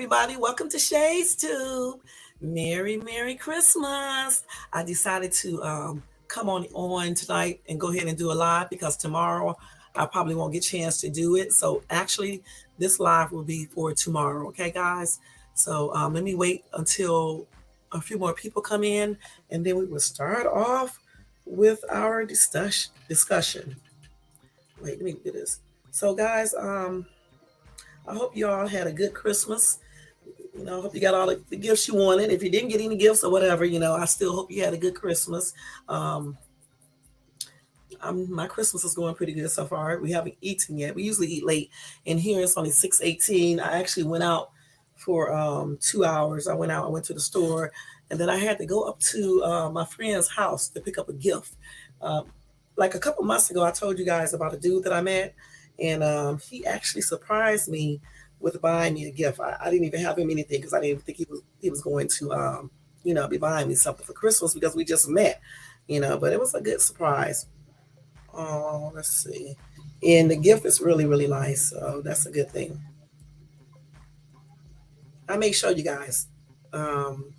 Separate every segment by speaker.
Speaker 1: everybody. Welcome to Shades Tube. Merry Christmas. I decided to come on tonight and go ahead and do a live because tomorrow I probably won't get a chance to do it. So actually, this live will be for tomorrow. Okay, guys. So let me wait until a few more people come in, and then we will start off with our discussion. Wait, let me do this. So, guys, I hope you all had a good Christmas. I hope you got all the gifts you wanted. If you didn't get any gifts or whatever, I still hope you had a good Christmas. Um, my Christmas is going pretty good so far. We haven't eaten yet. We usually eat late, and here it's only 6:18. I actually went out for 2 hours. I went to the store, and then I had to go up to my friend's house to pick up a gift. Um, like a couple months ago, I told you guys about a dude that I met, and he actually surprised me with buying me a gift. I didn't even have him anything because I didn't think he was going to be buying me something for Christmas because we just met. But it was a good surprise. Oh, let's see, and the gift is really nice, so that's a good thing. I may show you guys. Um,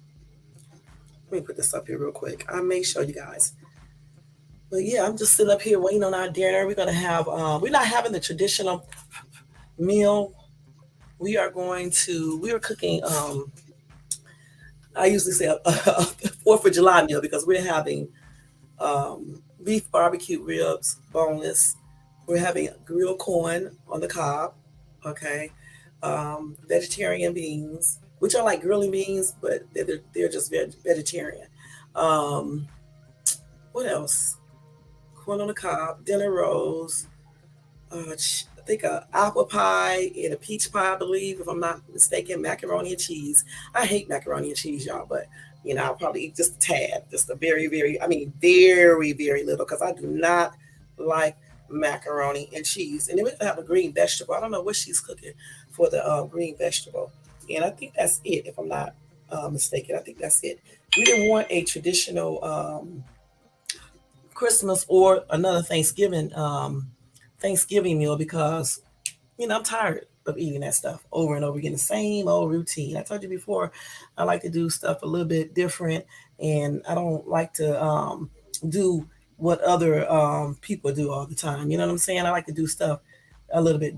Speaker 1: Let me put this up here real quick. I may show you guys. But yeah, I'm just sitting up here waiting on our dinner. We're not having the traditional meal. We are cooking, I usually say a 4th of July meal because we're having um, beef barbecue ribs, boneless. We're having grilled corn on the cob, okay? Vegetarian beans, which are like grilling beans, but they're just vegetarian. Um, what else? Corn on the cob, dinner rolls, I think a apple pie and a peach pie, I believe, if I'm not mistaken, macaroni and cheese. I hate macaroni and cheese, y'all, but I'll probably eat just a tad, just a very little, because I do not like macaroni and cheese. And then we're gonna have a green vegetable. I don't know what she's cooking for the green vegetable, and I think that's it, if I'm not mistaken. I think that's it. We didn't want a traditional Christmas or another Thanksgiving meal because I'm tired of eating that stuff over and over again, the same old routine. I told you before, I like to do stuff a little bit different, and I don't like to do what other people do all the time. You know what I'm saying? I like to do stuff a little bit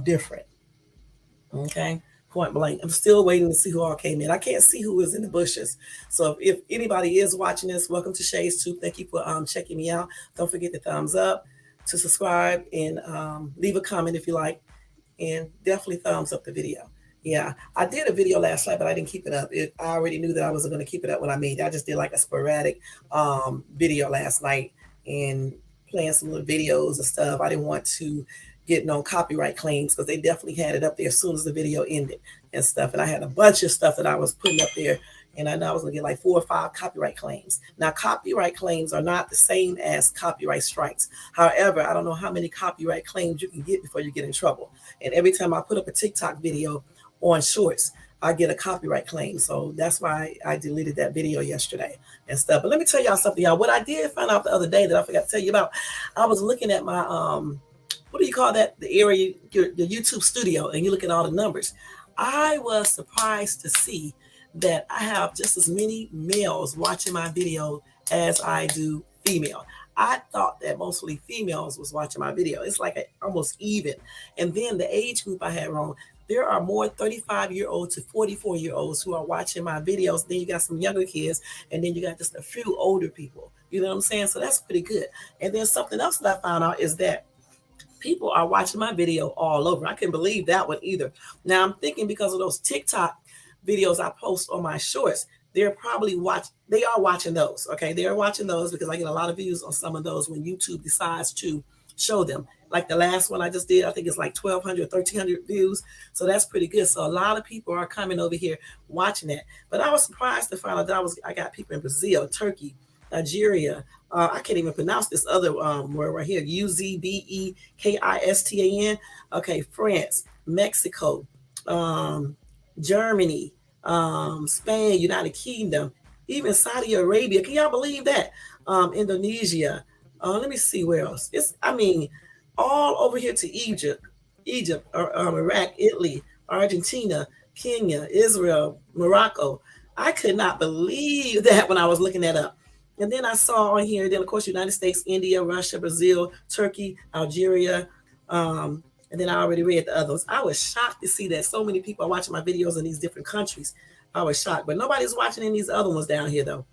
Speaker 1: different. Okay. Point blank. I'm still waiting to see who all came in. I can't see who is in the bushes. So if anybody is watching this, welcome to Shades Tube. Thank you for checking me out. Don't forget the thumbs up, to subscribe, and leave a comment if you like, and definitely thumbs up the video. Yeah, I did a video last night, but I didn't keep it up. I already knew that I wasn't going to keep it up when I made it. I just did like a sporadic video last night and playing some little videos and stuff. I didn't want to get no copyright claims because they definitely had it up there as soon as the video ended and stuff. And I had a bunch of stuff that I was putting up there, and I know I was gonna get like 4 or 5 copyright claims. Now, copyright claims are not the same as copyright strikes. However, I don't know how many copyright claims you can get before you get in trouble. And every time I put up a TikTok video on Shorts, I get a copyright claim. So that's why I deleted that video yesterday and stuff. But let me tell y'all something, y'all. What I did find out the other day that I forgot to tell you about, I was looking at my what do you call that? The area, your YouTube studio, and you look at all the numbers. I was surprised to see that I have just as many males watching my video as I do female. I thought that mostly females was watching my video. It's like almost even. And then the age group I had wrong. There are more 35-year-olds to 44-year-olds who are watching my videos. Then you got some younger kids, and then you got just a few older people. You know what I'm saying? So that's pretty good. And then something else that I found out is that people are watching my video all over. I couldn't believe that one either. Now I'm thinking because of those TikTok videos I post on my shorts, they are watching those. Okay. They are watching those because I get a lot of views on some of those when YouTube decides to show them. Like the last one I just did, I think it's like 1,200, 1,300 views. So that's pretty good. So a lot of people are coming over here watching that. But I was surprised to find out that I got people in Brazil, Turkey, Nigeria. I can't even pronounce this other word right here. Uzbekistan. Okay, France, Mexico, um, Germany, Spain, United Kingdom, even Saudi Arabia. Can y'all believe that? Indonesia. Let me see where else. All over here to Egypt, or Iraq, Italy, Argentina, Kenya, Israel, Morocco. I could not believe that when I was looking that up. And then I saw on here, then of course, United States, India, Russia, Brazil, Turkey, Algeria. And then I already read the others. I was shocked to see that so many people are watching my videos in these different countries. I was shocked. But nobody's watching in these other ones down here, though.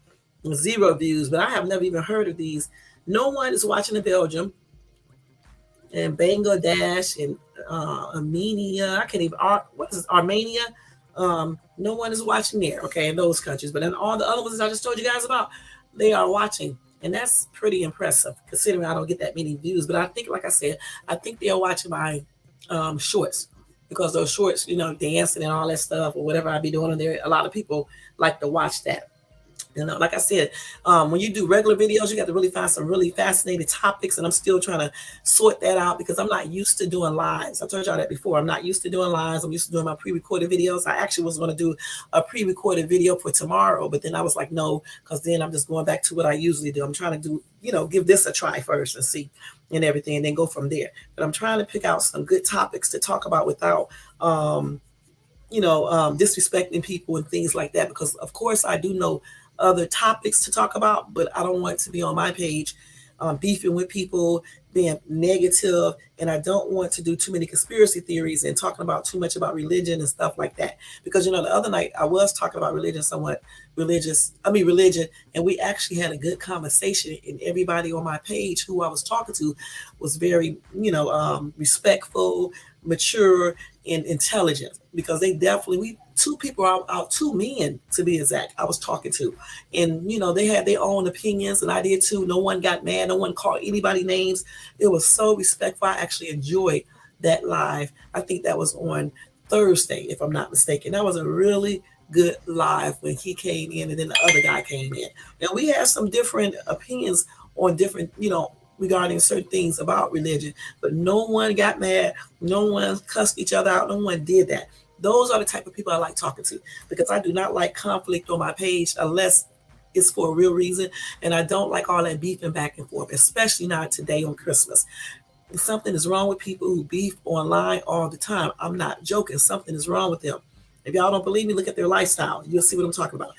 Speaker 1: Zero views. But I have never even heard of these. No one is watching in Belgium and Bangladesh and Armenia. I can't even, what is it, Armenia? No one is watching there, okay, in those countries. But in all the other ones I just told you guys about, they are watching. And that's pretty impressive considering I don't get that many views. But I think, like I said, I think they're watching my shorts because those shorts, dancing and all that stuff or whatever I be doing on there, a lot of people like to watch that. Like I said, when you do regular videos, you got to really find some really fascinating topics, and I'm still trying to sort that out because I'm not used to doing lives. I told y'all that before. I'm not used to doing lives. I'm used to doing my pre-recorded videos. I actually was going to do a pre-recorded video for tomorrow, but then I was like, no, because then I'm just going back to what I usually do. I'm trying to do, give this a try first and see and everything, and then go from there. But I'm trying to pick out some good topics to talk about without, disrespecting people and things like that. Because of course I do know other topics to talk about, but I don't want to be on my page beefing with people, being negative, and I don't want to do too many conspiracy theories and talking about too much about religion and stuff like that. Because the other night I was talking about religion, somewhat religion, and we actually had a good conversation, and everybody on my page who I was talking to was very, respectful, mature, and intelligent, because they definitely, we two people out, two men to be exact, I was talking to, and they had their own opinions, and I did too. No one got mad, no one called anybody names. It was so respectful. I actually enjoyed that live. I think that was on Thursday, if I'm not mistaken. That was a really good live when he came in and then the other guy came in, and we had some different opinions on different, regarding certain things about religion, but no one got mad, no one cussed each other out, no one did that. Those are the type of people I like talking to, because I do not like conflict on my page unless it's for a real reason, and I don't like all that beefing back and forth, especially not today on Christmas. Something is wrong with people who beef online all the time. I'm not joking. Something is wrong with them. If y'all don't believe me, look at their lifestyle. You'll see what I'm talking about.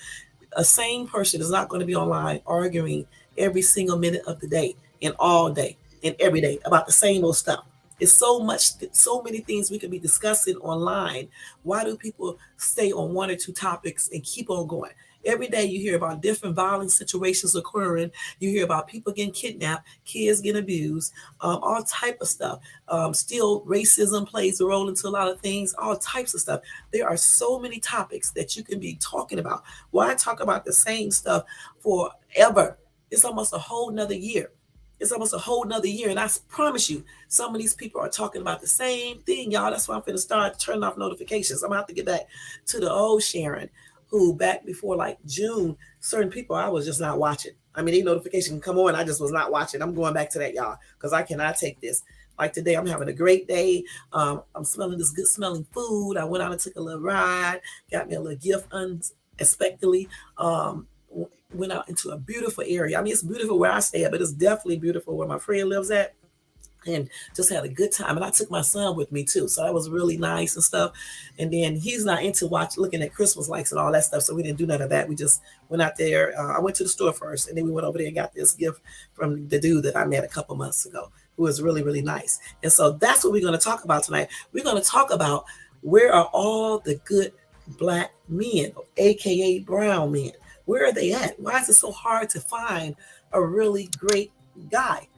Speaker 1: A sane person is not going to be online arguing every single minute of the day and all day and every day about the same old stuff. It's so many things we could be discussing online. Why do people stay on one or two topics and keep on going? Every day you hear about different violent situations occurring. You hear about people getting kidnapped, kids getting abused, all type of stuff. Still, racism plays a role into a lot of things, all types of stuff. There are so many topics that you can be talking about. Why talk about the same stuff forever? It's almost a whole nother year. It's almost a whole nother year. And I promise you, some of these people are talking about the same thing, y'all. That's why I'm going to start turning off notifications. I'm going to have to get back to the old Sharon, who back before like June, certain people I was just not watching. I mean, a notification can come on. I just was not watching. I'm going back to that, y'all, because I cannot take this. Like today, I'm having a great day. I'm smelling this good smelling food. I went out and took a little ride, got me a little gift unexpectedly. Went out into a beautiful area. I mean, it's beautiful where I stay at, but it's definitely beautiful where my friend lives at. And just had a good time. And I took my son with me too. So that was really nice and stuff. And then he's not into looking at Christmas lights and all that stuff. So we didn't do none of that. We just went out there. I went to the store first, and then we went over there and got this gift from the dude that I met a couple months ago, who was really, really nice. And so that's what we're going to talk about tonight. We're going to talk about, where are all the good black men, AKA brown men? Where are they at? Why is it so hard to find a really great guy?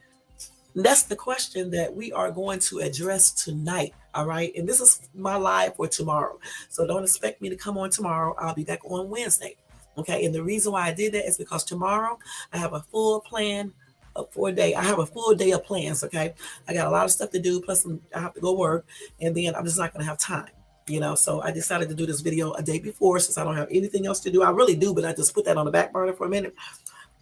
Speaker 1: That's the question that we are going to address tonight. All right. And this is my live for tomorrow. So don't expect me to come on tomorrow. I'll be back on Wednesday. Okay. And the reason why I did that is because tomorrow I have a full plan for a day. I have a full day of plans. Okay. I got a lot of stuff to do. Plus I have to go work, and then I'm just not going to have time. So I decided to do this video a day before, since I don't have anything else to do. I really do, but I just put that on the back burner for a minute.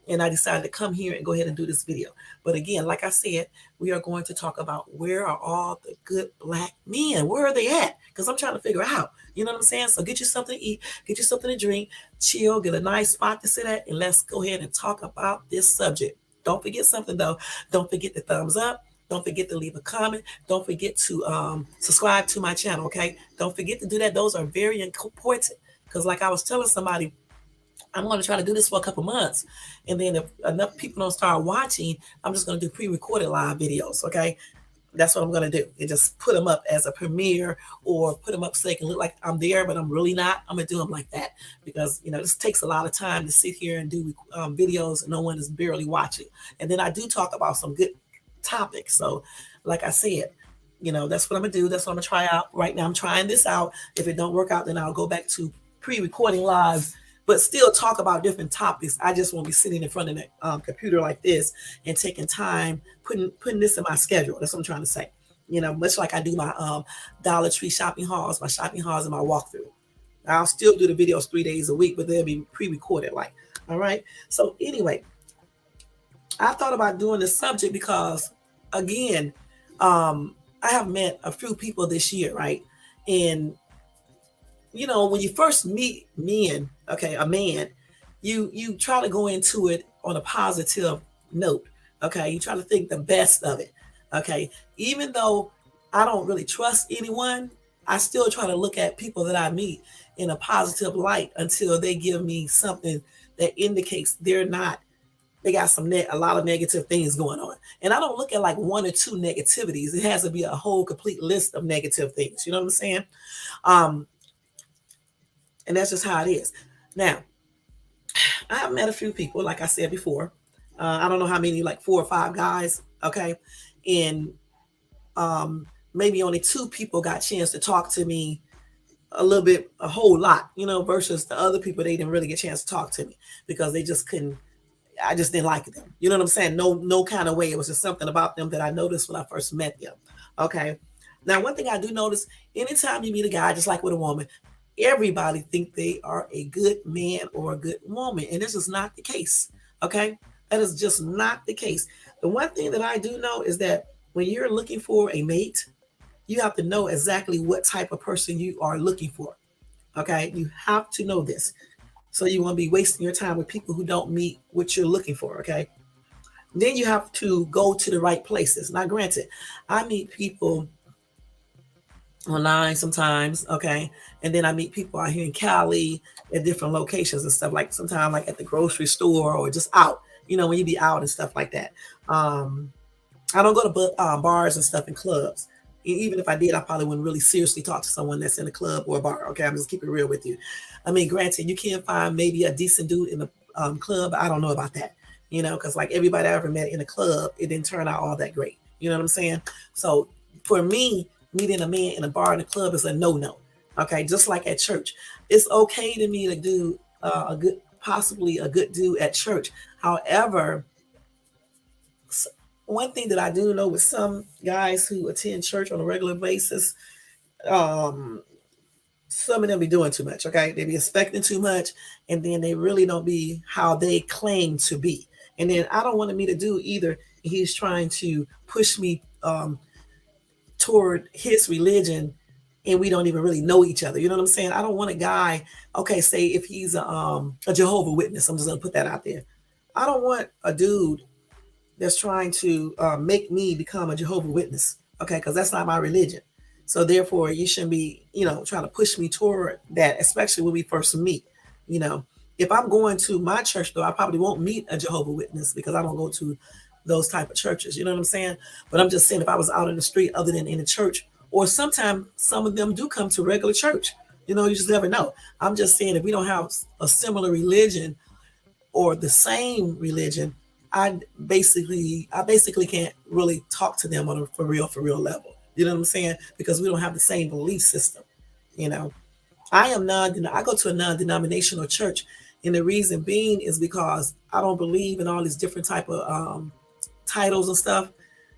Speaker 1: And I decided to come here and go ahead and do this video. But again, like I said, we are going to talk about, where are all the good black men? Where are they at? Because I'm trying to figure out. You know what I'm saying? So get you something to eat, get you something to drink, chill, get a nice spot to sit at, and let's go ahead and talk about this subject. Don't forget something though. Don't forget the thumbs up. Don't forget to leave a comment. Don't forget to subscribe to my channel, okay? Don't forget to do that. Those are very important because, like I was telling somebody, I'm going to try to do this for a couple months. And then if enough people don't start watching, I'm just going to do pre-recorded live videos, okay? That's what I'm gonna do. And just put them up as a premiere or put them up so they can look like I'm there, but I'm really not. I'm gonna do them like that because this takes a lot of time to sit here and do videos and no one is barely watching. And then I do talk about some good topics. So, like I said, that's what I'm gonna do. That's what I'm gonna try out. Right now, I'm trying this out. If it don't work out, then I'll go back to pre-recording live, but still talk about different topics. I just won't be sitting in front of the computer like this and taking time putting this in my schedule. That's what I'm trying to say. Much like I do my Dollar Tree shopping hauls, and my walkthrough. I'll still do the videos 3 days a week, but they'll be pre-recorded. Like, all right. So anyway, I thought about doing this subject because, again, I have met a few people this year, right? And when you first meet men, okay, a man, you try to go into it on a positive note. Okay, you try to think the best of it. Okay, even though I don't really trust anyone, I still try to look at people that I meet in a positive light until they give me something that indicates they got a lot of negative things going on. And I don't look at like one or two negativities. It has to be a whole complete list of negative things. You know what I'm saying? And that's just how it is. Now, I have met a few people, like I said before. I don't know how many, like 4 or 5 guys, okay? And maybe only 2 people got a chance to talk to me a whole lot, versus the other people, they didn't really get a chance to talk to me because they just couldn't, I just didn't like them. You know what I'm saying? No kind of way. It was just something about them that I noticed when I first met them, okay? Now, one thing I do notice, anytime you meet a guy, just like with a woman, everybody think they are a good man or a good woman, and this is not the case, okay? That is just not the case. The one thing that I do know is that when you're looking for a mate, you have to know exactly what type of person you are looking for, okay? You have to know this, so you won't be wasting your time with people who don't meet what you're looking for, okay? Then you have to go to the right places. Now, granted, I meet people online sometimes, okay, and then I meet people out here in Cali at different locations and stuff, like sometimes like at the grocery store or just out, when you be out and stuff like that. I don't go to bars and stuff and clubs. Even if I did, I probably wouldn't really seriously talk to someone that's in a club or a bar. Okay, I'm just keeping it real with you. I mean, granted, you can find maybe a decent dude in the club. I don't know about that, because like everybody I ever met in a club, it didn't turn out all that great. You know what I'm saying? So for me, meeting a man in a bar in a club is a no-no. Okay, just like at church, it's okay to meet a dude, possibly a good dude at church. However, one thing that I do know with some guys who attend church on a regular basis, some of them be doing too much. Okay, they be expecting too much, and then they really don't be how they claim to be. And then I don't want to meet a dude either. He's trying to push me toward his religion, and we don't even really know each other. You know what I'm saying? I don't want a guy, okay, say if he's a Jehovah Witness, I'm just gonna put that out there. I don't want a dude that's trying to make me become a Jehovah Witness, okay, because that's not my religion. So therefore, you shouldn't be, trying to push me toward that, especially when we first meet. If I'm going to my church, though, I probably won't meet a Jehovah Witness because I don't go to those type of churches. You know what I'm saying? But I'm just saying, if I was out in the street other than in the church, or sometimes some of them do come to regular church. You just never know. I'm just saying, if we don't have a similar religion or the same religion, I basically can't really talk to them on a for real level. You know what I'm saying? Because we don't have the same belief system. I go to a non-denominational church, and the reason being is because I don't believe in all these different type of titles and stuff.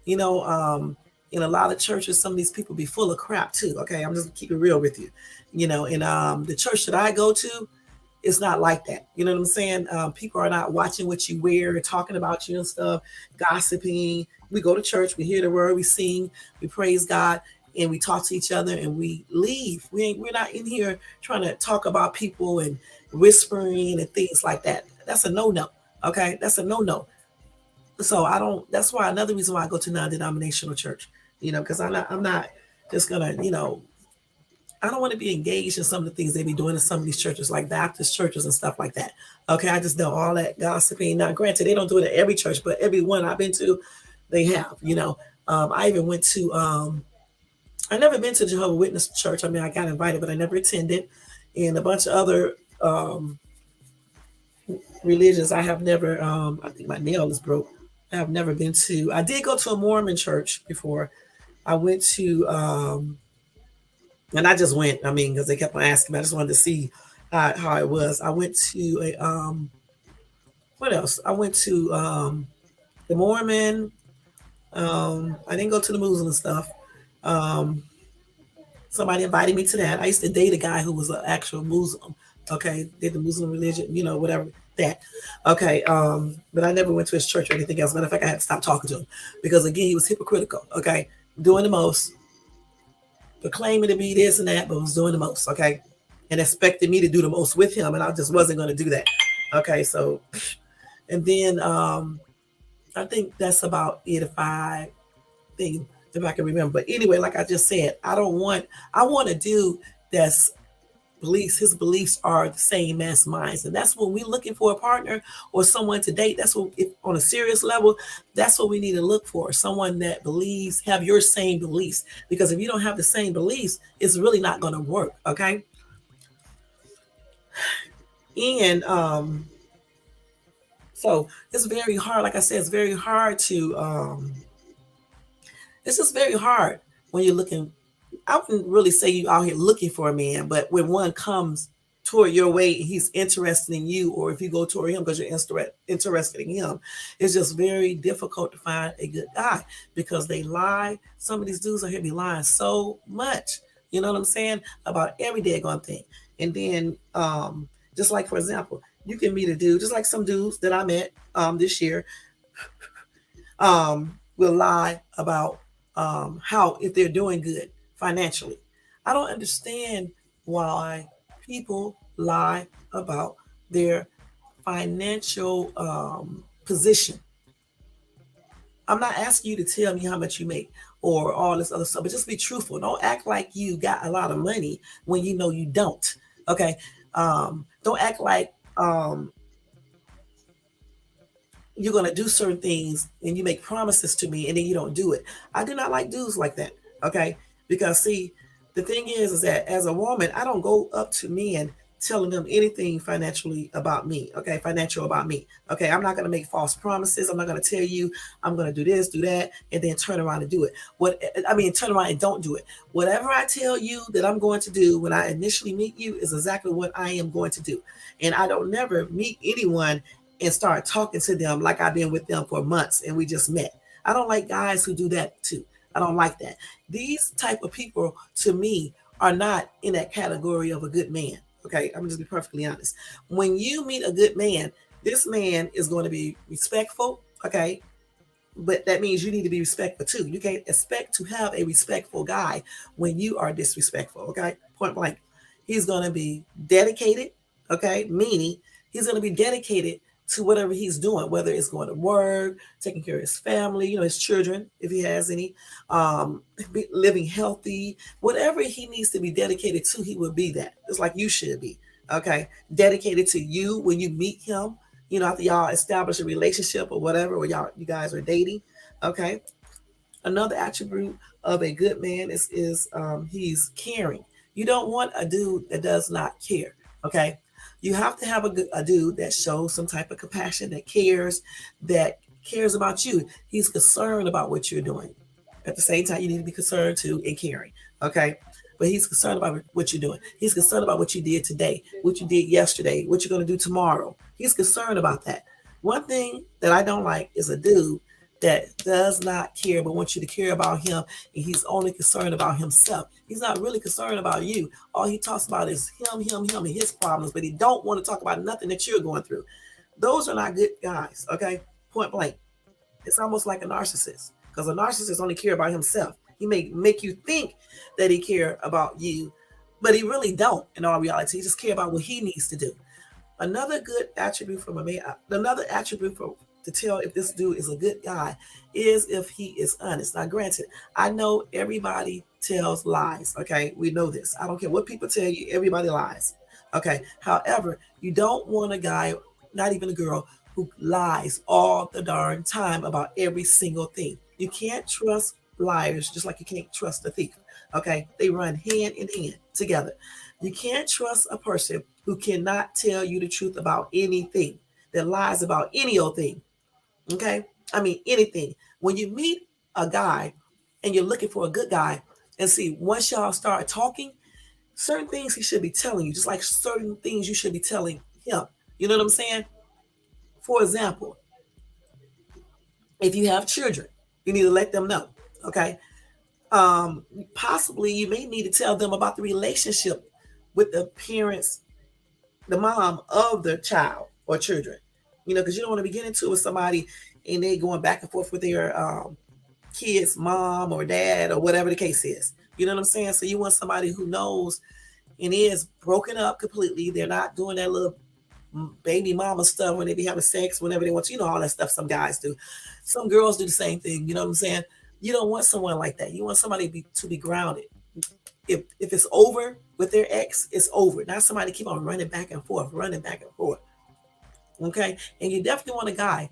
Speaker 1: In a lot of churches, some of these people be full of crap too. Okay, I'm just keeping real with you. And the church that I go to, it's not like that. You know what I'm saying? People are not watching what you wear, talking about you and stuff, gossiping. We go to church, we hear the word, we sing, we praise God, and we talk to each other, and we leave. We're not in here trying to talk about people and whispering and things like that. That's a no-no. Okay, that's a no-no. So I don't. That's why another reason why I go to non-denominational church. Because I'm not just gonna. I don't want to be engaged in some of the things they be doing in some of these churches, like Baptist churches and stuff like that. Okay, I just know all that gossiping. Now, granted, they don't do it at every church, but every one I've been to, they have. I even went to. I never been to Jehovah's Witness church. I mean, I got invited, but I never attended, and a bunch of other religions. I have never. I think my nail is broke. I have never been to. I did go to a Mormon church before. I went to. And I just went. I mean, because they kept on asking me. I just wanted to see how it was. I went to a what else? I went to the Mormon. I didn't go to the Muslim stuff. Um, Somebody invited me to that. I used to date a guy who was an actual Muslim. Okay, did the Muslim religion, whatever that. Okay, but I never went to his church or anything else. Matter of fact, I had to stop talking to him because again, he was hypocritical. Okay, doing the most, claiming to be this and that, but was doing the most. Okay, and expected me to do the most with him, and I just wasn't going to do that. Okay, so and then I think that's about it if I can remember. But anyway, like I just said, I want to do that's beliefs. His beliefs are the same as mine, and that's when we're looking for a partner or someone to date. That's what, if, on a serious level, that's what we need to look for. Someone that believes, have your same beliefs. Because if you don't have the same beliefs, it's really not going to work. Okay, and so it's very hard. Like I said, it's very hard to it's just very hard when you're looking. I wouldn't really say you out here looking for a man, but when one comes toward your way and he's interested in you, or if you go toward him because you're interested in him, it's just very difficult to find a good guy because they lie. Some of these dudes out here be lying so much, you know what I'm saying, about every daggone thing. And then, just like for example, you can meet a dude, just like some dudes that I met this year, will lie about how if they're doing good financially. I don't understand why people lie about their financial position. I'm not asking you to tell me how much you make or all this other stuff, but just be truthful. Don't act like you got a lot of money when you know you don't. Okay. Don't act like you're going to do certain things and you make promises to me and then you don't do it. I do not like dudes like that. Okay. Because see, the thing is that as a woman, I don't go up to men telling them anything financially about me. Okay. Financial about me. Okay. I'm not going to make false promises. I'm not going to tell you I'm going to do this, do that, and then turn around and do it. Turn around and don't do it. Whatever I tell you that I'm going to do when I initially meet you is exactly what I am going to do. And I don't never meet anyone and start talking to them like I've been with them for months and we just met. I don't like guys who do that too. I don't like that. These type of people to me are not in that category of a good man. Okay, I'm just be perfectly honest. When you meet a good man, this man is going to be respectful. Okay, but that means you need to be respectful too. You can't expect to have a respectful guy when you are disrespectful. Okay, point blank. He's going to be dedicated. Okay, meaning he's going to be dedicated to whatever he's doing, whether it's going to work, taking care of his family, his children, if he has any, living healthy, whatever he needs to be dedicated to, he will be that. It's like you should be. Okay, dedicated to you when you meet him. After y'all establish a relationship or whatever, or you guys are dating. Okay, another attribute of a good man is he's caring. You don't want a dude that does not care. Okay, you have to have a dude that shows some type of compassion, that cares about you. He's concerned about what you're doing. At the same time, you need to be concerned too and caring. Okay, but he's concerned about what you're doing. He's concerned about what you did today, what you did yesterday, what you're going to do tomorrow. He's concerned about that. One thing that I don't like is a dude that does not care but wants you to care about him, and he's only concerned about himself. He's not really concerned about you. All he talks about is him, and his problems, but he don't want to talk about nothing that you're going through. Those are not good guys. Okay, point blank. It's almost like a narcissist, because a narcissist only care about himself. He may make you think that he care about you, but he really don't. In all reality, he just care about what he needs to do. Another good attribute from a man. Another attribute to tell if this dude is a good guy is if he is honest. Now, granted, I know everybody tells lies. Okay, we know this. I don't care what people tell you, everybody lies. Okay, however, you don't want a guy, not even a girl, who lies all the darn time about every single thing. You can't trust liars just like you can't trust a thief. Okay, they run hand in hand together. You can't trust a person who cannot tell you the truth about anything, that lies about any old thing. Okay, I mean anything. When you meet a guy and you're looking for a good guy, and see, once y'all start talking, certain things he should be telling you, just like certain things you should be telling him. You know what I'm saying? For example, if you have children, you need to let them know. Okay, um, possibly you may need to tell them about the relationship with the parents, the mom of the child or children. You know, because you don't want to be getting into it with somebody and they going back and forth with their kids, mom or dad or whatever the case is. You know what I'm saying? So you want somebody who knows and is broken up completely. They're not doing that little baby mama stuff when they be having sex whenever they want to. You know, all that stuff some guys do. Some girls do the same thing. You know what I'm saying? You don't want someone like that. You want somebody to be grounded. If it's over with their ex, it's over. Not somebody keep on running back and forth, running back and forth. Okay, and you definitely want a guy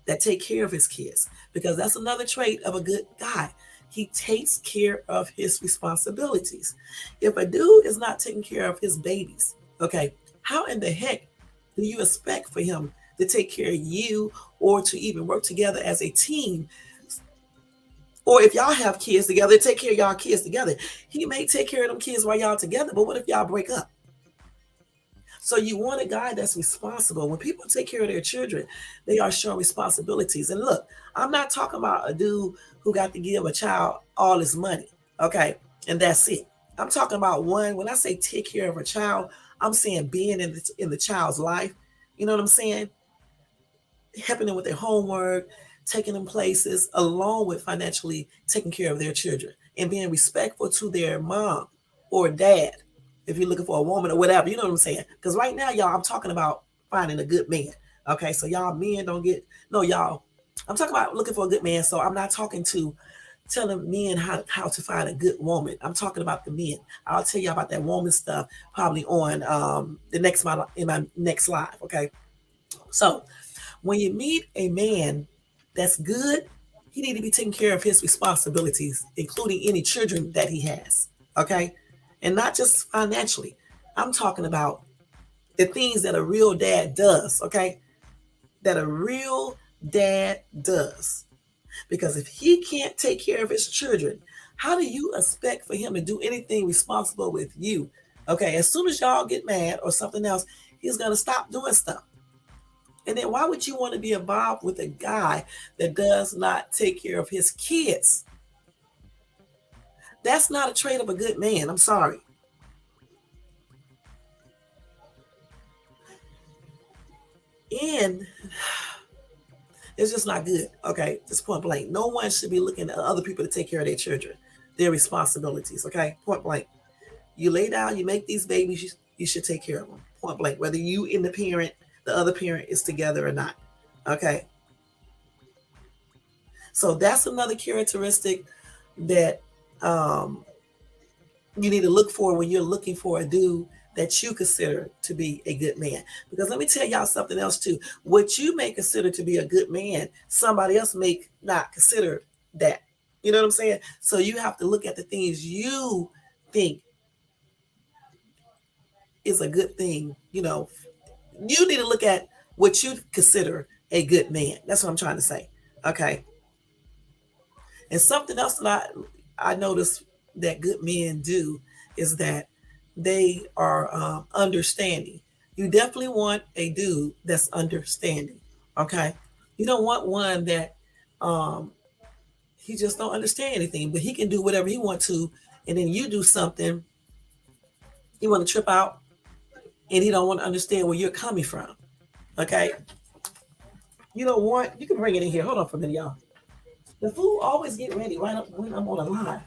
Speaker 1: that take care of his kids, because that's another trait of a good guy. He takes care of his responsibilities. If a dude is not taking care of his babies, okay, how in the heck do you expect for him to take care of you or to even work together as a team? Or if y'all have kids together, take care of y'all kids together. He may take care of them kids while y'all together, but what if y'all break up? So you want a guy that's responsible. When people take care of their children, they are showing responsibilities. And look, I'm not talking about a dude who got to give a child all his money, okay, and that's it. I'm talking about one. When I say take care of a child, I'm saying being in the child's life. You know what I'm saying? Helping them with their homework, taking them places, along with financially taking care of their children and being respectful to their mom or dad. If you're looking for a woman or whatever, you know what I'm saying? Because right now, y'all, I'm talking about finding a good man. Okay, so y'all men don't get no, y'all. I'm talking about looking for a good man. So I'm not talking to telling men how to find a good woman. I'm talking about the men. I'll tell you about that woman stuff probably on the next in my next live. Okay, so when you meet a man that's good, he need to be taking care of his responsibilities, including any children that he has. Okay, and not just financially. I'm talking about the things that a real dad does. Okay, that a real dad does. Because if he can't take care of his children, how do you expect for him to do anything responsible with you? Okay, as soon as y'all get mad or something else, he's gonna stop doing stuff. And then why would you want to be involved with a guy that does not take care of his kids? That's not a trait of a good man. I'm sorry. And it's just not good. Okay, just point blank. No one should be looking at other people to take care of their children, their responsibilities. Okay, point blank. You lay down, you make these babies, you should take care of them. Point blank. Whether you and the other parent is together or not. Okay, so that's another characteristic that um, you need to look for when you're looking for a dude that you consider to be a good man. Because let me tell y'all something else too. What you may consider to be a good man, somebody else may not consider that. You know what I'm saying? So you have to look at the things you think is a good thing. You know, you need to look at what you consider a good man. That's what I'm trying to say. Okay. And something else that I notice that good men do is that they are understanding. You definitely want a dude that's understanding. Okay, you don't want one that um, he just don't understand anything, but he can do whatever he want to, and then you do something, he want to trip out, and he don't want to understand where you're coming from. Okay, you don't want. You can bring it in here. Hold on for a minute, y'all. The food always get ready right up when I'm on a line.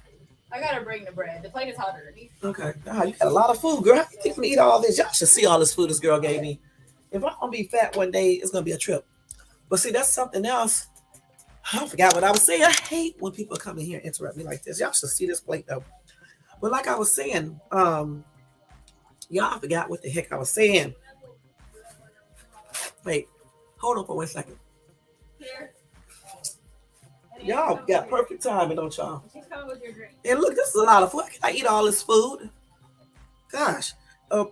Speaker 2: I gotta bring the bread. The plate is hot underneath.
Speaker 1: Okay. God, you got a lot of food, girl. How you think I'm gonna eat all this? Y'all should see all this food this girl gave me. If I'm gonna be fat one day, it's gonna be a trip. But see, that's something else. I forgot what I was saying. I hate when people come in here and interrupt me like this. Y'all should see this plate though. But like I was saying, y'all forgot what the heck I was saying. Wait, hold on for 1 second.
Speaker 2: Here. And
Speaker 1: Y'all got perfect timing, don't y'all?
Speaker 2: she's coming with your drink.
Speaker 1: And look, this is a lot of food. Can I eat all this food? Gosh. Uh,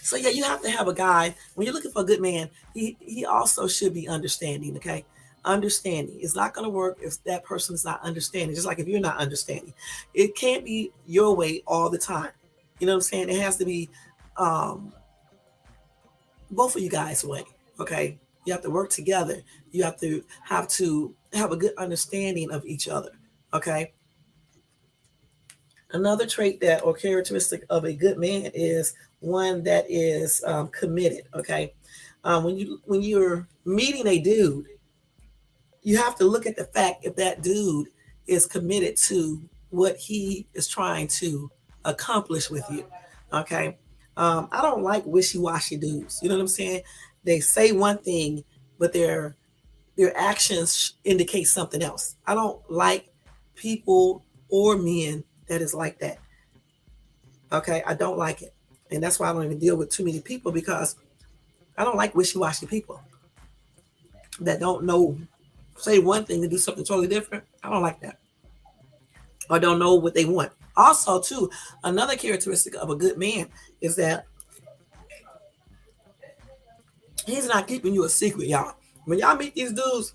Speaker 1: so yeah, you have to have a guy. When you're looking for a good man, he also should be understanding, okay? Understanding. It's not gonna work if that person is not understanding, just like if you're not understanding. It can't be your way all the time. You know what I'm saying? It has to be um both of you guys' way. Okay. You have to work together. You have a good understanding of each other. Okay. Another trait that or characteristic of a good man is one that is committed. Okay. When you're meeting a dude, you have to look at the fact if that dude is committed to what he is trying to accomplish with you. Okay. I don't like wishy-washy dudes. You know what I'm saying? They say one thing, but their actions indicate something else. I don't like people or men that is like that. Okay, I don't like it, and that's why I don't even deal with too many people because I don't like wishy-washy people that don't know say one thing and do something totally different. I don't like that, or don't know what they want. Also, too, another characteristic of a good man is that he's not keeping you a secret, y'all. When y'all meet these dudes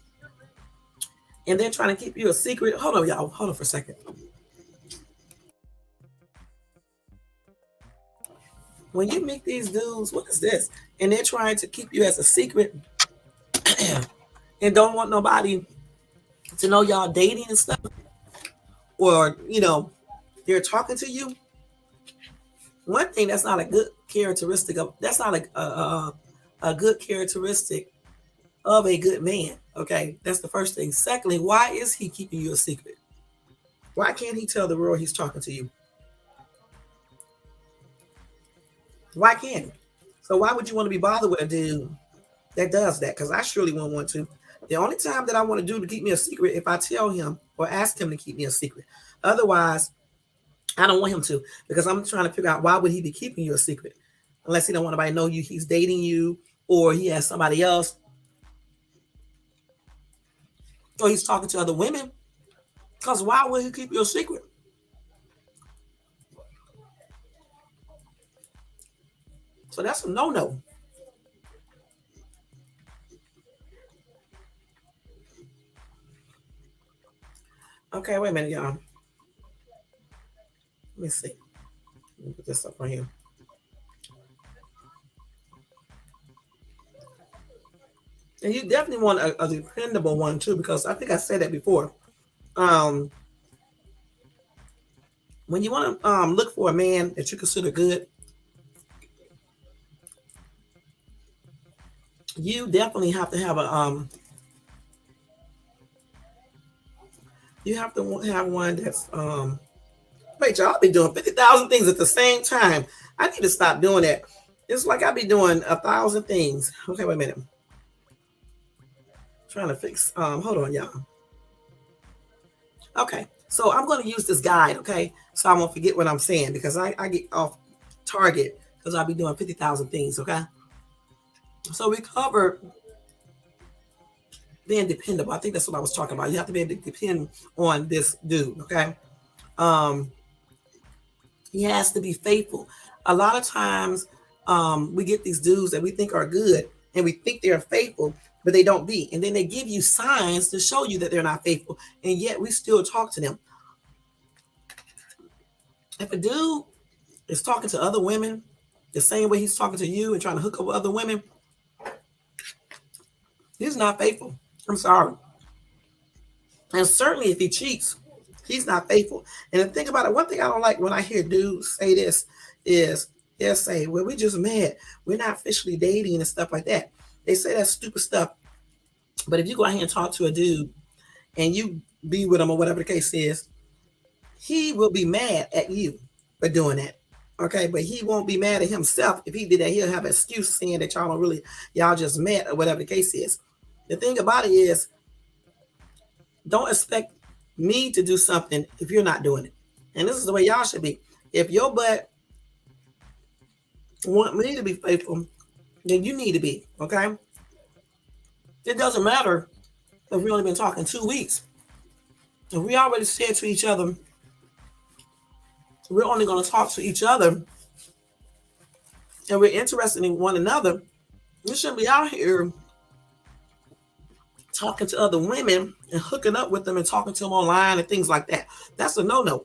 Speaker 1: and they're trying to keep you a secret, hold on, y'all. Hold on for a second. When you meet these dudes, what is this? And they're trying to keep you as a secret and don't want nobody to know y'all dating and stuff, or they're talking to you. One thing that's not a good characteristic of that's not a good characteristic of a good man. Okay, that's the first thing. Secondly, why is he keeping you a secret? Why can't he tell the world he's talking to you? Why can't he? So why would you want to be bothered with a dude that does that? Because I surely won't want to. The only time that I want to do to keep me a secret if I tell him or ask him to keep me a secret. Otherwise, I don't want him to because I'm trying to figure out why would he be keeping you a secret unless he don't want anybody to know you. He's dating you or he has somebody else or he's talking to other women. Because why would he keep you a secret? So that's a no-no. Okay, wait a minute, y'all. Let me see. Let me put this up right here. And you definitely want a dependable one too, because I think I said that before. Um, when you want to look for a man that you consider good, you definitely have to have a you have to have one that's wait, y'all be doing 50,000 things at the same time. I need to stop doing that. It's like I be doing 1,000 things. Okay, wait a minute. Trying to fix hold on, y'all. Okay, so I'm going to use this guide, okay, so I won't forget what I'm saying because I get off target because I'll be doing 50,000 things, okay. So we covered being dependable. I think that's what I was talking about. You have to be able to depend on this dude, okay. um he has to be faithful. A lot of times we get these dudes that we think are good and we think they're faithful, but they don't be, and then they give you signs to show you that they're not faithful, and yet we still talk to them. If a dude is talking to other women the same way he's talking to you and trying to hook up with other women, he's not faithful. I'm sorry. And certainly if he cheats, he's not faithful. And the thing about it, one thing I don't like when I hear dudes say this is they'll say, well, we just met. We're not officially dating and stuff like that. They say that stupid stuff. But if you go out here and talk to a dude and you be with him or whatever the case is, he will be mad at you for doing that. Okay, but he won't be mad at himself if he did that. He'll have an excuse saying that y'all don't really, y'all just met or whatever the case is. The thing about it is, don't expect me to do something if you're not doing it. And this is the way y'all should be. If your butt want me to be faithful, then you need to be. Okay, it doesn't matter if we only been talking 2 weeks. If we already said to each other, we're only going to talk to each other, and we're interested in one another, we shouldn't be out here talking to other women and hooking up with them and talking to them online and things like that. That's a no-no.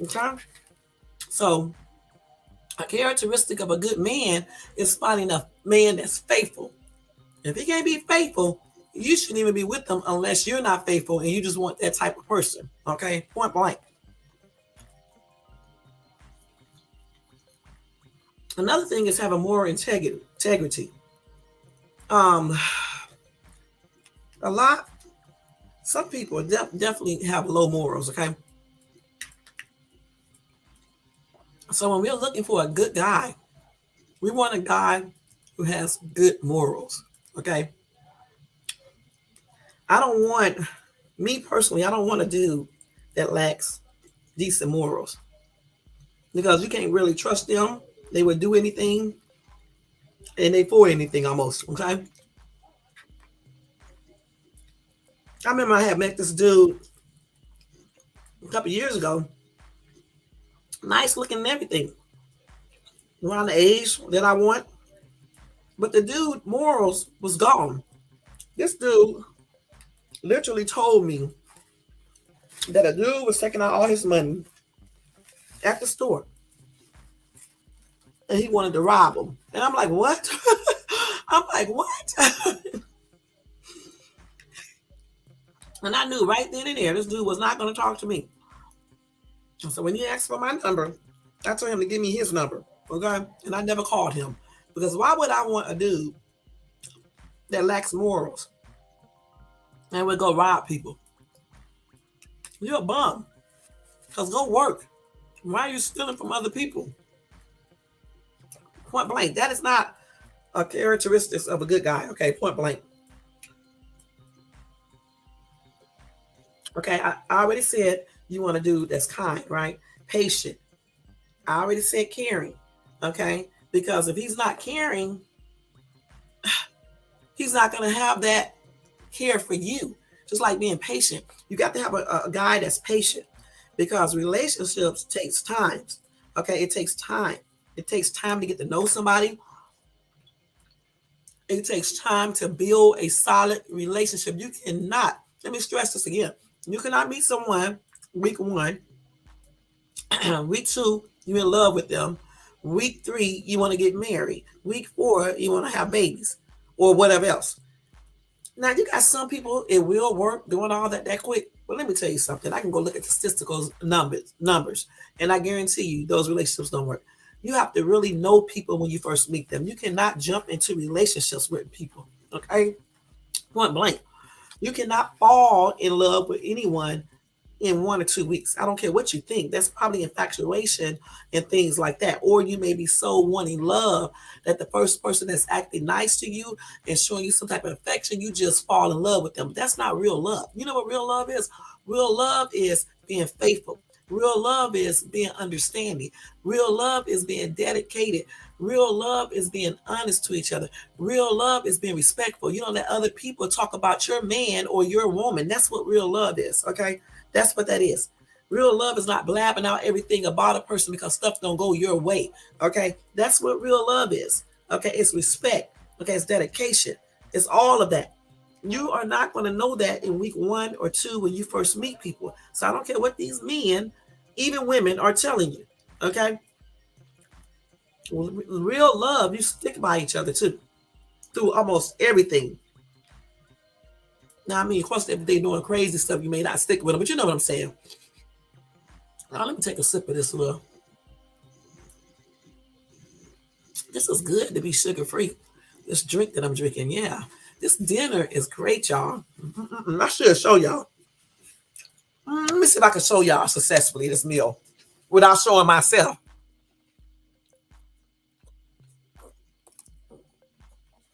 Speaker 1: Okay? So a characteristic of a good man is finding a man that's faithful. If he can't be faithful, you shouldn't even be with them unless you're not faithful and you just want that type of person. Okay? Point blank. Another thing is having moral integrity. Um, a lot, some people definitely have low morals, okay? So when we're looking for a good guy, we want a guy who has good morals, okay? I don't want, me personally, I don't want a dude that lacks decent morals because you can't really trust them. They would do anything and they for anything almost, okay? I remember I had met this dude a couple years ago, nice looking and everything, around the age that I want, but the dude morals was gone. This dude literally told me that a dude was taking out all his money at the store and he wanted to rob him. And I'm like, what? I'm like, what? And I knew right then and there this dude was not going to talk to me. So when he asked for my number, I told him to give me his number. Okay? And I never called him. Because why would I want a dude that lacks morals and would go rob people? You're a bum. Because go work. Why are you stealing from other people? Point blank. That is not a characteristic of a good guy. Okay, point blank. Okay, I already said you want a dude that's kind, right? Patient. I already said caring. Okay, because if he's not caring, he's not going to have that care for you. Just like being patient. You got to have a guy that's patient because relationships takes time. Okay, it takes time. It takes time to get to know somebody. It takes time to build a solid relationship. You cannot, let me stress this again. You cannot meet someone week one, week two, you're in love with them. Week three, you want to get married. Week four, you want to have babies or whatever else. Now, you got some people, it will work doing all that quick. But let me tell you something. I can go look at the statistical numbers, and I guarantee you those relationships don't work. You have to really know people when you first meet them. You cannot jump into relationships with people, okay? Point blank. You cannot fall in love with anyone in 1 or 2 weeks. I don't care what you think. That's probably infatuation and things like that. Or you may be so wanting love that the first person that's acting nice to you and showing you some type of affection, you just fall in love with them. That's not real love. You know what real love is? Real love is being faithful. Real love is being understanding. Real love is being dedicated. Real love is being honest to each other. Real love is being respectful. You don't let other people talk about your man or your woman. That's what real love is, okay? That's what that is. Real love is not blabbing out everything about a person because stuff don't go your way, okay? That's what real love is, okay? It's respect, okay? It's dedication. It's all of that. You are not going to know that in week 1 or 2 when you first meet people. So I don't care what these men, even women, are telling you. Okay? Real love, you stick by each other too. Through almost everything. Now, I mean, of course, if they're doing crazy stuff, you may not stick with them, but you know what I'm saying. Now, let me take a sip of this little. This is good to be sugar free. This drink that I'm drinking, yeah. This dinner is great, y'all. I should show y'all. Let me see if I can show y'all successfully this meal without showing myself.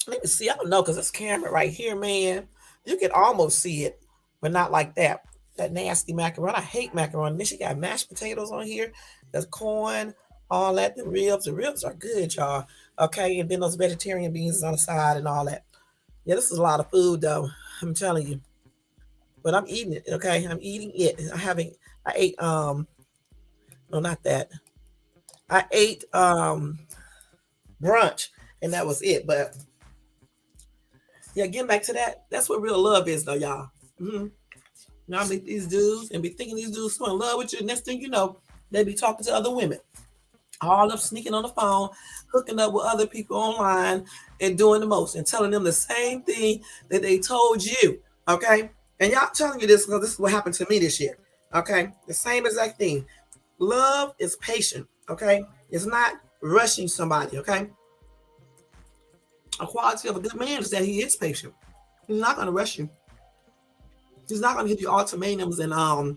Speaker 1: Let me see. I don't know because this camera right here, man, you can almost see it, but not like that. That nasty macaroni. I hate macaroni. Then she got mashed potatoes on here. There's corn, all that. The ribs. The ribs are good, y'all. Okay, and then those vegetarian beans on the side and all that. Yeah, this is a lot of food though. I'm telling you. But I'm eating it. Okay, I'm eating it. I haven't. I ate. No, not that. I ate brunch, and that was it. But yeah, getting back to that, that's what real love is, though, y'all. Y'all meet these dudes and be thinking these dudes so in love with you. Next thing you know, they be talking to other women, all up sneaking on the phone, hooking up with other people online, and doing the most and telling them the same thing that they told you. Okay, and y'all telling you this because this is what happened to me this year. Okay, the same exact thing. Love is patient. Okay, it's not rushing somebody. Okay, a quality of a good man is that he is patient. He's not going to rush you. He's not going to give you ultimatums and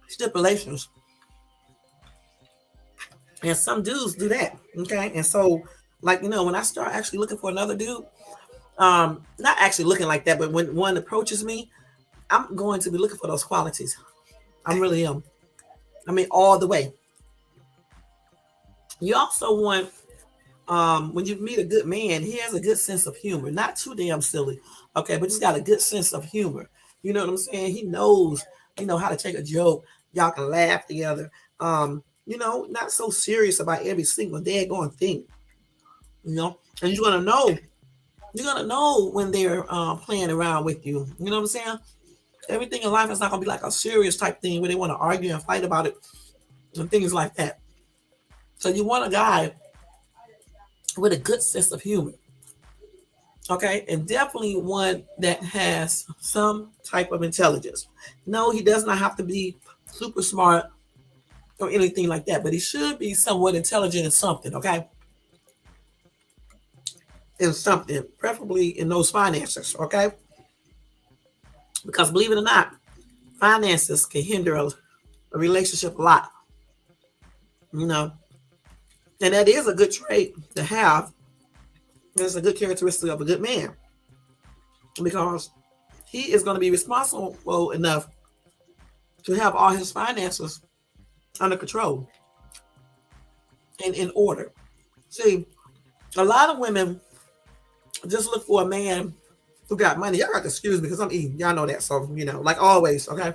Speaker 1: stipulations. And some dudes do that. Okay, and so like when I start actually looking for another dude, not actually looking like that, but when one approaches me, I'm going to be looking for those qualities. I really am. I mean, all the way. You also want when you meet a good man, he has a good sense of humor. Not too damn silly, okay, but he's got a good sense of humor. You know what I'm saying? He knows, how to take a joke. Y'all can laugh together. Not so serious about every single daggone thing. And you're gonna know when they're playing around with you. You know what I'm saying? Everything in life is not gonna be like a serious type thing where they want to argue and fight about it and things like that. So you want a guy with a good sense of humor. Okay, and definitely one that has some type of intelligence. No, he does not have to be super smart or anything like that, but he should be somewhat intelligent in something, okay? In something, preferably in those finances, okay? Because believe it or not, finances can hinder a relationship a lot, you know. And that is a good trait to have. It's a good characteristic of a good man because he is going to be responsible enough to have all his finances under control and in order. See, a lot of women just look for a man who got money. Y'all got to excuse me because I'm eating. Y'all know that. So, like always, okay?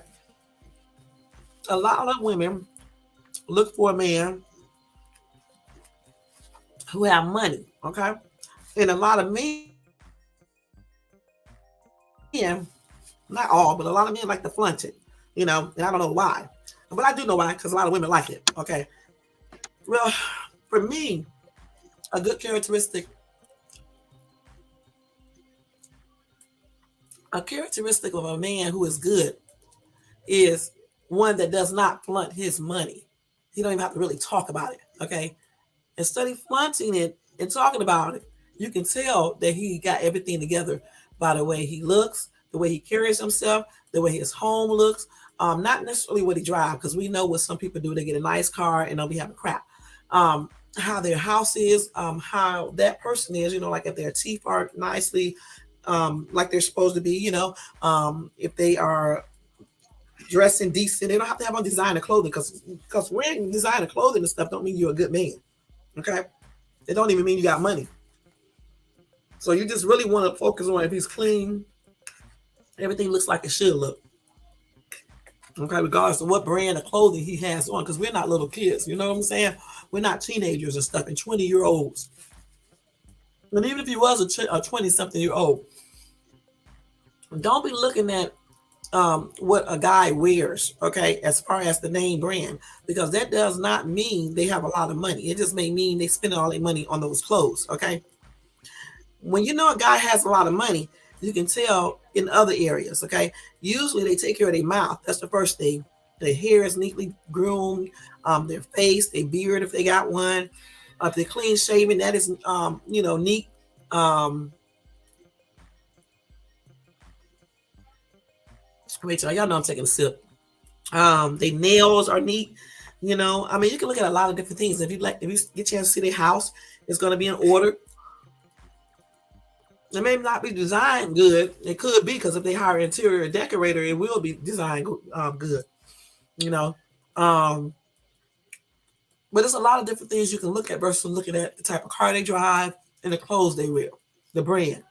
Speaker 1: A lot of women look for a man who have money, okay? And a lot of men, not all, but a lot of men like to flaunt it, and I don't know why. But I do know why, because a lot of women like it, okay? Well, for me, a good characteristic, of a man who is good is one that does not flaunt his money. He don't even have to really talk about it, okay? Instead of flaunting it and talking about it, you can tell that he got everything together by the way he looks, the way he carries himself, the way his home looks. Not necessarily what he drives, because we know what some people do. They get a nice car and they'll be having crap. How their house is, how that person is, like if their teeth are nicely, like they're supposed to be, if they are dressing decent, they don't have to have on designer clothing because wearing designer clothing and stuff don't mean you're a good man. Okay, it don't even mean you got money. So you just really want to focus on if he's clean, everything looks like it should look. Okay, regardless of what brand of clothing he has on, because we're not little kids, you know what I'm saying? We're not teenagers and stuff and 20-year-olds. And even if he was a 20-something-year-old, don't be looking at what a guy wears, okay, as far as the name brand, because that does not mean they have a lot of money. It just may mean they spend all their money on those clothes, okay? When a guy has a lot of money, you can tell in other areas, okay? Usually they take care of their mouth. That's the first thing. Their hair is neatly groomed, their face, their beard, if they got one. If they're clean shaven, that is, neat. Wait, y'all know I'm taking a sip. Their nails are neat. I mean, you can look at a lot of different things. If you get a chance to see their house, it's going to be in order. It may not be designed good. It could be because if they hire an interior decorator, it will be designed good. You know, um, but there's a lot of different things you can look at versus looking at the type of car they drive and the clothes they wear, the brand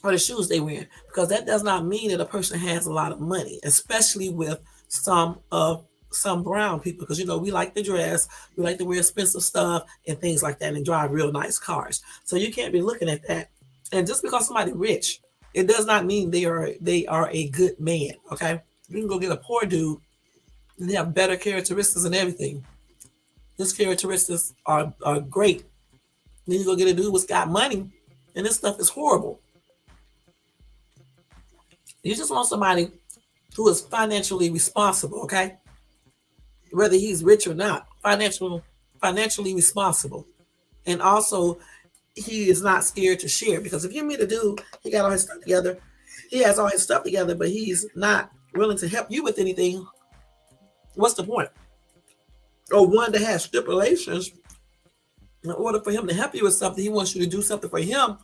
Speaker 1: or the shoes they wear, because that does not mean that a person has a lot of money, especially with some of some brown people, because we like to dress, we like to wear expensive stuff and things like that, and drive real nice cars. So you can't be looking at that. And just because somebody rich, it does not mean they are a good man. Okay, you can go get a poor dude and they have better characteristics and everything. His characteristics are great. Then you go get a dude who's got money, and this stuff is horrible. You just want somebody who is financially responsible, okay? Whether he's rich or not, financially responsible. And also he is not scared to share. Because if you meet a dude, he got all his stuff together, he has all his stuff together, but he's not willing to help you with anything, what's the point? Or one that has stipulations in order for him to help you with something, he wants you to do something for him.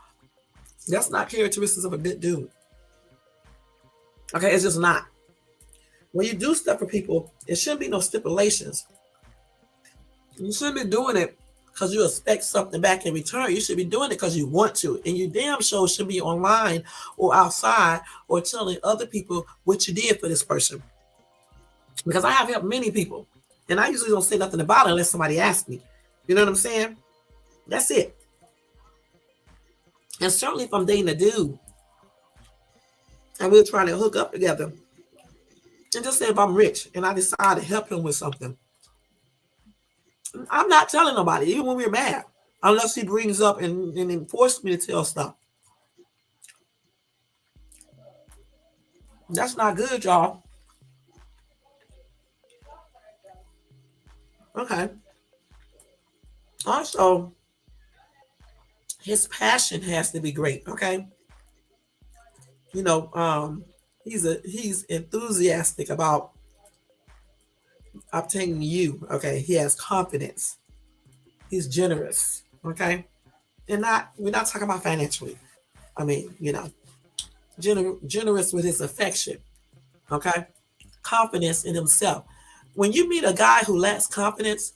Speaker 1: That's not characteristics of a good dude. Okay, it's just not. When you do stuff for people, it shouldn't be no stipulations. You shouldn't be doing it because you expect something back in return. You should be doing it because you want to. And you damn sure should be online or outside or telling other people what you did for this person. Because I have helped many people. And I usually don't say nothing about it unless somebody asks me. You know what I'm saying? That's it. And certainly if I'm dating a dude and we're trying to hook up together, and just say if I'm rich and I decide to help him with something, I'm not telling nobody, even when we're mad, unless he brings up and forces me to tell stuff. That's not good, y'all. Okay. Also, his passion has to be great. Okay. You know, he's enthusiastic about obtaining you. Okay. He has confidence. He's generous. Okay. And not we're not talking about financially. I mean, generous with his affection. Okay. Confidence in himself. When you meet a guy who lacks confidence,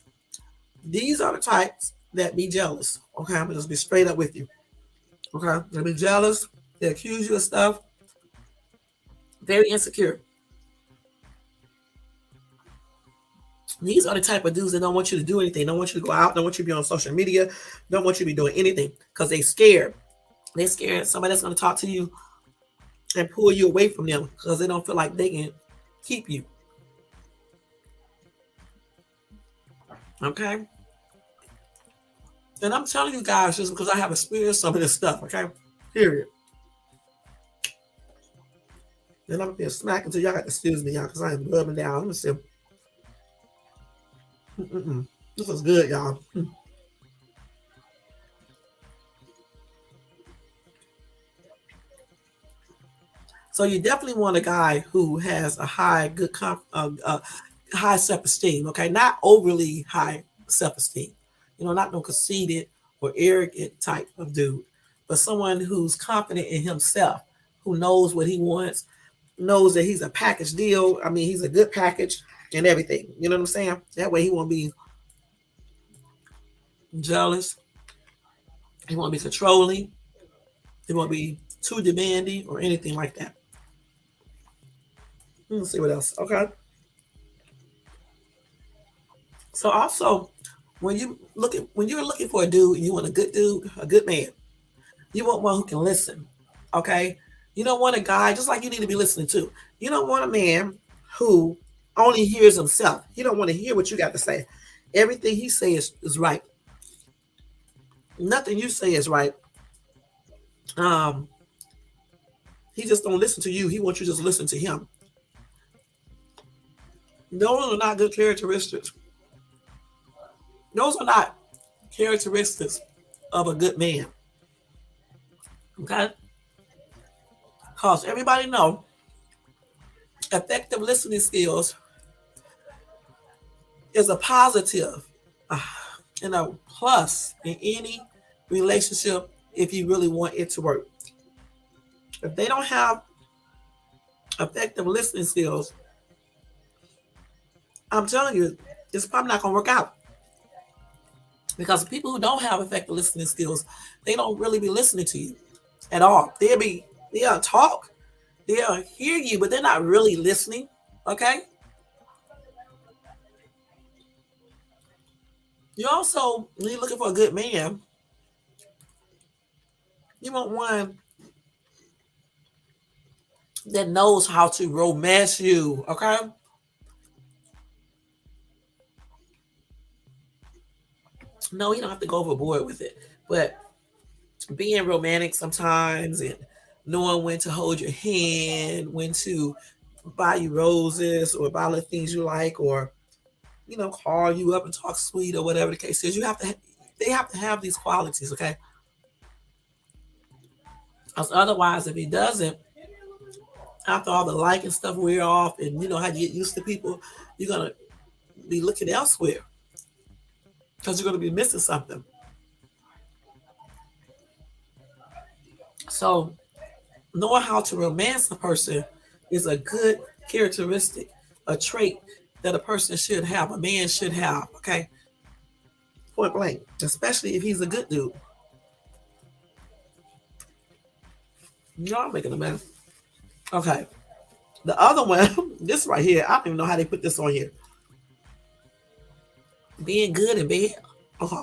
Speaker 1: these are the types that be jealous. Okay, I'm gonna just be straight up with you. Okay, they'll be jealous. They accuse you of stuff. Very insecure. These are the type of dudes that don't want you to do anything. Don't want you to go out. Don't want you to be on social media. Don't want you to be doing anything because they scared. They're scared somebody that's gonna talk to you and pull you away from them because they don't feel like they can keep you. Okay. And I'm telling you guys just because I have experienced some of this stuff, okay? Period. And I'm being smacked until y'all got to excuse me, y'all, because I am rubbing down. Let me see. Mm-mm. This is good, y'all. So you definitely want a guy who has a high, high self-esteem, okay? Not overly high self-esteem. Not no conceited or arrogant type of dude, but someone who's confident in himself, who knows what he wants, knows that he's a package deal. I mean, he's a good package and everything. You know what I'm saying? That way he won't be jealous. He won't be controlling. He won't be too demanding or anything like that. Let's see what else. Okay. So also, when you're looking for a dude, you want a good dude, a good man. You want one who can listen. Okay. You don't want a guy just like you need to be listening to. You don't want a man who only hears himself. You don't want to hear what you got to say. Everything he says is right. Nothing you say is right. Um, he just don't listen to you. He wants you to just listen to him. Those are not good characteristics. Those are not characteristics of a good man. Okay? Because everybody know effective listening skills is a positive uh, and a plus in any relationship if you really want it to work. If they don't have effective listening skills, I'm telling you, it's probably not going to work out. Because people who don't have effective listening skills, they don't really be listening to you at all. They'll talk, they'll hear you, but they're not really listening. Okay. You also, when you're looking for a good man, you want one that knows how to romance you. Okay. No, you don't have to go overboard with it, but being romantic sometimes and knowing when to hold your hand, when to buy you roses or buy the things you like, or call you up and talk sweet or whatever the case is. They have to have these qualities, okay? Because otherwise, if he doesn't, after all the like and stuff wear off, and you know how you get used to people, you're gonna be looking elsewhere because you're gonna be missing something. So knowing how to romance a person is a good characteristic, a trait that a person should have, a man should have, okay? Point blank, especially if he's a good dude. Y'all making a mess. Okay. The other one, this right here, I don't even know how they put this on here. Being good in bed. Okay.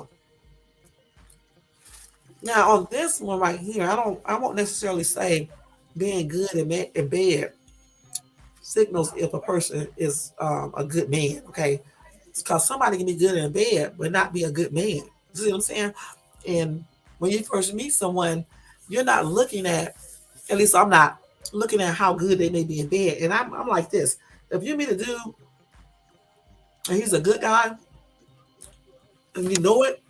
Speaker 1: Now on this one right here, I won't necessarily say being good in bed signals if a person is a good man. Okay, because somebody can be good in bed but not be a good man. You see what I'm saying? And when you first meet someone, you're not looking at least I'm not looking at how good they may be in bed. And I'm like this: if you meet a dude and he's a good guy and you know it,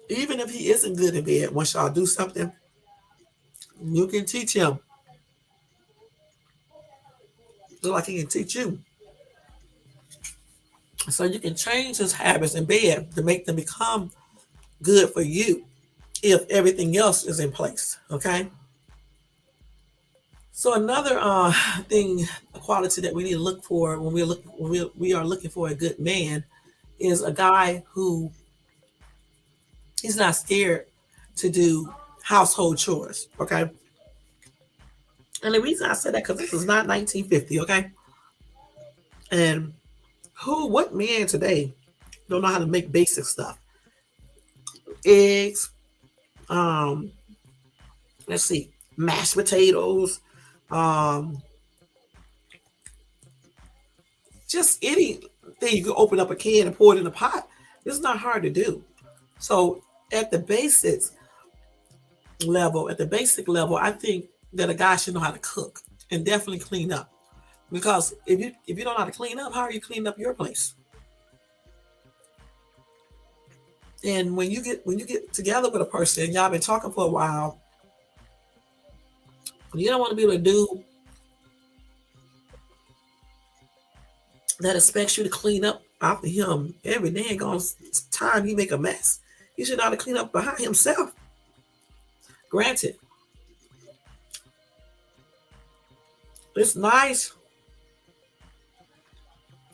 Speaker 1: even if he isn't good in bed, once y'all do something, you can teach him just like he can teach you. So you can change his habits in bed to make them become good for you if everything else is in place. Okay. So another thing, a quality that we need to look for when we are looking for a good man is a guy who he's not scared to do household chores. Okay. And the reason I said that because this is not 1950. Okay. And what man today don't know how to make basic stuff? Eggs, um, let's see, mashed potatoes, um, just anything you can open up a can and pour it in a pot. It's not hard to do. So at the basic level, I think that a guy should know how to cook and definitely clean up. Because if you don't know how to clean up, how are you cleaning up your place? And when you get together with a person, y'all been talking for a while, you don't want to be able to do that expects you to clean up after him every day on time he make a mess. He should know how to clean up behind himself. Granted, it's nice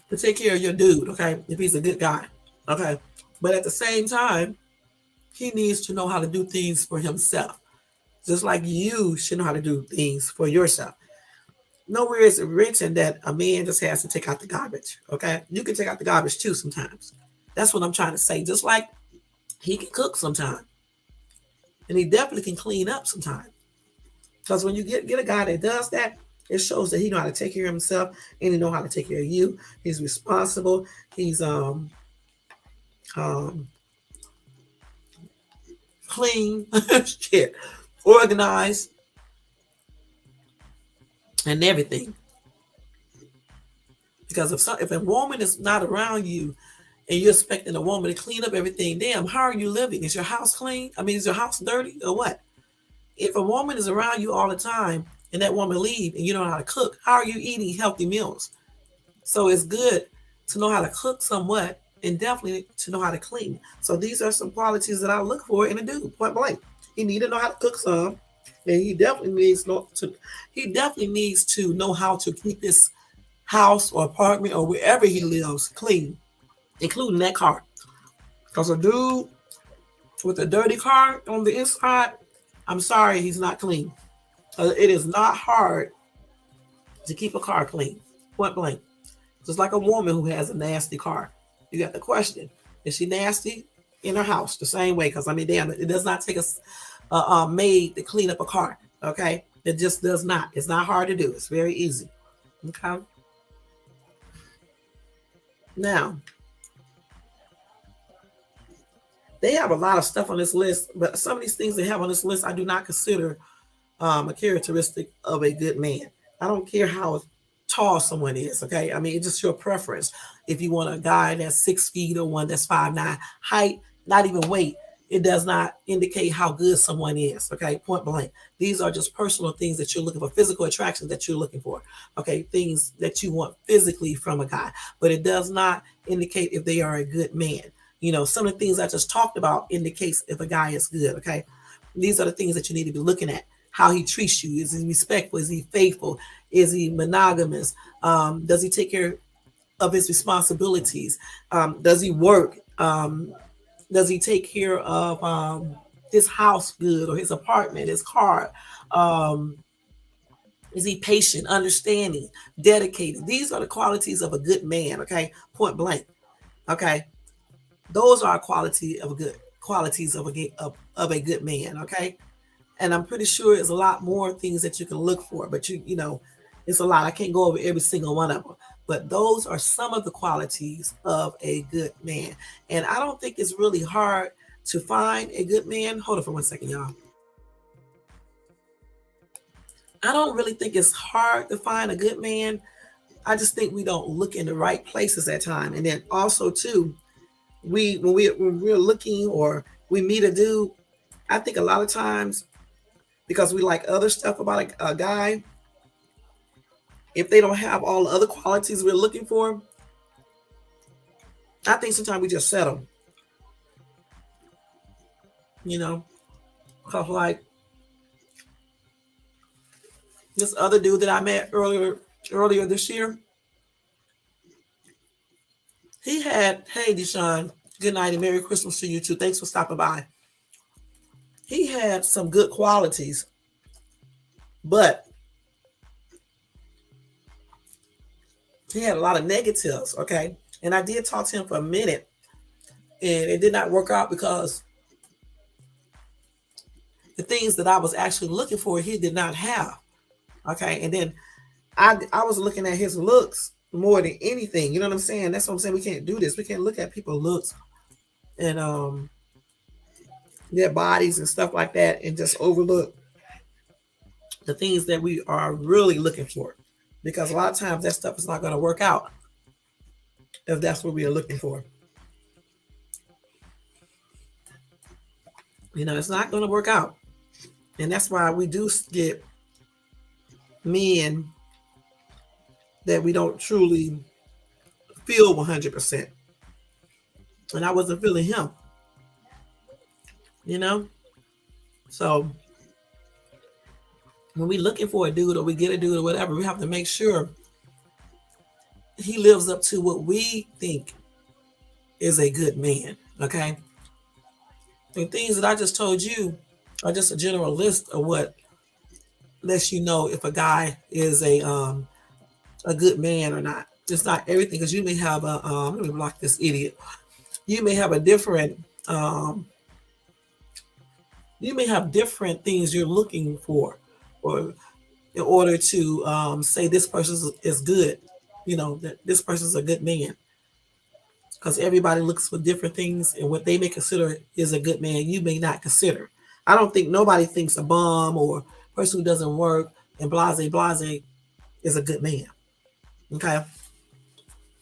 Speaker 1: to take care of your dude, okay, if he's a good guy. Okay. But at the same time, he needs to know how to do things for himself. Just like you should know how to do things for yourself. Nowhere is it written that a man just has to take out the garbage. Okay. You can take out the garbage too sometimes. That's what I'm trying to say. Just like he can cook sometimes. And he definitely can clean up sometimes. Because when you get a guy that does that, it shows that he know how to take care of himself and he know how to take care of you. He's responsible. He's um clean, shit, organized, and everything. Because if a woman is not around you and you're expecting a woman to clean up everything, damn, how are you living? Is your house clean? I mean, is your house dirty or what? If a woman is around you all the time and that woman leave and you don't know how to cook, how are you eating healthy meals? So it's good to know how to cook somewhat and definitely to know how to clean. So these are some qualities that I look for in a dude, point blank. He need to know how to cook some, and he definitely needs to know how to keep his house or apartment or wherever he lives clean, including that car. Because a dude with a dirty car on the inside, I'm sorry, he's not clean. It is not hard to keep a car clean, point blank. Just like a woman who has a nasty car. You got the question: is she nasty in her house? The same way, because I mean, damn, it does not take a maid to clean up a car. Okay, it just does not. It's not hard to do. It's very easy. Okay. Now they have a lot of stuff on this list, but some of these things they have on this list I do not consider a characteristic of a good man. I don't care how tall someone is. Okay, I mean it's just your preference. If you want a guy that's 6 feet or one that's 5'9", height, not even weight, it does not indicate how good someone is. Okay, point blank. These are just personal things that you're looking for, physical attractions that you're looking for. Okay, things that you want physically from a guy, but it does not indicate if they are a good man. You know, some of the things I just talked about indicates if a guy is good. Okay, these are the things that you need to be looking at. How he treats you. Is he respectful? Is he faithful? Is he monogamous? Does he take care of his responsibilities? Does he work? Does he take care of his house good or his apartment, his car? Um, is he patient, understanding, dedicated? These are the qualities of a good man. Okay, point blank. Okay, those are qualities of a good man. Okay, and I'm pretty sure there's a lot more things that you can look for. But you know, it's a lot. I can't go over every single one of them. But those are some of the qualities of a good man. And I don't think it's really hard to find a good man. Hold on for 1 second, y'all. I don't really think it's hard to find a good man. I just think we don't look in the right places at time. And then also too, when we're looking or we meet a dude, I think a lot of times because we like other stuff about a guy, if they don't have all the other qualities we're looking for, I think sometimes we just settle, you know, because like this other dude that I met earlier this year, he had, hey Deshaun, good night and Merry Christmas to you too. Thanks for stopping by. He had some good qualities, but he had a lot of negatives, okay? And I did talk to him for a minute and it did not work out because the things that I was actually looking for, he did not have. Okay. And then I was looking at his looks more than anything. You know what I'm saying? That's what I'm saying. We can't do this. We can't look at people's looks and their bodies and stuff like that and just overlook the things that we are really looking for. Because a lot of times that stuff is not going to work out if that's what we are looking for. You know, it's not going to work out. And that's why we do get men that we don't truly feel 100%. And I wasn't feeling him, you know? So when we looking for a dude or we get a dude or whatever, we have to make sure he lives up to what we think is a good man. Okay. The things that I just told you are just a general list of what lets you know if a guy is a good man or not. It's not everything because you may have a let me block this idiot. You may have a different um you may have different things you're looking for or in order to say this person is good, you know, that this person's a good man. Because everybody looks for different things and what they may consider is a good man, you may not consider. I don't think nobody thinks a bum or person who doesn't work and blase is a good man. Okay.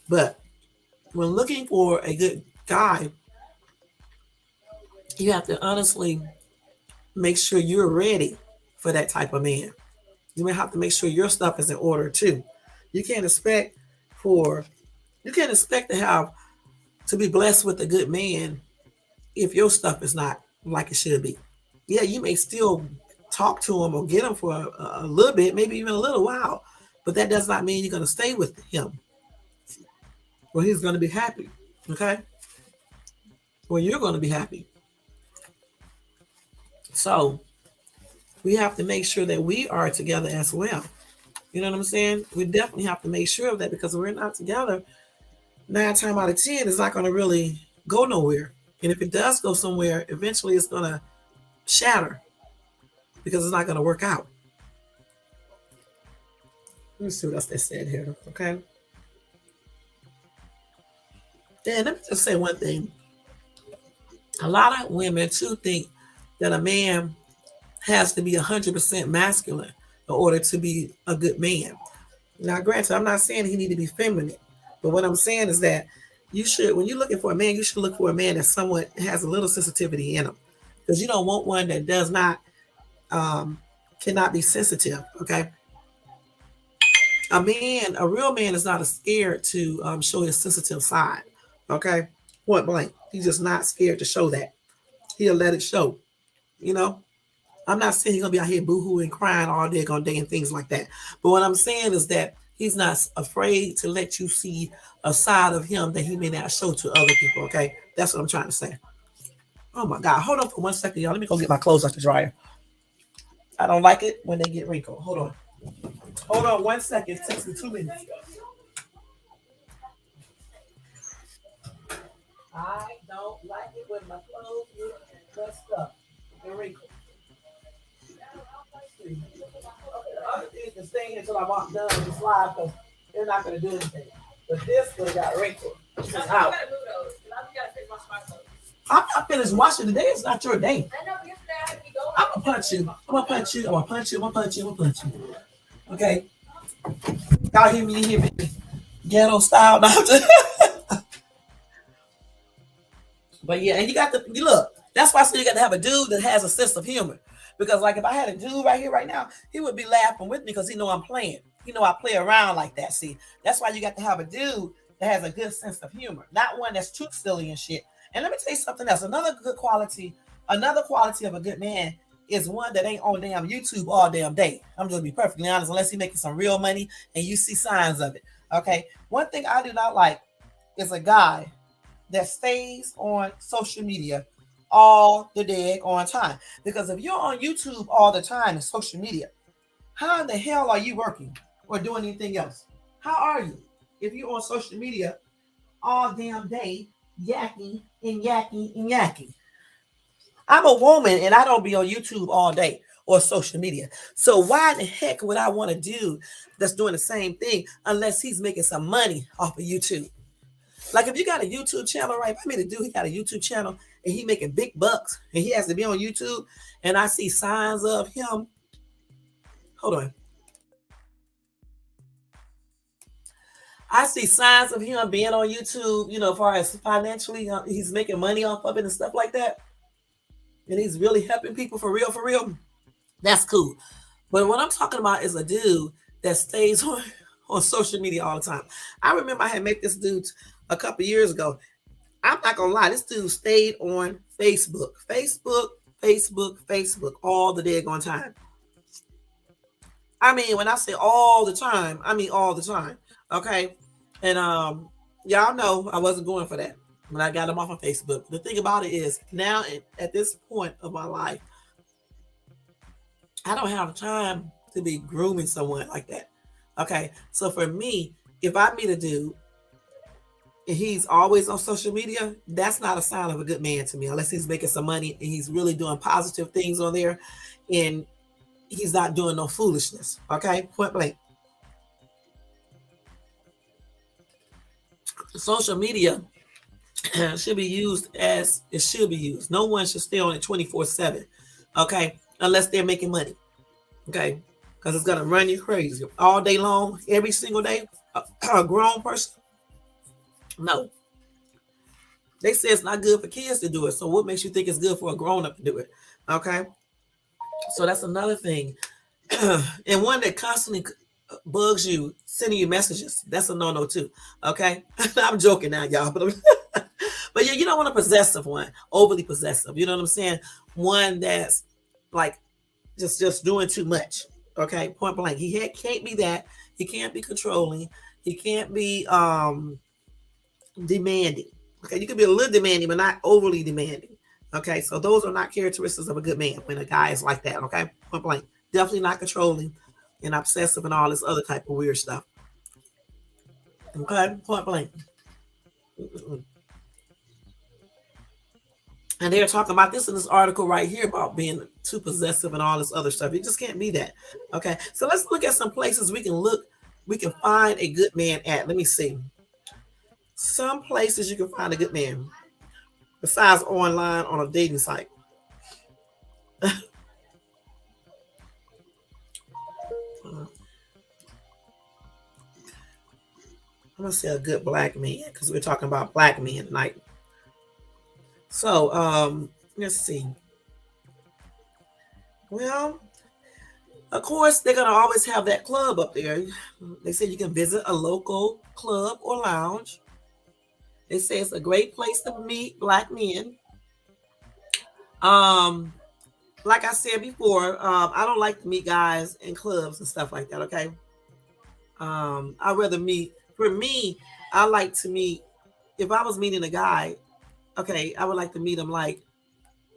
Speaker 1: But when looking for a good guy, you have to honestly make sure you're ready for that type of man. You may have to make sure your stuff is in order too. You can't expect for you can't expect to have to be blessed with a good man if your stuff is not like it should be. Yeah, you may still talk to him or get him for a little bit, maybe even a little while, but that does not mean you're going to stay with him or he's going to be happy. Okay? Or you're going to be happy. So we have to make sure that we are together as well. You know what I'm saying? We definitely have to make sure of that because we're not together. 9 times out of 10, it's not going to really go nowhere. And if it does go somewhere, eventually it's going to shatter because it's not going to work out. Let me see what else they said here. Okay. Then let me just say one thing. A lot of women too think that a man has to be 100% masculine in order to be a good man. Now, granted, I'm not saying he need to be feminine, but what I'm saying is that you should, when you're looking for a man, you should look for a man that somewhat has a little sensitivity in him, because you don't want one that does not, um, cannot be sensitive. Okay, a real man is not scared to show his sensitive side. Okay, point blank, he's just not scared to show that. He'll let it show. You know, I'm not saying he's gonna be out here boohooing, crying all day, on day, and things like that. But what I'm saying is that he's not afraid to let you see a side of him that he may not show to other people. Okay, that's what I'm trying to say. Oh my God, hold on for 1 second, y'all. Let me go get my clothes out the dryer. I don't like it when they get wrinkled. Hold on 1 second. It takes me 2 minutes. I don't like it when my clothes get messed up and wrinkled. Okay, the other thing can stay here until I'm done with the slide because they're not going to do anything. But this one got wrinkled. This is out. I'm not finished washing today. It's not your day. I'm gonna punch you. I'm gonna punch you. I'm gonna punch you. I'm gonna punch you. I'm gonna punch you. Okay. Y'all hear me? Hear me? Ghetto style. No, but yeah, and you look. That's why I say you got to have a dude that has a sense of humor. Because like if I had a dude right here right now, he would be laughing with me because he know I'm playing. He know I play around like that. See, that's why you got to have a dude that has a good sense of humor, not one that's too silly and shit. And let me tell you something else. Another quality of a good man is one that ain't on damn YouTube all damn day. I'm just gonna be perfectly honest, unless he making some real money and you see signs of it. Okay. One thing I do not like is a guy that stays on social media all the day on time. Because if you're on YouTube all the time and social media, how in the hell are you working or doing anything else? How are you if you're on social media all damn day yakking and yakking and yakking? I'm a woman and I don't be on YouTube all day or social media. So why in the heck would I want to do that's doing the same thing unless he's making some money off of YouTube? Like if you got a YouTube channel, right? If I mean, a dude, he got a YouTube channel and he making big bucks and he has to be on YouTube, and I see signs of him. Hold on. I see signs of him being on YouTube, as far as financially, he's making money off of it and stuff like that. And he's really helping people for real, for real. That's cool. But what I'm talking about is a dude that stays on social media all the time. I remember I had met this dude a couple years ago. I'm not gonna lie, this dude stayed on Facebook all the daggone time. I mean, when I say all the time, I mean all the time. Okay, and y'all know I wasn't going for that when I got him off of Facebook. The thing about it is, now at this point of my life, I don't have time to be grooming someone like that. Okay, so for me, if I meet a dude and he's always on social media, that's not a sign of a good man to me, unless he's making some money and he's really doing positive things on there and he's not doing no foolishness. Okay, point blank. Social media should be used as it should be used. No one should stay on it 24/7. Okay, unless they're making money. Okay, because it's gonna run you crazy all day long, every single day. A grown person, no. They say it's not good for kids to do it. So what makes you think it's good for a grown up to do it? Okay, so that's another thing. And one that constantly bugs you, sending you messages. That's a no-no too. Okay, I'm joking now, y'all, but But yeah, you don't want a possessive one, overly possessive. You know what I'm saying? One that's like just doing too much. Okay, point blank. Can't be that. He can't be controlling. He can't be demanding. Okay, you can be a little demanding, but not overly demanding. Okay, so those are not characteristics of a good man when a guy is like that. Okay, point blank. Definitely not controlling and obsessive and all this other type of weird stuff. Okay, point blank. Mm-mm. And they're talking about this in this article right here about being too possessive and all this other stuff. You just can't be that. Okay, so let's look at some places we can find a good man at. Let me see. Some places you can find a good man besides online on a dating site. I'm gonna say a good black man because we're talking about black men tonight. So let's see. Well, of course, they're gonna always have that club up there. They say you can visit a local club or lounge. They say it's a great place to meet black men. Um, like I said before, I don't like to meet guys in clubs and stuff like that. Okay, I'd rather meet. For me, I like to meet. If I was meeting a guy, okay, I would like to meet him like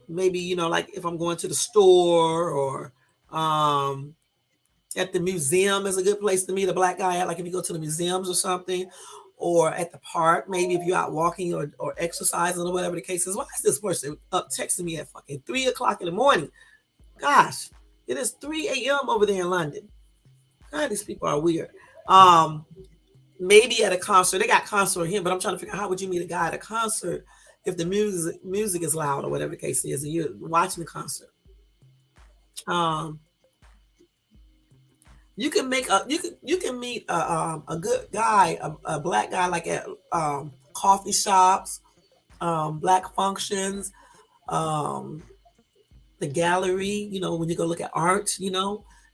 Speaker 1: maybe like if I'm going to the store or um at the museum is a good place to meet a black guy at, like if you go to the museums or something, or at the park, maybe if you're out walking or exercising or whatever the case is. Why is this person up texting me at fucking 3 o'clock in the morning? Gosh, it is 3 a.m. over there in London. God, these people are weird. Um, Maybe at a concert. They got concert here, but I'm trying to figure out how would you meet a guy at a concert if the music is loud or whatever the case is, and you're watching the concert. Um, you can meet a good guy, a black guy, like at coffee shops, black functions, um, the gallery. When you go look at art,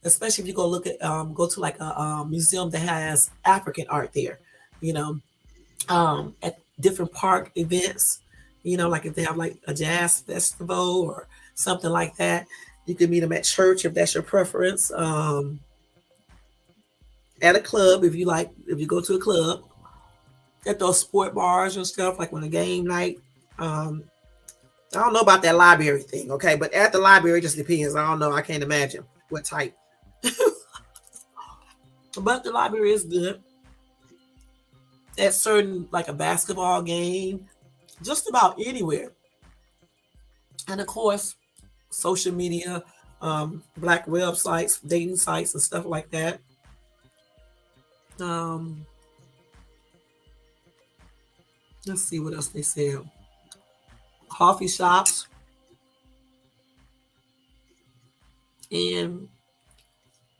Speaker 1: especially if you go to like a museum that has African art there, you know, at different park events, like if they have like a jazz festival or something like that. You can meet them at church if that's your preference. At a club if you go to a club, at those sport bars and stuff, like when a game night. Um, I don't know about that library thing, okay? But at the library, it just depends. I don't know. I can't imagine what type. But the library is good. At certain, like a basketball game, just about anywhere. And of course, social media, black websites, dating sites, and stuff like that. Um, let's see what else they sell. Coffee shops and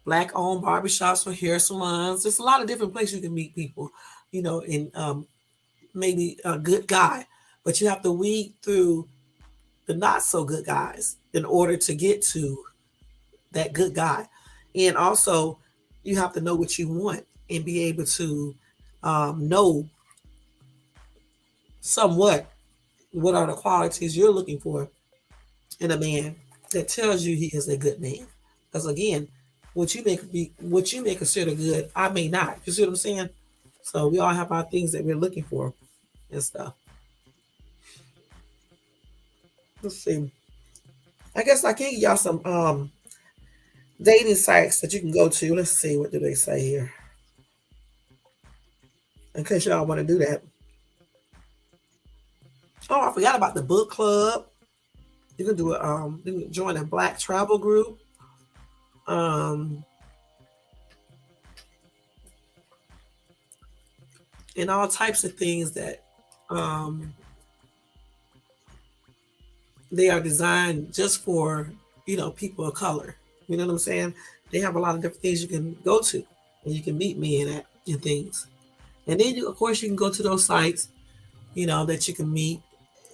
Speaker 1: black owned barbershops or hair salons. There's a lot of different places you can meet people, and maybe a good guy. But you have to weed through the not so good guys in order to get to that good guy. And also, you have to know what you want and be able to know somewhat what are the qualities you're looking for in a man that tells you he is a good man. Because again, what you may consider good, I may not. You see what I'm saying? So we all have our things that we're looking for and stuff. Let's see. I guess I can give y'all some dating sites that you can go to. Let's see, what do they say here? In case y'all want to do that. Oh, I forgot about the book club. You can do it. You can join a black travel group. Um, and all types of things that um, they are designed just for people of color. You know what I'm saying? They have a lot of different things you can go to, and you can meet men at and things. And then of course you can go to those sites, that you can meet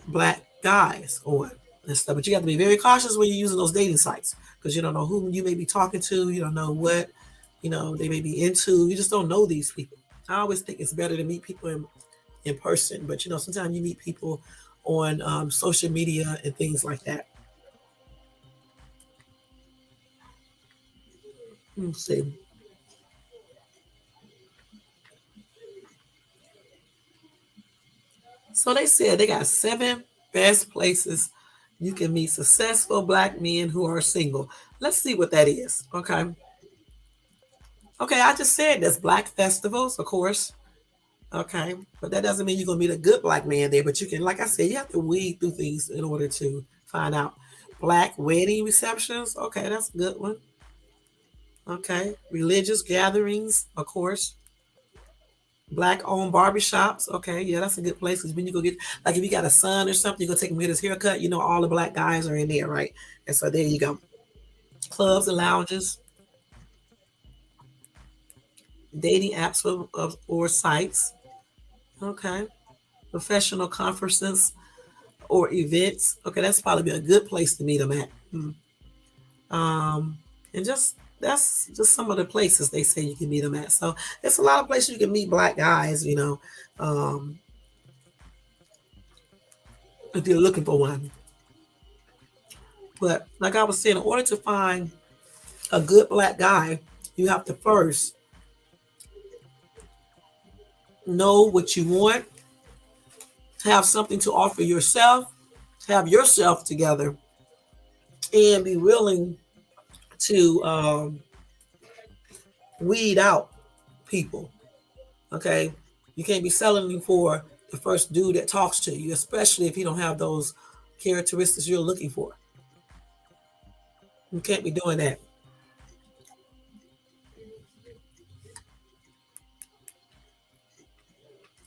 Speaker 1: black guys on and stuff. But you have to be very cautious when you're using those dating sites because you don't know who you may be talking to. You don't know what they may be into. You just don't know these people. I always think it's better to meet people in in person. But sometimes you meet people on social media and things like that. Let's see. So they said they got 7 best places you can meet successful black men who are single. Let's see what that is. Okay. Okay, I just said there's black festivals, of course. Okay. But that doesn't mean you're gonna meet a good black man there. But you can, like I said, you have to weed through things in order to find out. Black wedding receptions. Okay, that's a good one. Okay. Religious gatherings, of course. Black owned barbershops. Okay, yeah, that's a good place because when you go get, like, if you got a son or something, you go take him get his haircut. All the black guys are in there, right? And so there you go. Clubs and lounges, dating apps or sites. Okay, professional conferences or events. Okay, that's probably be a good place to meet them at. Um, and just that's just some of the places they say you can meet them at. So it's a lot of places you can meet black guys. Um, if you're looking for one. But like I was saying, in order to find a good black guy, you have to first know what you want, have something to offer yourself, have yourself together, and be willing to weed out people. Okay, you can't be selling for the first dude that talks to you, especially if you don't have those characteristics you're looking for. You can't be doing that.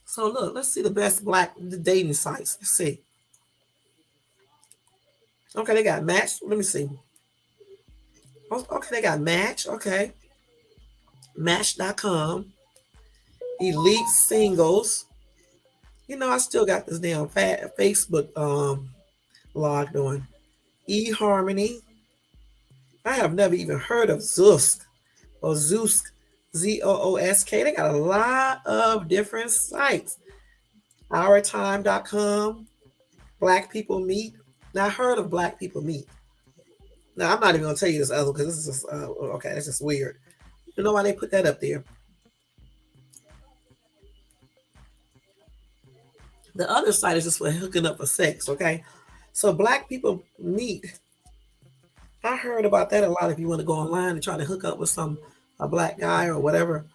Speaker 1: So look, let's see the best black dating sites. Let's see. Okay, they got Match. Let me see. Okay, they got Match. Okay, Match.com, Elite Singles. I still got this damn Facebook logged on. eHarmony. I have never even heard of Zusk or Zoosk, Zoosk. They got a lot of different sites. OurTime.com, Black People Meet. Now I heard of Black People Meet. Now I'm not even gonna tell you this other because this is just okay. That's just weird. You know why they put that up there? The other side is just for hooking up for sex. Okay, so Black People Meet. I heard about that a lot. If you want to go online and try to hook up with a black guy or whatever,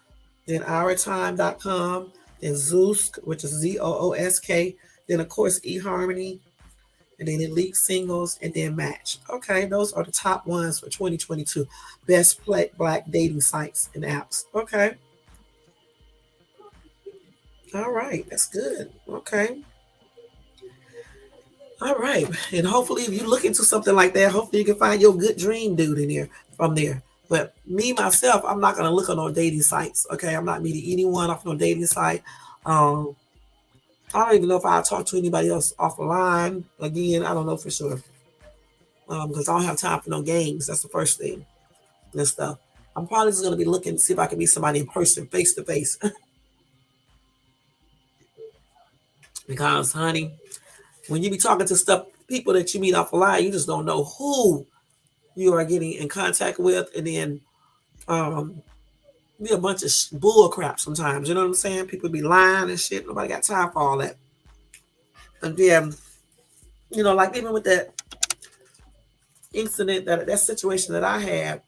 Speaker 1: then OurTime.com, then Zoosk, which is Zoosk, then of course eHarmony, and then Elite Singles, and then Match. Okay, those are the top ones for 2022. Best black dating sites and apps. Okay. All right, that's good. Okay. All right. And hopefully if you look into something like that, hopefully you can find your good dream dude in there from there. But me myself, I'm not gonna look on no dating sites. Okay. I'm not meeting anyone off no dating site. Um, I don't even know if I'll talk to anybody else offline. Again, I don't know for sure. Because I don't have time for no games. That's the first thing and stuff. I'm probably just gonna be looking to see if I can meet somebody in person, face to face. Because, honey, when you be talking to people that you meet off the line, you just don't know who you are getting in contact with, and then um, be a bunch of bull crap sometimes. You know what I'm saying? People be lying and shit. Nobody got time for all that. And then, like even with that incident, that situation that I had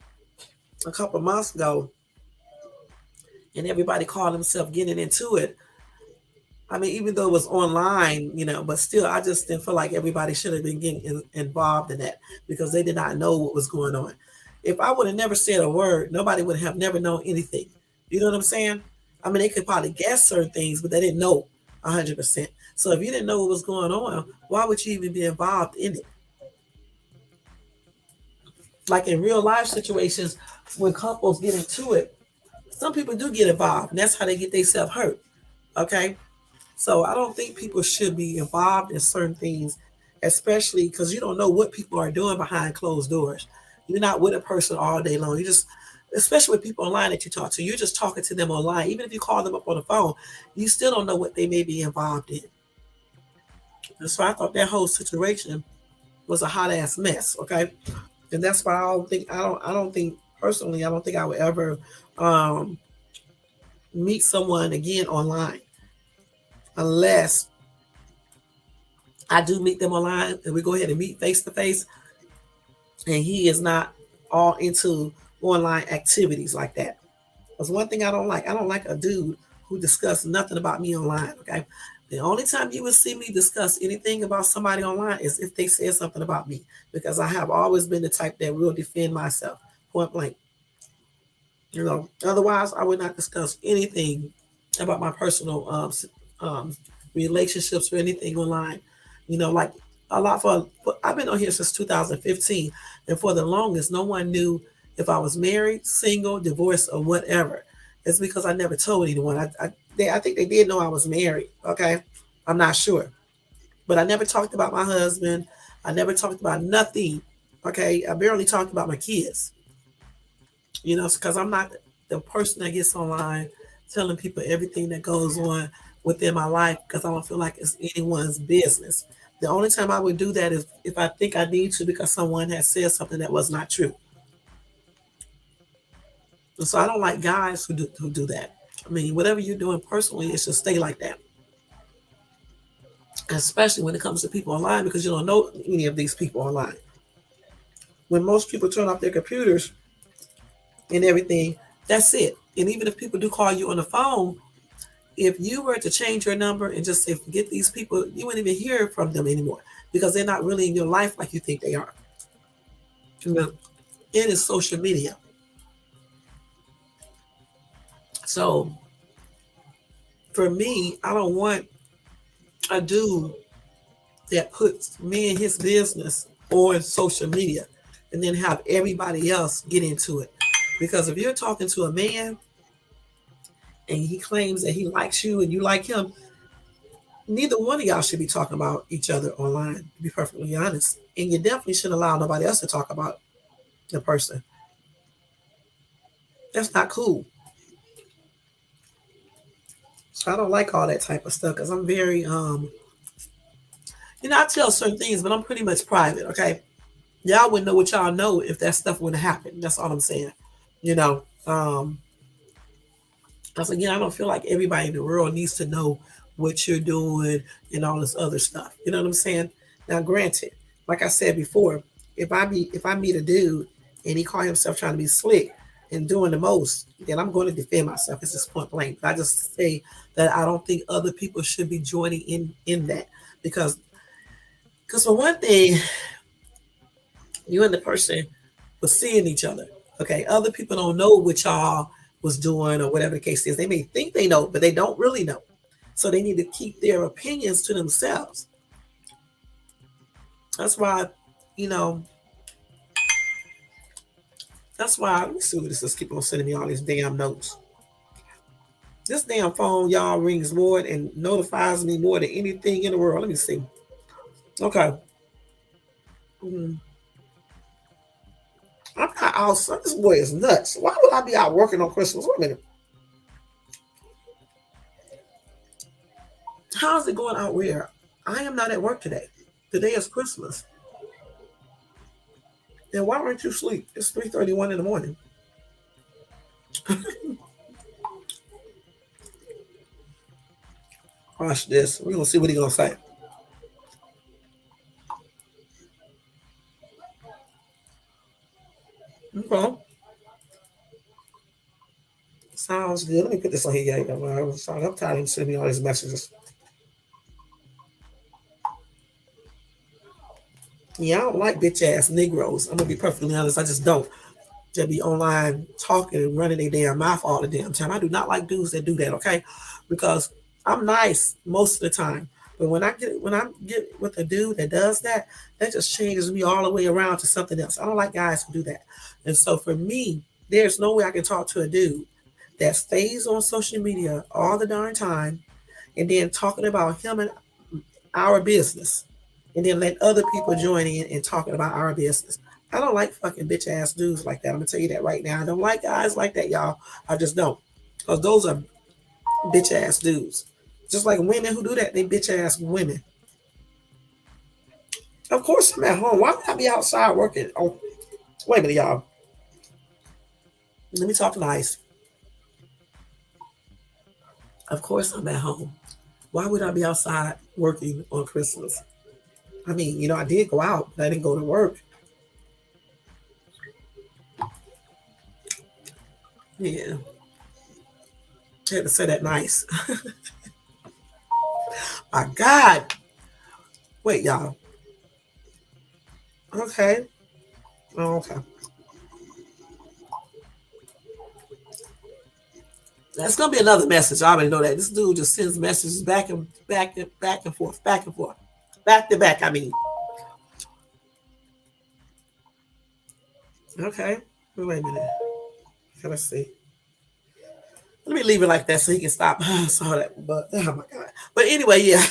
Speaker 1: a couple of months ago, and everybody called themselves getting into it. I mean, even though it was online, but still, I just didn't feel like everybody should have been getting involved in that because they did not know what was going on. If I would have never said a word, nobody would have never known anything. You know what I'm saying? I mean, they could probably guess certain things, but they didn't know 100%. So if you didn't know what was going on, why would you even be involved in it? Like in real life situations, when couples get into it, some people do get involved, and that's how they get themselves hurt. Okay? So I don't think people should be involved in certain things, especially because you don't know what people are doing behind closed doors. You're not with a person all day long. You just especially with people online that you talk to. You're just talking to them online. Even if you call them up on the phone, you still don't know what they may be involved in. And so I thought that whole situation was a hot ass mess. Okay, and that's why I don't think personally, I don't think I would ever um, meet someone again online unless I do meet them online and we go ahead and meet face to face, and he is not all into online activities like that. That's one thing I don't like. I don't like a dude who discuss nothing about me online. Okay. The only time you will see me discuss anything about somebody online is if they said something about me, because I have always been the type that will defend myself point blank. Otherwise I would not discuss anything about my personal relationships or anything online. Like a lot I've been on here since 2015, and for the longest, no one knew if I was married, single, divorced, or whatever. It's because I never told anyone. I think they did know I was married. Okay, I'm not sure, but I never talked about my husband. I never talked about nothing. Okay, I barely talked about my kids. Because I'm not the person that gets online telling people everything that goes on within my life, because I don't feel like it's anyone's business. The only time I would do that is if I think I need to, because someone has said something that was not true. And so I don't like guys who do that. I mean, whatever you're doing personally, it should stay like that. Especially when it comes to people online, because you don't know any of these people online. When most people turn off their computers and everything, that's it. And even if people do call you on the phone, if you were to change your number and just say forget these people, you wouldn't even hear from them anymore, because they're not really in your life like you think they are. You know, it is social media. So for me, I don't want a dude that puts me and his business on social media and then have everybody else get into it. Because if you're talking to a man and he claims that he likes you and you like him, neither one of y'all should be talking about each other online, to be perfectly honest. And you definitely shouldn't allow nobody else to talk about the person. That's not cool. So I don't like all that type of stuff, because I'm very I tell certain things, but I'm pretty much private, okay? Y'all wouldn't know what y'all know if that stuff would have happened. That's all I'm saying. You know, um, again, I don't feel like everybody in the world needs to know what you're doing and all this other stuff. You know what I'm saying? Now, granted, like I said before, if I meet a dude and he call himself trying to be slick and doing the most, then I'm going to defend myself. It's just point blank. But I just say that I don't think other people should be joining in that, because for one thing, you and the person was seeing each other. Okay, other people don't know what y'all was doing or whatever the case is. They may think they know, but they don't really know. So they need to keep their opinions to themselves. That's why, you know, that's why. Let me see what this is. Keep on sending me all these damn notes. This damn phone, y'all, rings more and notifies me more than anything in the world. Let me see. Okay. Mm. I'm not out. This boy is nuts. Why would I be out working on Christmas? Wait a minute. How's it going out where? I am not at work today. Today is Christmas. Then why aren't you asleep? It's 3:31 in the morning. Watch this. We're gonna see what he's gonna say. Okay. Sounds good. Let me put this on here. Yeah, I'm tired of him sending me all these messages. Yeah, I don't like bitch ass Negroes. I'm gonna be perfectly honest. I just don't. Just be online talking and running their damn mouth all the damn time. I do not like dudes that do that. Okay, because I'm nice most of the time, but when I get with a dude that does that, that just changes me all the way around to something else. I don't like guys who do that. And so for me, there's no way I can talk to a dude that stays on social media all the darn time and then talking about him and our business, and then let other people join in and talking about our business. I don't like fucking bitch ass dudes like that. I'm gonna tell you that right now. I don't like guys like that, y'all. I just don't. Because those are bitch ass dudes. Just like women who do that, they bitch ass women. Of course I'm at home. Why would I be outside working? Oh, wait a minute, y'all. Let me talk nice. Of course I'm at home. Why would I be outside working on Christmas? I mean, I did go out, but I didn't go to work. Yeah, I had to say that nice. My God. Wait, y'all. Okay. Oh, okay. That's gonna be another message. I already know that. This dude just sends messages back and back and back and forth, back and forth, back to back. I mean, okay. Wait a minute. Let's see. Let me leave it like that so he can stop. I saw that, but oh my god. But anyway, yeah.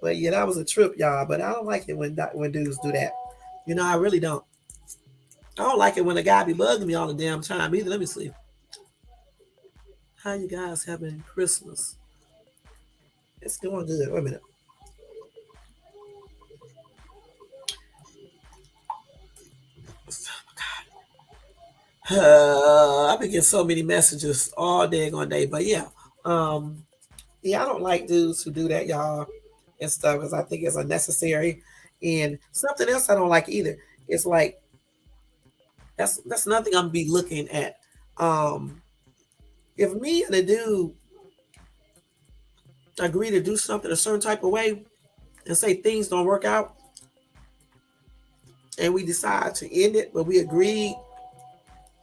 Speaker 1: But yeah, that was a trip, y'all. But I don't like it when dudes do that. I really don't. I don't like it when a guy be bugging me all the damn time either. Let me see. How you guys having Christmas? It's going good. Wait a minute. I've been getting so many messages all day on day. But yeah, um, yeah, I don't like dudes who do that, y'all, and stuff because I think it's unnecessary. And something else I don't like either. It's like that's nothing I'm gonna be looking at. Um, if me and a dude agree to do something a certain type of way and say things don't work out, and we decide to end it, but we agree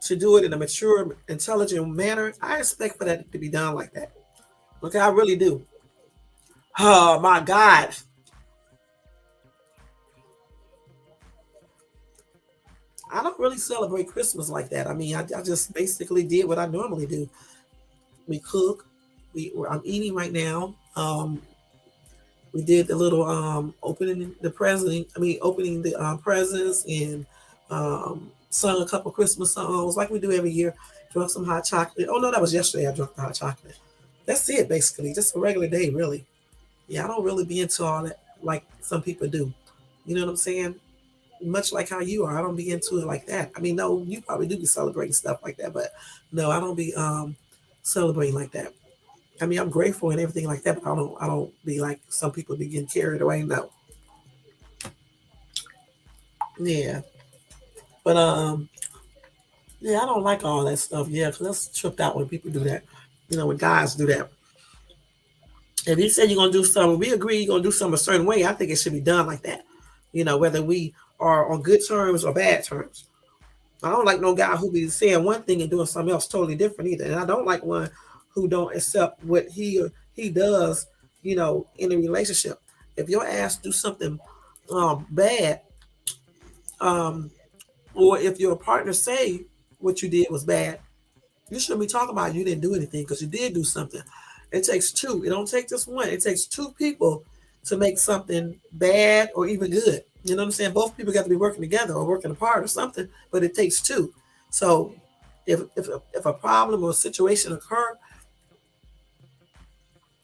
Speaker 1: to do it in a mature, intelligent manner, I expect for that to be done like that. Okay, I really do. Oh my God. I don't really celebrate Christmas like that. I mean, I just basically did what I normally do. We cook. I'm eating right now. We did the little opening the present. I mean, opening the presents and sung a couple Christmas songs like we do every year. Drunk some hot chocolate. Oh no, that was yesterday. I drank the hot chocolate. That's it, basically. Just a regular day, really. Yeah, I don't really be into all that like some people do. You know what I'm saying? Much like how you are, I don't be into it like that. I mean, no, you probably do be celebrating stuff like that, but no, I don't be celebrating like that. I mean, I'm grateful and everything like that, but I don't be like some people be getting carried away. No, yeah, but yeah, I don't like all that stuff. Yeah, because that's tripped out when people do that. When guys do that. If you said you're gonna do something, we agree you're gonna do something a certain way. I think it should be done like that. Whether we are on good terms or bad terms. I don't like no guy who be saying one thing and doing something else totally different either. And I don't like one who don't accept what he does, in a relationship. If your ass do something bad, um, or if your partner say what you did was bad, you shouldn't be talking about you didn't do anything because you did do something. It takes two. It don't take just one. It takes two people to make something bad or even good. You know what I'm saying? Both people got to be working together or working apart or something, but it takes two. So if a problem or a situation occur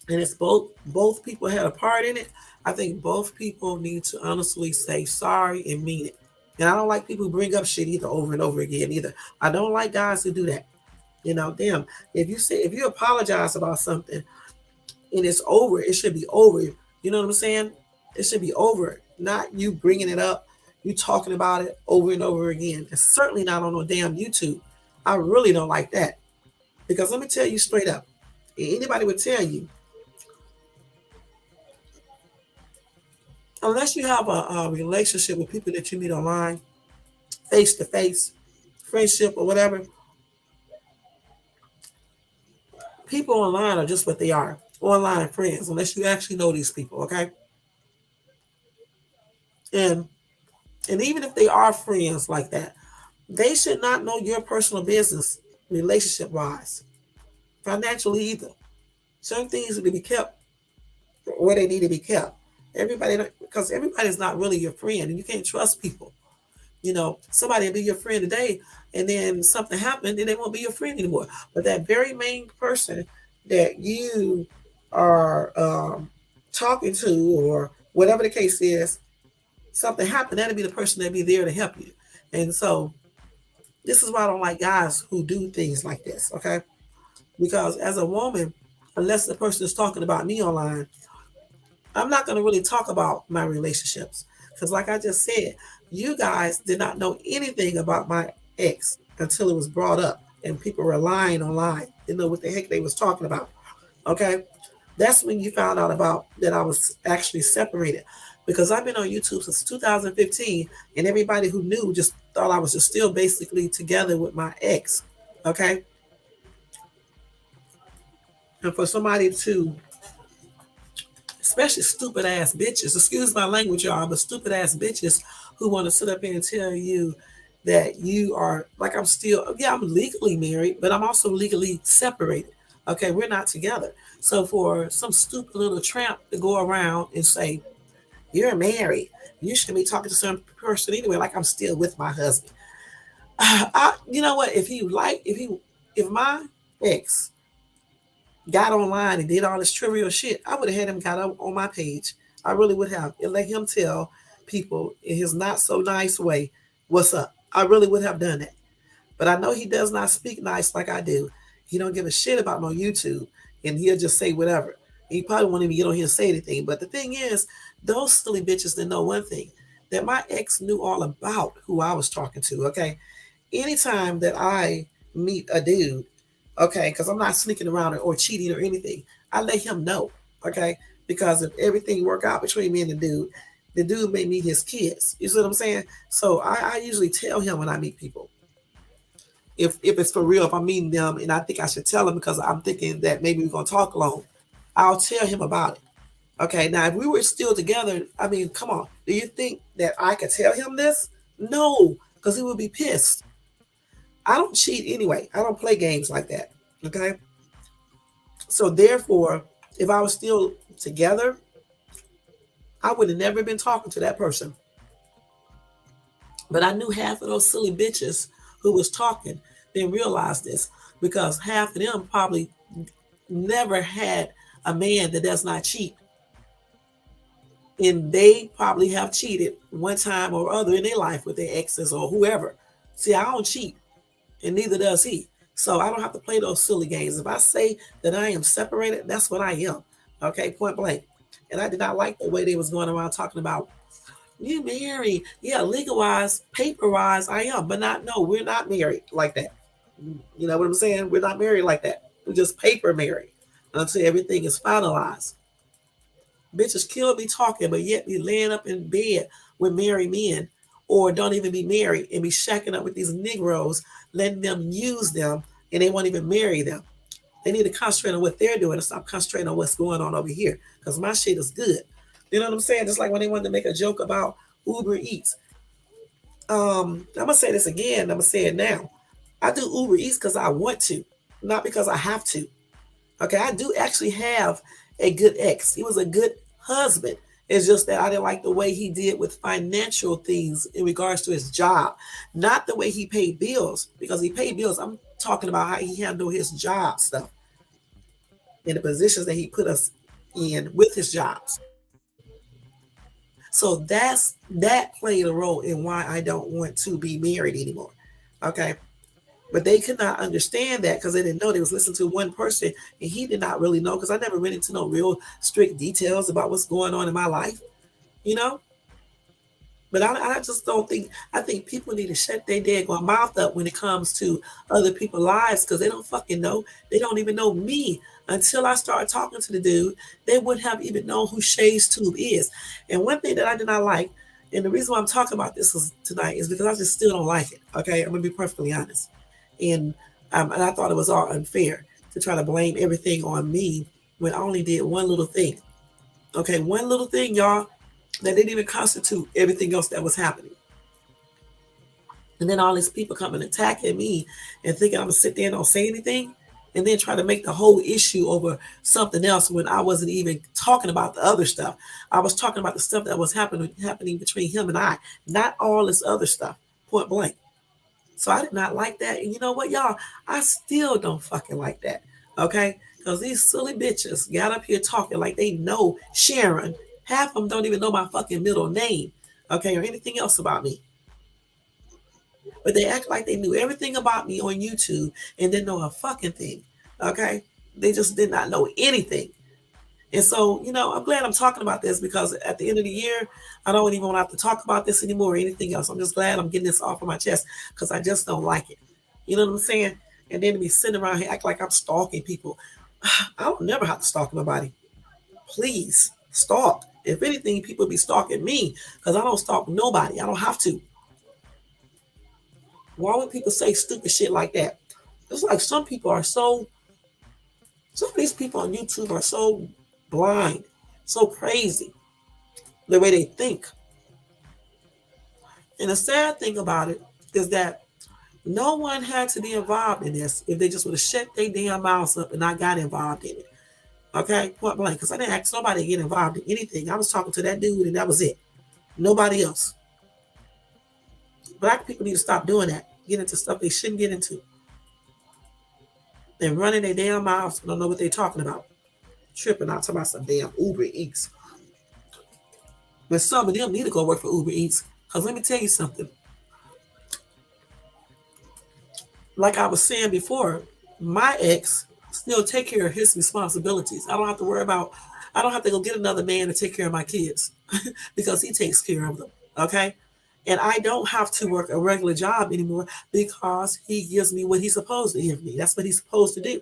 Speaker 1: and it's both people had a part in it, I think both people need to honestly say sorry and mean it. And I don't like people who bring up shit either over and over again either. I don't like guys who do that. Damn, if you apologize about something and it's over, it should be over. You know what I'm saying? It should be over, not you bringing it up, you talking about it over and over again. It's certainly not on no damn YouTube. I really don't like that because let me tell you straight up, anybody would tell you, unless you have a relationship with people that you meet online, face to face, friendship or whatever, people online are just what they are, online friends, unless you actually know these people, okay? And and even if they are friends like that, they should not know your personal business, relationship wise, financially either. Certain things need to be kept where they need to be kept. Because everybody's not really your friend, and you can't trust people. Somebody will be your friend today, and then something happened, and they won't be your friend anymore. But that very main person that you are talking to, or whatever the case is, something happened, that'll be the person that'll be there to help you. And so this is why I don't like guys who do things like this, okay? Because as a woman, unless the person is talking about me online, I'm not going to really talk about my relationships. Because, like I just said, you guys did not know anything about my ex until it was brought up and people were lying online. Didn't know what the heck they was talking about. Okay? That's when you found out about that I was actually separated. Because I've been on YouTube since 2015, and everybody who knew just thought I was just still basically together with my ex. Okay? And for somebody to, especially stupid ass bitches, excuse my language, y'all, but stupid ass bitches who want to sit up here and tell you that you are, like, I'm still, yeah, I'm legally married, but I'm also legally separated. Okay, we're not together. So for some stupid little tramp to go around and say, you're married, you shouldn't be talking to some person anyway, like I'm still with my husband. You know what? If my ex got online and did all this trivial shit, I would have had him got up on my page. I really would have. And let him tell people in his not so nice way what's up. I really would have done that. But I know he does not speak nice like I do. He don't give a shit about no YouTube, and he'll just say whatever. He probably won't even get on here and say anything. But the thing is, those silly bitches didn't know one thing, that my ex knew all about who I was talking to. Okay, anytime that I meet a dude, okay, because I'm not sneaking around or cheating or anything, I let him know, okay, because if everything work out between me and the dude may meet his kids. You see what I'm saying? So I usually tell him when I meet people, if it's for real, if I'm meeting them and I think I should tell him because I'm thinking that maybe we're gonna talk alone, I'll tell him about it. Okay, now if we were still together, I mean, come on, do you think that I could tell him this? No, because he would be pissed. I don't cheat anyway. I don't play games like that. Okay. So therefore, if I was still together, I would have never been talking to that person. But I knew half of those silly bitches who was talking didn't realize this, because half of them probably never had a man that does not cheat. And they probably have cheated one time or other in their life with their exes or whoever. See, I don't cheat, and neither does he. So I don't have to play those silly games. If I say that I am separated, that's what I am. Okay, point blank. And I did not like the way they was going around talking about you married. Yeah, legal wise, paper wise, I am, but not no, we're not married like that. You know what I'm saying? We're not married like that. We're just paper married until everything is finalized. Bitches kill me talking, but yet be laying up in bed with married men, or don't even be married and be shacking up with these Negroes, letting them use them, and they won't even marry them. They need to concentrate on what they're doing and stop concentrating on what's going on over here. Because my shit is good. You know what I'm saying? Just like when they wanted to make a joke about Uber Eats. I'm gonna say this again. I'm gonna say it now. I do Uber Eats because I want to, not because I have to. Okay, I do actually have a good ex. He was a good husband. It's just that I didn't like the way he did with financial things in regards to his job, not the way he paid bills. Because he paid bills, I'm talking about how he handled his job stuff and the positions that he put us in with his jobs. So that played a role in why I don't want to be married anymore. Okay. But they could not understand that because they didn't know. They was listening to one person, and he did not really know, because I never went into no real strict details about what's going on in my life, you know? But I just don't think, I think people need to shut their daggone mouth up when it comes to other people's lives, because they don't fucking know. They don't even know me. Until I started talking to the dude, they wouldn't have even known who Shay's Tube is. And one thing that I did not like, and the reason why I'm talking about this tonight is because I just still don't like it. Okay, I'm gonna be perfectly honest. And I thought it was all unfair to try to blame everything on me when I only did one little thing. Okay, one little thing, y'all, that didn't even constitute everything else that was happening. And then all these people coming attacking me and thinking I'm gonna sit there and don't say anything. and then try to make the whole issue over something else when I wasn't even talking about the other stuff. I was talking about the stuff that was happening between him and I, not all this other stuff. Point blank. So I did not like that. And you know what, y'all? I still don't fucking like that. Okay? Because these silly bitches got up here talking like they know Sharon. Half of them don't even know my fucking middle name. Okay? Or anything else about me. But they act like they knew everything about me on YouTube and didn't know a fucking thing. Okay? They just did not know anything. And so, I'm glad I'm talking about this because at the end of the year, I don't even want to have to talk about this anymore or anything else. I'm just glad I'm getting this off of my chest because I just don't like it. You know what I'm saying? And then to be sitting around here act like I'm stalking people. I don't never have to stalk nobody. Please stalk. If anything, people be stalking me because I don't stalk nobody. I don't have to. Why would people say stupid shit like that? It's like some of these people on YouTube are so blind, so crazy the way they think. And the sad thing about it is that no one had to be involved in this if they just would have shut their damn mouths up and not got involved in it. Okay? Point blank. Because I didn't ask nobody to get involved in anything. I was talking to that dude and that was it. Nobody else. Black people need to stop doing that. Get into stuff they shouldn't get into. And running their damn mouths and don't know what they're talking about. Tripping out talking about some damn Uber Eats. But some of them need to go work for Uber Eats. Because let me tell you something. Like I was saying before, my ex still take care of his responsibilities. I don't have to go get another man to take care of my kids because he takes care of them. Okay. And I don't have to work a regular job anymore because he gives me what he's supposed to give me. That's what he's supposed to do.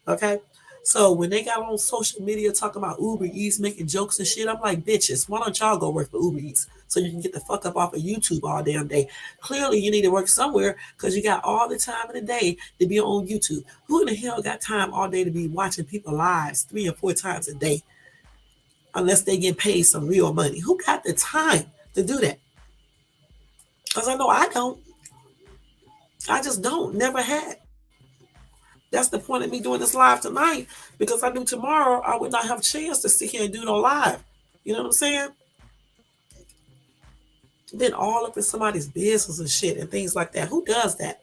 Speaker 1: Okay. So when they got on social media talking about Uber Eats, making jokes and shit, I'm like, bitches, why don't y'all go work for Uber Eats so you can get the fuck up off of YouTube all damn day? Clearly, you need to work somewhere because you got all the time in the day to be on YouTube. Who in the hell got time all day to be watching people lives 3 or 4 times a day unless they get paid some real money? Who got the time to do that? Because I know I don't. I just don't. Never had. That's the point of me doing this live tonight because I knew tomorrow I would not have a chance to sit here and do no live. You know what I'm saying? Then all up in somebody's business and shit and things like that. Who does that?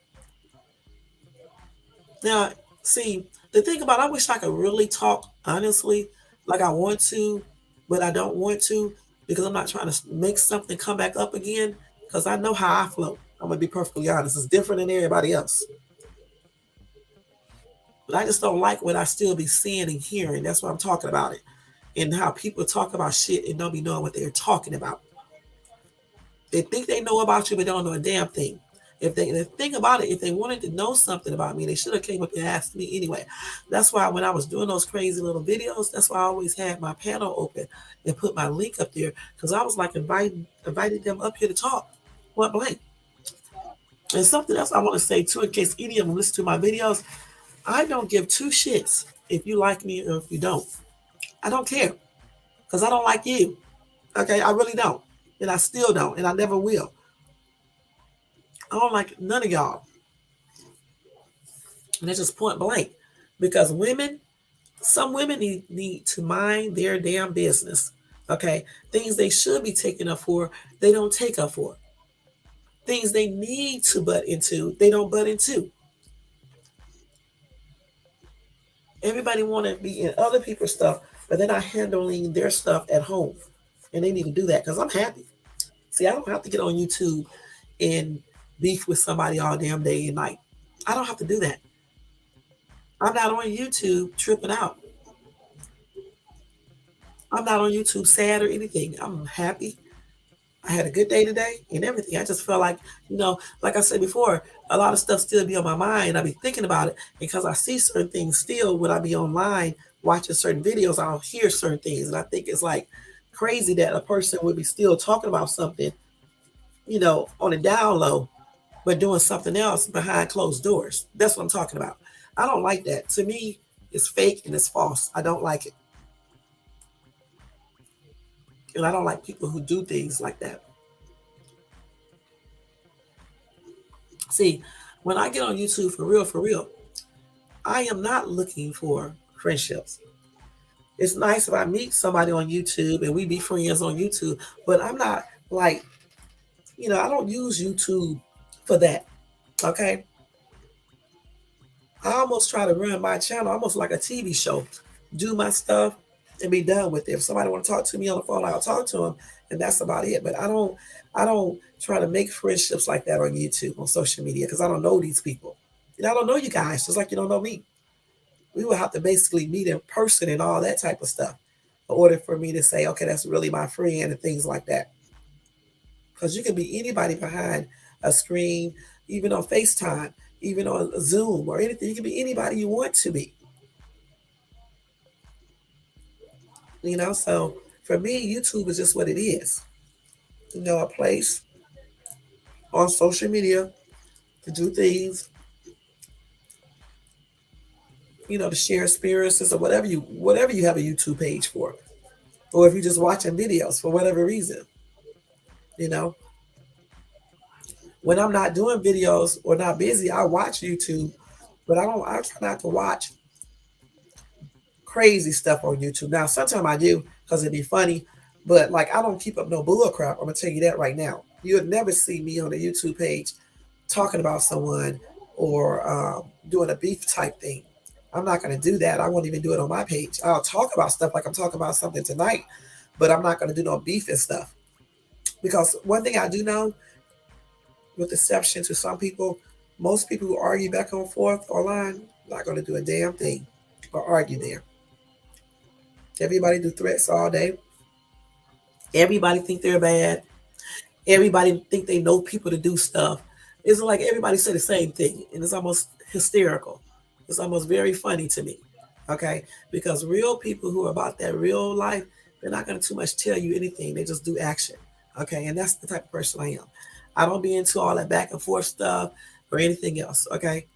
Speaker 1: Now, see, the thing about I wish I could really talk honestly, like I want to, but I don't want to because I'm not trying to make something come back up again because I know how I flow. I'm gonna be perfectly honest. It's different than everybody else. But I just don't like what I still be seeing and hearing. That's what I'm talking about it. And how people talk about shit and don't be knowing what they're talking about. They think they know about you, but don't know a damn thing. If they the thing about it, if they wanted to know something about me, they should have came up and asked me anyway. That's why when I was doing those crazy little videos, that's why I always had my panel open and put my link up there because I was like inviting them up here to talk. Point blank. And something else I want to say too, in case any of them listen to my videos, I don't give two shits if you like me or if you don't. I don't care because I don't like you. Okay, I really don't. And I still don't. And I never will. I don't like none of y'all. And that's just point blank. Because some women need to mind their damn business. Okay, things they should be taking up for, they don't take up for. Things they need to butt into, they don't butt into. Everybody want to be in other people's stuff, but they're not handling their stuff at home. And they need to do that because I'm happy. See, I don't have to get on YouTube and beef with somebody all damn day and night. I don't have to do that. I'm not on YouTube tripping out. I'm not on YouTube sad or anything. I'm happy. I had a good day today and everything. I just felt like, like I said before, a lot of stuff still be on my mind. I be thinking about it because I see certain things still when I be online watching certain videos. I'll hear certain things, and I think it's like crazy that a person would be still talking about something, on a down low, but doing something else behind closed doors. That's what I'm talking about. I don't like that. To me, it's fake and it's false. I don't like it. And I don't like people who do things like that. See, when I get on YouTube for real, I am not looking for friendships. It's nice if I meet somebody on YouTube and we be friends on YouTube, but I'm not like, I don't use YouTube for that. Okay. I almost try to run my channel almost like a TV show, do my stuff and be done with it. If somebody want to talk to me on the phone, I'll talk to them, and that's about it. But I don't try to make friendships like that on YouTube, on social media, because I don't know these people. I don't know you guys, just like you don't know me. We would have to basically meet in person and all that type of stuff in order for me to say, okay, that's really my friend and things like that. Because you can be anybody behind a screen, even on FaceTime, even on Zoom or anything. You can be anybody you want to be. So for me, YouTube is just what it is. A place on social media to do things, to share experiences or whatever you have a YouTube page for. Or if you're just watching videos for whatever reason, you know. When I'm not doing videos or not busy, I watch YouTube, but I try not to watch crazy stuff on YouTube. Now, sometimes I do because it'd be funny, but like I don't keep up no bull crap. I'm gonna tell you that right now. You would never see me on a YouTube page talking about someone or doing a beef type thing. I'm not gonna do that. I won't even do it on my page. I'll talk about stuff like I'm talking about something tonight, but I'm not gonna do no beef and stuff. Because one thing I do know, with exception to some people, most people who argue back and forth online not gonna do a damn thing or argue there. Everybody do threats all day. Everybody think they're bad. Everybody think they know people to do stuff. It's like everybody say the same thing, and it's almost hysterical. It's almost very funny to me. Okay, because real people who are about that real life, they're not gonna too much tell you anything. They just do action. Okay, and that's the type of person I am. I don't be into all that back and forth stuff or anything else. Okay,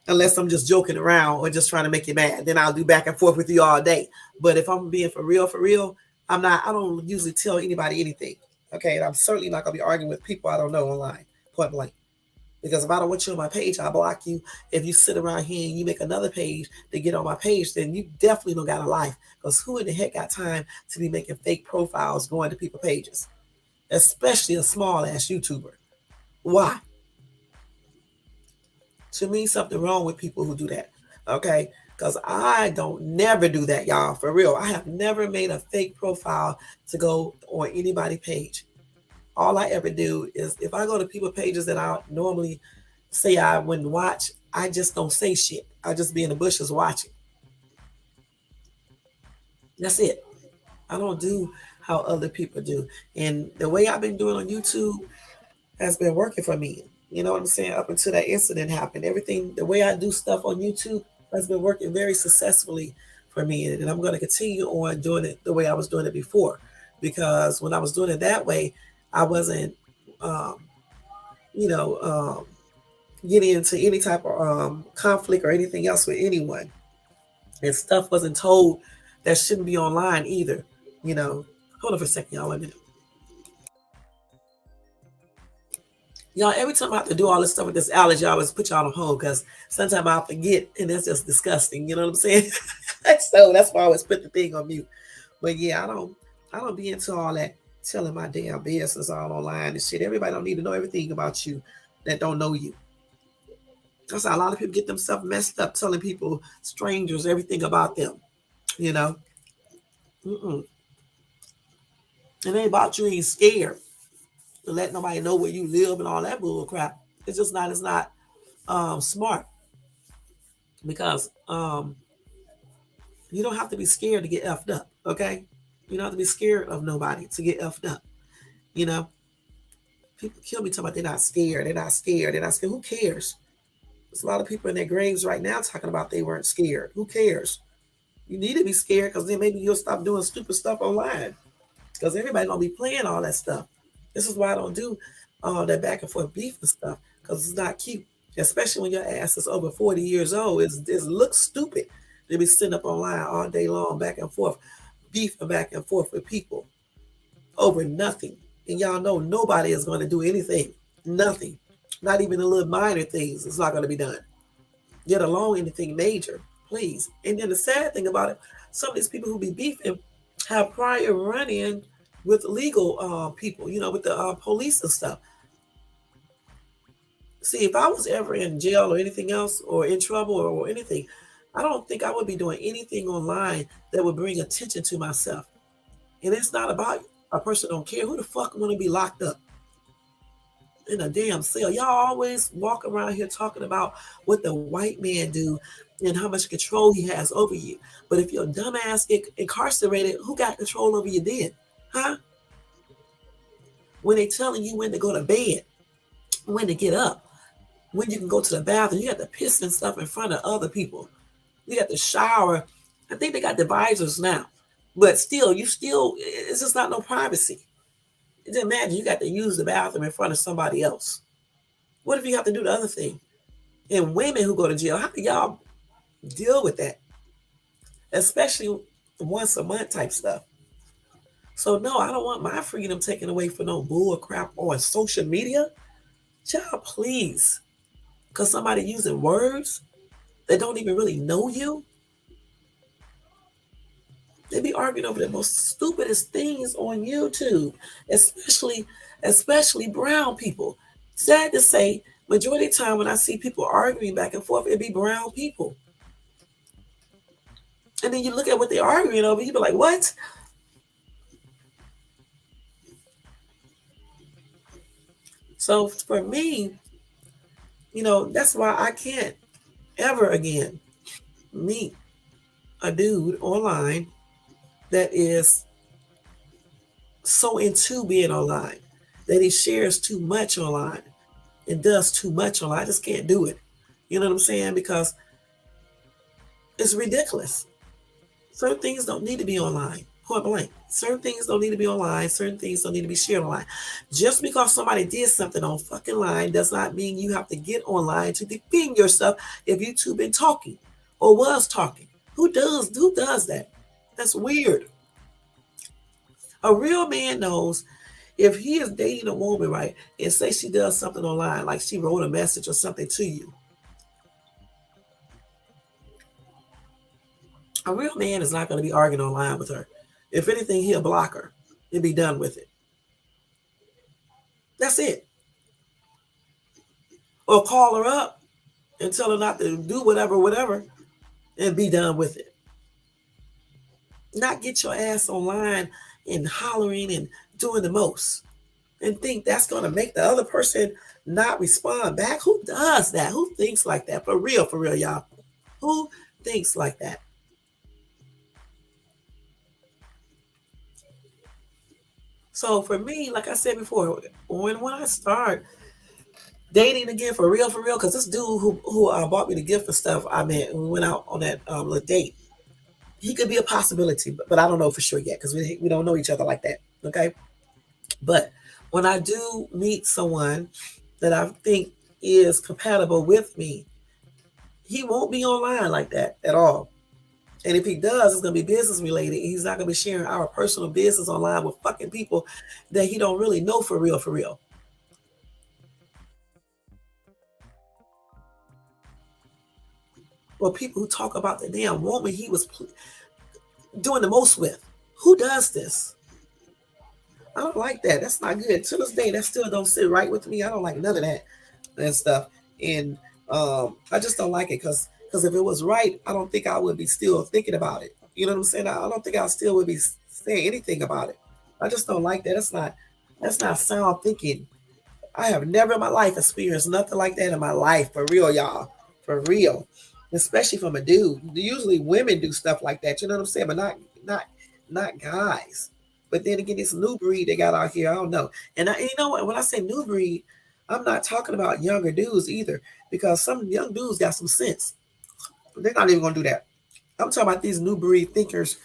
Speaker 1: unless I'm just joking around or just trying to make you mad. Then I'll do back and forth with you all day. But if I'm being for real, I'm not. I don't usually tell anybody anything. Okay, and I'm certainly not gonna be arguing with people I don't know online, point blank. Because if I don't want you on my page, I'll block you. If you sit around here and you make another page to get on my page, then you definitely don't got a life. Because who in the heck got time to be making fake profiles going to people's pages? Especially a small ass YouTuber. Why? To me, something wrong with people who do that. Okay? Because I don't never do that, y'all. For real. I have never made a fake profile to go on anybody's page. All I ever do is if I go to people pages that I normally say I wouldn't watch, I just don't say shit. I just be in the bushes watching. That's it. I don't do how other people do. And the way I've been doing on YouTube has been working for me. You know what I'm saying? Up until that incident happened, everything, the way I do stuff on YouTube has been working very successfully for me. And I'm going to continue on doing it the way I was doing it before. Because when I was doing it that way, I wasn't, um, you know, getting into any type of conflict or anything else with anyone. And stuff wasn't told that shouldn't be online either. You know, hold on for a second, y'all. Wait a minute. Y'all, every time I have to do all this stuff with this allergy, I always put y'all on hold because sometimes I forget and that's just disgusting. You know what I'm saying? So that's why I always put the thing on mute. But yeah, I don't be into all that telling my damn business all online and shit. Everybody don't need to know everything about you that don't know you. That's how a lot of people get themselves messed up telling people, strangers, everything about them. You know, mm-mm. It ain't about you ain't scared to let nobody know where you live and all that bull crap. It's just not. It's not smart because you don't have to be scared to get effed up. Okay, you don't have to be scared of nobody to get effed up. You know, people kill me talking about they're not scared. They're not scared. They're not scared. Who cares? There's a lot of people in their graves right now talking about they weren't scared. Who cares? You need to be scared because then maybe you'll stop doing stupid stuff online. Because everybody gonna be playing all that stuff. This is why I don't do all that back and forth beef and stuff because it's not cute. Especially when your ass is over 40 years old, it looks stupid to be sitting up online all day long, back and forth, beefing back and forth with people over nothing. And y'all know nobody is going to do anything, nothing, not even the little minor things. It's not going to be done. get along anything major, please. And then the sad thing about it, some of these people who be beefing have prior run-in with legal people, with the police and stuff. See, if I was ever in jail or anything else, or in trouble or anything, I don't think I would be doing anything online that would bring attention to myself. And it's not about a person don't care. Who the fuck want to be locked up in a damn cell? Y'all always walk around here talking about what the white man do and how much control he has over you. But if your dumbass get incarcerated, who got control over you then? Huh? When they telling you when to go to bed, when to get up, when you can go to the bathroom, you got to piss and stuff in front of other people. You got to shower. I think they got divisors now. But still, it's just not no privacy. Just imagine you got to use the bathroom in front of somebody else. What if you have to do the other thing? And women who go to jail, how do y'all deal with that? Especially once a month type stuff. So no, I don't want my freedom taken away for no bull crap on social media. Child, please. Because somebody using words that don't even really know you. They be arguing over the most stupidest things on YouTube, especially especially brown people. Sad to say, majority of the time when I see people arguing back and forth, it be brown people. And then you look at what they're arguing over, you be like, what? So for me, that's why I can't ever again meet a dude online that is so into being online that he shares too much online and does too much online. I just can't do it. You know what I'm saying? Because it's ridiculous. Certain things don't need to be online. Point blank. Certain things don't need to be online. Certain things don't need to be shared online. Just because somebody did something on fucking line does not mean you have to get online to defend yourself if you two been talking or was talking. Who does that? That's weird. A real man knows if he is dating a woman, right, and say she does something online, like she wrote a message or something to you, a real man is not going to be arguing online with her. If anything, he'll block her and be done with it. That's it. Or call her up and tell her not to do whatever, and be done with it. Not get your ass online and hollering and doing the most and think that's going to make the other person not respond back. Who does that? Who thinks like that? For real, y'all. Who thinks like that? So for me, like I said before, when I start dating again for real, because this dude who bought me the gift and stuff, I met when we went out on that little date. He could be a possibility, but I don't know for sure yet because we don't know each other like that. Okay, but when I do meet someone that I think is compatible with me, he won't be online like that at all. And if he does, it's gonna be business related. He's not gonna be sharing our personal business online with fucking people that he don't really know for real, for real. Or people who talk about the damn woman he was doing the most with. Who does this? I don't like that. That's not good. To this day, that still don't sit right with me. I don't like none of that and stuff. And I just don't like it because if it was right, I don't think I would be still thinking about it. You know what I'm saying? I don't think I still would be saying anything about it. I just don't like that. That's not sound thinking. I have never in my life experienced nothing like that in my life. For real, y'all. For real. Especially from a dude. Usually women do stuff like that. You know what I'm saying? But not not guys. But then again, this new breed they got out here, I don't know. And you know what? When I say new breed, I'm not talking about younger dudes either, because some young dudes got some sense. They're not even gonna do that. I'm talking about these new breed thinkers,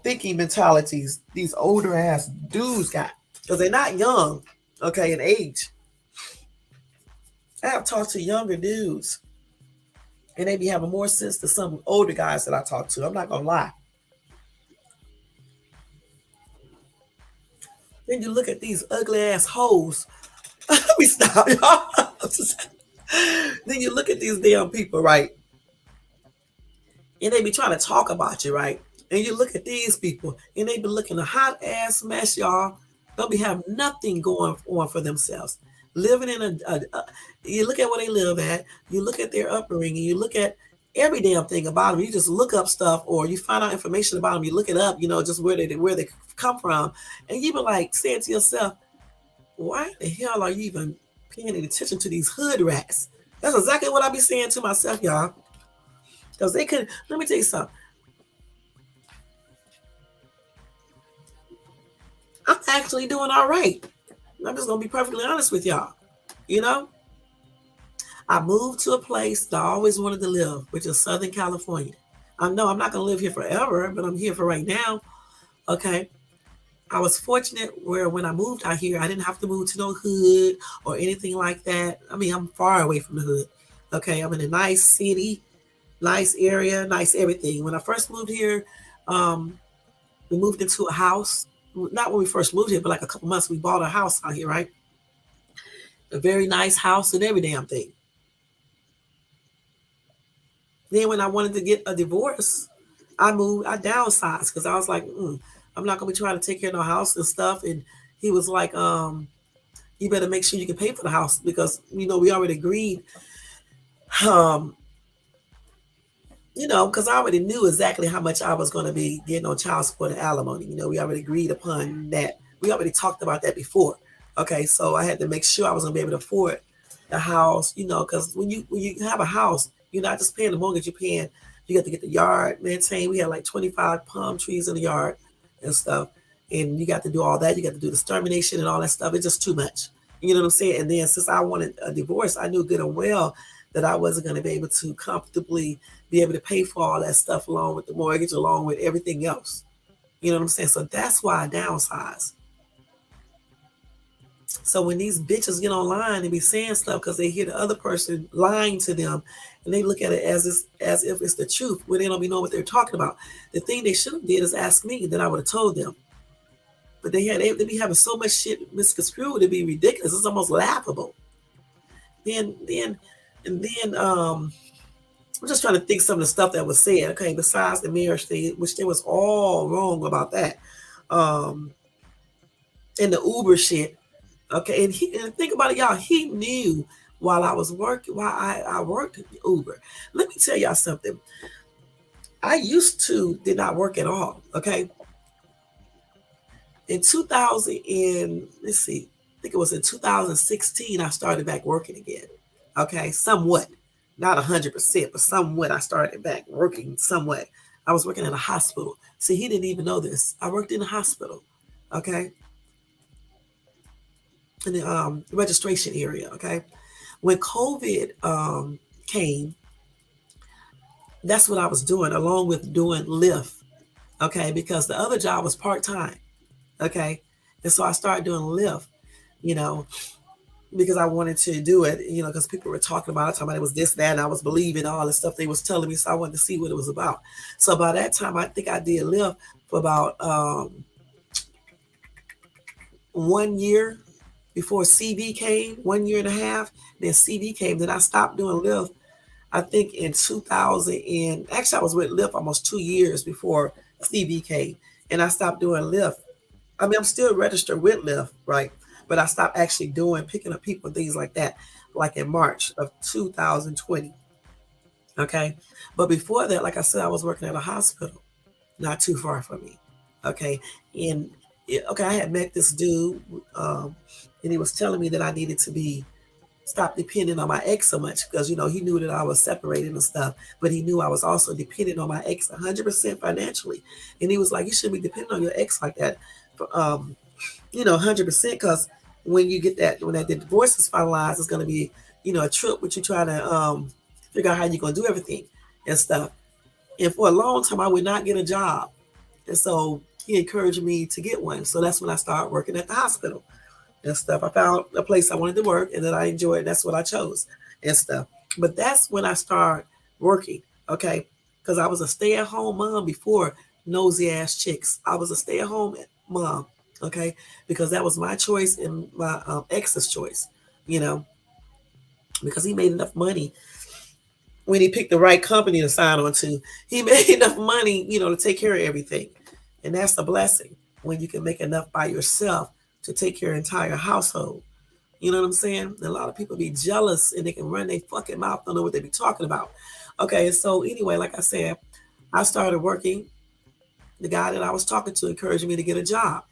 Speaker 1: thinking mentalities these older ass dudes got, because they're not young, okay, in age. I have talked to younger dudes, and they be having more sense than some older guys that I talk to. I'm not gonna lie. Then you look at these ugly ass hoes. Let me stop, y'all. Then you look at these damn people, right? And they be trying to talk about you, right? And you look at these people, and they be looking a hot ass mess, y'all. Don't be having nothing going on for themselves. Living in you look at where they live at. You look at their upbringing. You look at every damn thing about them. You just look up stuff, or you find out information about them. You look it up. You know, just where they come from, and you be like saying to yourself, "Why the hell are you even paying any attention to these hood rats?" That's exactly what I be saying to myself, y'all. Because they could. Let me tell you something. I'm actually doing all right. I'm just gonna be perfectly honest with y'all. You know, I moved to a place that I always wanted to live, which is Southern California. I know I'm not gonna live here forever, but I'm here for right now. Okay. I was fortunate where when I moved out here, I didn't have to move to no hood or anything like that. I mean, I'm far away from the hood. Okay, I'm in a nice city, nice area, nice everything. When I first moved here, um, we moved into a house. Not when we first moved here, but like a couple months, we bought a house out here, right? A very nice house and every damn thing. Then when I wanted to get a divorce, I downsized because I was like, I'm not gonna be trying to take care of no house and stuff. And he was like, you better make sure you can pay for the house because we already agreed. Um, because I already knew exactly how much I was going to be getting on child support and alimony. We already agreed upon that. We already talked about that before. Okay, so I had to make sure I was going to be able to afford the house. Because when you have a house, you're not just paying the mortgage. You're paying. You got to get the yard maintained. We had like 25 palm trees in the yard and stuff, and you got to do all that. You got to do the extermination and all that stuff. It's just too much. You know what I'm saying? And then since I wanted a divorce, I knew good and well that I wasn't going to be able to comfortably be able to pay for all that stuff along with the mortgage, along with everything else. You know what I'm saying? So that's why I downsize. So when these bitches get online and be saying stuff because they hear the other person lying to them, and they look at it as if it's the truth, when they don't be knowing what they're talking about. The thing they should have did is ask me, then I would have told them. But they be having so much shit misconstrued, it'd be ridiculous. It's almost laughable. Then and then I'm just trying to think some of the stuff that was said. Okay, besides the marriage thing, which they was all wrong about that. Um, and the Uber shit. Okay, and think about it, y'all. He knew while I was working, while I worked at Uber. Let me tell y'all something. I used to did not work at all. Okay, in 2000 and let's see, I think it was in 2016 I started back working again. Okay, somewhat, not 100%, but somewhat I started back working somewhat. I was working in a hospital. See, he didn't even know this. I worked in a hospital. Okay, in the registration area. Okay, when COVID came, that's what I was doing along with doing Lyft. Okay, because the other job was part time. Okay, and so I started doing Lyft. You know, because I wanted to do it, because people were talking about it, talking about it was this, that, and I was believing all the stuff they was telling me, so I wanted to see what it was about. So by that time, I think I did Lyft for about 1 year before CV came, 1 year and a half. Then CV came, then I stopped doing Lyft. I think in 2000, and actually I was with Lyft almost 2 years before CV came, and I stopped doing Lyft. I mean, I'm still registered with Lyft, right? But I stopped actually doing picking up people, things like that, like in March of 2020. Okay. But before that, like I said, I was working at a hospital not too far from me. Okay. And okay, I had met this dude, um, and he was telling me that I needed to be stop depending on my ex so much because he knew that I was separated and stuff, but he knew I was also dependent on my ex 100% financially, and he was like, "You shouldn't be dependent on your ex like that, for, 100%, because when you get that when that divorce is finalized, it's gonna be a trip with you trying to figure out how you're gonna do everything and stuff." And for a long time, I would not get a job, and so he encouraged me to get one. So that's when I started working at the hospital and stuff. I found a place I wanted to work and that I enjoyed. That's what I chose and stuff. But that's when I started working, okay? Because I was a stay at home mom before nosy ass chicks. I was a stay at home mom, okay? Because that was my choice and my ex's choice, you know? because he made enough money when he picked the right company to sign on to. He made enough money, to take care of everything. And that's a blessing when you can make enough by yourself to take care of your entire household. You know what I'm saying? A lot of people be jealous and they can run their fucking mouth, don't know what they be talking about. Okay, so anyway, like I said, I started working. The guy that I was talking to encouraged me to get a job.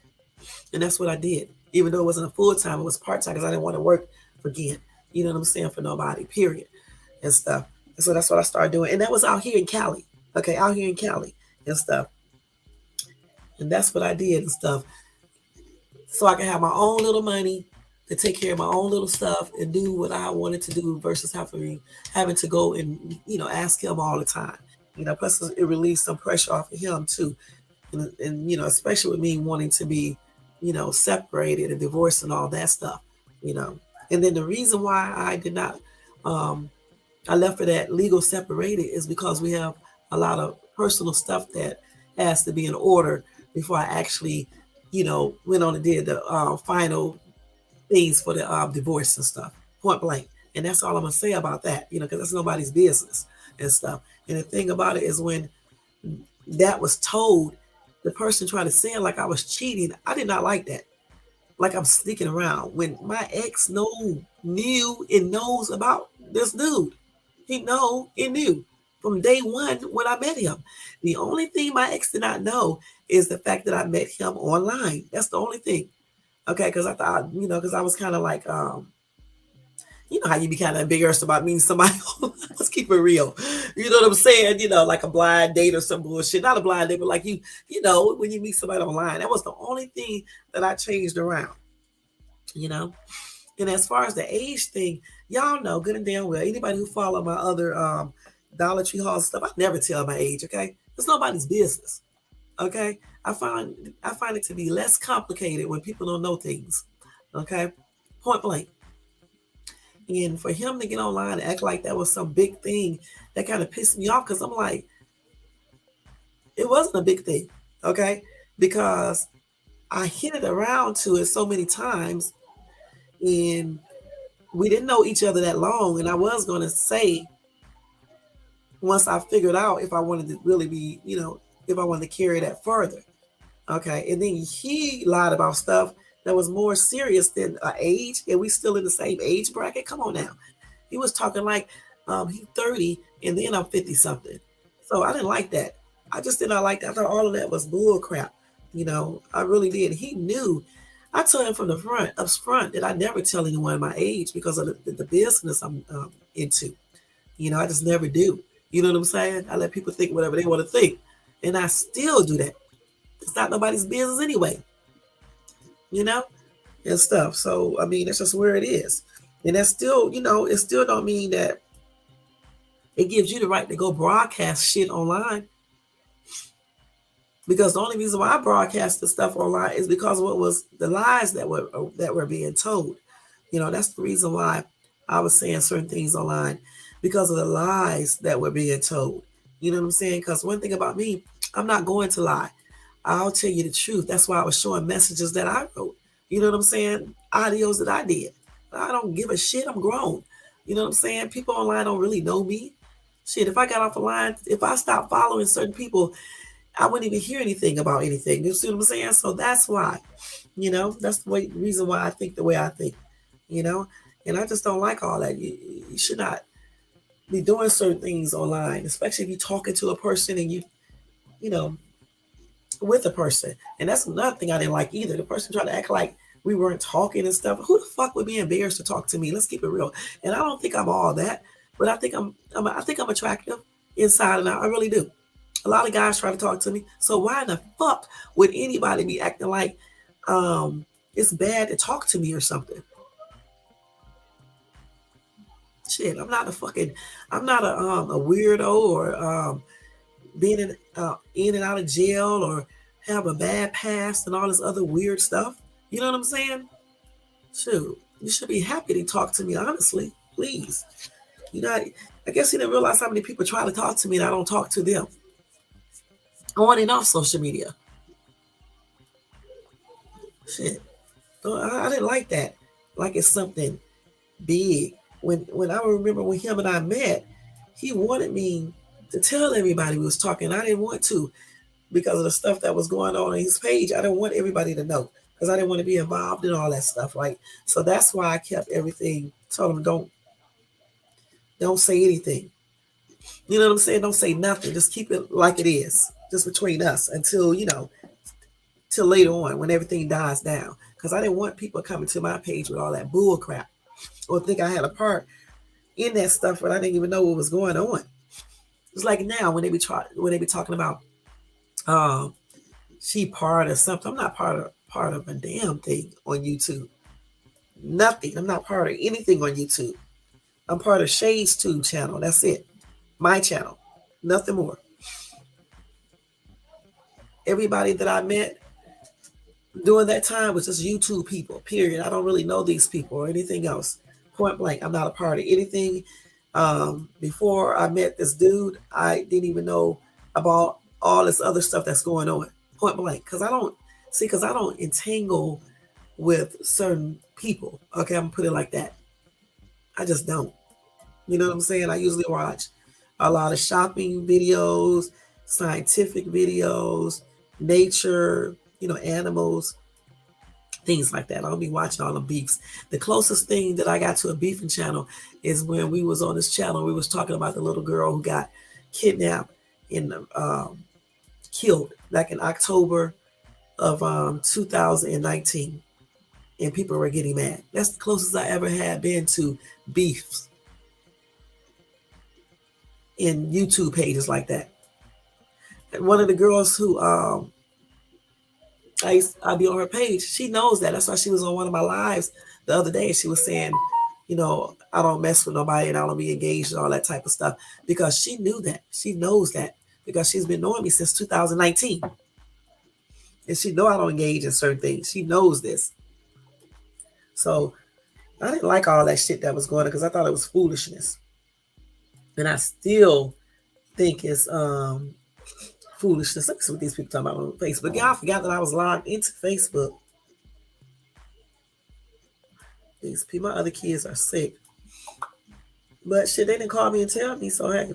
Speaker 1: And that's what I did. Even though it wasn't a full time, it was part time because I didn't want to work again. You know what I'm saying? For nobody, period. And stuff. And so that's what I started doing. And that was out here in Cali. Okay, out here in Cali and stuff. And that's what I did and stuff. So I can have my own little money to take care of my own little stuff and do what I wanted to do versus having to go and ask him all the time. Plus it released some pressure off of him too, and especially with me wanting to be, separated and divorced and all that stuff, you know. And then the reason why I did not, um, I left for that legal separated is because we have a lot of personal stuff that has to be in order before I actually, went on and did the final things for the divorce and stuff, point blank. And that's all I'm gonna say about that, because that's nobody's business and stuff. And the thing about it is when that was told, the person tried to say it like I was cheating. I did not like that. Like I'm sneaking around. When my ex knew and knows about this dude, he know and knew from day one when I met him. The only thing my ex did not know is the fact that I met him online. That's the only thing. Okay, because I thought, because I was kind of like, how you be kind of embarrassed about meeting somebody. Let's keep it real. You know what I'm saying? Like a blind date or some bullshit. Not a blind date, but like when you meet somebody online. That was the only thing that I changed around, you know? And as far as the age thing, y'all know good and damn well, anybody who follow my other Dollar Tree hauls stuff, I never tell my age, okay? It's nobody's business. Okay? I find it to be less complicated when people don't know things. Okay? Point blank. And for him to get online and act like that was some big thing, that kind of pissed me off because I'm like, it wasn't a big thing, okay? Because I hinted around to it so many times and we didn't know each other that long. And I was going to say, once I figured out if I wanted to really be, if I wanted to carry that further. Okay. And then he lied about stuff that was more serious than age. And we still in the same age bracket. Come on now. He was talking like he's 30 and then I'm 50 something. So I didn't like that. I just did not like that. I thought all of that was bull crap. I really did. He knew. I told him from the up front, that I never tell anyone my age because of the business I'm into. I just never do. You know what I'm saying? I let people think whatever they want to think. And I still do that. It's not nobody's business anyway, you know, and stuff. So, I mean, that's just where it is. And that's still, it still don't mean that it gives you the right to go broadcast shit online. Because the only reason why I broadcast the stuff online is because of what was the lies that were being told. That's the reason why I was saying certain things online because of the lies that were being told. You know what I'm saying? Because one thing about me, I'm not going to lie. I'll tell you the truth. That's why I was showing messages that I wrote. You know what I'm saying? Audios that I did. I don't give a shit. I'm grown. You know what I'm saying? People online don't really know me. Shit, if I got off the line, if I stopped following certain people, I wouldn't even hear anything about anything. You see what I'm saying? So that's why, that's the reason why I think the way I think, you know, and I just don't like all that. You should not be doing certain things online, especially if you're talking to a person and you know, with a person. And that's another thing I didn't like either. The person tried to act like we weren't talking and stuff. Who the fuck would be embarrassed to talk to me? Let's keep it real. And I don't think I'm all that, but I think I'm attractive inside and out. I really do. A lot of guys try to talk to me. So why in the fuck would anybody be acting like it's bad to talk to me or something? Shit, I'm not a weirdo or being in and out of jail or have a bad past and all this other weird stuff. You know what I'm saying? Shoot, you should be happy to talk to me honestly, please. I guess you didn't realize how many people try to talk to me and I don't talk to them on and off social media. Shit. I didn't like that. Like it's something big. when I remember when him and I met, he wanted me to tell everybody we was talking. I didn't want to because of the stuff that was going on his page. I didn't want everybody to know because I didn't want to be involved in all that stuff, right? So that's why I kept everything. Told him don't say anything. You know what I'm saying? Don't say nothing. Just keep it like it is, just between us until till later on when everything dies down. Because I didn't want people coming to my page with all that bull crap or think I had a part in that stuff, but I didn't even know what was going on. It's like now when they be talking about um she part of something. I'm not part of a damn thing on YouTube. Nothing. I'm not part of anything on YouTube. I'm part of Shay's Tube channel. That's it. My channel. Nothing more. Everybody that I met during that time was just YouTube people, period. I don't really know these people or anything else. Point blank, I'm not a part of anything. Before I met this dude, I didn't even know about all this other stuff that's going on. Point blank, because I don't entangle with certain people. Okay, I'm gonna put it like that. I just don't. You know what I'm saying? I usually watch a lot of shopping videos, scientific videos, nature, animals, things like that. I don't be watching all the beefs. The closest thing that I got to a beefing channel is when we was on this channel. We was talking about the little girl who got kidnapped and killed back in October of 2019, and people were getting mad. That's the closest I ever had been to beefs in YouTube pages like that. And one of the girls who I'd be on her page. She knows that. That's why she was on one of my lives the other day. She was saying, I don't mess with nobody and I don't be engaged and all that type of stuff because she knew that. She knows that because she's been knowing me since 2019. And she know I don't engage in certain things. She knows this. So I didn't like all that shit that was going on because I thought it was foolishness. And I still think it's foolishness. Let me see what these people talking about on Facebook. Y'all forgot that I was logged into Facebook. These people, my other kids are sick. But shit, they didn't call me and tell me, so hey.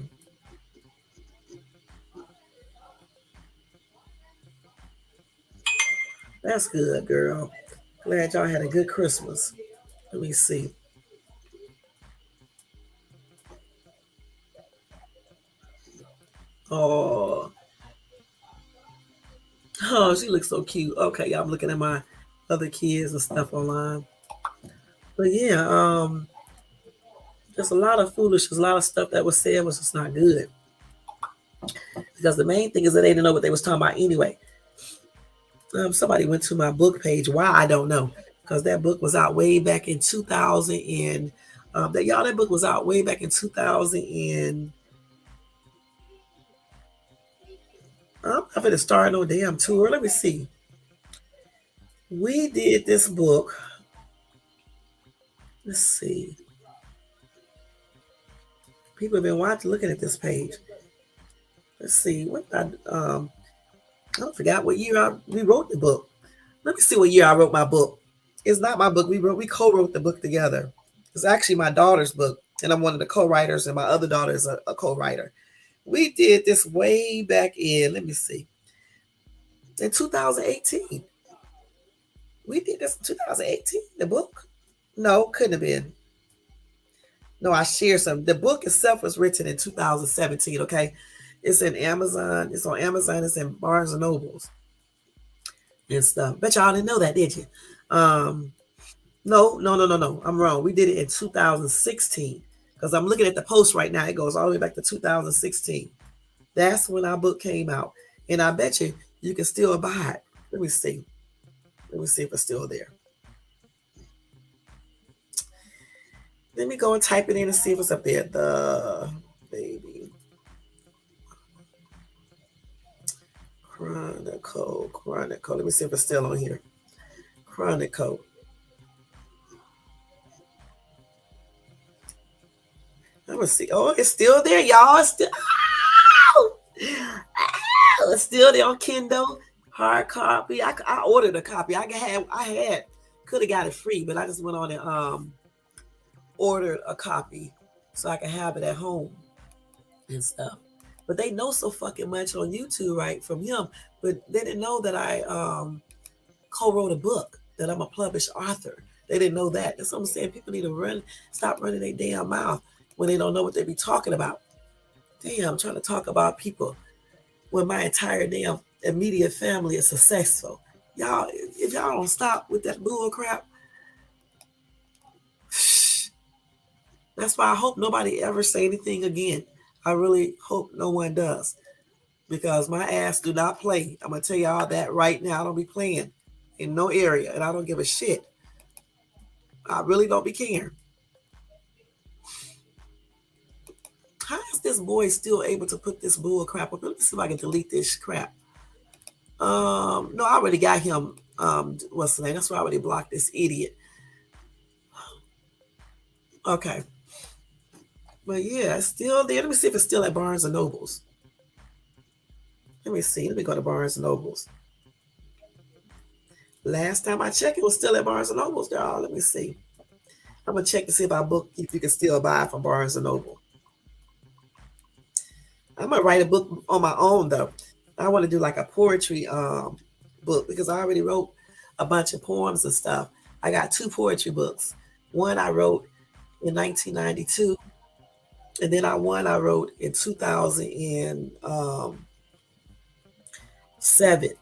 Speaker 1: That's good, girl. Glad y'all had a good Christmas. Let me see. Oh, oh, she looks so cute. Okay, y'all, I'm looking at my other kids and stuff online. But yeah, there's a lot of foolishness, a lot of stuff that was said was just not good. Because the main thing is that they didn't know what they was talking about anyway. Somebody went to my book page. Why I don't know, because that book was out way back in 2000 and that book was out way back in 2000 and I'm not going to start no damn tour. Let me see. We did this book. Let's see. People have been watching, looking at this page. Let's see. I forgot what year we wrote the book. Let me see what year I wrote my book. It's not my book. We co-wrote the book together. It's actually my daughter's book, and I'm one of the co-writers, and my other daughter is a co-writer. We did this way back in, let me see, in 2018. We did this in 2018, the book? No, couldn't have been. No, I shared some. The book itself was written in 2017, okay? It's in Amazon. It's on Amazon. It's in Barnes and Nobles and stuff. Bet y'all didn't know that, did you? No, no, no, no, no. I'm wrong. We did it in 2016 because I'm looking at the post right now. It goes all the way back to 2016. That's when our book came out. And I bet you can still buy it. Let me see. Let me see if it's still there. Let me go and type it in and see if it's up there. The baby Chronicle. Let me see if it's still on here. Chronicle. I'm gonna see. Oh, it's still there, y'all. It's still. It's still there on Kindle, hard copy. I ordered a copy. I could have got it free, but I just went on and ordered a copy so I can have it at home and stuff. But they know so fucking much on YouTube, right, from him. But they didn't know that I co-wrote a book, that I'm a published author. They didn't know that. That's what I'm saying. People need to stop running their damn mouth when they don't know what they be talking about. Damn, I'm trying to talk about people when my entire damn immediate family is successful. Y'all, if y'all don't stop with that bull crap, that's why I hope nobody ever say anything again. I really hope no one does. Because my ass do not play. I'm gonna tell y'all that right now. I don't be playing in no area, and I don't give a shit. I really don't be caring. How is this boy still able to put this bull crap up? Let me see if I can delete this crap. No, I already got him. What's the name? That's why I already blocked this idiot. Okay, but yeah, it's still there. Let me see if it's still at Barnes and Nobles. Let me see. Let me go to Barnes and Nobles. Last time I checked, it was still at Barnes and Nobles, y'all. Let me see. I'm gonna check to see if you can still buy from Barnes and Noble. I'm gonna write a book on my own though. I want to do like a poetry book because I already wrote a bunch of poems and stuff. I got two poetry books. One I wrote in 1992, and then one I wrote in 2007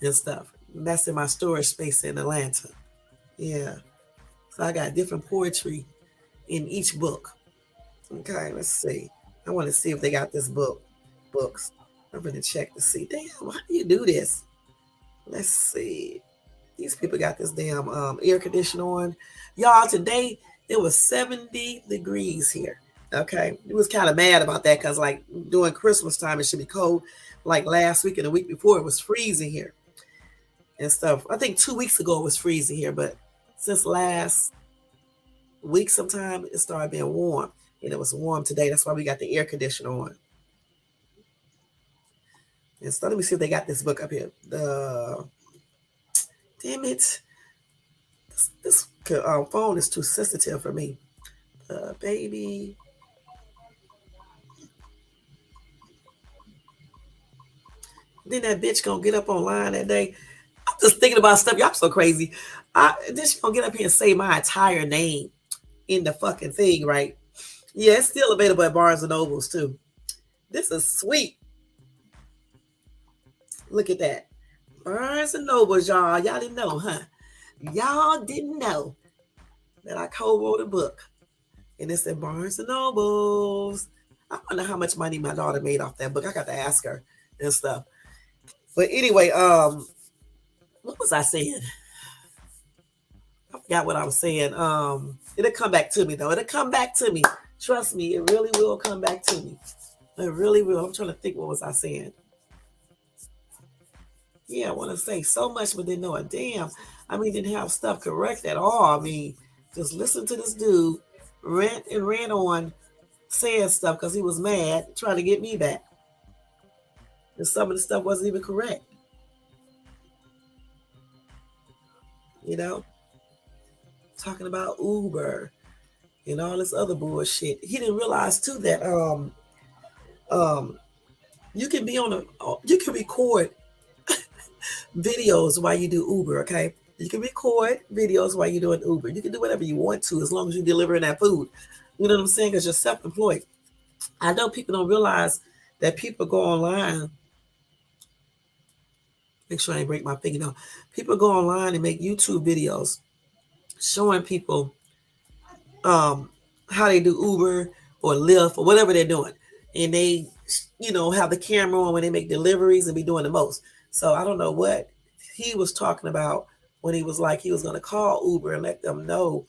Speaker 1: and stuff. And that's in my storage space in Atlanta. Yeah. So I got different poetry in each book. Okay, let's see. I want to see if they got this books. I'm gonna check to see. Damn, how do you do this? Let's see. These people got this damn air conditioner on. Y'all, today it was 70 degrees here. Okay. It was kind of mad about that because like during Christmas time it should be cold. Like last week and the week before it was freezing here and stuff. I think 2 weeks ago it was freezing here, but since last week sometime it started being warm. And it was warm today. That's why we got the air conditioner on. And so let me see if they got this book up here. Damn it. This phone is too sensitive for me. Baby. Then that bitch gonna get up online that day. I'm just thinking about stuff. Y'all so crazy. Then she gonna get up here and say my entire name in the fucking thing, right? Yeah, it's still available at Barnes and Nobles too. This is sweet. Look at that. Barnes and Nobles, y'all. Y'all didn't know, huh? Y'all didn't know that I co-wrote a book. And it's at Barnes and Nobles. I wonder how much money my daughter made off that book. I got to ask her and stuff. But anyway, what was I saying? I forgot what I was saying. It'll come back to me though. It'll come back to me. Trust me, it really will come back to me. It really will. I'm trying to think what was I saying. Yeah, I want to say so much, but didn't know it. Damn. I mean, didn't have stuff correct at all. I mean, just listen to this dude rant and rant on saying stuff because he was mad, trying to get me back. And some of the stuff wasn't even correct. You know, talking about Uber and all this other bullshit. He didn't realize too that um you can be on a you can record videos while you do Uber, okay? You can record videos while you're doing Uber. You can do whatever you want to as long as you're delivering that food. You know what I'm saying? Because you're self-employed. I know people don't realize that people go online. Make sure I ain't break my finger now. People go online and make YouTube videos showing people how they do Uber or Lyft or whatever they're doing. And they, have the camera on when they make deliveries and be doing the most. So I don't know what he was talking about when he was like he was going to call Uber and let them know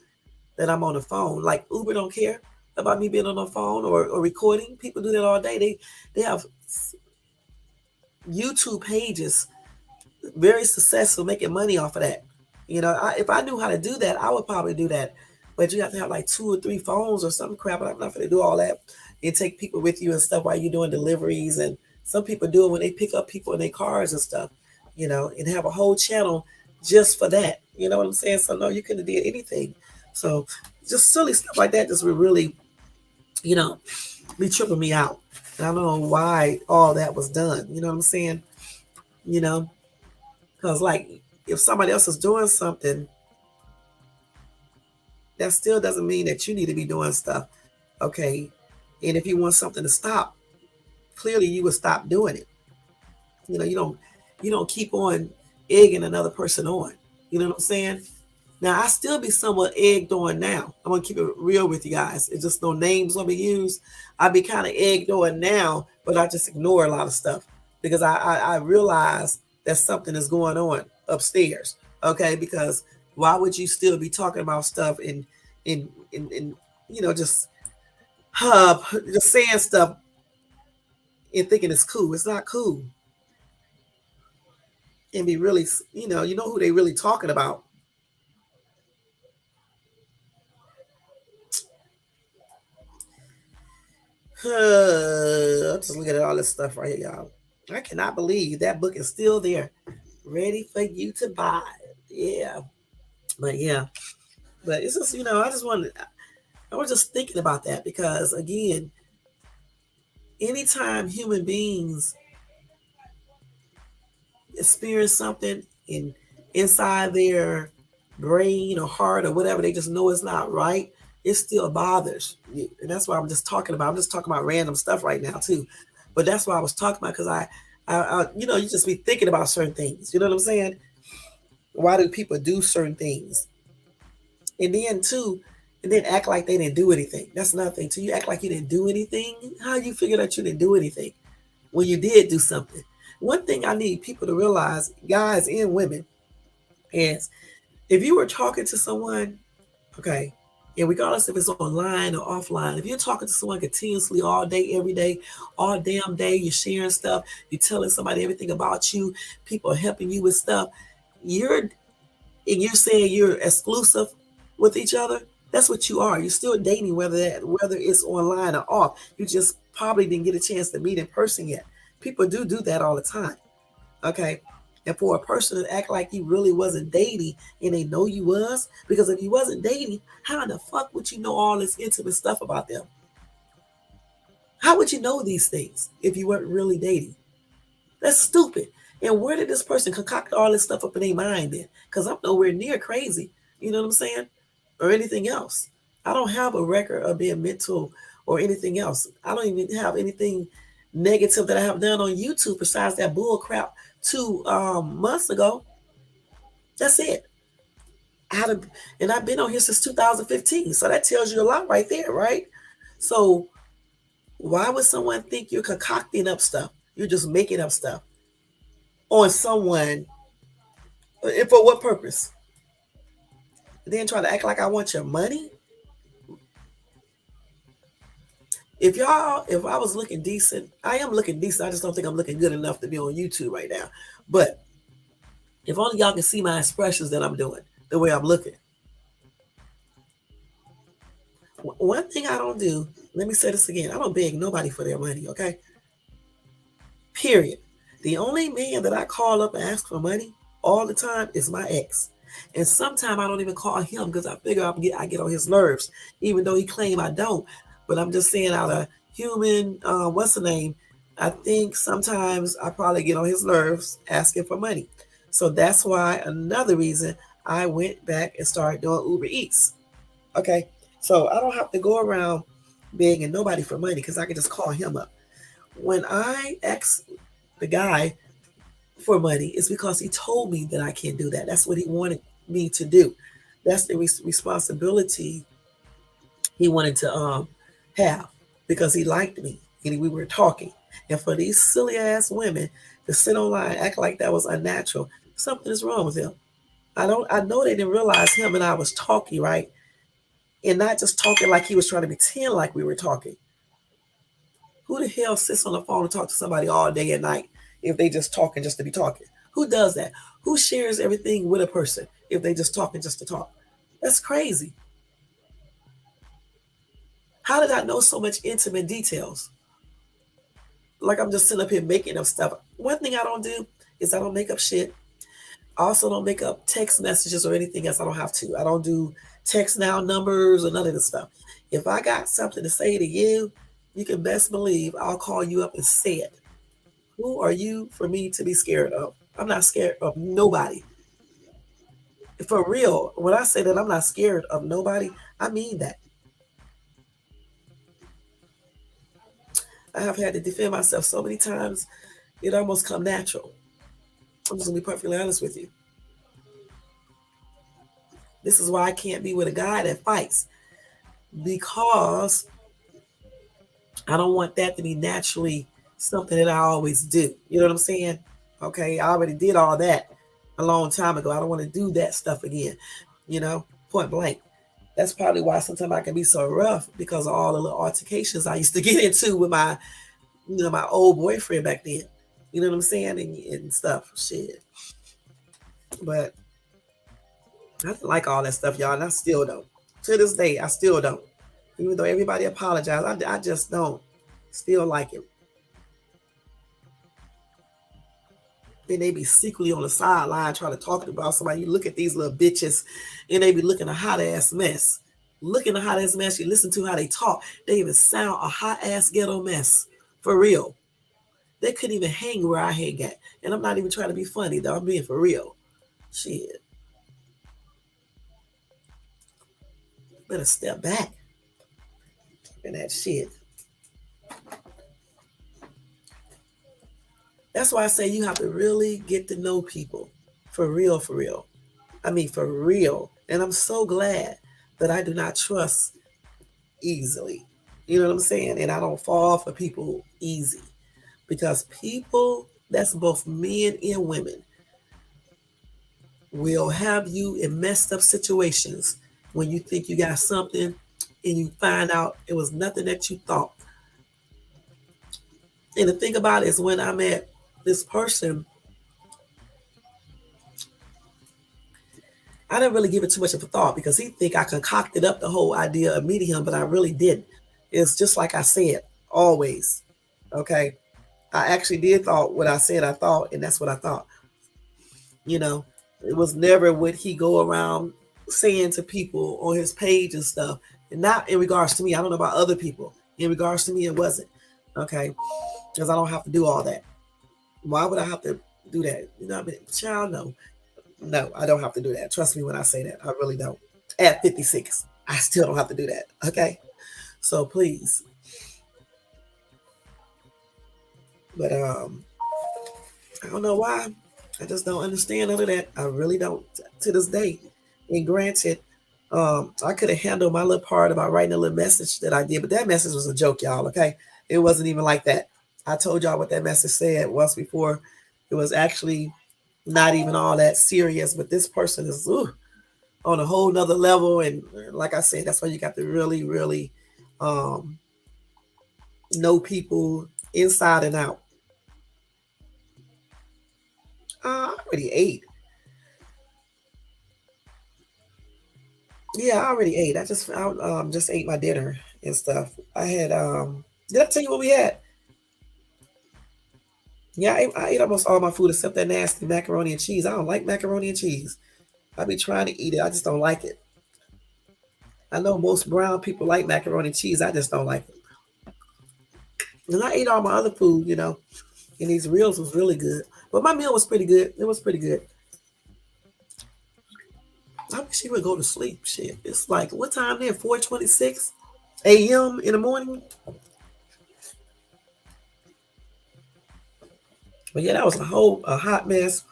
Speaker 1: that I'm on the phone. Like Uber don't care about me being on the phone or recording. People do that all day. They have YouTube pages, very successful, making money off of that. If I knew how to do that, I would probably do that. But you have to have like 2 or 3 phones or some crap. And I'm not going to do all that and take people with you and stuff while you're doing deliveries. And some people do it when they pick up people in their cars and stuff, and have a whole channel just for that. You know what I'm saying? So no, you couldn't have did anything. So just silly stuff like that just would really, you know, be tripping me out. And I don't know why all that was done. You know what I'm saying? You know, because like if somebody else is doing something, that still doesn't mean that you need to be doing stuff. Okay. And if you want something to stop, clearly you would stop doing it. You don't keep on egging another person on. You know what I'm saying? Now I still be somewhat egged on now. I'm gonna keep it real with you guys. It's just no names gonna be used. I be kind of egged on now, but I just ignore a lot of stuff because I realize that something is going on upstairs. Okay, because why would you still be talking about stuff and just just saying stuff and thinking it's cool? It's not cool. And be really, you know who they really talking about. Just look at all this stuff right here, y'all. I cannot believe that book is still there, ready for you to buy. Yeah, but yeah, but it's just I just wanted. I was just thinking about that because again, anytime human beings experience something in inside their brain or heart or whatever, they just know it's not right. It still bothers you, and that's why I'm just talking about. I'm just talking about random stuff right now too, but that's why I was talking about because you just be thinking about certain things. You know what I'm saying? Why do people do certain things? And then too, and then act like they didn't do anything. That's another thing too. You act like you didn't do anything. How you figure that you didn't do anything when you did do something? One thing I need people to realize, guys and women, is if you were talking to someone, okay, and regardless if it's online or offline, if you're talking to someone continuously all day, every day, all damn day, you're sharing stuff, you're telling somebody everything about you, people are helping you with stuff, you're and you're saying you're exclusive with each other, that's what you are. You're still dating, whether it's online or off. You just probably didn't get a chance to meet in person yet. People do that all the time. Okay. And for a person to act like you really wasn't dating and they know you was, because if you wasn't dating, how in the fuck would you know all this intimate stuff about them? How would you know these things if you weren't really dating? That's stupid. And where did this person concoct all this stuff up in their mind then? Because I'm nowhere near crazy. You know what I'm saying? Or anything else. I don't have a record of being mental or anything else. I don't even have anything negative that I have done on YouTube besides that bull crap 2 months ago. That's it. I had a, and I've been on here since 2015. So that tells you a lot right there, right? So why would someone think you're concocting up stuff? You're just making up stuff on someone. And for what purpose? Then try to act like I want your money. If I was looking decent, I am looking decent. I just don't think I'm looking good enough to be on YouTube right now. But if only y'all can see my expressions that I'm doing, the way I'm looking. One thing I don't do, let me say this again, I don't beg nobody for their money, okay? Period. The only man that I call up and ask for money all the time is my ex. And sometimes I don't even call him because I figure I get on his nerves, even though he claim I don't. But I'm just saying out of human, what's the name? I think sometimes I probably get on his nerves asking for money. So that's why another reason I went back and started doing Uber Eats. Okay. So I don't have to go around begging nobody for money because I can just call him up. When I ask the guy for money, it's because he told me that I can't do that. That's what he wanted me to do. That's the responsibility he wanted to have because he liked me and we were talking. And for these silly ass women to sit online act like that was unnatural, something is wrong with him. I know they didn't realize him and I was talking, right? And not just talking like he was trying to pretend like we were talking. Who the hell sits on the phone and talk to somebody all day and night if they just talking just to be talking? Who does that? Who shares everything with a person if they just talking just to talk? That's crazy. How did I know so much intimate details? Like I'm just sitting up here making up stuff. One thing I don't do is I don't make up shit. I also don't make up text messages or anything else. I don't have to. I don't do text now numbers or none of this stuff. If I got something to say to you, you can best believe I'll call you up and say it. Who are you for me to be scared of? I'm not scared of nobody. For real, when I say that I'm not scared of nobody, I mean that. I have had to defend myself so many times, it almost come natural. I'm just gonna be perfectly honest with you. This is why I can't be with a guy that fights because I don't want that to be naturally something that I always do. You know what I'm saying? Okay, I already did all that a long time ago. I don't want to do that stuff again. You know, point blank. That's probably why sometimes I can be so rough because of all the little altercations I used to get into with my, my old boyfriend back then. You know what I'm saying? And stuff. Shit. But I didn't like all that stuff, y'all, and I still don't. To this day, I still don't. Even though everybody apologized, I just don't. Still like it. Then they be secretly on the sideline trying to talk about somebody. You look at these little bitches, and they be looking a hot ass mess. Looking a hot ass mess. You listen to how they talk. They even sound a hot ass ghetto mess. For real. They couldn't even hang where I hang at. And I'm not even trying to be funny, though. I'm being for real. Shit. Better step back. And that shit. That's why I say you have to really get to know people. For real, for real. I mean, for real. And I'm so glad that I do not trust easily. You know what I'm saying? And I don't fall for people easy. Because people, that's both men and women, will have you in messed up situations when you think you got something and you find out it was nothing that you thought. And the thing about it is when I met this person, I didn't really give it too much of a thought because he think I concocted up the whole idea of meeting him, but I really didn't. It's just like I said, always. Okay. I actually did thought what I said I thought, and that's what I thought. You know, it was never would he go around saying to people on his page and stuff, and not in regards to me. I don't know about other people. In regards to me, it wasn't. Okay. Because I don't have to do all that. Why would I have to do that? You know what I mean? Child, no. No, I don't have to do that. Trust me when I say that. I really don't. At 56, I still don't have to do that. Okay. So please. But I don't know why. I just don't understand none of that. I really don't to this day. And granted, I could have handled my little part about writing a little message that I did, but that message was a joke, y'all. Okay, it wasn't even like that. I told y'all what that message said once before. It was actually not even all that serious, but this person is on a whole nother level. And like I said, that's why you got to really, really um, know people inside and out. I already ate. Yeah, I already ate. I just ate my dinner and stuff. I had did I tell you what we had? Yeah, I ate almost all my food except that nasty macaroni and cheese. I don't like macaroni and cheese. I be trying to eat it. I just don't like it. I know most brown people like macaroni and cheese. I just don't like it. And I ate all my other food, and these reels was really good. But my meal was pretty good. It was pretty good. I wish she would go to sleep. Shit. It's like what time there? 4:26 a.m. in the morning. But yeah, that was a hot mess,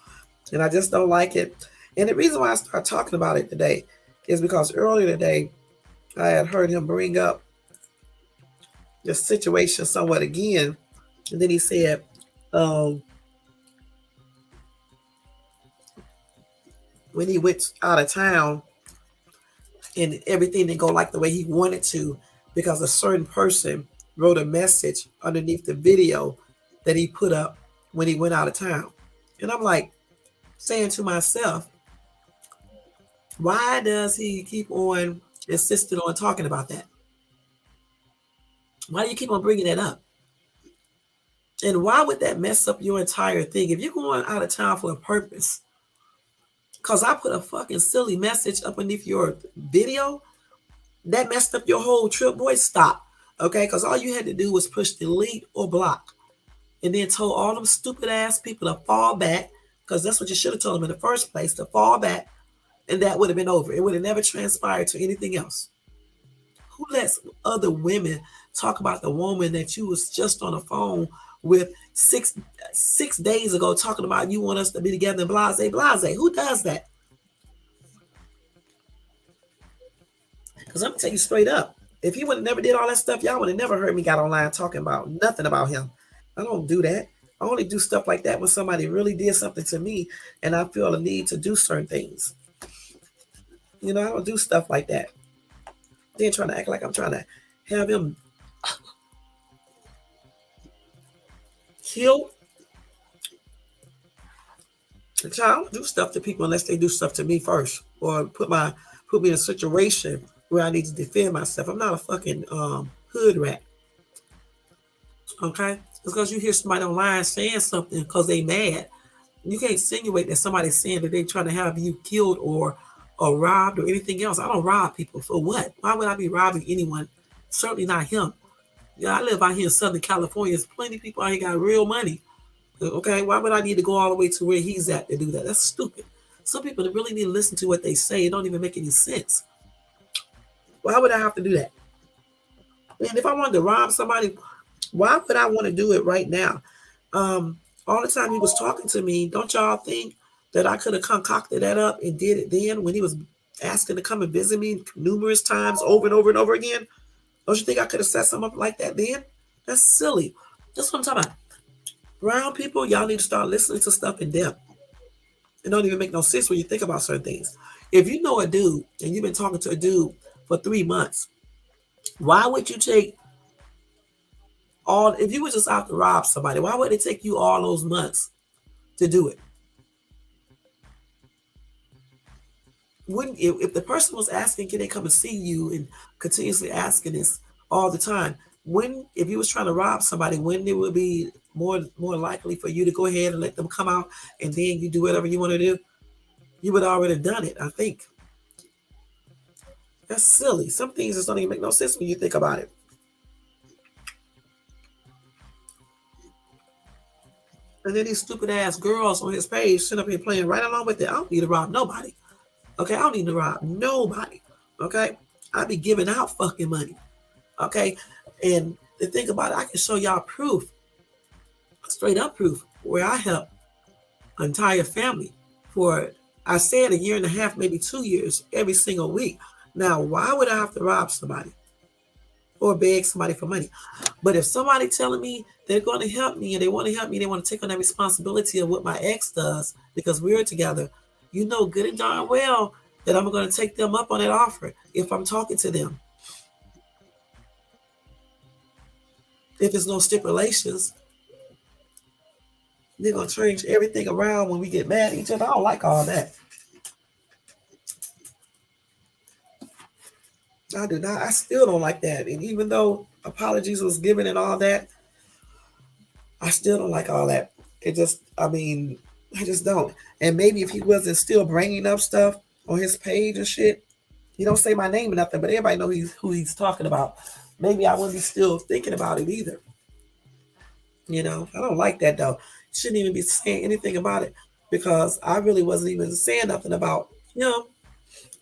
Speaker 1: and I just don't like it. And the reason why I started talking about it today is because earlier today I had heard him bring up the situation somewhat again, and then he said, um, when he went out of town and everything didn't go like the way he wanted to because a certain person wrote a message underneath the video that he put up when he went out of town. And I'm like saying to myself, why does he keep on insisting on talking about that? Why do you keep on bringing that up? And why would that mess up your entire thing? If you're going out of town for a purpose, Cause I put a fucking silly message up underneath your video that messed up your whole trip. Boy, stop. Okay, because all you had to do was push delete or block, and then told all them stupid ass people to fall back, because that's what you should have told them in the first place, to fall back, and that would have been over. It would have never transpired to anything else. Who lets other women talk about the woman that you was just on the phone with six days ago, talking about you want us to be together and blase blase? Who does that? Because I'm gonna tell you straight up, if he would have never did all that stuff, y'all would have never heard me got online talking about nothing about him. I don't do that. I only do stuff like that when somebody really did something to me and I feel a need to do certain things. You know, I don't do stuff like that. Then trying to act like I'm trying to have him killed. Child, I don't do stuff to people unless they do stuff to me first, or put me in a situation where I need to defend myself. I'm not a fucking hood rat. Okay? It's because you hear somebody online saying something because they mad. You can't insinuate that somebody's saying that they're trying to have you killed or robbed or anything else. I don't rob people. For what? Why would I be robbing anyone? Certainly not him. Yeah, I live out here in Southern California. There's plenty of people out here got real money. Okay, why would I need to go all the way to where he's at to do that? That's stupid. Some people really need to listen to what they say. It don't even make any sense. Why would I have to do that? And if I wanted to rob somebody, why would I want to do it right now? All the time he was talking to me, don't y'all think that I could have concocted that up and did it then when he was asking to come and visit me numerous times over and over and over again? Don't you think I could have set something up like that then? That's silly. That's what I'm talking about. Brown people, y'all need to start listening to stuff in depth. It don't even make no sense when you think about certain things. If you know a dude and you've been talking to a dude for 3 months, why would you take all, if you were just out to rob somebody, why would it take you all those months to do it? Wouldn't, if the person was asking, can they come and see you, and continuously asking this all the time, when, if you was trying to rob somebody, when it would be more likely for you to go ahead and let them come out and then you do whatever you want to do? You would already done it, I think. That's silly. Some things just don't even make no sense when you think about it. And then these stupid ass girls on his page sitting up here playing right along with it. I don't need to rob nobody. Okay, I don't need to rob nobody. Okay, I be giving out fucking money. Okay, and the thing about it, I can show y'all proof, straight up proof, where I help an entire family for, I said, a year and a half, maybe 2 years, every single week. Now, why would I have to rob somebody or beg somebody for money? But if somebody telling me they're going to help me and they want to help me, they want to take on that responsibility of what my ex does because we're together, you know good and darn well that I'm going to take them up on that offer if I'm talking to them. If there's no stipulations, they're going to change everything around when we get mad at each other. I don't like all that. I do not. I still don't like that. And even though apologies was given and all that, I still don't like all that. It just, I mean, I just don't. And maybe if he wasn't still bringing up stuff on his page and shit, he don't say my name or nothing, but everybody know who he's talking about. Maybe I wouldn't be still thinking about it either. You know, I don't like that though. Shouldn't even be saying anything about it because I really wasn't even saying nothing about him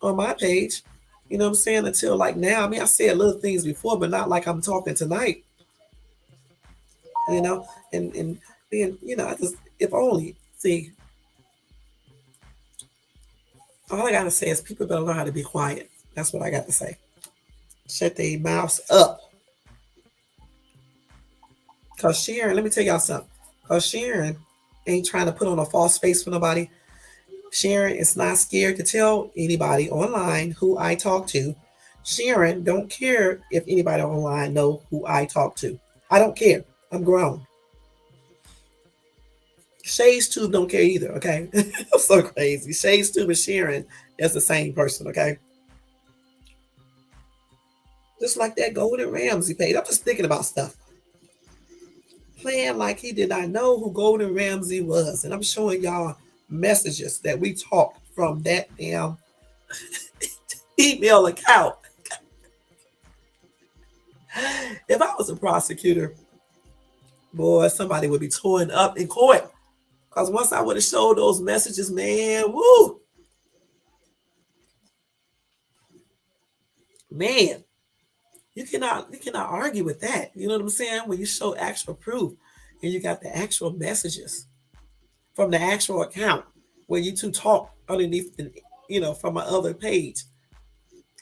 Speaker 1: on my page. You know what I'm saying? Until like now. I mean, I said little things before, but not like I'm talking tonight. You know, and then I just, if only, see, all I gotta say is people better learn how to be quiet. That's what I got to say. Shut their mouths up. Cause Sharon, let me tell y'all something. Cause Sharon ain't trying to put on a false face for nobody. Sharon is not scared to tell anybody online who I talk to. Sharon don't care if anybody online know who I talk to. I don't care. I'm grown. Shay's Tube don't care either, okay? I'm so crazy. Shay's Tube and Sharon is the same person, okay? Just like that Golden Ramsey page. I'm just thinking about stuff. Playing like he did not know who Golden Ramsey was. And I'm showing y'all messages that we talked from that damn email account. If I was a prosecutor, boy, somebody would be torn up in court. Because once I would have showed those messages, man, woo, man, you cannot argue with that. You know what I'm saying? When you show actual proof and you got the actual messages from the actual account where you two talk underneath the, from my other page.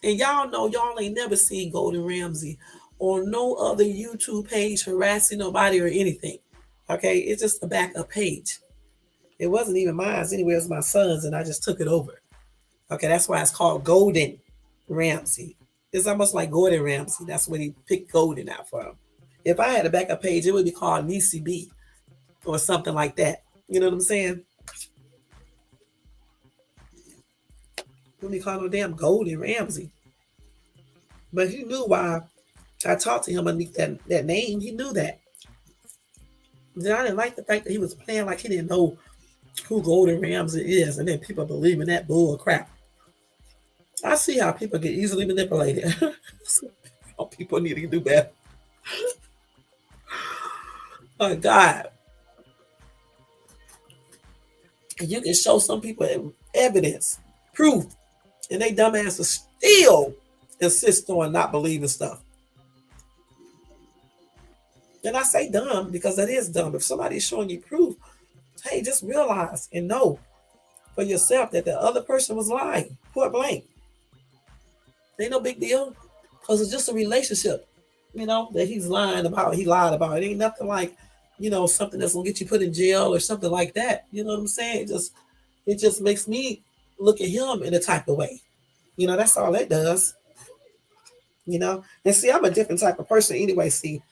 Speaker 1: And y'all know y'all ain't never seen Golden Ramsey on no other YouTube page harassing nobody or anything. Okay, it's just a backup page. It wasn't even mine anyway, it was my son's, and I just took it over. Okay, that's why it's called Golden Ramsey. It's almost like Gordon Ramsay. That's what he picked Golden out from. If I had a backup page, it would be called Nisi B or something like that. You know what I'm saying? It would be called no damn Golden Ramsey. But he knew why I talked to him underneath that name. He knew that. Then I didn't like the fact that he was playing like he didn't know who Golden Ramsey is, and then people believe in that bull crap. I see how people get easily manipulated. People need to do better. Oh God. And you can show some people evidence, proof, and they dumbasses still insist on not believing stuff. And I say dumb because that is dumb. If somebody's showing you proof, hey, just realize and know for yourself that the other person was lying, point blank. Ain't no big deal because it's just a relationship, that he's lying about. He lied about. It ain't nothing like, something that's gonna get you put in jail or something like that. You know what I'm saying? It just makes me look at him in a type of way. That's all that does. And see, I'm a different type of person anyway. See,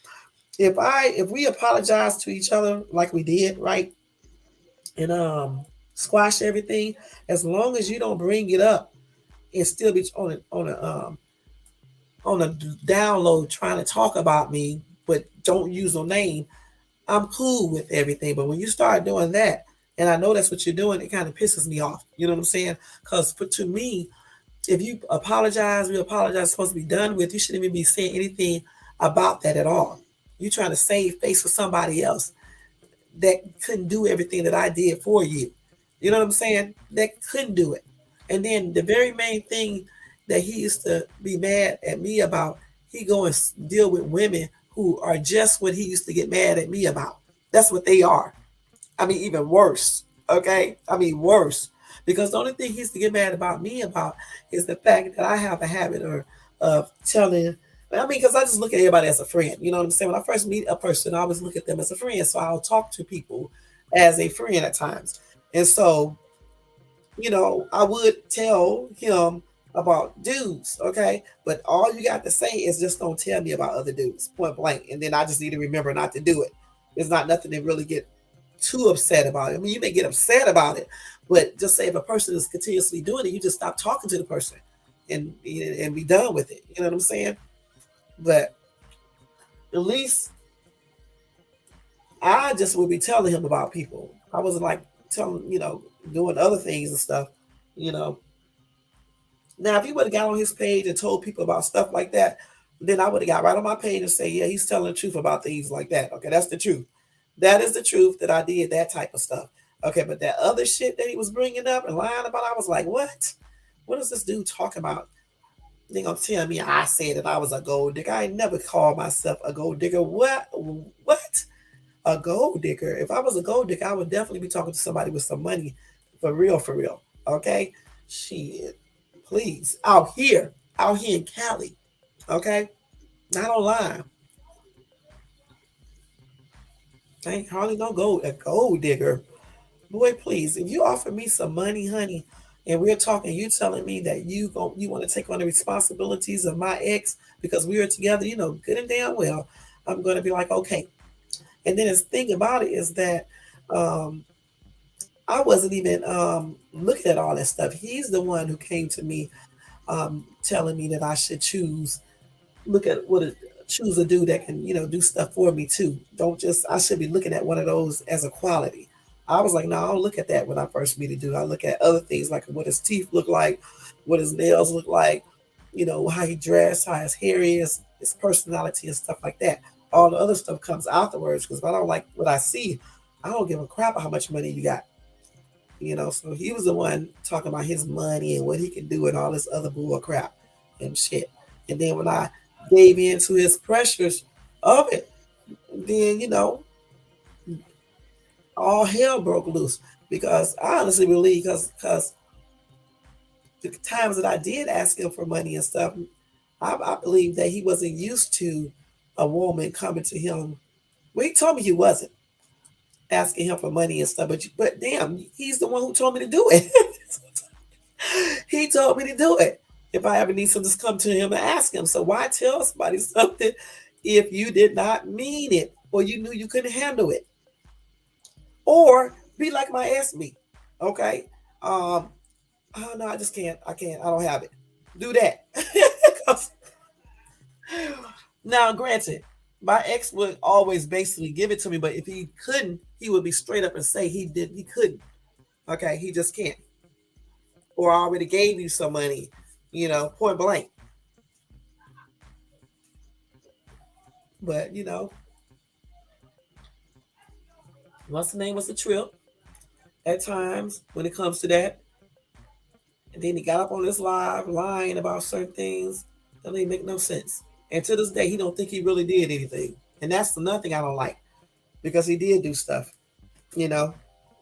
Speaker 1: if we apologize to each other like we did, right, and squash everything, as long as you don't bring it up and still be on a download trying to talk about me, but don't use no name, I'm cool with everything. But when you start doing that, and I know that's what you're doing, it kind of pisses me off. You know what I'm saying? Because to me, if you apologize, we apologize, it's supposed to be done with. You shouldn't even be saying anything about that at all. You're trying to save face for somebody else that couldn't do everything that I did for you. You know what I'm saying? That couldn't do it. And then the very main thing that he used to be mad at me about, he go and deal with women who are just what he used to get mad at me about. That's what they are. I mean, even worse. Okay? I mean, worse. Because the only thing he used to get mad about me about is the fact that I have a habit of telling. I mean, because I just look at everybody as a friend. You know what I'm saying? When I first meet a person, I always look at them as a friend. So I'll talk to people as a friend at times. And so, I would tell him about dudes, okay? But all you got to say is just don't tell me about other dudes, point blank. And then I just need to remember not to do it. There's not nothing to really get too upset about it. I mean, you may get upset about it, but just say if a person is continuously doing it, you just stop talking to the person and be done with it. You know what I'm saying? But at least I just would be telling him about people. I wasn't like telling, doing other things and stuff, you know. Now, if he would have got on his page and told people about stuff like that, then I would have got right on my page and say, yeah, he's telling the truth about things like that. Okay, that's the truth. That is the truth that I did that type of stuff. Okay, but that other shit that he was bringing up and lying about, I was like, what? What is this dude talking about? They gonna tell me I said that I was a gold digger. I ain't never called myself a gold digger. What? What? A gold digger? If I was a gold digger, I would definitely be talking to somebody with some money, for real, for real. Okay? Shit. Please. Out here in Cali. Okay? Not online. Ain't hardly no gold, a gold digger. Boy, please, if you offer me some money, honey, and we're talking, you telling me that you want to take on the responsibilities of my ex because we are together, good and damn well, I'm gonna be like, okay. And then the thing about it is that um, I wasn't even looking at all that stuff. He's the one who came to me telling me that I should look at choose a dude that can, do stuff for me too. Don't just, I should be looking at one of those as a quality. I was like, no, I don't look at that when I first meet a dude. I look at other things like what his teeth look like, what his nails look like, how he dressed, how his hair is, his personality and stuff like that. All the other stuff comes afterwards because if I don't like what I see, I don't give a crap how much money you got. So he was the one talking about his money and what he can do and all this other bull crap and shit. And then when I gave in to his pressures of it, then all hell broke loose because I honestly believe because the times that I did ask him for money and stuff, I believe that he wasn't used to a woman coming to him. Well, he told me he wasn't asking him for money and stuff, but damn, he's the one who told me to do it. He told me to do it. If I ever need something, just come to him and ask him. So why tell somebody something if you did not mean it or you knew you couldn't handle it? Or be like my ex me. Okay. Oh no, I just can't. I can't. I don't have it. Do that. Now, granted, my ex would always basically give it to me, but if he couldn't, he would be straight up and say he couldn't. Okay, he just can't. Or I already gave you some money, point blank. But what's the name was the trip at times when it comes to that. And then he got up on this live lying about certain things that didn't make no sense. And to this day, he don't think he really did anything. And that's another thing I don't like because he did do stuff, you know.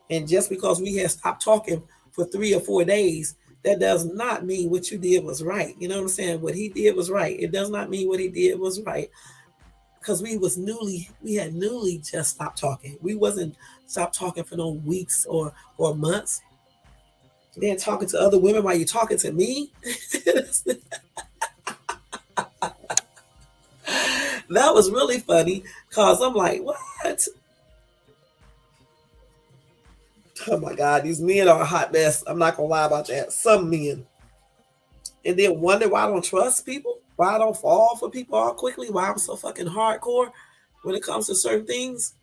Speaker 1: And just because we had stopped talking for 3 or 4 days, that does not mean what you did was right. You know what I'm saying? What he did was right. It does not mean what he did was right because we had newly just stopped talking. We wasn't stopped talking for no weeks or months. Then talking to other women while you're talking to me. That was really funny because I'm like, what? Oh my God, these men are a hot mess. I'm not gonna lie about that. Some men. And then wonder why I don't trust people, why I don't fall for people all quickly, why I'm so fucking hardcore when it comes to certain things.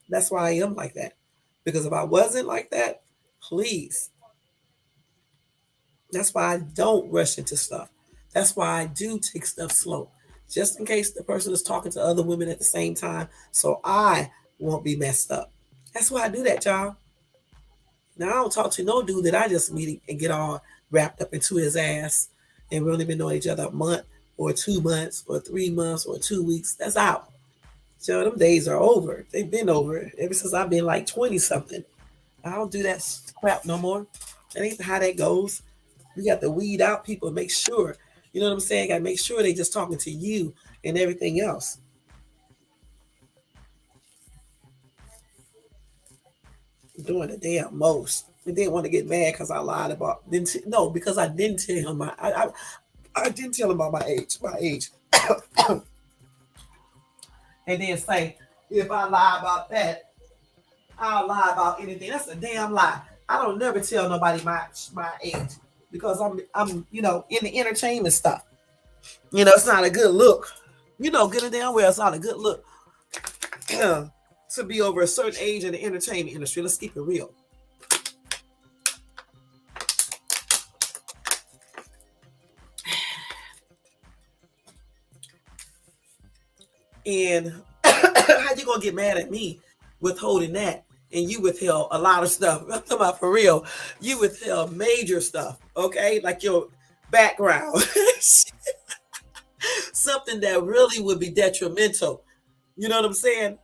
Speaker 1: That's why I am like that. Because if I wasn't like that, please. That's why I don't rush into stuff. That's why I do take stuff slow. Just in case the person is talking to other women at the same time, so I won't be messed up. That's why I do that, y'all. Now I don't talk to no dude that I just meet and get all wrapped up into his ass and we only been knowing each other a month or 2 months or 3 months or 2 weeks. That's out. So them days are over. They've been over ever since I've been like 20 something. I don't do that crap no more. That ain't how that goes. We got to weed out people and make sure. You know what I'm saying? Got to make sure they just talking to you and everything else. Doing the damn most. He didn't want to get mad because I lied about no because I didn't tell him I didn't tell him about my age, and then say if I lie about that I'll lie about anything. That's a damn lie. I don't never tell nobody my age because I'm in the entertainment stuff. It's not a good look. Good and damn well it's not a good look to be over a certain age in the entertainment industry. Let's keep it real. And how you gonna get mad at me withholding that? And you withheld a lot of stuff. I'm talking about for real. You withheld major stuff, okay? Like your background. Something that really would be detrimental. You know what I'm saying?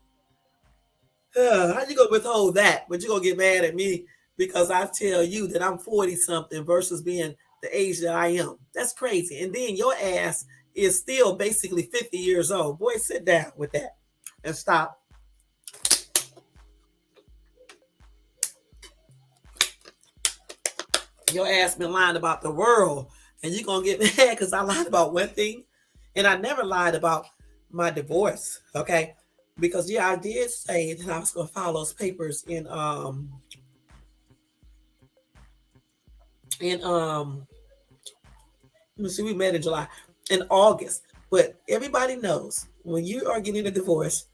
Speaker 1: How you gonna withhold that? But you gonna get mad at me because I tell you that I'm 40 something versus being the age that I am. That's crazy. And then your ass is still basically 50 years old. Boy, sit down with that and stop. Your ass been lying about the world, and you gonna get mad because I lied about one thing, and I never lied about my divorce. Okay, because yeah, I did say that I was gonna file those papers in let me see, we met in July, in August. But everybody knows when you are getting a divorce,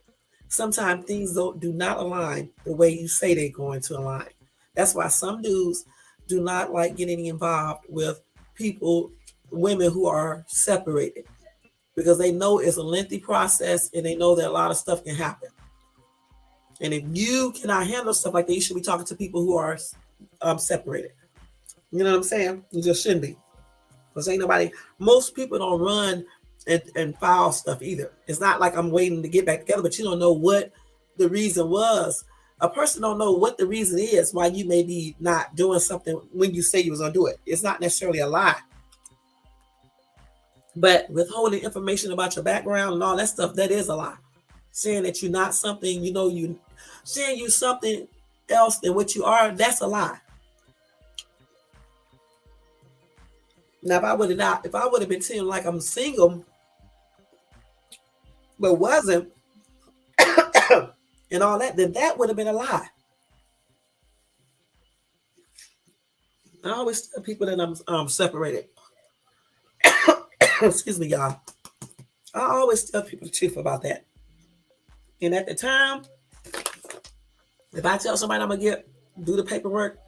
Speaker 1: Sometimes things do not align the way you say they're going to align. That's why some dudes do not like getting involved with people, women who are separated, because they know it's a lengthy process and they know that a lot of stuff can happen. And if you cannot handle stuff like that, you should be talking to people who are separated. You know what I'm saying? You just shouldn't be. Because ain't nobody, most people don't run and file stuff either. It's not like I'm waiting to get back together, but you don't know what the reason was. A person don't know what the reason is why you may be not doing something when you say you was gonna do it. It's not necessarily a lie. But withholding information about your background and all that stuff, that is a lie. Saying that you're not something, saying you something else than what you are, that's a lie. Now, if I would have been telling like I'm single, but wasn't, and all that, then that would have been a lie. I always tell people that I'm separated. Excuse me, y'all. I always tell people the truth about that. And at the time, if I tell somebody I'm gonna do the paperwork,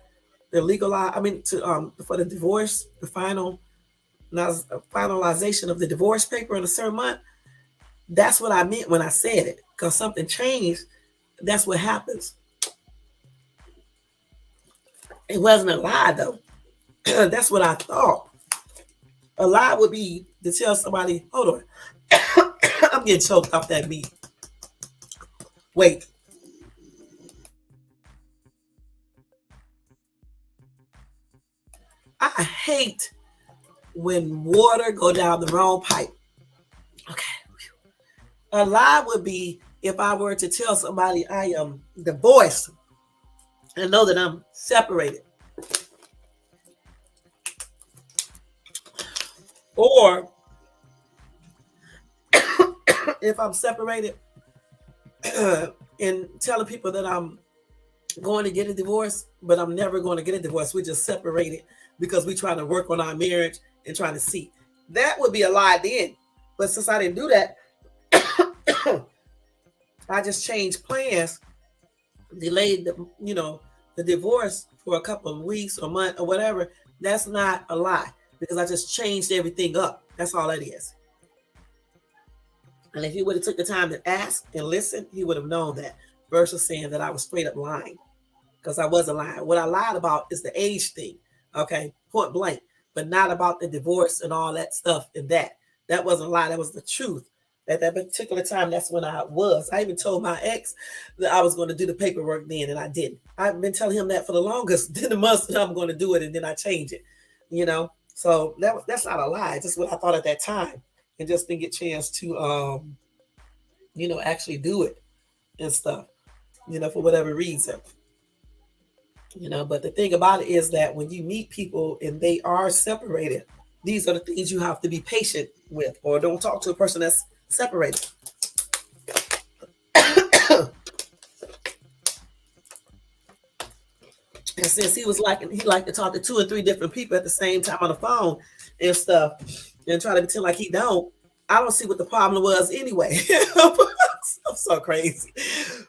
Speaker 1: the legalize, I mean, to for the divorce, the finalization of the divorce paper in a certain month, that's what I meant when I said it. Because something changed, that's what happens. It wasn't a lie though. That's what I thought. A lie would be to tell somebody, hold on, I'm getting choked off that meat. Wait. I hate when water go down the wrong pipe. Okay. A lie would be if I were to tell somebody I am divorced and know that I'm separated. Or if I'm separated and telling people that I'm going to get a divorce, but I'm never going to get a divorce. We're just separated because we're trying to work on our marriage and trying to see. That would be a lie then. But since I didn't do that, I just changed plans, delayed the divorce for a couple of weeks or month or whatever. That's not a lie because I just changed everything up. That's all that is. And if he would have took the time to ask and listen, he would have known that versus saying that I was straight up lying, because I wasn't lying. What I lied about is the age thing, okay, point blank, but not about the divorce and all that stuff and that. That wasn't a lie. That was the truth. At that particular time, that's when I was. I even told my ex that I was going to do the paperwork then, and I didn't. I've been telling him that for the longest, then the months that I'm going to do it, and then I change it, you know. So that's not a lie. It's just what I thought at that time, and just didn't get a chance to, actually do it and stuff, for whatever reason. But the thing about it is that when you meet people and they are separated, these are the things you have to be patient with, or don't talk to a person that's separated. And since he liked to talk to two or three different people at the same time on the phone and stuff, and try to pretend like he don't, I don't see what the problem was anyway. I'm so crazy.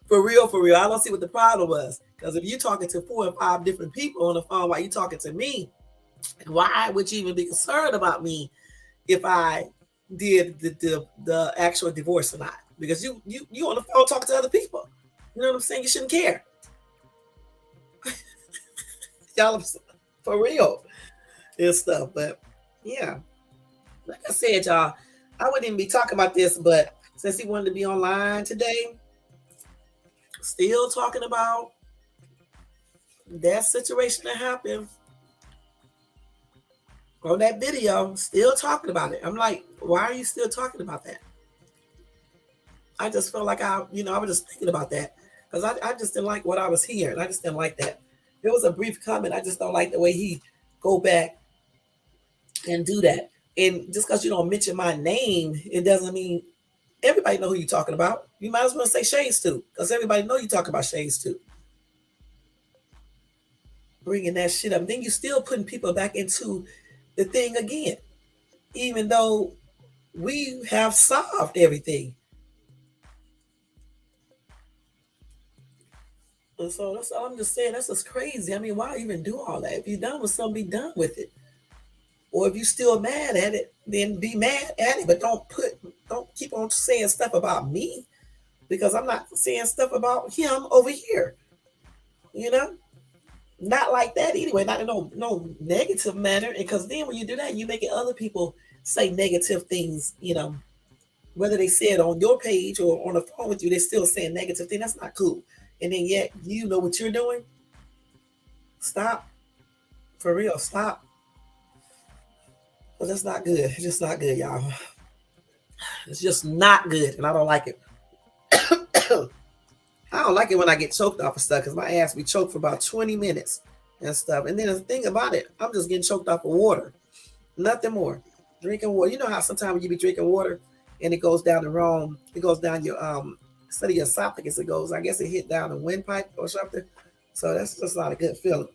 Speaker 1: For real, for real. I don't see what the problem was. Because if you're talking to 4 or 5 different people on the phone while you're talking to me, why would you even be concerned about me if I did the actual divorce or not? Because you on the phone talking to other people. You know what I'm saying? You shouldn't care. Y'all, for real and stuff. But yeah, like I said, y'all, I wouldn't even be talking about this, but since he wanted to be online today, still talking about that situation that happened on that video, still talking about it. I'm like, why are you still talking about that? I just felt like I was just thinking about that because I just didn't like what I was hearing. I just didn't like that. It was a brief comment. I just don't like the way he go back and do that. And just because you don't mention my name, it doesn't mean everybody know who you're talking about. You might as well say Shades too, because everybody know you talking about Shades too. Bringing that shit up, then you still putting people back into the thing again, even though we have solved everything. And so that's all I'm just saying. That's just crazy. I mean, why even do all that? If you're done with something, be done with it. Or if you're still mad at it, then be mad at it. But don't keep on saying stuff about me because I'm not saying stuff about him over here. You know, not like that anyway. Not in no negative manner. Because then when you do that, you making other people say negative things. Whether they say it on your page or on the phone with you, they're still saying negative things. That's not cool. And then yet you know what you're doing. Stop. For real, stop. But that's not good. It's just not good, y'all. It's just not good, and I don't like it. I don't like it when I get choked off of stuff because my ass be choked for about 20 minutes and stuff. And then the thing about it, I'm just getting choked off of water, nothing more. Drinking water. You know how sometimes you be drinking water and it goes down the wrong. It goes down your instead of your esophagus, it goes. I guess it hit down the windpipe or something. So that's just not a good feeling.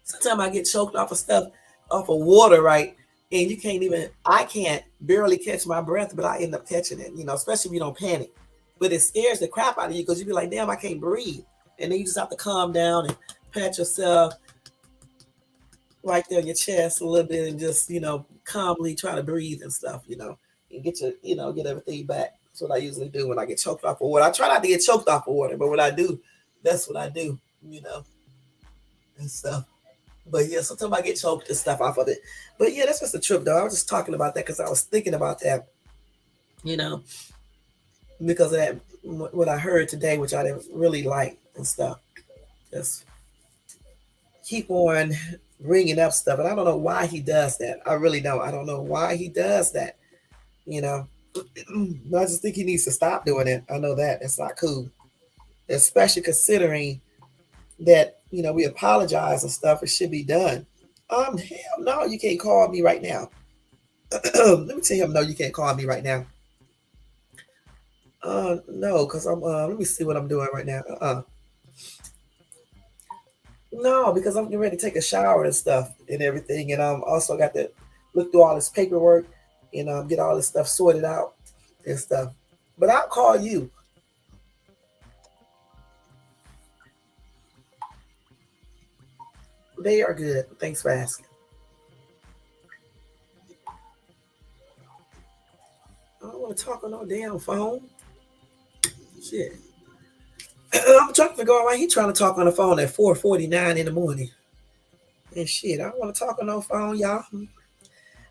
Speaker 1: Sometimes I get choked off of stuff, off of water, right? And you can't even, I can't barely catch my breath, but I end up catching it, especially if you don't panic. But it scares the crap out of you because you be like, damn, I can't breathe. And then you just have to calm down and pat yourself right there in your chest a little bit and just, calmly try to breathe and stuff, and get your, get everything back. That's what I usually do when I get choked off of water. I try not to get choked off of water, but when I do, that's what I do, and stuff. But yeah, sometimes I get choked and stuff off of it. But yeah, that's just a trip though. I was just talking about that because I was thinking about that, you know, because of that what I heard today, which I didn't really like and stuff. Just keep on bringing up stuff, and I don't know why he does that. I really don't. I don't know why he does that. You know, but I just think he needs to stop doing it. I know that it's not cool, especially considering that we apologize and stuff. It should be done. Hell no, you can't call me right now. Let me tell him no, you can't call me right now. No, because I'm. Let me see what I'm doing right now. No, because I'm getting ready to take a shower and stuff and everything, and also got to look through all this paperwork and get all this stuff sorted out and stuff. But I'll call you. They are good. Thanks for asking. I don't want to talk on no damn phone. Shit. I'm trying to figure out why he trying to talk on the phone at 4:49 in the morning. And shit, I don't want to talk on no phone, y'all.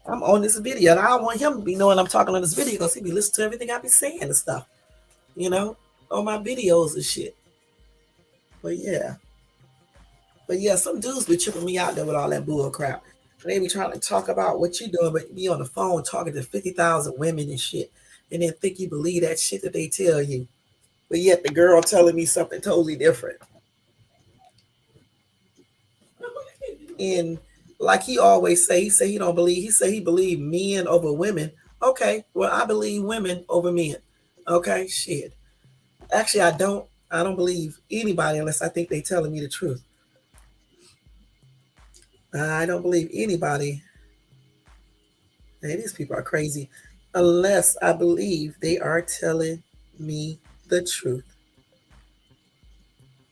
Speaker 1: I'm on this video, and I don't want him to be knowing I'm talking on this video because he be listening to everything I be saying and stuff, you know, on my videos and shit. But yeah, some dudes be tripping me out there with all that bull crap. They be trying to talk about what you doing, but be on the phone talking to 50,000 women and shit, and then think you believe that shit that they tell you. But yet the girl telling me something totally different. And like he always say, he don't believe. He say he believe men over women. Okay, well I believe women over men. Okay, shit. Actually, I don't. I don't believe anybody unless I think they telling me the truth. I don't believe anybody. Hey, these people are crazy. Unless I believe they are telling me the truth.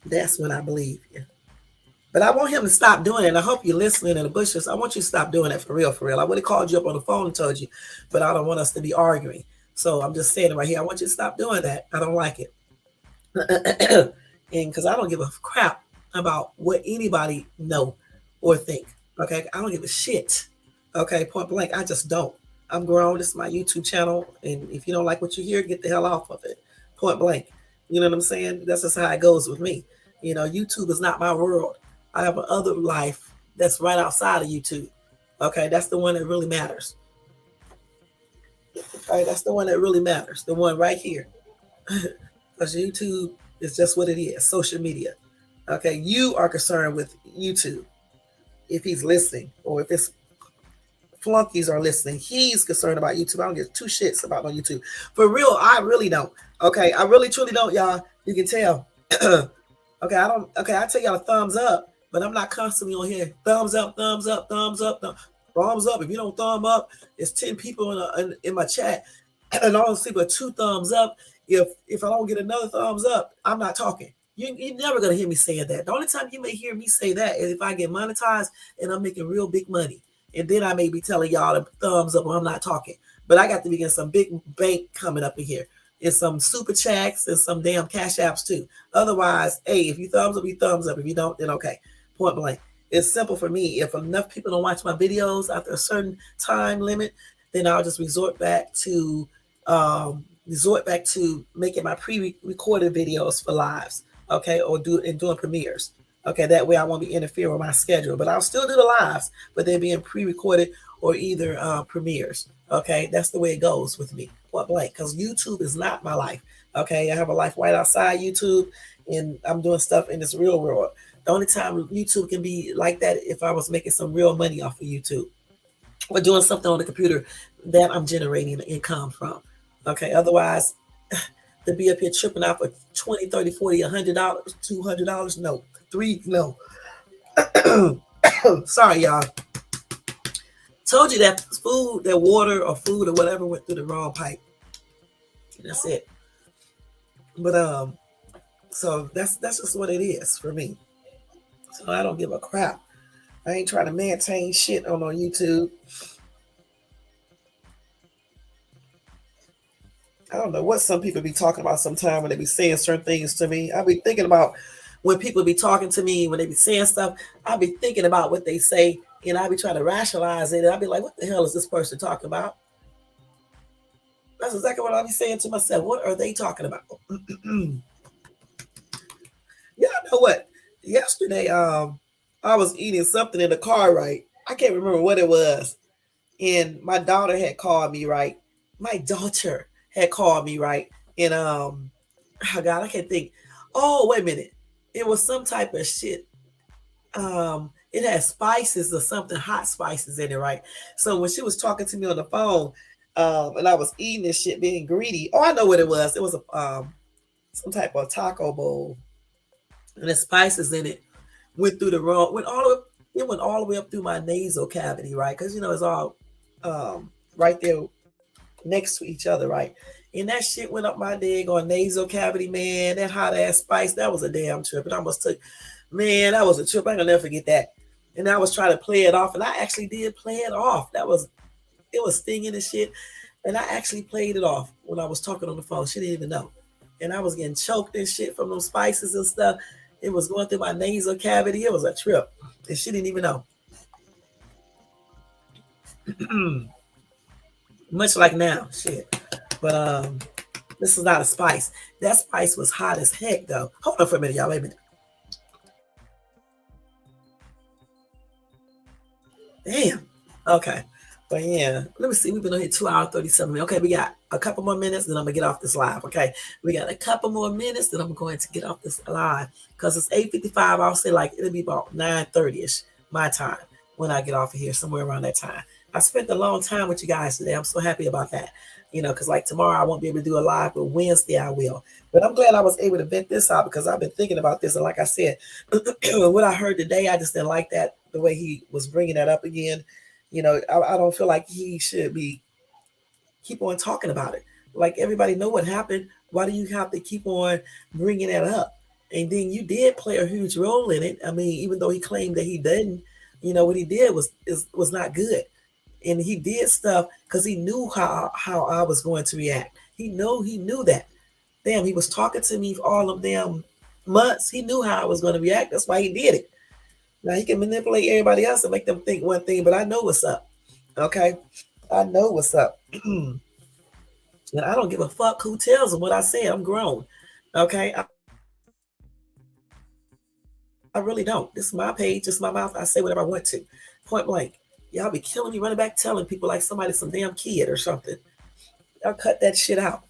Speaker 1: That's when I believe you. But I want him to stop doing it. And I hope you're listening in the bushes. I want you to stop doing it for real, for real. I would have called you up on the phone and told you, but I don't want us to be arguing. So I'm just saying it right here. I want you to stop doing that. I don't like it. And because I don't give a crap about what anybody know or think. Okay. I don't give a shit. Okay. Point blank. I just don't. I'm grown. This is my YouTube channel. And if you don't like what you hear, get the hell off of it. Point blank. You know what I'm saying? That's just how it goes with me. YouTube is not my world. I have another life that's right outside of YouTube. Okay, that's the one that really matters. All right, that's the one that really matters. The one right here. Because YouTube is just what it is, social media. Okay, you are concerned with YouTube. If he's listening, or if his flunkies are listening, he's concerned about YouTube. I don't give two shits about on YouTube. For real, I really don't. Okay, I really truly don't, y'all. You can tell. Okay, I don't. Okay, I tell y'all a thumbs up, but I'm not constantly on here. Thumbs up, thumbs up, thumbs up, thumbs up. If you don't thumb up, it's 10 people in my chat, and all those people are 2 thumbs up. If I don't get another thumbs up, I'm not talking. You're never gonna hear me saying that. The only time you may hear me say that is if I get monetized and I'm making real big money, and then I may be telling y'all to thumbs up when I'm not talking. But I got to be getting some big bank coming up in here, and some super checks and some damn cash apps too. Otherwise, hey, if you thumbs up, you thumbs up. If you don't, then okay. Point blank. It's simple for me. If enough people don't watch my videos after a certain time limit, then I'll just resort back to making my pre-recorded videos for lives, okay, or doing premieres. Okay, that way I won't be interfering with my schedule, but I'll still do the lives, but they're being pre-recorded or either premieres. Okay, that's the way it goes with me. Point blank, because YouTube is not my life. Okay, I have a life right outside YouTube, and I'm doing stuff in this real world. The only time YouTube can be like that if I was making some real money off of YouTube or doing something on the computer that I'm generating income from. Okay, otherwise, to be up here tripping out for 20, 30, 40, $100, $200, no, three, no. Sorry, y'all. Told you that food, that water or food or whatever went through the wrong pipe. And that's it. But so that's just what it is for me. So I don't give a crap. I ain't trying to maintain shit on YouTube. I don't know what some people be talking about sometime when they be saying certain things to me. I be thinking about when people be talking to me, when they be saying stuff, I be thinking about what they say and I be trying to rationalize it. And I be like, what the hell is this person talking about? That's exactly what I be saying to myself. What are they talking about? Y'all know what? Yesterday, I was eating something in the car, right? I can't remember what it was. And my daughter had called me, right? My daughter had called me, right? And oh God, I can't think. Oh, wait a minute. It was some type of shit. It had spices or something, hot spices in it, right? So when she was talking to me on the phone, and I was eating this shit, being greedy. Oh, I know what it was. It was a some type of taco bowl, and the spices in it went through the wrong, went all the, it went all the way up through my nasal cavity, right? Because it's all right there next to each other, right? And that shit went up my daggone nasal cavity, man. That hot ass spice, that was a damn trip. It almost took, man, that was a trip. I ain't gonna never forget that. And I was trying to play it off, and I actually did play it off. It was stinging and shit. And I actually played it off when I was talking on the phone. She didn't even know. And I was getting choked and shit from those spices and stuff. It was going through my nasal cavity. It was a trip. And she didn't even know. Much like now, shit. But this is not a spice. That spice was hot as heck though. Hold on for a minute, y'all. Wait a minute. Damn. Okay. But yeah, let me see. We've been on here 2 hours, 37 minutes. Okay, we got a couple more minutes, then I'm gonna get off this live. Okay. We got a couple more minutes, then I'm going to get off this live. Because it's 8:55. I'll say like it'll be about 9:30ish my time when I get off of here, somewhere around that time. I spent a long time with you guys today. I'm so happy about that. Because like tomorrow I won't be able to do a live, but Wednesday I will. But I'm glad I was able to vent this out because I've been thinking about this. And like I said, what I heard today, I just didn't like that the way he was bringing that up again. I don't feel like he should be keep on talking about it. Like everybody know what happened. Why do you have to keep on bringing that up? And then you did play a huge role in it. I mean, even though he claimed that he didn't, what he did was not good. And he did stuff because he knew how I was going to react. He knew that. Damn, he was talking to me for all of them months. He knew how I was going to react. That's why he did it. Now he can manipulate everybody else and make them think one thing, but I know what's up. Okay, I know what's up, and I don't give a fuck who tells him what I say. I'm grown. Okay, I really don't. This is my page. This is my mouth. I say whatever I want to. Point blank. Y'all be killing me running back telling people like somebody's some damn kid or something. Y'all cut that shit out.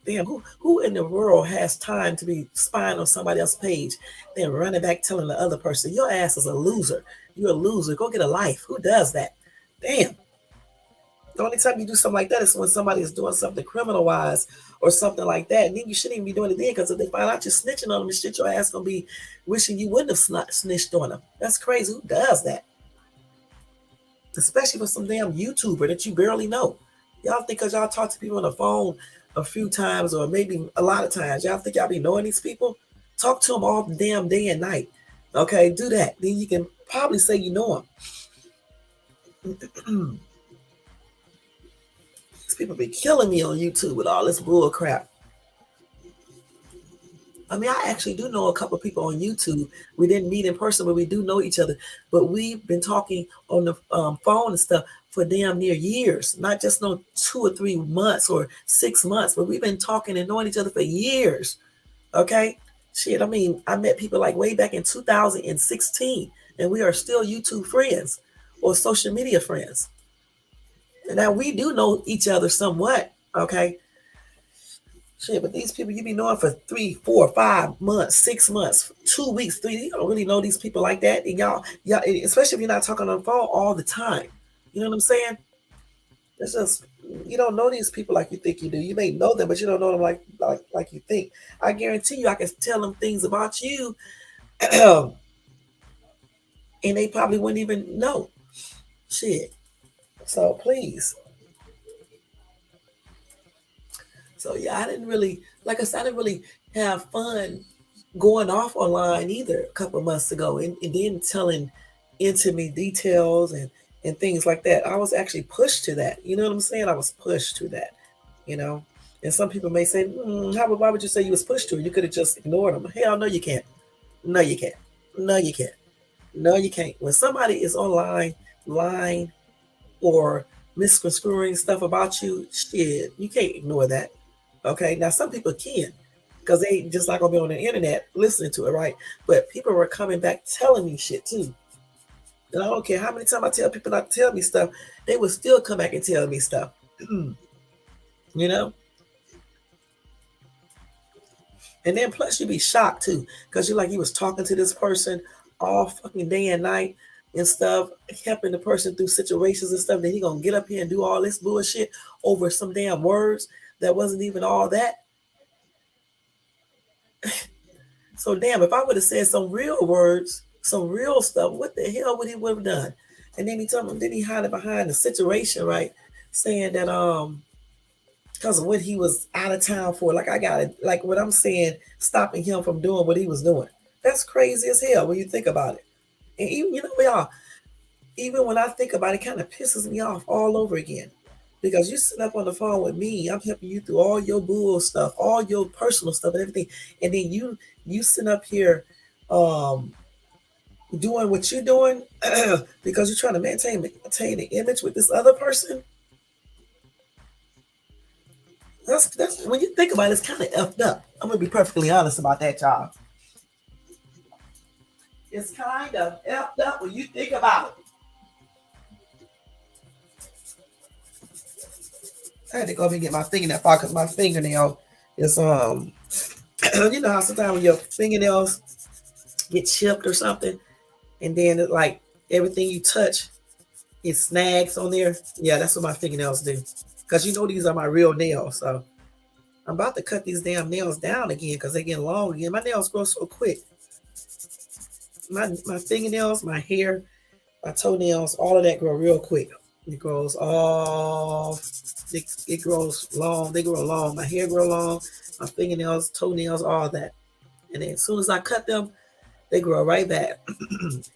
Speaker 1: Damn, who in the world has time to be spying on somebody else's page, then running back telling the other person, your ass is a loser. You're a loser. Go get a life. Who does that? Damn. The only time you do something like that is when somebody is doing something criminal wise or something like that. And then you shouldn't even be doing it then because if they find out you're snitching on them and shit, your ass gonna be wishing you wouldn't have snitched on them. That's crazy. Who does that? Especially for some damn YouTuber that you barely know. Y'all think because y'all talk to people on the phone a few times or maybe a lot of times, y'all think y'all be knowing these people? Talk to them all damn day and night. Okay, do that. Then you can probably say you know them. These people be killing me on YouTube with all this bull crap. I mean, I actually do know a couple of people on YouTube. We didn't meet in person, but we do know each other. But we've been talking on the phone and stuff for damn near years, not just no 2 or 3 months or 6 months, but we've been talking and knowing each other for years. Okay, shit. I mean, I met people like way back in 2016, and we are still YouTube friends or social media friends. And now we do know each other somewhat. Okay, shit, but these people you be knowing for 3, 4, 5 months, 6 months, 2 weeks, three. You don't really know these people like that, and y'all, especially if you're not talking on the phone all the time. You know what I'm saying? It's just you don't know these people like you think you do. You may know them, but you don't know them like you think. I guarantee you, I can tell them things about you, and they probably wouldn't even know. Shit. So please. So yeah, I didn't really, like I said, I didn't really have fun going off online either a couple of months ago, and then telling intimate details and things like that. I was actually pushed to that. You know what I'm saying? I was pushed to that. You know, and some people may say, why would you say you was pushed to it? You could have just ignored them. Hell, no, you can't. No, you can't. No, you can't. No, you can't. When somebody is online lying or misconstruing stuff about you, shit, you can't ignore that. Okay, now some people can, because they just not gonna be on the internet listening to it, right? But people were coming back telling me shit too. And I don't care how many times I tell people not to tell me stuff, they will still come back and tell me stuff. You know? And then plus you be shocked too, because you're like you was talking to this person all fucking day and night and stuff, helping the person through situations and stuff. Then he gonna get up here and do all this bullshit over some damn words that wasn't even all that. So damn, if I would have said some real words, some real stuff, what the hell would he would have done? And then he told me, then he hid behind the situation, right? Saying that because of what he was out of town for, like I got it, like what I'm saying, stopping him from doing what he was doing. That's crazy as hell when you think about it. And even y'all, even when I think about it, it kind of pisses me off all over again. Because you sit up on the phone with me, I'm helping you through all your bull stuff, all your personal stuff and everything. And then you sit up here um doing what you're doing because you're trying to maintain the image with this other person. That's when you think about it, it's kind of effed up. I'm gonna be perfectly honest about that, y'all. It's kind of effed up when you think about it. I had to go up and get my fingernail file because my fingernail is you know how sometimes when your fingernails get chipped or something, and then it, like everything you touch, it snags on there. Yeah, that's what my fingernails do. Cause you know these are my real nails, so I'm about to cut these damn nails down again because they're getting long again. My nails grow so quick. My fingernails, my hair, my toenails, all of that grow real quick. It grows all it grows long. They grow long. My hair grow long. My fingernails, toenails, all that. And then as soon as I cut them, they grow right back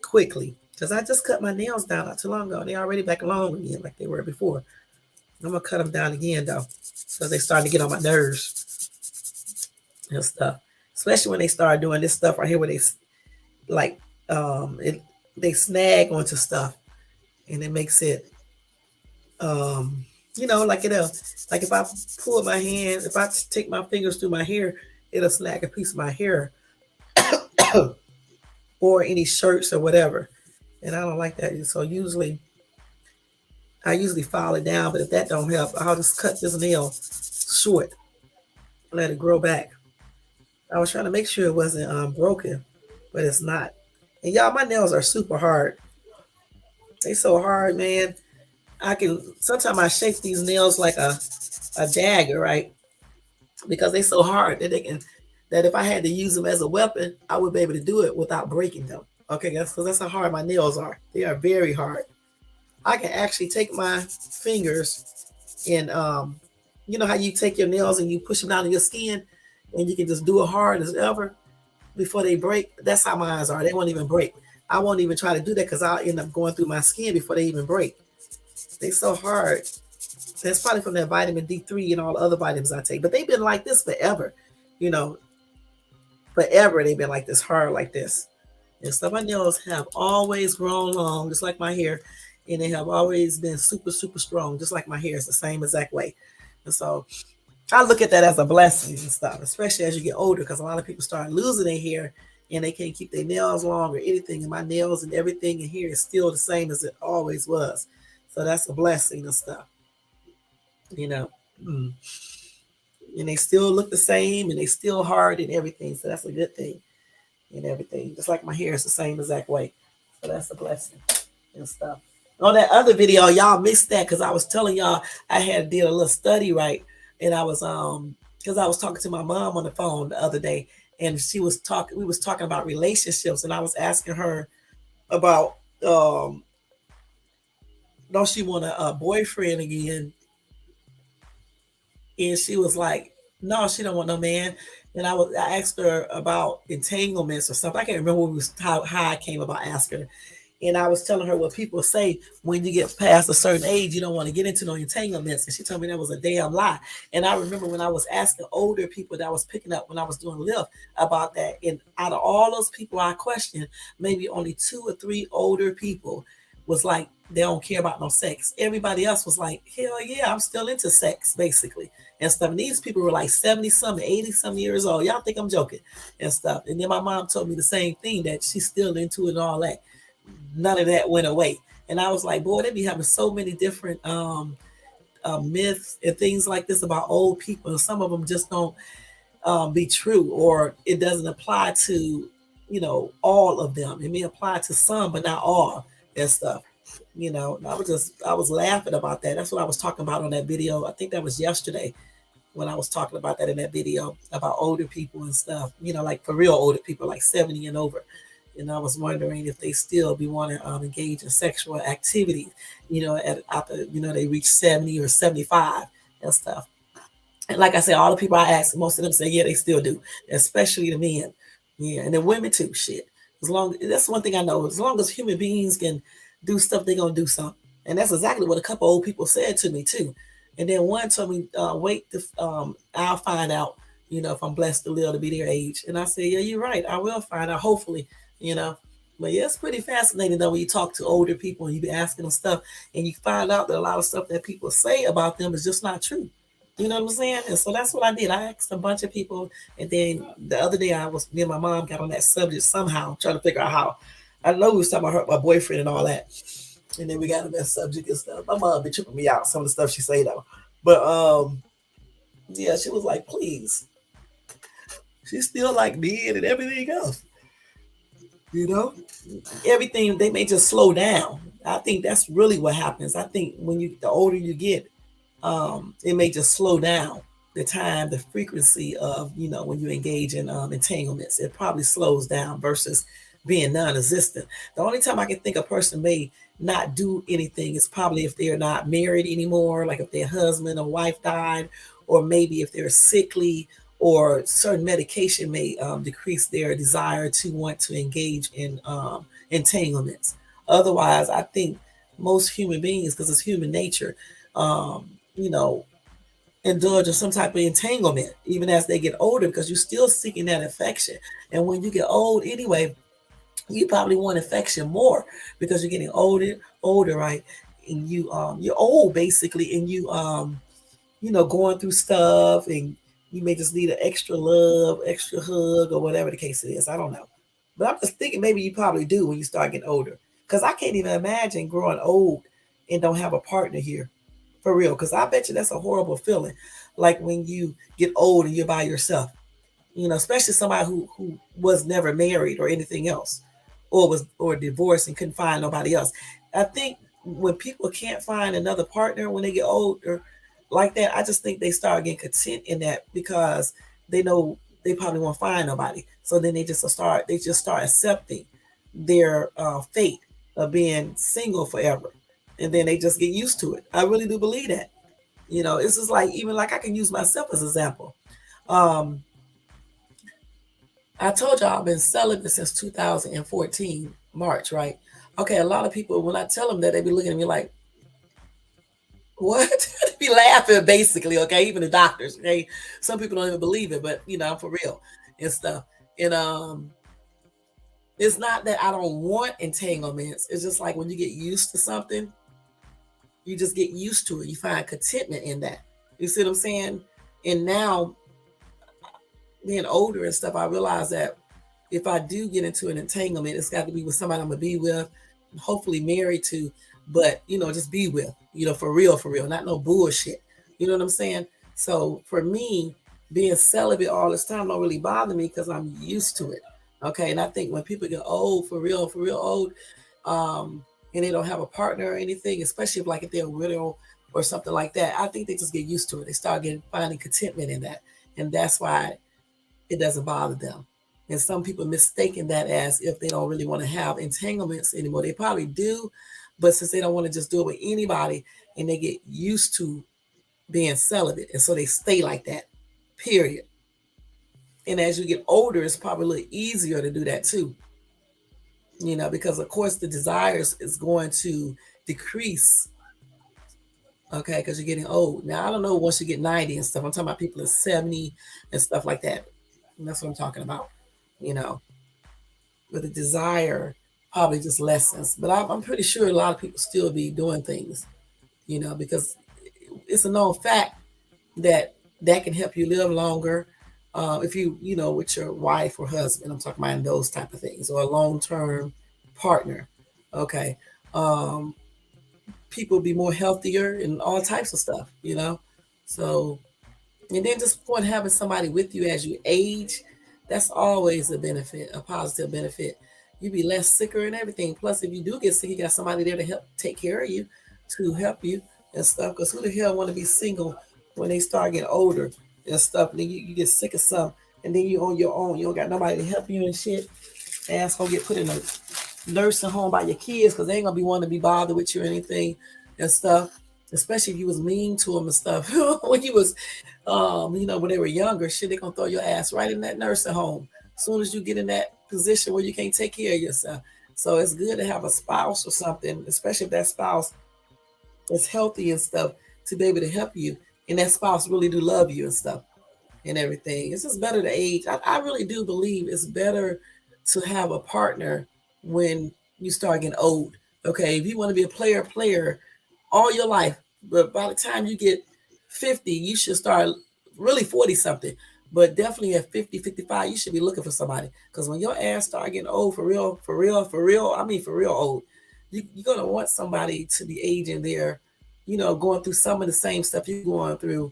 Speaker 1: quickly. Because I just cut my nails down not too long ago. They already back long again like they were before. I'm gonna cut them down again though, because they starting to get on my nerves and stuff. Especially when they start doing this stuff right here, where they like it they snag onto stuff, and it makes it um like it'll like if I pull my hand, if I take my fingers through my hair, it'll snag a piece of my hair or any shirts or whatever, and I don't like that. So I usually file it down, but if that don't help, I'll just cut this nail short, let it grow back. I was trying to make sure it wasn't broken, but it's not. And y'all, my nails are super hard. They so hard, man. I can sometimes I shape these nails like a dagger, right? Because they so hard that they can that if I had to use them as a weapon, I would be able to do it without breaking them. Okay, that's how hard my nails are. They are very hard. I can actually take my fingers and you know how you take your nails and you push them down in your skin and you can just do it hard as ever. before they break. That's how my eyes are. They won't even break. I won't even try to do that because I'll end up going through my skin before they even break. They so hard. That's probably from that vitamin D3 and all the other vitamins I take. But they've been like this forever. You know, forever they've been like this, hard like this. And so my nails have always grown long, just like my hair. And they have always been super, super strong, just like my hair is the same exact way. And so I look at that as a blessing and stuff, especially as you get older, because a lot of people start losing their hair and they can't keep their nails long or anything. And my nails and everything in here is still the same as it always was. So that's a blessing and stuff, you know. Mm. And they still look the same and they still hard and everything. So that's a good thing and everything. Just like my hair is the same exact way. So that's a blessing and stuff. On that other video, y'all missed that because I was telling y'all I had did a little study, right, and I was because I was talking to my mom on the phone the other day, and she was talking. We was talking about relationships, and I was asking her about don't she want a boyfriend again, and she was like, no, she don't want no man. And I asked her about entanglements or something. I can't remember what was how I came about asking her. And I was telling her what people say when you get past a certain age, you don't want to get into no entanglements. And she told me that was a damn lie. And I remember when I was asking older people that I was picking up when I was doing Lyft about that. And out of all those people I questioned, maybe only 2 or 3 older people was like, they don't care about no sex. Everybody else was like, hell yeah, I'm still into sex, basically. And stuff. And these people were like 70 something, 80 some years old. Y'all think I'm joking and stuff. And then my mom told me the same thing, that she's still into it and all that. None of that went away. And I was like, boy, they be having so many different myths and things like this about old people. And some of them just don't be true, or it doesn't apply to, all of them. It may apply to some, but not all and stuff. And I was laughing about that. That's what I was talking about on that video. I think that was yesterday when I was talking about that in that video about older people and stuff, like for real older people, like 70 and over. And I was wondering if they still be wanting to engage in sexual activity, after, they reach 70 or 75 and stuff. And like I said, all the people I asked, most of them say, yeah, they still do, especially the men. Yeah, and the women too, shit. As long That's one thing I know. As long as human beings can do stuff, they're gonna do something. And that's exactly what a couple old people said to me too. And then one told me, wait, I'll find out, if I'm blessed to live to be their age. And I said, yeah, you're right. I will find out, hopefully, you know. But yeah, it's pretty fascinating though when you talk to older people and you be asking them stuff and you find out that a lot of stuff that people say about them is just not true. You know what I'm saying? And so that's what I did. I asked a bunch of people, and then the other day me and my mom got on that subject somehow, trying to figure out how. I know we was talking about my boyfriend and all that, and then we got on that subject and stuff. My mom be tripping me out some of the stuff she say though, but yeah, she was like, please, she's still like me and everything else, you know, everything they may just slow down. I think that's really what happens. I think when the older you get, it may just slow down the time, the frequency of, when you engage in entanglements. It probably slows down versus being non-existent. The only time I can think a person may not do anything is probably if they're not married anymore, like if their husband or wife died, or maybe if they're sickly, or certain medication may decrease their desire to want to engage in entanglements. Otherwise, I think most human beings, because it's human nature, um, you know, indulge in some type of entanglement, even as they get older, because you're still seeking that affection. And when you get old anyway, you probably want affection more because you're getting older, right? And you're old basically, and going through stuff, and you may just need an extra love, extra hug, or whatever the case is. I don't know. But I'm just thinking maybe you probably do when you start getting older. Because I can't even imagine growing old and don't have a partner here. For real. Because I bet you that's a horrible feeling. Like when you get old and you're by yourself. Especially somebody who was never married or anything else, or divorced and couldn't find nobody else. I think when people can't find another partner when they get older like that, I just think they start getting content in that because they know they probably won't find nobody. So then they just start accepting their fate of being single forever, and then they just get used to it. I really do believe that. It's just like, even like I can use myself as an example. Um, I told y'all I've been celibate since 2014, March, right? Okay, a lot of people, when I tell them that, they be looking at me like, what? They be laughing, basically, okay? Even the doctors, okay? Some people don't even believe it, but, I'm for real and stuff. And it's not that I don't want entanglements. It's just like when you get used to something, you just get used to it. You find contentment in that. You see what I'm saying? And now, being older and stuff, I realize that if I do get into an entanglement, it's got to be with somebody I'm gonna be with, hopefully married to, but just be with, for real, not no bullshit. You know what I'm saying? So for me, being celibate all this time don't really bother me because I'm used to it. Okay, and I think when people get old, for real old, and they don't have a partner or anything, especially if they're a widow or something like that, I think they just get used to it. They start getting finding contentment in that, and that's why it doesn't bother them. And some people mistaken that as if they don't really want to have entanglements anymore. They probably do, but since they don't want to just do it with anybody, and they get used to being celibate, and so they stay like that. Period. And as you get older, it's probably a little easier to do that too. Because of course the desires is going to decrease. Okay, because you're getting old. Now I don't know once you get 90 and stuff. I'm talking about people in 70 and stuff like that. And that's what I'm talking about. You know, but the desire probably just lessens. But I'm pretty sure a lot of people still be doing things, because it's a known fact that that can help you live longer. If with your wife or husband, I'm talking about those type of things, or a long term partner. Okay. Um, People be more healthier and all types of stuff. So, and then just point having somebody with you as you age, that's always a benefit, a positive benefit. You be less sicker and everything. Plus, if you do get sick, you got somebody there to help take care of you, to help you and stuff. Because who the hell want to be single when they start getting older and stuff? And then you get sick of something, and then you on your own. You don't got nobody to help you and shit. Ass gonna get put in a nursing home by your kids because they ain't gonna be wanting to be bothered with you or anything and stuff. Especially if you was mean to them and stuff when you was when they were younger, shit, they gonna throw your ass right in that nursing home as soon as you get in that position where you can't take care of yourself. So it's good to have a spouse or something, especially if that spouse is healthy and stuff, to be able to help you, and that spouse really do love you and stuff and everything. It's just better to age. I really do believe it's better to have a partner when you start getting old. Okay, if you want to be a player all your life, but by the time you get 50, you should start really 40 something. But definitely at 50, 55, you should be looking for somebody. Because when your ass start getting old, for real, for real, for real, I mean for real old, you're going to want somebody to be aging there, going through some of the same stuff you're going through,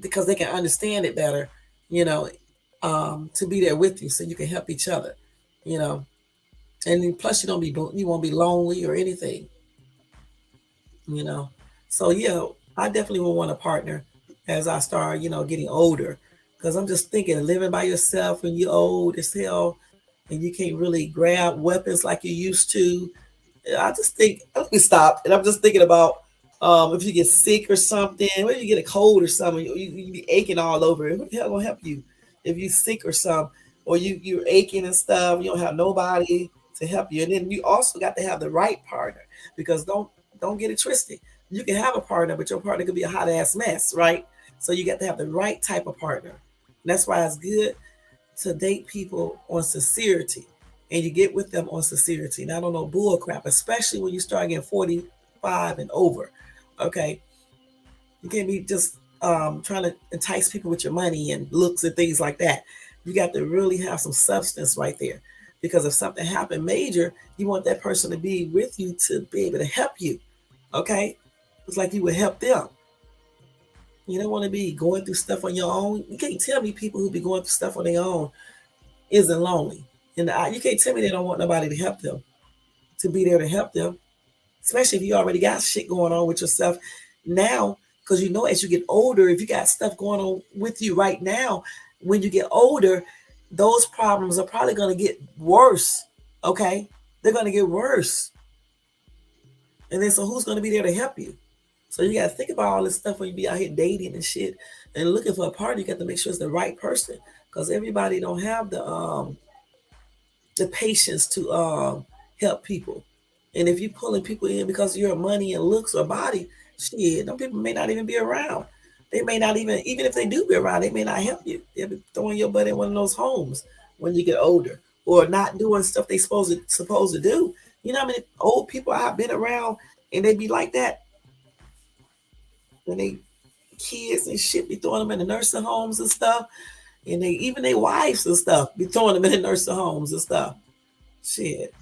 Speaker 1: because they can understand it better, you know, to be there with you so you can help each other, you know. And plus you won't be lonely or anything, you know. So yeah, I definitely will want a partner as I start, getting older, because I'm just thinking living by yourself when you're old as hell and you can't really grab weapons like you used to. I just think, let me stop. And I'm just thinking about if you get sick or something, or you get a cold or something, you be aching all over. Who the hell gonna help you if you sick or something, or you're aching and stuff? You don't have nobody to help you, and then you also got to have the right partner, because don't get it twisted. You can have a partner, but your partner could be a hot ass mess, right? So you got to have the right type of partner. And that's why it's good to date people on sincerity, and you get with them on sincerity, not on no bull crap, especially when you start getting 45 and over. Okay, you can't be just trying to entice people with your money and looks and things like that. You got to really have some substance right there, because if something happened major, you want that person to be with you to be able to help you. Okay, it's like you would help them. You don't want to be going through stuff on your own. You can't tell me people who be going through stuff on their own isn't lonely. And you can't tell me they don't want nobody to help them, to be there to help them, especially if you already got shit going on with yourself now. Because as you get older, if you got stuff going on with you right now, when you get older, those problems are probably going to get worse. Okay, they're going to get worse. And then so who's going to be there to help you? So you got to think about all this stuff when you be out here dating and shit and looking for a partner. You got to make sure it's the right person, because everybody don't have the patience to help people. And if you pulling people in because of your money and looks or body, shit, them people may not even be around. They may not even if they do be around, they may not help you. They'll be throwing your butt in one of those homes when you get older, or not doing stuff they supposed to do. You know how many old people I've been around, and they be like that, and they kids and shit be throwing them in the nursing homes and stuff, and they even their wives and stuff be throwing them in the nursing homes and stuff. Shit.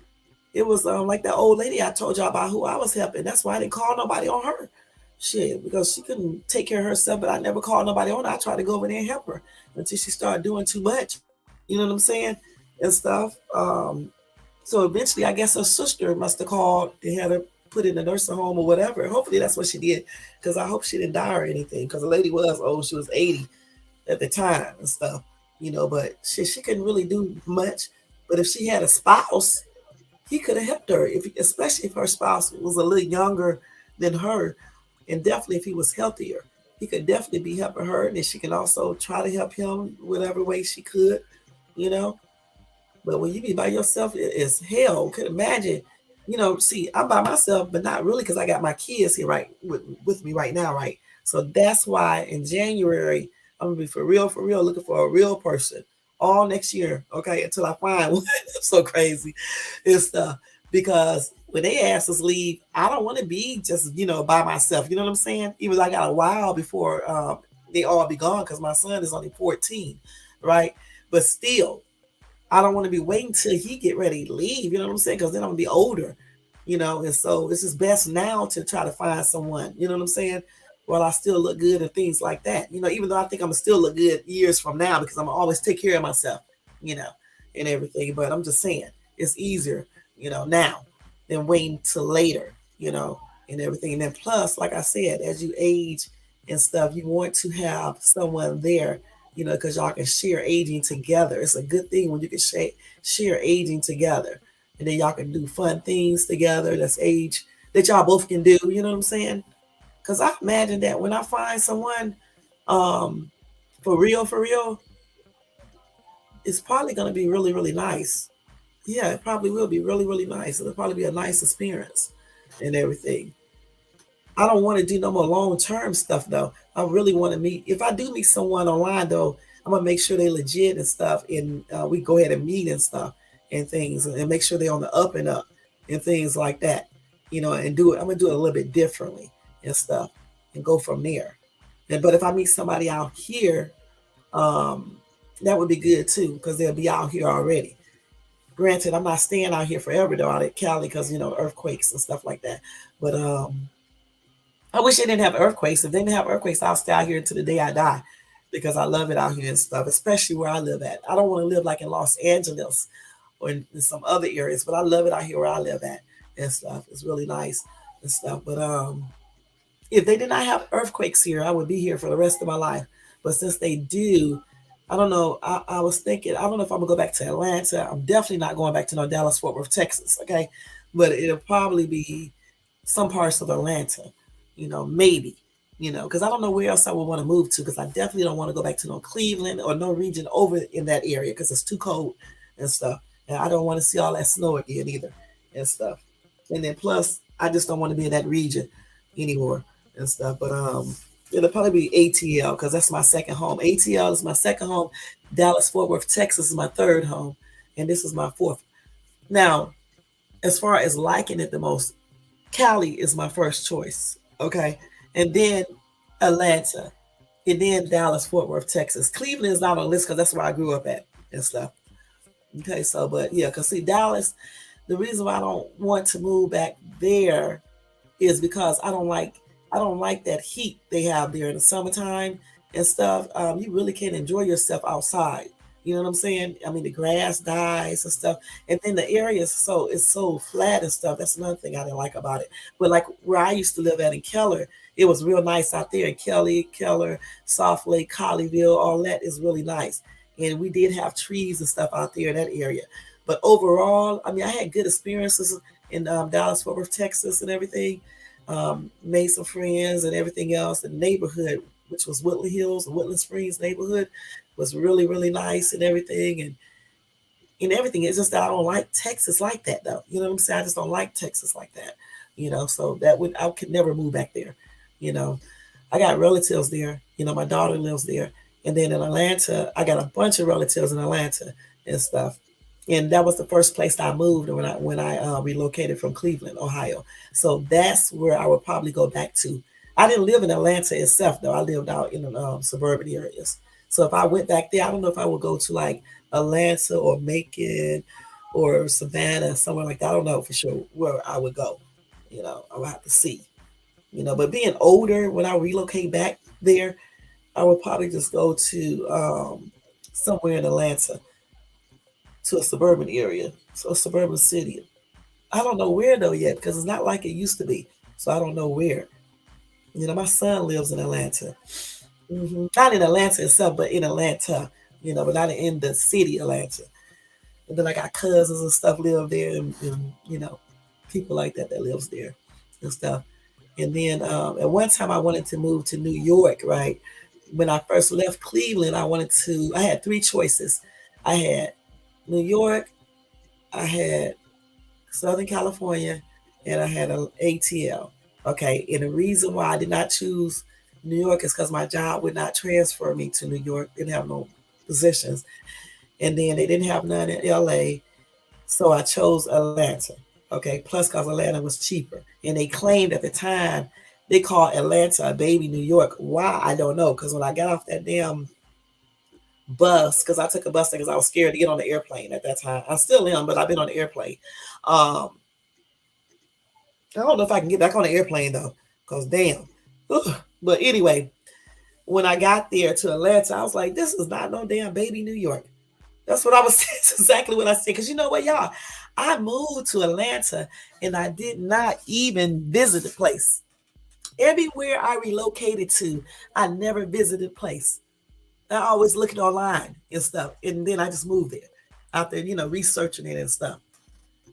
Speaker 1: It was like that old lady I told y'all about who I was helping. That's why I didn't call nobody on her. Shit, because she couldn't take care of herself, but I never called nobody on her. I tried to go over there and help her until she started doing too much. You know what I'm saying? And stuff. So eventually, I guess her sister must have called and had her put in a nursing home or whatever. Hopefully, that's what she did. Because I hope she didn't die or anything. Because the lady was old. She was 80 at the time and stuff. But she couldn't really do much. But if she had a spouse, he could have helped her, if especially if her spouse was a little younger than her, and definitely if he was healthier, he could definitely be helping her, and then she can also try to help him whatever way she could, you know. But when you be by yourself, it's hell. Could imagine, See, I'm by myself, but not really because I got my kids here right with me right now, right. So that's why in January I'm gonna be for real, looking for a real person all next year, okay, until I find one. So crazy and stuff. Because when they ask us leave, I don't want to be just by myself. You know what I'm saying? Even though I got a while before they all be gone because my son is only 14, right? But still, I don't want to be waiting till he get ready to leave. You know what I'm saying? Because then I'm gonna be older. And so it's just best now to try to find someone. You know what I'm saying? While I still look good and things like that. Even though I think I'm gonna still look good years from now because I'm gonna always take care of myself. You know, and everything. But I'm just saying it's easier, now than waiting till later. You know, and everything. And then plus, like I said, as you age and stuff, you want to have someone there because y'all can share aging together. It's a good thing when you can share aging together, and then y'all can do fun things together. That's age that y'all both can do. You know what I'm saying? Because I imagine that when I find someone, um, for real, it's probably gonna be really, really nice. Yeah, it probably will be really, really nice. It'll probably be a nice experience and everything. I don't want to do no more long term stuff though. I really want to meet. If I do meet someone online though, I'm gonna make sure they legit and stuff, and we go ahead and meet and stuff and things, and make sure they're on the up and up and things like that. And do it. I'm gonna do it a little bit differently and stuff, and go from there. But if I meet somebody out here, um, that would be good too, because they'll be out here already. Granted, I'm not staying out here forever though, out at Cali, because earthquakes and stuff like that. But I wish they didn't have earthquakes. If they didn't have earthquakes, I'll stay out here until the day I die because I love it out here and stuff, especially where I live at. I don't want to live like in Los Angeles or in some other areas, but I love it out here where I live at and stuff. It's really nice and stuff. But if they did not have earthquakes here, I would be here for the rest of my life. But since they do, I don't know. I was thinking, I don't know if I'm gonna go back to Atlanta. I'm definitely not going back to no Dallas, Fort Worth, Texas. Okay, but it'll probably be some parts of Atlanta. Maybe. Because I don't know where else I would want to move to. Because I definitely don't want to go back to no Cleveland or no region over in that area because it's too cold and stuff. And I don't want to see all that snow again either and stuff. And then plus, I just don't want to be in that region anymore and stuff. But it'll probably be ATL because that's my second home. ATL is my second home. Dallas Fort Worth, Texas is my third home, and this is my fourth. Now, as far as liking it the most, Cali is my first choice. Okay, and then Atlanta, and then Dallas Fort Worth, Texas. Cleveland is not on the list because that's where I grew up at and stuff. Okay, so but yeah, because see Dallas, the reason why I don't want to move back there is because I don't like that heat they have there in the summertime and stuff. You really can't enjoy yourself outside. You know what I'm saying? I mean, the grass dies and stuff, and then the area is so flat and stuff. That's another thing I didn't like about it. But like where I used to live at in Keller, it was real nice out there in Kelly, Keller, Soft Lake, Colleyville. All that is really nice, and we did have trees and stuff out there in that area. But overall, I mean, I had good experiences in Dallas, Fort Worth, Texas, and everything. Made some friends and everything else. The neighborhood, which was Woodland Hills, Woodland Springs neighborhood, was really, really nice and everything. And everything. It's just that I don't like Texas like that though. You know what I'm saying? I just don't like Texas like that. So that would I could never move back there. You know, I got relatives there. My daughter lives there, and then in Atlanta, I got a bunch of relatives in Atlanta and stuff. And that was the first place I moved when I relocated from Cleveland, Ohio. So that's where I would probably go back to. I didn't live in Atlanta itself though. I lived out in the suburban areas. So if I went back there, I don't know if I would go to like Atlanta or Macon or Savannah, somewhere like that. I don't know for sure where I would go. I would have to see. But being older, when I relocate back there, I would probably just go to somewhere in Atlanta, to a suburban area, so a suburban city. I don't know where though yet because it's not like it used to be. So I don't know where. My son lives in Atlanta. Not in Atlanta itself, but in Atlanta. But not in the city Atlanta. And then I got cousins and stuff live there, and people like that lives there and stuff. And then at one time I wanted to move to New York, right? When I first left Cleveland, I had three choices. I had New York, I had Southern California, and I had an ATL. Okay, and the reason why I did not choose New York is because my job would not transfer me to New York. Didn't have no positions, and then they didn't have none in LA, so I chose Atlanta. Okay, plus because Atlanta was cheaper, and they claimed at the time they called Atlanta a baby New York. Why I don't know, because when I got off that damn bus, because I took a bus because I was scared to get on the airplane at that time. I still am, but I've been on the airplane. Um, I don't know if I can get back on the airplane though, because damn. Ugh. But anyway, when I got there to Atlanta, I was like, this is not no damn baby New York. That's what I was saying. That's exactly what I said. Because you know what, y'all? I moved to Atlanta and I did not even visit the place. Everywhere I relocated to, I never visited the place. I always looking online and stuff. And then I just moved there after, researching it and stuff.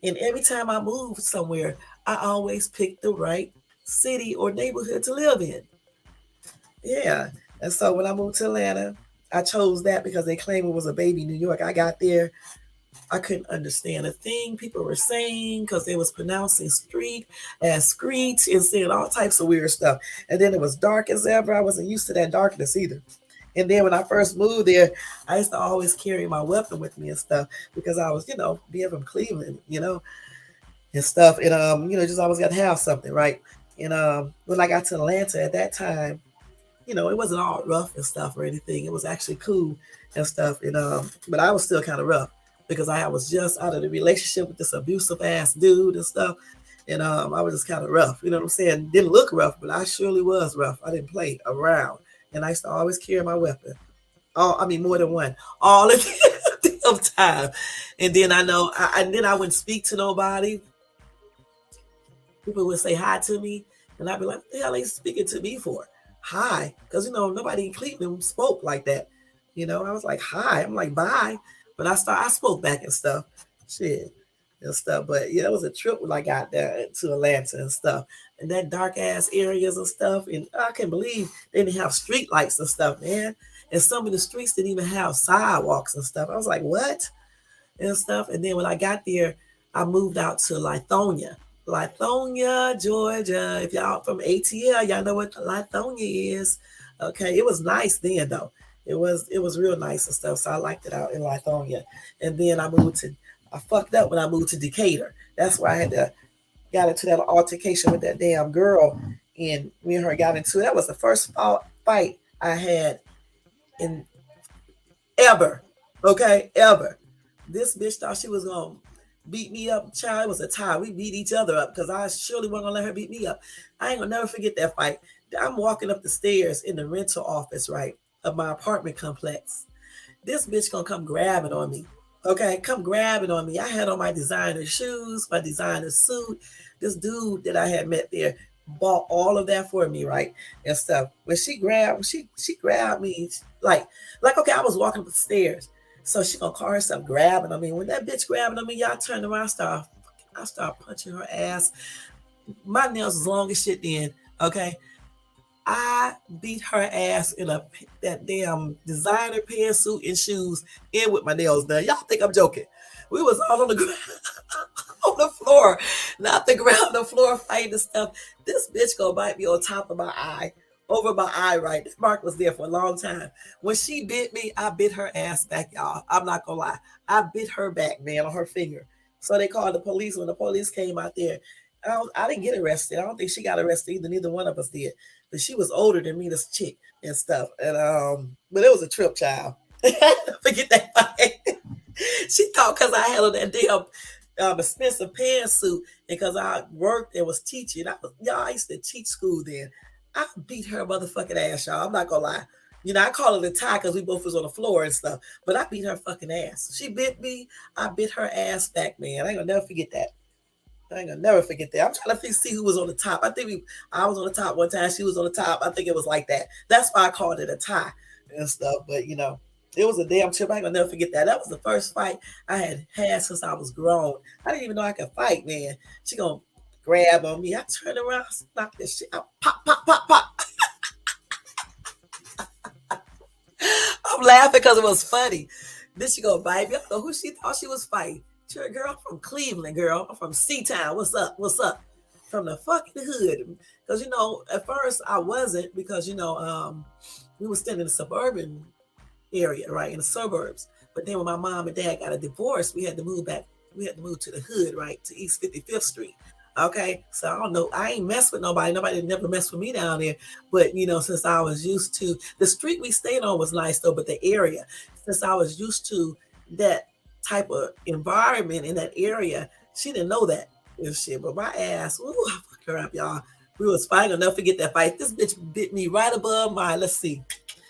Speaker 1: And every time I move somewhere, I always pick the right city or neighborhood to live in. Yeah. And so when I moved to Atlanta, I chose that because they claimed it was a baby New York. I got there, I couldn't understand a thing people were saying because they was pronouncing street as screech and saying all types of weird stuff. And then it was dark as ever. I wasn't used to that darkness either. And then when I first moved there, I used to always carry my weapon with me and stuff because I was, being from Cleveland, and stuff. And just always got to have something, right? And when I got to Atlanta at that time, it wasn't all rough and stuff or anything. It was actually cool and stuff. And but I was still kind of rough because I was just out of the relationship with this abusive ass dude and stuff. And I was just kind of rough. You know what I'm saying? Didn't look rough, but I surely was rough. I didn't play around. And I used to always carry my weapon. I mean, more than one. All the damn time. And then and then I wouldn't speak to nobody. People would say hi to me, and I'd be like, "What the hell are they speaking to me for? Hi," because nobody in Cleveland spoke like that. I was like, "Hi," I'm like, "Bye," but I spoke back and stuff, shit, and stuff. But yeah, it was a trip when I got there to Atlanta and stuff, and that dark ass areas and stuff, and I can't believe they didn't have street lights and stuff, man. And some of the streets didn't even have sidewalks and stuff. I was like, "What?" and stuff. And then when I got there, I moved out to Lithonia, Georgia. If y'all from ATL, y'all know what Lithonia is. Okay, it was nice then though. It was real nice and stuff. So I liked it out in Lithonia. And then I fucked up when I moved to Decatur. That's where I had to got into that altercation with that damn girl, and me and her got into it. That was the first fight I had in ever. Okay, ever. This bitch thought she was gonna beat me up. Child, it was a tie. We beat each other up because I surely wasn't gonna let her beat me up. I ain't gonna never forget that fight. I'm walking up the stairs in the rental office, right, of my apartment complex. This bitch gonna come grabbing on me. Okay, come grabbing on me. I had on my designer shoes, my designer suit. This dude that I had met there bought all of that for me, right, and stuff. When she grabbed me like okay, I was walking up the stairs, so she gonna call herself grabbing on me. When that bitch grabbing on me, y'all turned around, I start punching her ass. My nails was long as shit then, okay. I beat her ass in that damn designer pantsuit and shoes and with my nails done. Y'all think I'm joking? We was all on the ground, on the floor, not the ground, the floor fighting and stuff. This bitch gonna bite me on top of my eye, over my eye right. That mark was there for a long time. When she bit me, I bit her ass back, y'all. I'm not gonna lie. I bit her back, man, on her finger. So they called the police. When the police came out there, I didn't get arrested. I don't think she got arrested either. Neither one of us did. But she was older than me, this chick and stuff. And but it was a trip, child. Forget that fight. She thought because I had on that damn expensive pantsuit and because I worked and was teaching. Y'all, I used to teach school then. I beat her motherfucking ass, y'all. I'm not gonna lie. You know, I call it a tie because we both was on the floor and stuff. But I beat her fucking ass. She bit me. I bit her ass back, man. I ain't gonna never forget that. I ain't gonna never forget that. I'm trying to see who was on the top. I was on the top one time. She was on the top. I think it was like that. That's why I called it a tie and stuff. But you know, it was a damn trip. I ain't gonna never forget that. That was the first fight I had since I was grown. I didn't even know I could fight, man. She gonna grab on me. I turned around, knock this shit out. Pop, pop, pop, pop. I'm laughing because it was funny. Then she go bite me. I don't know who she thought she was fighting. Sure, girl, I'm from Cleveland, girl. I'm from C-Town. What's up? What's up? From the fucking hood. Because, you know, at first I wasn't because, we were still in the suburban area, right, in the suburbs. But then when my mom and dad got a divorce, we had to move back. We had to move to the hood, right, to East 55th Street. Okay, so I don't know. I ain't mess with nobody. Nobody never messed with me down there. But you know, since I was used to the street we stayed on was nice though, but the area, since I was used to that type of environment in that area, she didn't know that and shit. But my ass, ooh, I fucked her up, y'all. We was fighting. I'll never forget that fight. This bitch bit me right above my, let's see,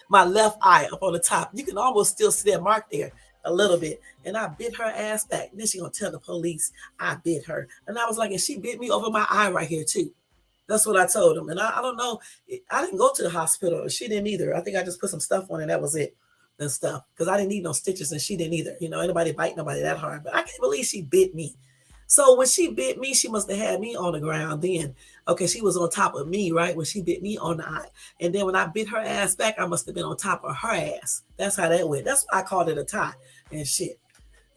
Speaker 1: my left eye up on the top. You can almost still see that mark there a little bit. And I bit her ass back. And then she gonna tell the police I bit her. And I was like, and she bit me over my eye right here too. That's what I told him. And I don't know. I didn't go to the hospital. She didn't either. I think I just put some stuff on and that was it and stuff. Because I didn't need no stitches and she didn't either. You know, anybody bite nobody that hard. But I can't believe she bit me. So when she bit me, she must have had me on the ground then. Okay, she was on top of me, right? When she bit me on the eye. And then when I bit her ass back, I must have been on top of her ass. That's how that went. That's why I called it a tie and shit.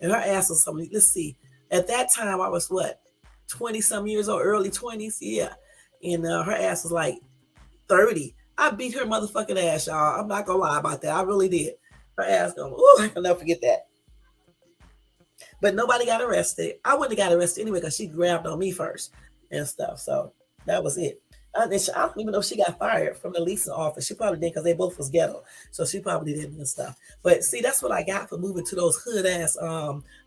Speaker 1: And her ass was something. Let's see. At that time, I was what, 20 some years old, early 20s? Yeah. And her ass was like 30. I beat her motherfucking ass, y'all. I'm not gonna lie about that. I really did. Her ass going, oh, I can never forget that. But nobody got arrested. I wouldn't have got arrested anyway because she grabbed on me first and stuff. So that was it. I don't even know if she got fired from the leasing office. She probably did because they both was ghetto. So she probably did and stuff. But see, that's what I got for moving to those hood ass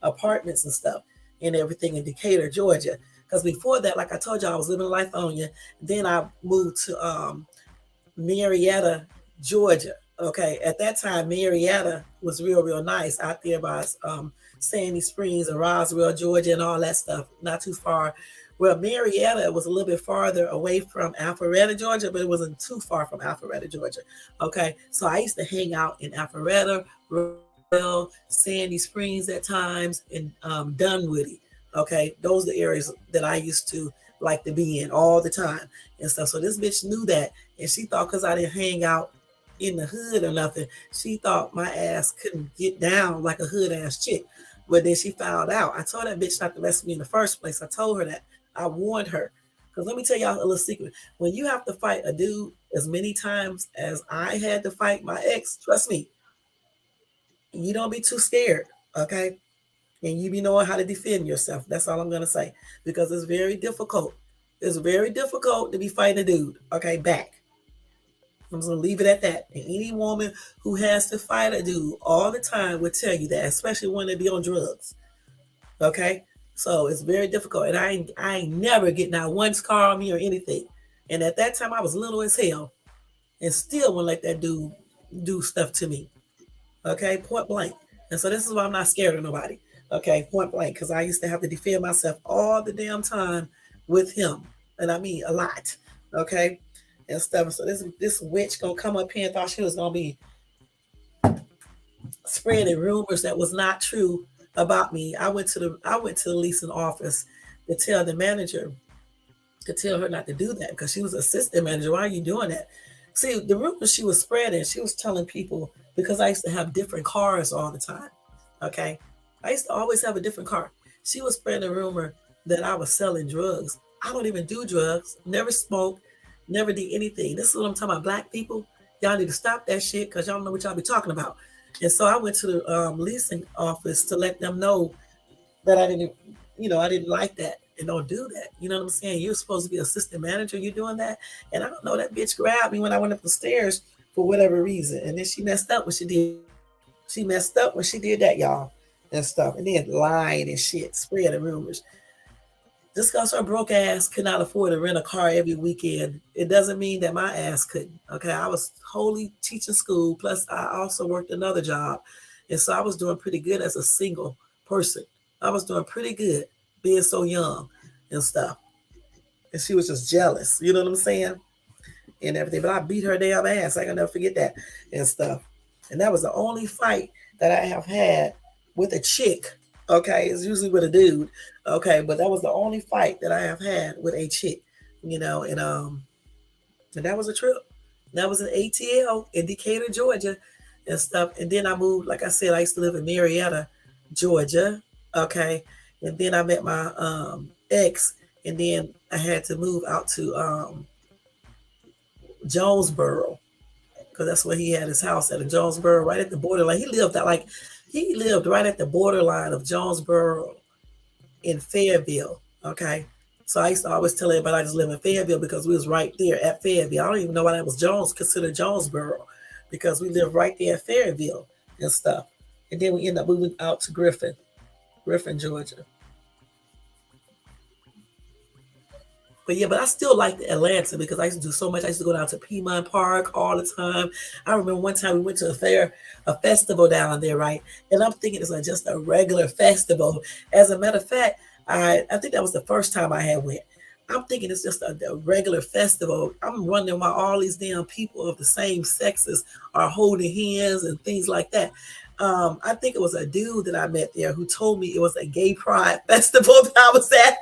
Speaker 1: apartments and stuff and everything in Decatur, Georgia. Because before that, like I told you, I was living in Lithonia. Then I moved to Marietta, Georgia. Okay, at that time, Marietta was real, real nice out there by Sandy Springs and Roswell, Georgia, and all that stuff. Not too far. Well, Marietta was a little bit farther away from Alpharetta, Georgia, but it wasn't too far from Alpharetta, Georgia. Okay, so I used to hang out in Alpharetta, Roswell, Sandy Springs at times, and Dunwoody. Okay, those are the areas that I used to like to be in all the time and stuff. So this bitch knew that, and she thought because I didn't hang out in the hood or nothing, she thought my ass couldn't get down like a hood ass chick. But then she found out. I told that bitch not to mess with me in the first place. I told her that. I warned her. Because let me tell y'all a little secret. When you have to fight a dude as many times as I had to fight my ex, trust me, you don't be too scared, okay? And you be knowing how to defend yourself. That's all I'm gonna say. Because it's very difficult. It's very difficult to be fighting a dude, okay, back. I'm just gonna leave it at that. And any woman who has to fight a dude all the time would tell you that, especially when they be on drugs. Okay? So it's very difficult. And I ain't never getting out one scar on me or anything. And at that time I was little as hell and still wouldn't let that dude do stuff to me. Okay, point blank. And so this is why I'm not scared of nobody. Okay, point blank, because I used to have to defend myself all the damn time with him, and I mean a lot. Okay, and stuff. So this witch gonna come up here and thought she was gonna be spreading rumors that was not true about me. I went to the leasing office to tell the manager to tell her not to do that because she was assistant manager. Why are you doing that? See, the rumor she was spreading, she was telling people because I used to have different cars all the time. Okay. I used to always have a different car. She was spreading a rumor that I was selling drugs. I don't even do drugs, never smoked, never did anything. This is what I'm talking about. Black people, y'all need to stop that shit because y'all don't know what y'all be talking about. And so I went to the leasing office to let them know that I didn't, I didn't like that and don't do that. You know what I'm saying? You're supposed to be assistant manager. You're doing that. And I don't know, that bitch grabbed me when I went up the stairs for whatever reason. And then she messed up when she did that. She messed up when she did that, y'all, and stuff. And then lying and shit, spreading rumors. Just because her broke ass could not afford to rent a car every weekend, it doesn't mean that my ass couldn't. Okay, I was wholly teaching school, plus I also worked another job. And so I was doing pretty good as a single person. I was doing pretty good being so young and stuff. And she was just jealous, you know what I'm saying? And everything. But I beat her damn ass. I can never forget that and stuff. And that was the only fight that I have had with a chick. Okay, it's usually with a dude. Okay, but that was the only fight that I have had with a chick, and that was a trip. That was an ATL in Decatur, Georgia, and stuff. And then I moved, like I said, I used to live in Marietta, Georgia. Okay, and then I met my ex, and then I had to move out to Jonesboro because that's where he had his house at in Jonesboro, right at the border. Like he lived right at the borderline of Jonesboro in Fayetteville. Okay. So I used to always tell everybody I just live in Fayetteville because we was right there at Fayetteville. I don't even know why that was considered Jonesboro, because we lived right there at Fayetteville and stuff. And then we ended up moving out to Griffin, Georgia. But yeah, but I still like the Atlanta because I used to do so much. I used to go down to Piedmont Park all the time. I remember one time we went to a festival down there, right? And I'm thinking it's like just a regular festival. As a matter of fact, I think that was the first time I had went. I'm thinking it's just a regular festival. I'm wondering why all these damn people of the same sexes are holding hands and things like that. I think it was a dude that I met there who told me it was a gay pride festival that I was at.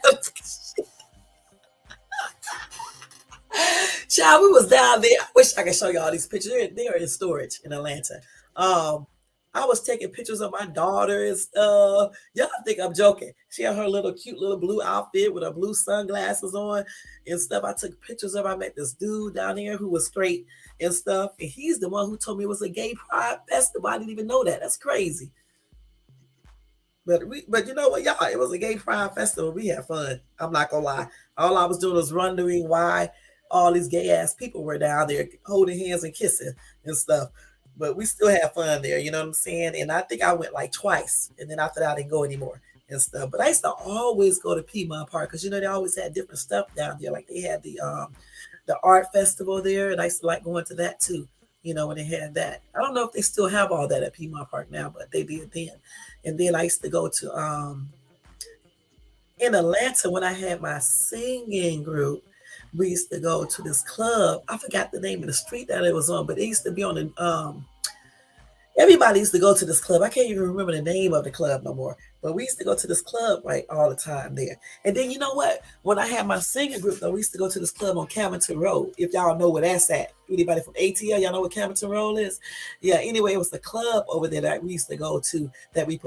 Speaker 1: Child, we was down there. I wish I could show you all these pictures. They're in storage in Atlanta. Um, I was taking pictures of my daughter and stuff. Y'all think I'm joking. She had her little cute little blue outfit with her blue sunglasses on and stuff. I took pictures of her. I met this dude down there who was straight and stuff. And he's the one who told me it was a gay pride festival. I didn't even know that. That's crazy. But you know what, y'all? It was a gay pride festival. We had fun. I'm not gonna lie. All I was doing was wondering why all these gay ass people were down there holding hands and kissing and stuff. But we still had fun there, you know what I'm saying? And I think I went like twice, and then after that I didn't go anymore and stuff. But I used to always go to Piedmont Park because they always had different stuff down there. Like they had the art festival there, and I used to like going to that too. When they had that. I don't know if they still have all that at Piedmont Park now, but they did then. And then I used to go to in Atlanta when I had my singing group. We used to go to this club. I forgot the name of the street that it was on, but it used to be on the everybody used to go to this club. I can't even remember the name of the club no more. But we used to go to this club like all the time there. And then you know what? When I had my singing group though, we used to go to this club on Camden Road. If y'all know where that's at. Anybody from ATL, y'all know what Camden Road is? Yeah, anyway, it was the club over there that we used to go to that we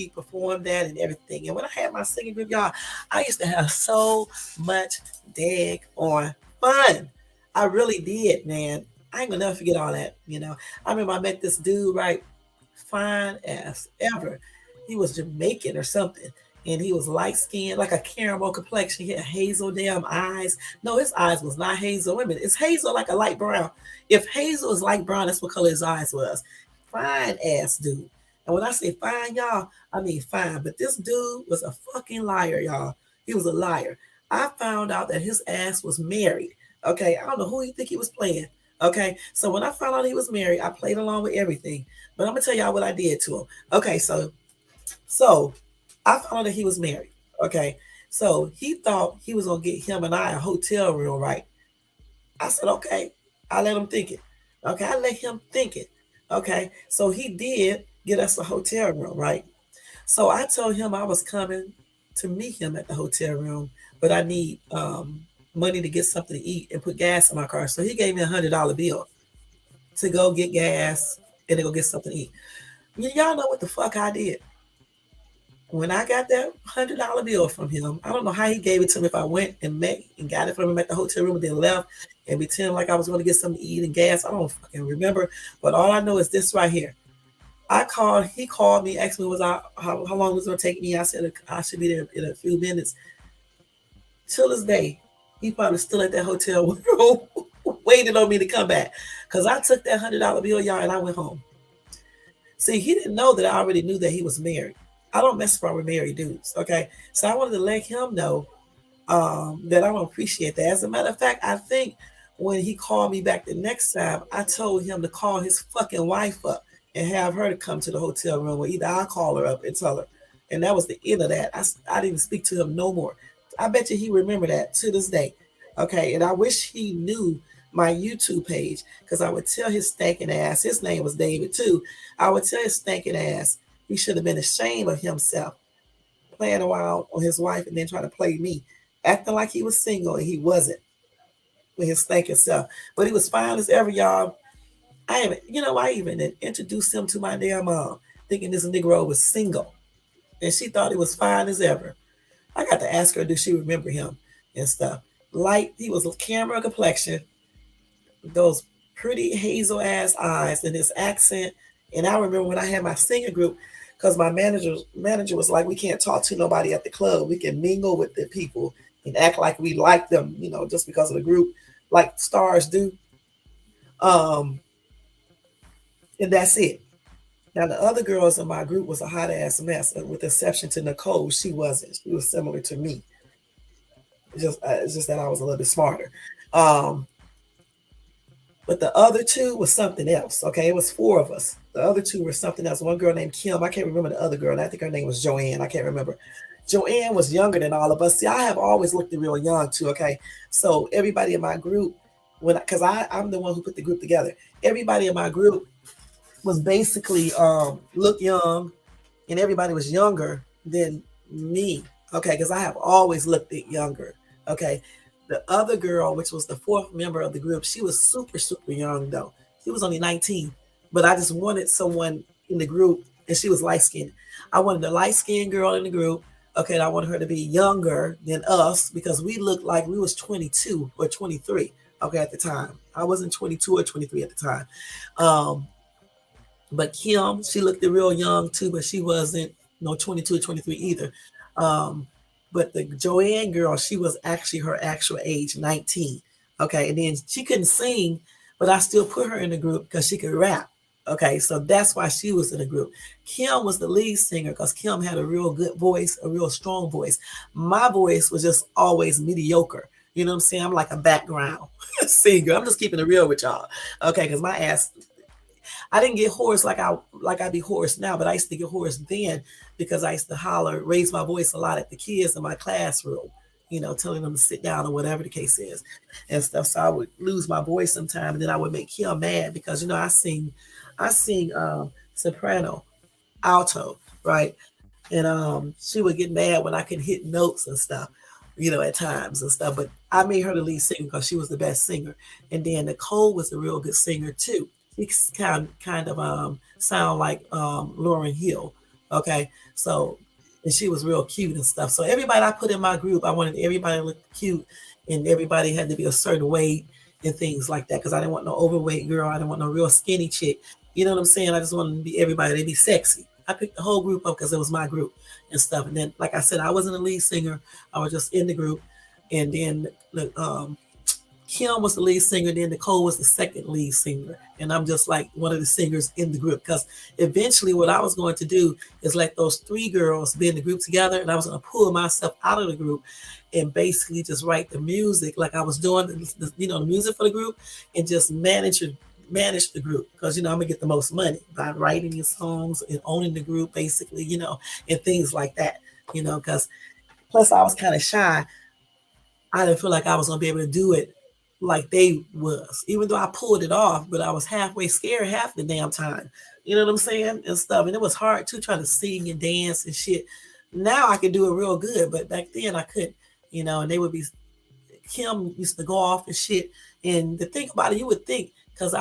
Speaker 1: performed at and everything. And when I had my singing group, y'all, I used to have so much dag on fun. I really did, man. I ain't gonna never forget all that. I remember I met this dude, right? Fine as ever. He was Jamaican or something. And he was light skinned, like a caramel complexion. He had hazel damn eyes. No, his eyes was not hazel. Wait a minute. It's hazel like a light brown. If hazel is light brown, that's what color his eyes was. Fine ass dude. And when I say fine, y'all, I mean fine. But this dude was a fucking liar, y'all. He was a liar. I found out that his ass was married. Okay, I don't know who he think he was playing. Okay, so when I found out he was married, I played along with everything. But I'm gonna tell y'all what I did to him. Okay, so I found out that he was married. Okay, so he thought he was gonna get him and I a hotel room, right? I said, okay, I let him think it. Okay, I let him think it. Okay, so he did get us a hotel room, right? So I told him I was coming to meet him at the hotel room, but I need money to get something to eat and put gas in my car. So he gave me $100 bill. to go get gas and to go get something to eat. Y'all know what the fuck I did when I got that $100 bill from him. I don't know how he gave it to me. If I went and met and got it from him at the hotel room and then left and pretend like I was going to get something to eat and gas, I don't fucking remember. But all I know is this right here. I called. He called me, asked me was I how long was it gonna take me. I said I should be there in a few minutes. Till this day, he probably still at that hotel room waiting on me to come back. Cause I took that $100 bill, y'all, and I went home. See, he didn't know that I already knew that he was married. I don't mess around with married dudes, okay? So I wanted to let him know that I don't appreciate that. As a matter of fact, I think when he called me back the next time, I told him to call his fucking wife up and have her to come to the hotel room, or either I'll call her up and tell her. And that was the end of that. I didn't speak to him no more. I bet you he remember that to this day. Okay, and I wish he knew my YouTube page because I would tell his stinking ass. His name was David too. I would tell his stinking ass he should have been ashamed of himself playing around on his wife and then trying to play me, acting like he was single and he wasn't with his stinking self. But he was fine as ever, y'all. I even introduced him to my damn mom, thinking this Negro was single, and she thought he was fine as ever. I got to ask her, do she remember him and stuff? Light, he was a camera complexion, those pretty hazel ass eyes, and his accent. And I remember when I had my singing group, because my manager was like, we can't talk to nobody at the club. We can mingle with the people and act like we like them, just because of the group, like stars do. Um, and that's it. Now the other girls in my group was a hot ass mess, with the exception to Nicole. She wasn't. She was similar to me. It's just that I was a little bit smarter. Um, but the other two was something else. Okay, it was four of us. The other two were something else. One girl named Kim. I can't remember the other girl. And I think her name was Joanne. I can't remember. Joanne was younger than all of us. See, I have always looked real young too. Okay, so everybody in my group, because I'm the one who put the group together. Everybody in my group was basically look young, and everybody was younger than me. Okay, because I have always looked it younger. Okay, the other girl, which was the fourth member of the group, she was super super young though. She was only 19, but I just wanted someone in the group, and she was light skinned. I wanted the light skinned girl in the group. Okay, and I wanted her to be younger than us because we looked like we was 22 or 23. Okay, at the time I wasn't 22 or 23 at the time. Um, but Kim, she looked real young too, but she wasn't no 22 or 23 either. Um, but the Joanne girl, she was actually her actual age, 19. Okay, and then she couldn't sing, but I still put her in the group because she could rap. Okay, so that's why she was in the group. Kim was the lead singer because Kim had a real good voice, a real strong voice. My voice was just always mediocre. You know what I'm saying? I'm like a background singer. I'm just keeping it real with y'all. Okay, because my ass, I didn't get hoarse like I be hoarse now, but I used to get hoarse then because I used to holler, raise my voice a lot at the kids in my classroom, telling them to sit down or whatever the case is and stuff. So I would lose my voice sometime, and then I would make Kim mad because I sing soprano, alto, right? And she would get mad when I could hit notes and stuff, at times and stuff. But I made her the lead singer because she was the best singer. And then Nicole was a real good singer too. She kind of sound like Lauren Hill. Okay. So, and she was real cute and stuff. So everybody I put in my group, I wanted everybody to look cute, and everybody had to be a certain weight and things like that. Cause I didn't want no overweight girl. I didn't want no real skinny chick. You know what I'm saying? I just wanted to be everybody to be sexy. I picked the whole group up because it was my group and stuff. And then, like I said, I wasn't a lead singer. I was just in the group. And then Kim was the lead singer. Then Nicole was the second lead singer. And I'm just like one of the singers in the group. Because eventually, what I was going to do is let those three girls be in the group together. And I was going to pull myself out of the group and basically just write the music like I was doing, the music for the group, and just manage the group because I'm gonna get the most money by writing these songs and owning the group basically, and things like that, because plus I was kind of shy. I didn't feel like I was gonna be able to do it like they was, even though I pulled it off, but I was halfway scared half the damn time. You know what I'm saying? And stuff. And it was hard too trying to sing and dance and shit. Now I can do it real good, but back then I couldn't, and they would be Kim used to go off and shit. And the thing about it, you would think because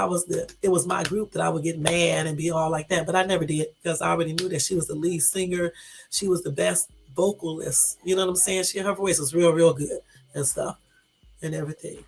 Speaker 1: it was my group that I would get mad and be all like that, but I never did because I already knew that she was the lead singer, she was the best vocalist. You know what I'm saying? Her voice was real, real good and stuff and everything.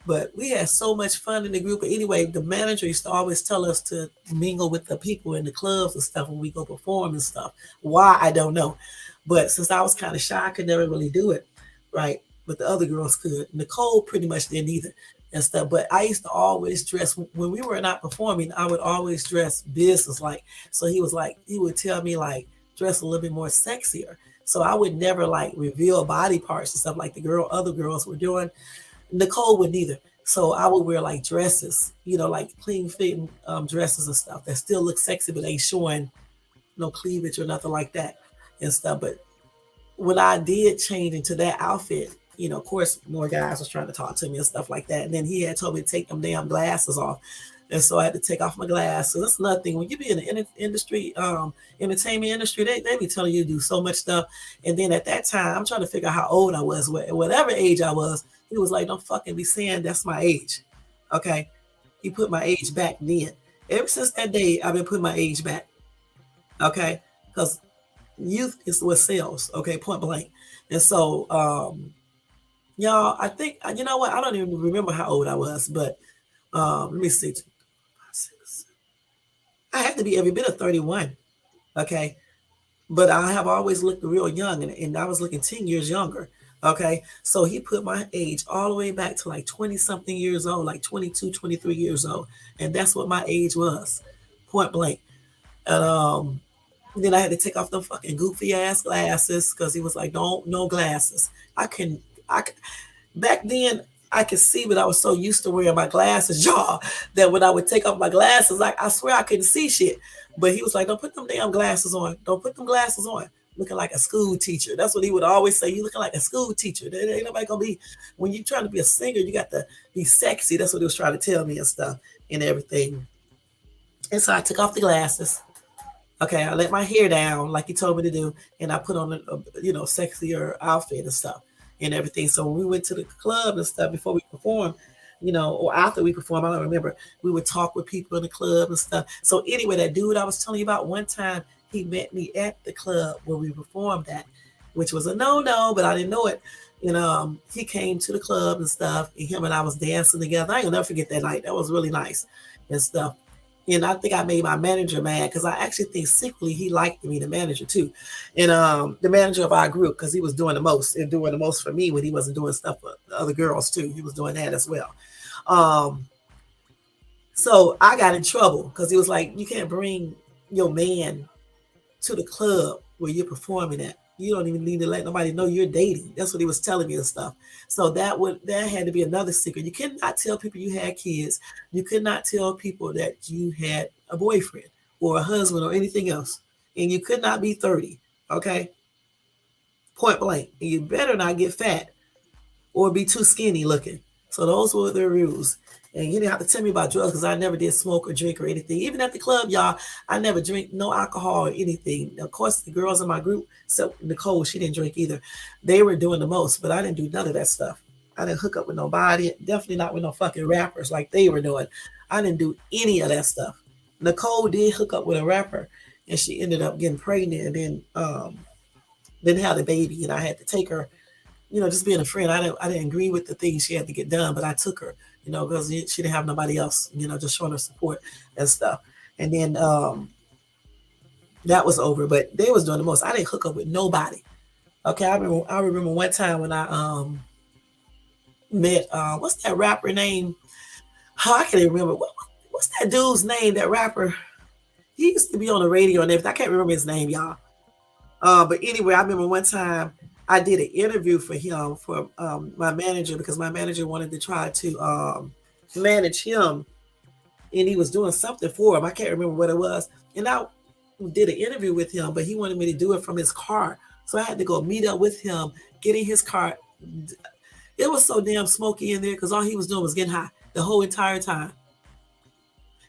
Speaker 1: But we had so much fun in the group. But anyway, the manager used to always tell us to mingle with the people in the clubs and stuff when we go perform and stuff. Why, I don't know. But since I was kind of shy, I could never really do it, right? But the other girls could. Nicole pretty much didn't either and stuff. But I used to always dress, when we were not performing, I would always dress business like. So he would tell me like, dress a little bit more sexier. So I would never like reveal body parts and stuff like other girls were doing. Nicole wouldn't either. So I would wear like dresses, like clean fitting dresses and stuff that still look sexy but ain't showing no cleavage or nothing like that and stuff. But when I did change into that outfit, of course, more guys was trying to talk to me and stuff like that. And then he had told me to take them damn glasses off. And so I had to take off my glasses. That's another thing. When you be in the industry, entertainment industry, they be telling you to do so much stuff. And then at that time, I'm trying to figure out how old I was. Whatever age I was, he was like, don't fucking be saying that's my age. Okay. He put my age back then. Ever since that day, I've been putting my age back. Okay. Because youth is what sells. Okay. Point blank. And so, y'all, I think, you know what? I don't even remember how old I was, but let me see. I had to be every bit of 31. Okay. But I have always looked real young, and I was looking 10 years younger. Okay. So he put my age all the way back to like 20 something years old, like 22, 23 years old. And that's what my age was, point blank. And then I had to take off the fucking goofy ass glasses because he was like, don't, no glasses. I can, I, back then I could see, but I was so used to wearing my glasses, y'all, that when I would take off my glasses, like I swear I couldn't see shit. But he was like, "Don't put them damn glasses on. Don't put them glasses on. Looking like a school teacher." That's what he would always say. You looking like a school teacher. There ain't nobody gonna be when you're trying to be a singer. You got to be sexy. That's what he was trying to tell me and stuff and everything. And so I took off the glasses. Okay, I let my hair down like he told me to do, and I put on a sexier outfit and stuff and everything. So when we went to the club and stuff before we performed, or after we performed, I don't remember. We would talk with people in the club and stuff. So anyway, that dude I was telling you about one time, he met me at the club where we performed at, which was a no, but I didn't know it. And he came to the club and stuff, and him and I was dancing together. I ain't gonna never forget that night. That was really nice and stuff. And I think I made my manager mad because I actually think secretly he liked me, the manager too, and the manager of our group because he was doing the most and doing the most for me when he wasn't doing stuff for the other girls too. He was doing that as well. Um, so I got in trouble because he was like, "You can't bring your man to the club where you're performing at. You don't even need to let nobody know you're dating." That's what he was telling me and stuff. So that had to be another secret. You cannot tell people you had kids. You could not tell people that you had a boyfriend or a husband or anything else. And you could not be 30. Okay. Point blank. And you better not get fat or be too skinny looking. So those were the rules. And you didn't have to tell me about drugs because I never did smoke or drink or anything. Even at the club, y'all, I never drink no alcohol or anything. Of course, the girls in my group, except Nicole, she didn't drink either. They were doing the most, but I didn't do none of that stuff. I didn't hook up with nobody. Definitely not with no fucking rappers like they were doing. I didn't do any of that stuff. Nicole did hook up with a rapper, and she ended up getting pregnant and then had a baby, and I had to take her, just being a friend. I didn't agree with the things she had to get done, but I took her, because she didn't have nobody else, just showing her support and stuff. And then that was over, but they was doing the most. I didn't hook up with nobody. Okay, I remember one time when I met what's that rapper name? Oh, I can't even remember. What's that dude's name? That rapper. He used to be on the radio and everything. I can't remember his name, y'all. But anyway, I remember one time I did an interview for him for my manager because my manager wanted to try to manage him, and he was doing something for him. I can't remember what it was, and I did an interview with him, but he wanted me to do it from his car, so I had to go meet up with him, get in his car. It was so damn smoky in there because all he was doing was getting high the whole entire time.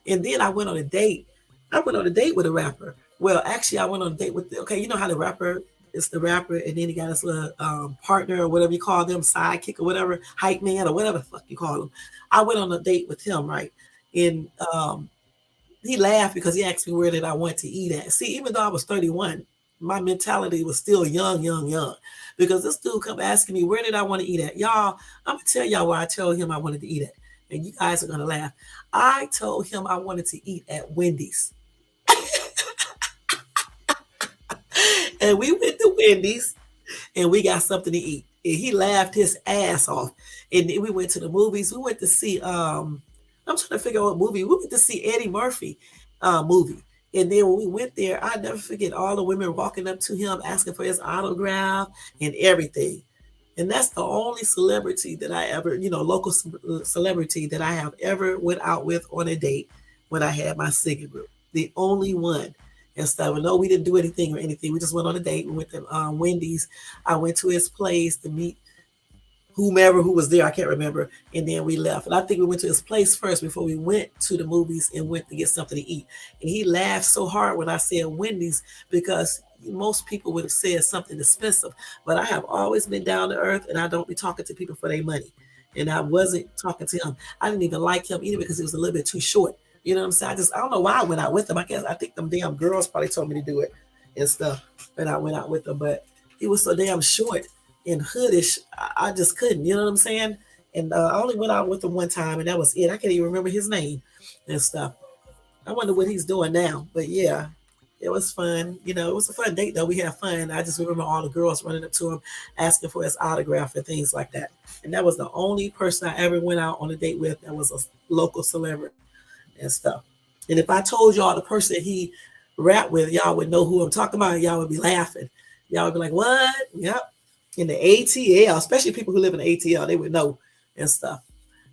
Speaker 1: And then I went on a date. I went on a date with a rapper. Well, actually, I went on a date with okay, you know how the rapper It's the rapper, and then he got his little partner or whatever you call them, sidekick or whatever, hype man or whatever the fuck you call him. I went on a date with him, right? And he laughed because he asked me where did I want to eat at. See, even though I was 31, my mentality was still young, young, young. Because this dude kept asking me where did I want to eat at. Y'all, I'm gonna tell y'all where I told him I wanted to eat at. And you guys are gonna laugh. I told him I wanted to eat at Wendy's. And we went to Wendy's and we got something to eat. And he laughed his ass off. And then we went to the movies. We went to see I'm trying to figure out what movie. We went to see Eddie Murphy movie. And then when we went there, I never forget all the women walking up to him asking for his autograph and everything. And that's the only celebrity that I ever, local celebrity that I have ever went out with on a date when I had my singing group. The only one and stuff. And no, we didn't do anything or anything. We just went on a date. We went to Wendy's. I went to his place to meet whomever who was there, I can't remember. And then we left. And I think we went to his place first before we went to the movies and went to get something to eat. And he laughed so hard when I said Wendy's because most people would have said something expensive. But I have always been down to earth and I don't be talking to people for their money. And I wasn't talking to him. I didn't even like him either because he was a little bit too short. You know what I'm saying? I don't know why I went out with him. I think them damn girls probably told me to do it and stuff. And I went out with him. But he was so damn short and hoodish, I just couldn't, you know what I'm saying? And I only went out with him one time, and that was it. I can't even remember his name and stuff. I wonder what he's doing now. But yeah, it was fun. It was a fun date though. We had fun. I just remember all the girls running up to him, asking for his autograph and things like that. And that was the only person I ever went out on a date with that was a local celebrity and stuff. And if I told y'all the person he rapped with, y'all would know who I'm talking about. Y'all would be laughing. Y'all would be like, "What? Yep." In the ATL, especially people who live in the ATL, they would know and stuff.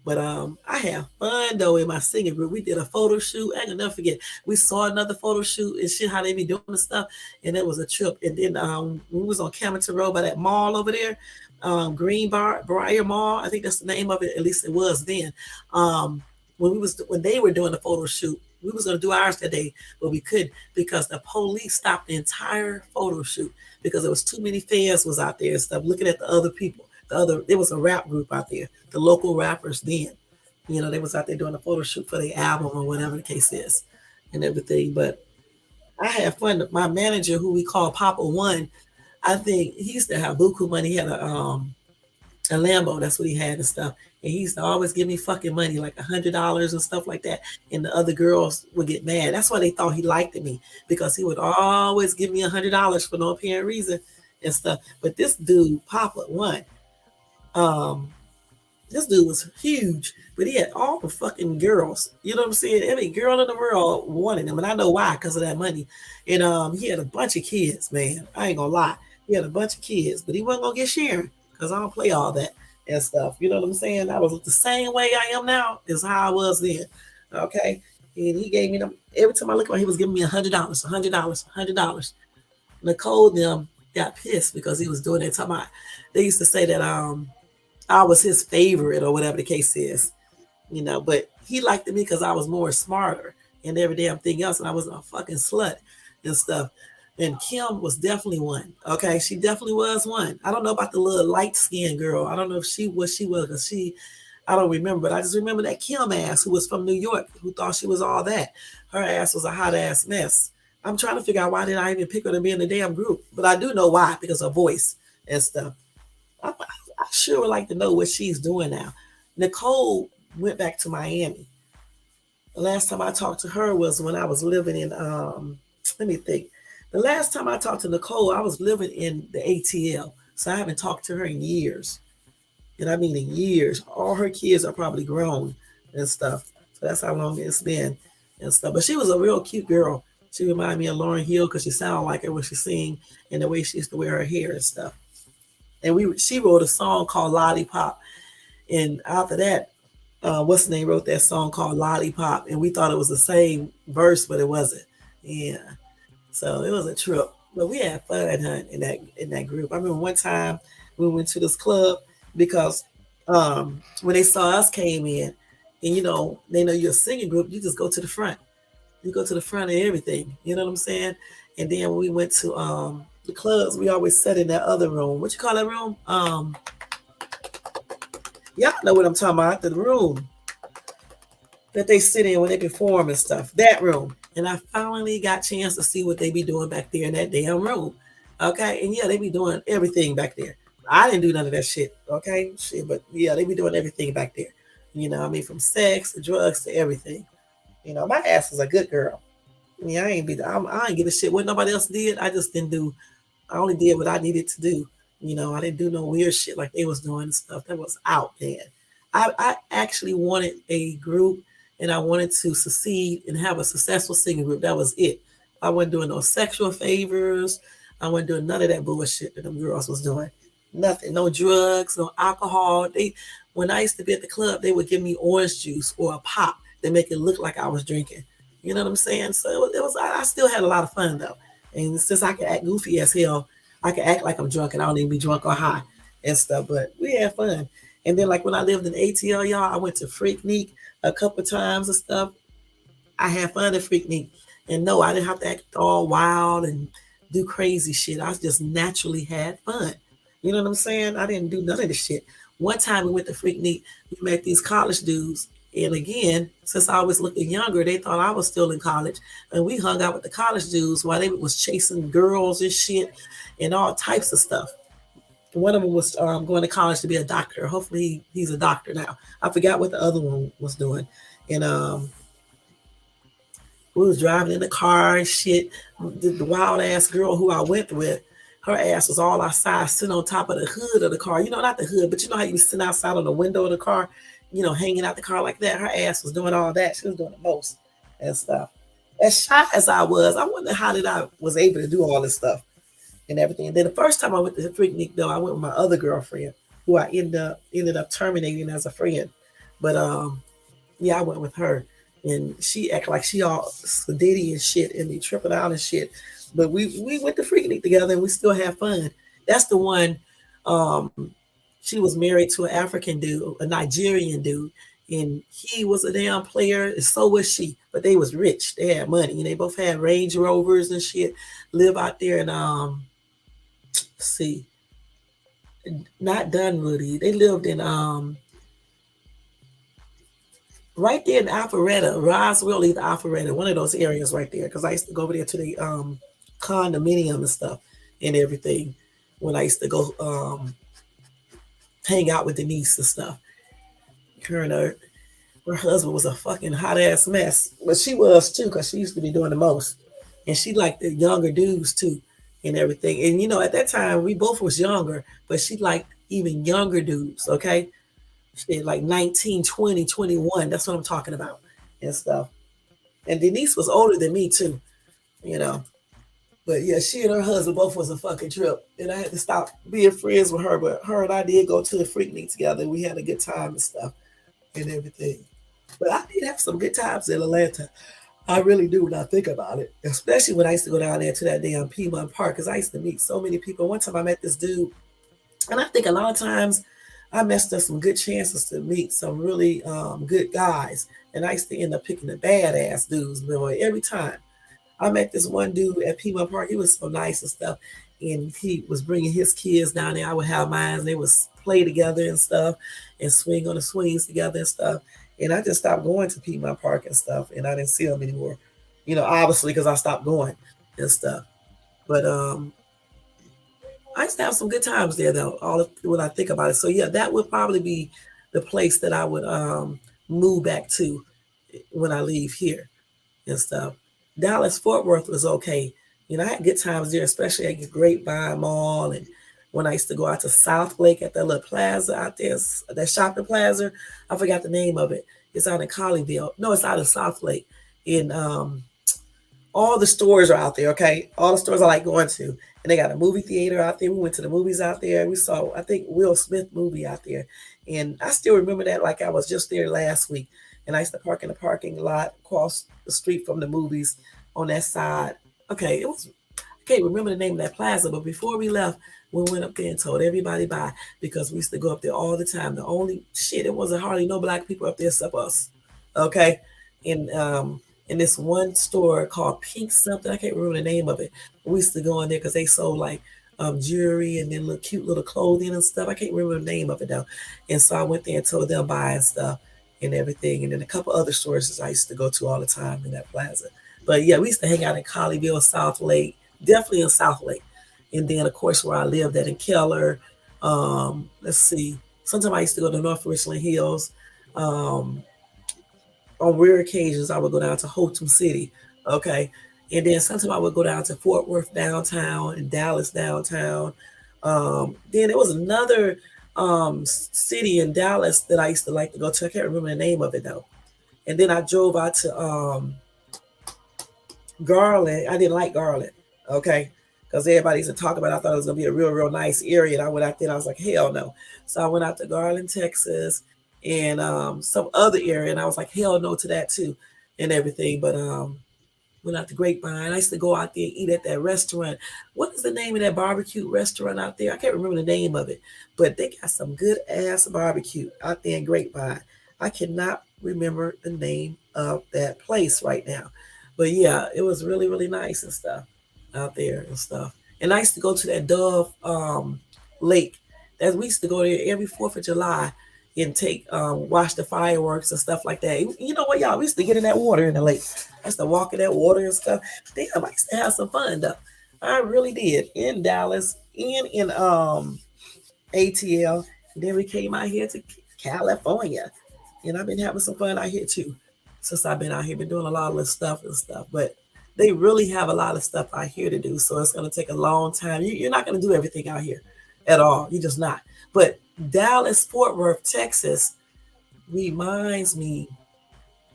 Speaker 1: But I had fun though in my singing group. We did a photo shoot. I can never forget. We saw another photo shoot and shit how they be doing the stuff, and it was a trip. And then we was on Camden Road by that mall over there, Green Bar Briar Mall. I think that's the name of it. At least it was then. When they were doing the photo shoot, we was gonna do ours that day, but we couldn't because the police stopped the entire photo shoot because there was too many fans was out there and stuff looking at the other people. There was a rap group out there, the local rappers then. They was out there doing a photo shoot for the album or whatever the case is and everything. But I had fun. My manager, who we call Papa One, I think he used to have buku money. He had a Lambo. That's what he had and stuff. And he used to always give me fucking money, like $100 and stuff like that. And the other girls would get mad. That's why they thought he liked me because he would always give me $100 for no apparent reason and stuff. But this dude, Papa One, um, this dude was huge, but he had all the fucking girls. You know what I'm saying? Every girl in the world wanted him, and I know why, because of that money. And he had a bunch of kids, man. I ain't gonna lie. He had a bunch of kids, but he wasn't gonna get sharing because I don't play all that and stuff. You know what I'm saying? I was the same way I am now is how I was then. Okay. And he gave me them every time I look at him, he was giving me $100, $100. Nicole them got pissed because he was doing that. Talking about, they used to say that I was his favorite or whatever the case is, but he liked me because I was more smarter and every damn thing else, and I was a fucking slut and stuff. And Kim was definitely one. Okay, she definitely was one. I don't know about the little light skinned girl. I don't know if she was because I don't remember, but I just remember that Kim ass who was from New York who thought she was all that. Her ass was a hot ass mess. I'm trying to figure out why did I even pick her to be in the damn group, but I do know why because of her voice and stuff. I sure would like to know what she's doing now. Nicole went back to Miami. The last time I talked to her was when I was living in let me think. The last time I talked to Nicole, I was living in the ATL. So I haven't talked to her in years. And I mean in years. All her kids are probably grown and stuff. So that's how long it's been and stuff. But she was a real cute girl. She reminded me of Lauryn Hill because she sounded like her when she sing and the way she used to wear her hair and stuff. And she wrote a song called Lollipop. And after that, what's the name wrote that song called Lollipop, and we thought it was the same verse, but it wasn't. Yeah, so it was a trip, but we had fun in that group. I remember one time we went to this club because when they saw us came in, and they know you're a singing group, you just go to the front. You go to the front of everything. You know what I'm saying? And then we went to the clubs, we always sat in that other room. What you call that room? Y'all know what I'm talking about. The room that they sit in when they perform and stuff. That room. And I finally got a chance to see what they be doing back there in that damn room. Okay. And yeah, they be doing everything back there. I didn't do none of that shit. Okay. Shit. But yeah, they be doing everything back there. I mean, from sex to drugs to everything. My ass was a good girl. Yeah, I ain't give a shit what nobody else did. I just didn't do I only did what I needed to do. I didn't do no weird shit like they was doing and stuff. That was out then. I actually wanted a group and I wanted to succeed and have a successful singing group. That was it. I wasn't doing no sexual favors. I wasn't doing none of that bullshit that them girls was doing. Nothing. No drugs, no alcohol. When I used to be at the club, they would give me orange juice or a pop that make it look like I was drinking. You know what I'm saying? So it was I still had a lot of fun though. And since I can act goofy as hell, I can act like I'm drunk and I don't even be drunk or high and stuff. But we had fun. And then like when I lived in ATL, y'all, I went to Freaknik a couple times and stuff. I had fun at Freaknik. And no, I didn't have to act all wild and do crazy shit. I just naturally had fun. You know what I'm saying? I didn't do none of this shit. One time we went to Freaknik, we met these college dudes. And again, since I was looking younger, they thought I was still in college. And we hung out with the college dudes while they was chasing girls and shit and all types of stuff. One of them was going to college to be a doctor. Hopefully, he's a doctor now. I forgot what the other one was doing. And we was driving in the car and shit. The wild ass girl who I went with, her ass was all outside, sitting on top of the hood of the car. Not the hood, but you know how you sitting outside on the window of the car, hanging out the car like that. Her ass was doing all that. She was doing the most and stuff. As shy as I was, I wonder how did I was able to do all this stuff and everything. And then the first time I went to Freaknik, though, I went with my other girlfriend, who I ended up terminating as a friend. But yeah, I went with her, and she acted like she all sedity and shit, and be tripping out and shit. But we went to Freaknik together, and we still had fun. That's the one. Um, she was married to an African dude, a Nigerian dude, and he was a damn player, and so was she. But they was rich. They had money, and they both had Range Rovers and shit. Live out there in see, not Dunwoody. They lived in right there in Alpharetta, Roswell, either Alpharetta, one of those areas right there. Because I used to go over there to the condominium and stuff and everything when I used to go hang out with Denise and stuff. Her and her husband was a fucking hot ass mess, but she was too because she used to be doing the most, and she liked the younger dudes too and everything. And at that time we both was younger, but she liked even younger dudes. Okay, she like 19, 20, 21. That's what I'm talking about and stuff. And Denise was older than me too, you know. But yeah, she and her husband both was a fucking trip, and I had to stop being friends with her. But her and I did go to the Freaknik together. We had a good time and stuff and everything. But I did have some good times in Atlanta. I really do when I think about it, especially when I used to go down there to that damn Piedmont Park because I used to meet so many people. One time I met this dude, and I think a lot of times I messed up some good chances to meet some really good guys, and I used to end up picking the badass dudes, boy, every time. I met this one dude at Piedmont Park. He was so nice and stuff, and he was bringing his kids down there. I would have mine. They would play together and stuff, and swing on the swings together and stuff. And I just stopped going to Piedmont Park and stuff, and I didn't see them anymore. Obviously because I stopped going and stuff. But I used to have some good times there though. When I think about it, so yeah, that would probably be the place that I would move back to when I leave here and stuff. Dallas Fort Worth was okay. I had good times there, especially at the Grapevine Mall, and when I used to go out to South Lake at that little plaza out there, that shopping plaza. I forgot the name of it. It's out in Colleyville. No, it's out in South Lake. In all the stores are out there. Okay, all the stores I like going to, and they got a movie theater out there. We went to the movies out there. We saw, I think, Will Smith movie out there, and I still remember that like I was just there last week. And I used to park in the parking lot across the street from the movies on that side. Okay, I can't remember the name of that plaza, but before we left, we went up there and told everybody bye because we used to go up there all the time. The only shit, it wasn't hardly no black people up there except us. Okay, and in this one store called Pink something. I can't remember the name of it. We used to go in there because they sold like jewelry and then little cute little clothing and stuff. I can't remember the name of it though. And so I went there and told them buying stuff and everything. And then a couple other stores I used to go to all the time in that plaza. But yeah, we used to hang out in Colleyville, South Lake, definitely in South Lake. And then of course where I lived at in Keller. Let's see. Sometimes I used to go to North Richland Hills. Um, on rare occasions, I would go down to Hotham City. Okay. And then sometimes I would go down to Fort Worth downtown and Dallas downtown. Then there was another city in Dallas that I used to like to go to. I can't remember the name of it though. And then I drove out to Garland. I didn't like Garland. Okay. Because everybody used to talk about it. I thought it was going to be a real, real nice area. And I went out there and I was like, hell no. So I went out to Garland, Texas and some other area. And I was like, hell no to that too and everything. But went out to Grapevine. I used to go out there and eat at that restaurant. What is the name of that barbecue restaurant out there? I can't remember the name of it, but they got some good ass barbecue out there in Grapevine. I cannot remember the name of that place right now. But yeah, it was really, really nice and stuff out there and stuff. And I used to go to that Dove Lake. That we used to go there every 4th of July and take watch the fireworks and stuff like that. You know what, y'all? We used to get in that water in the lake. I used to walk in that water and stuff. Damn, I used to have some fun though. I really did in Dallas and in ATL. And then we came out here to California, and I've been having some fun out here too. Since I've been out here, been doing a lot of stuff and stuff. But they really have a lot of stuff out here to do, so it's going to take a long time. You're not going to do everything out here at all. You're just not. But Dallas, Fort Worth, Texas reminds me,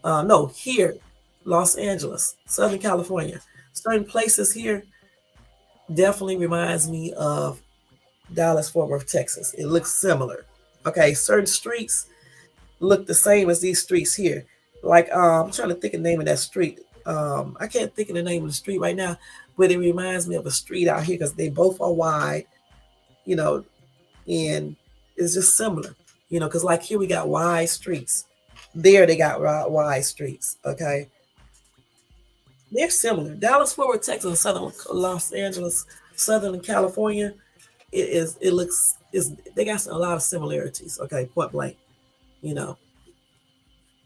Speaker 1: no, here, Los Angeles, Southern California, certain places here definitely reminds me of Dallas, Fort Worth, Texas. It looks similar. Okay, certain streets look the same as these streets here. Like I'm trying to think of the name of that street. I can't think of the name of the street right now, but it reminds me of a street out here because they both are wide, you know, and it's just similar, because like here we got wide streets, there they got wide streets. Okay, they're similar. Dallas, Fort Worth, Texas, Southern Los Angeles, Southern California. It is. It looks. Is they got a lot of similarities. Okay, point blank. You know,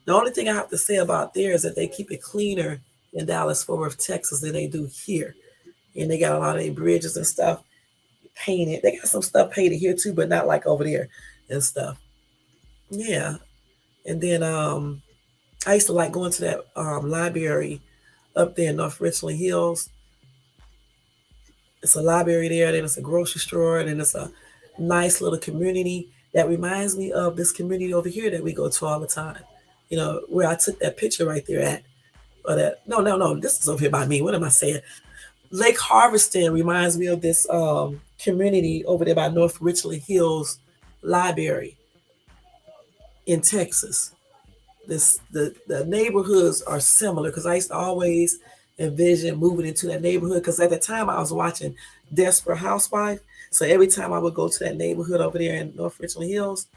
Speaker 1: the only thing I have to say about there is that they keep it cleaner in Dallas, Fort Worth, Texas than they do here, and they got a lot of their bridges and stuff painted. They got some stuff painted here too, but not like over there and stuff. Yeah. And then I used to like going to that library up there in North Richland Hills. It's a library there, then it's a grocery store, and then it's a nice little community that reminds me of this community over here that we go to all the time. Where I took that picture right there at. Or that no, no, no, this is over here by me. What am I saying? Lake Harveston reminds me of this community over there by North Richland Hills Library in Texas. The neighborhoods are similar because I used to always envision moving into that neighborhood because at the time I was watching Desperate Housewife. So every time I would go to that neighborhood over there in North Richland Hills,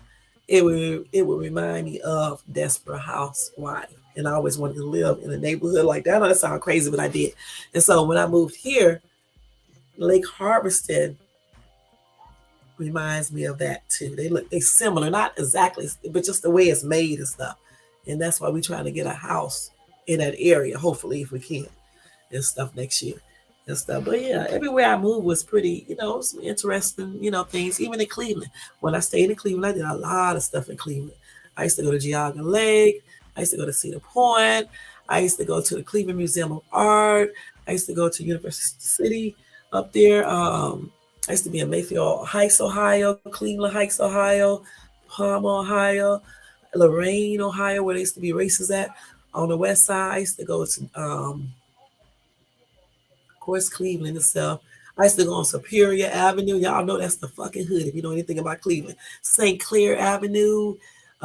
Speaker 1: it would remind me of Desperate Housewife. And I always wanted to live in a neighborhood like that. I know that sounds crazy, but I did. And so when I moved here, Lake Harveston reminds me of that too. They similar, not exactly, but just the way it's made and stuff. And that's why we're trying to get a house in that area, hopefully, if we can, and stuff next year and stuff. But yeah, everywhere I moved was pretty, some interesting, things. Even in Cleveland, when I stayed in Cleveland, I did a lot of stuff in Cleveland. I used to go to Geauga Lake. I used to go to Cedar Point. I used to go to the Cleveland Museum of Art. I used to go to University City up there. I used to be in Mayfield Heights, Ohio, Cleveland Heights, Ohio, Palmer, Ohio, Lorain, Ohio, where there used to be races at. On the west side, I used to go to, of course, Cleveland itself. I used to go on Superior Avenue. Y'all know that's the fucking hood if you know anything about Cleveland. St. Clair Avenue.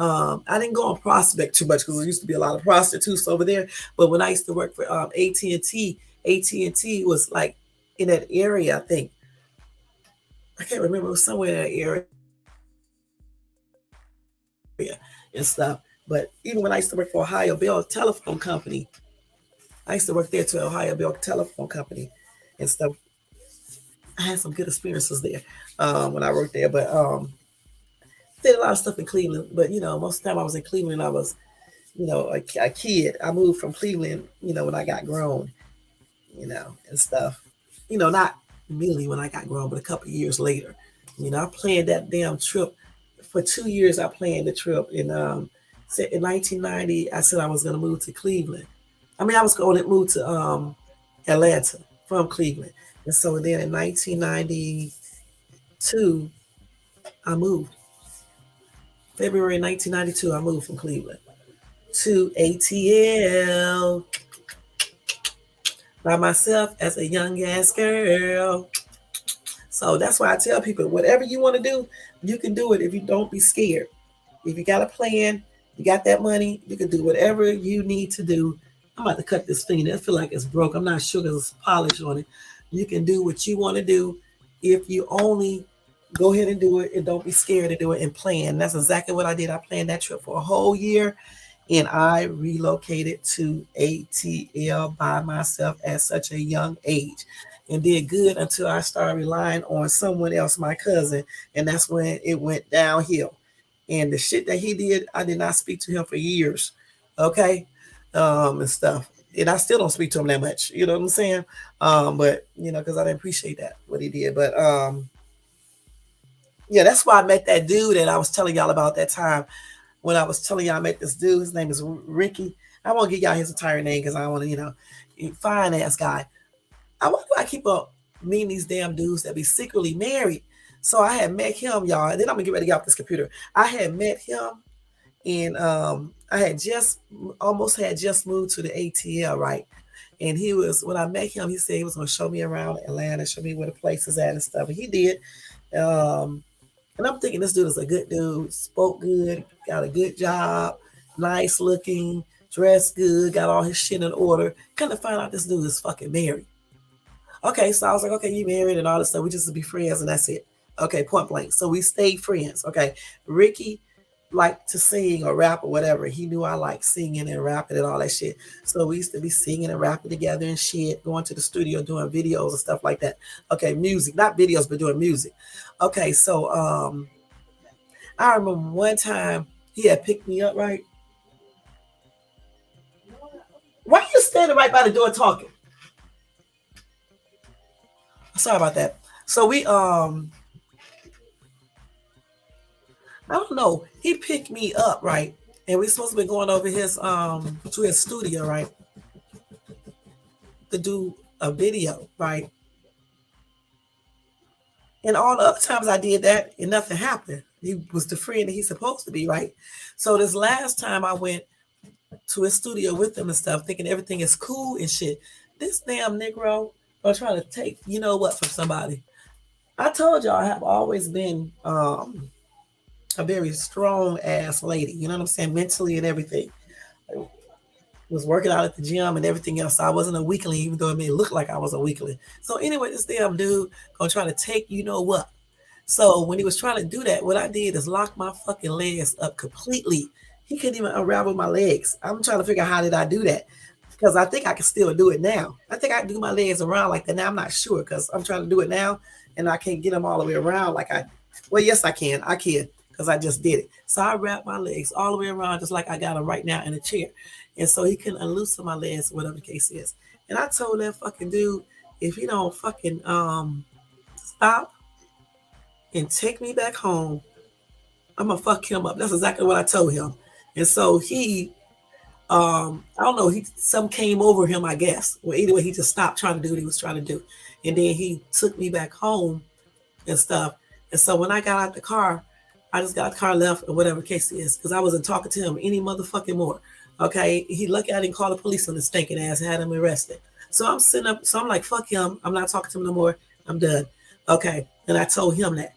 Speaker 1: I didn't go on Prospect too much because there used to be a lot of prostitutes over there. But when I used to work for AT&T, AT&T was like in that area, I think. I can't remember. It was somewhere in that area and stuff. But even when I used to work for Ohio Bell Telephone Company, I used to work there to Ohio Bell Telephone Company and stuff. I had some good experiences there when I worked there, but did a lot of stuff in Cleveland. But most of the time I was in Cleveland, I was a kid. I moved from Cleveland, when I got grown, and stuff. Not immediately when I got grown, but a couple of years later. I planned that damn trip for 2 years. I planned the trip, and said in 1990, I said I was going to move to Cleveland. I mean, I was going to move to Atlanta from Cleveland, and so then in 1992, I moved. February 1992, I moved from Cleveland to ATL by myself as a young ass girl. So that's why I tell people, whatever you want to do, you can do it if you don't be scared. If you got a plan, you got that money, you can do whatever you need to do. I'm about to cut this thing. I feel like it's broke. I'm not sure because it's polish on it. You can do what you want to do if you only go ahead and do it and don't be scared to do it and plan. That's exactly what I did. I planned that trip for a whole year and I relocated to ATL by myself at such a young age and did good until I started relying on someone else, my cousin, and that's when it went downhill. And the shit that he did, I did not speak to him for years, okay, and stuff. And I still don't speak to him that much, you know what I'm saying? But because I didn't appreciate that what he did. But yeah, that's why I met that dude that I was telling y'all about that time when I was telling y'all I met this dude. His name is Ricky. I won't give y'all his entire name because I don't want to, fine ass guy. Why do I keep up meeting these damn dudes that be secretly married? So I had met him, y'all, and then I'm gonna get ready to get off this computer. I had met him, and I had just moved to the ATL, right? And he was when I met him, he said he was gonna show me around Atlanta, show me where the places at and stuff. And he did. Um, and I'm thinking this dude is a good dude, spoke good, got a good job, nice looking, dressed good, got all his shit in order. Kind of find out this dude is fucking married. Okay, so I was like, okay, you married and all this stuff. We just be friends and that's it. Okay, point blank. So we stayed friends. Okay. Ricky liked to sing or rap or whatever. He knew I liked singing and rapping and all that shit. So we used to be singing and rapping together and shit, going to the studio, doing videos and stuff like that. Okay, music, not videos, but doing music. Okay, so I remember one time he had picked me up, right? Why are you standing right by the door talking? Sorry about that. So we I don't know. He picked me up, right? And we supposed to be going over his to his studio, right? To do a video, right? And all the other times I did that and nothing happened. He was the friend that he's supposed to be, right? So this last time I went to his studio with him and stuff, thinking everything is cool and shit. This damn Negro are trying to take, you know what, from somebody. I told y'all I have always been a very strong ass lady, you know what I'm saying, mentally and everything. I was working out at the gym and everything else. So I wasn't a weakling, even though it may look like I was a weakling. So anyway, this damn dude gonna try to take you know what. So when he was trying to do that, what I did is lock my fucking legs up completely. He couldn't even unravel my legs. I'm trying to figure out how did I do that because I think I can still do it now. I think I can do my legs around like that now. I'm not sure because I'm trying to do it now and I can't get them all the way around like I. Well, yes, I can. I can because I just did it. So I wrapped my legs all the way around just like I got them right now in a chair. And so he couldn't unloosen my legs, whatever the case is. And I told that fucking dude, if he don't fucking stop and take me back home, I'm gonna fuck him up. That's exactly what I told him. And so he I don't know, he some came over him, I guess. Well, either way, he just stopped trying to do what he was trying to do. And then he took me back home and stuff. And so when I got out the car, I just got the car left or whatever the case is, because I wasn't talking to him any motherfucking more. Okay. He lucky I didn't call the police on his stinking ass, had him arrested. So I'm sitting up, so I'm like, fuck him. I'm not talking to him no more. I'm done. Okay. And I told him that.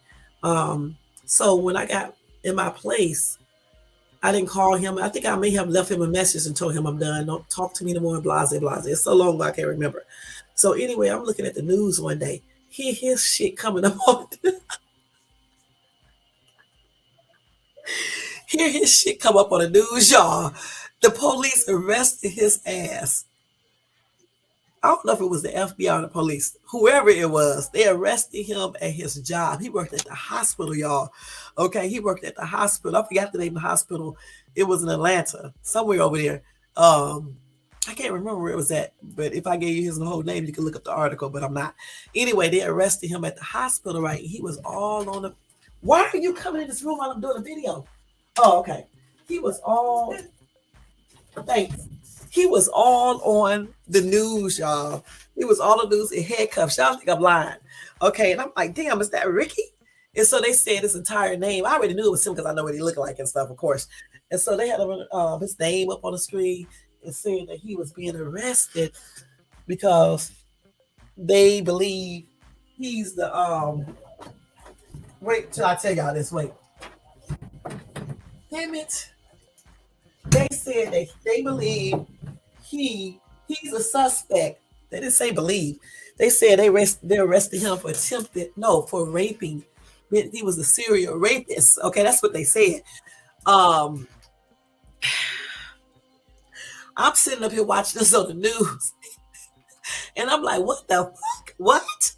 Speaker 1: So when I got in my place, I didn't call him. I think I may have left him a message and told him I'm done. Don't talk to me no more. Blase, blase. It's so long ago I can't remember. So anyway, I'm looking at the news one day. Hear his shit coming up on. Hear his shit come up on the news, y'all. The police arrested his ass I don't know if it was the FBI or the police, whoever it was, they arrested him at his job. He worked at the hospital, y'all. Okay, he worked at the hospital. I forgot the name of the hospital. It was in Atlanta, somewhere over there. Um, I can't remember where it was at, but if I gave you his whole name, you can look up the article, but I'm not. Anyway, they arrested him at the hospital, right? He was all on the. Why are you coming in this room while I'm doing a video? Oh, okay. He was all. Thanks. He was all on the news, y'all. He was all on the news in handcuffs. Y'all think I'm lying. Okay, and I'm like, damn, is that Ricky? And so they said his entire name. I already knew it was him because I know what he looked like and stuff, of course. And so they had his name up on the screen and saying that he was being arrested because they believe he's the wait till I tell y'all this. Wait. Damn it. They said that they believe he he's a suspect. They didn't say believe. They said they arrested him for for raping. He was a serial rapist. Okay, that's what they said. Um, I'm sitting up here watching this on the news, and I'm like, what the fuck? What?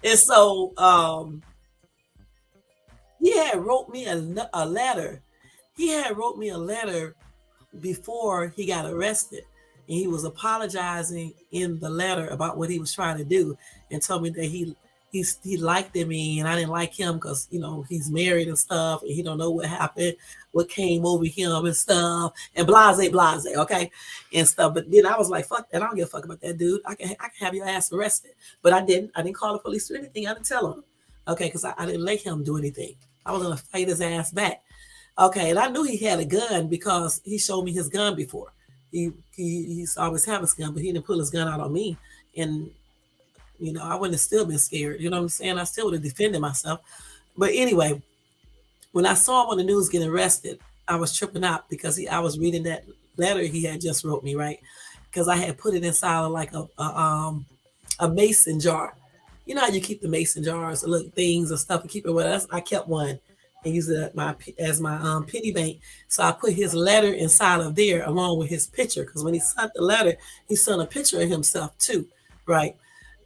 Speaker 1: And so he had wrote me a letter. He had wrote me a letter before he got arrested. And he was apologizing in the letter about what he was trying to do and told me that he liked me and I didn't like him because he's married and stuff and he don't know what happened, what came over him and stuff and blase, okay, and stuff. But then I was like, fuck that, I don't give a fuck about that dude. I can have your ass arrested. But I didn't call the police or anything. I didn't tell him, okay, because I didn't let him do anything. I was gonna fight his ass back. Okay, and I knew he had a gun because he showed me his gun before. He's always had his gun, but he didn't pull his gun out on me. And I wouldn't have still been scared. You know what I'm saying? I still would have defended myself. But anyway, when I saw him on the news getting arrested, I was tripping out because I was reading that letter he had just wrote me, right? Because I had put it inside of like a mason jar. You know how you keep the mason jars, little things and stuff, and keep it with us. I kept one and used it as my piggy bank. So I put his letter inside of there along with his picture because when he sent the letter, he sent a picture of himself too, right?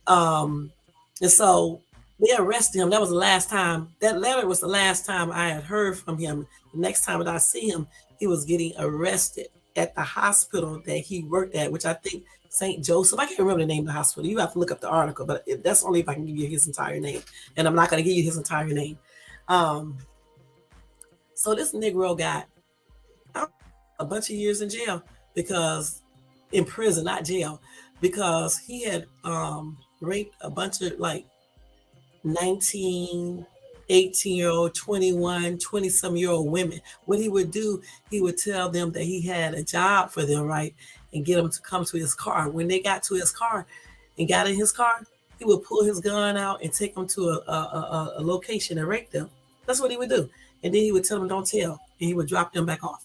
Speaker 1: Um, and so they arrested him. That was the last time. That letter was the last time I had heard from him. The next time that I see him, he was getting arrested at the hospital that he worked at, which I think St. Joseph. I can't remember the name of the hospital. You have to look up the article, but that's only if I can give you his entire name. And I'm not going to give you his entire name. Um, so this Negro got a bunch of years in jail because in prison, not jail, because he had raped a bunch of like 19, 18-year-old, 21, 20-some-year-old women. What he would do, he would tell them that he had a job for them, right? And get them to come to his car. When they got to his car and got in his car, he would pull his gun out and take them to a location and rape them. That's what he would do. And then he would tell them, don't tell. And he would drop them back off.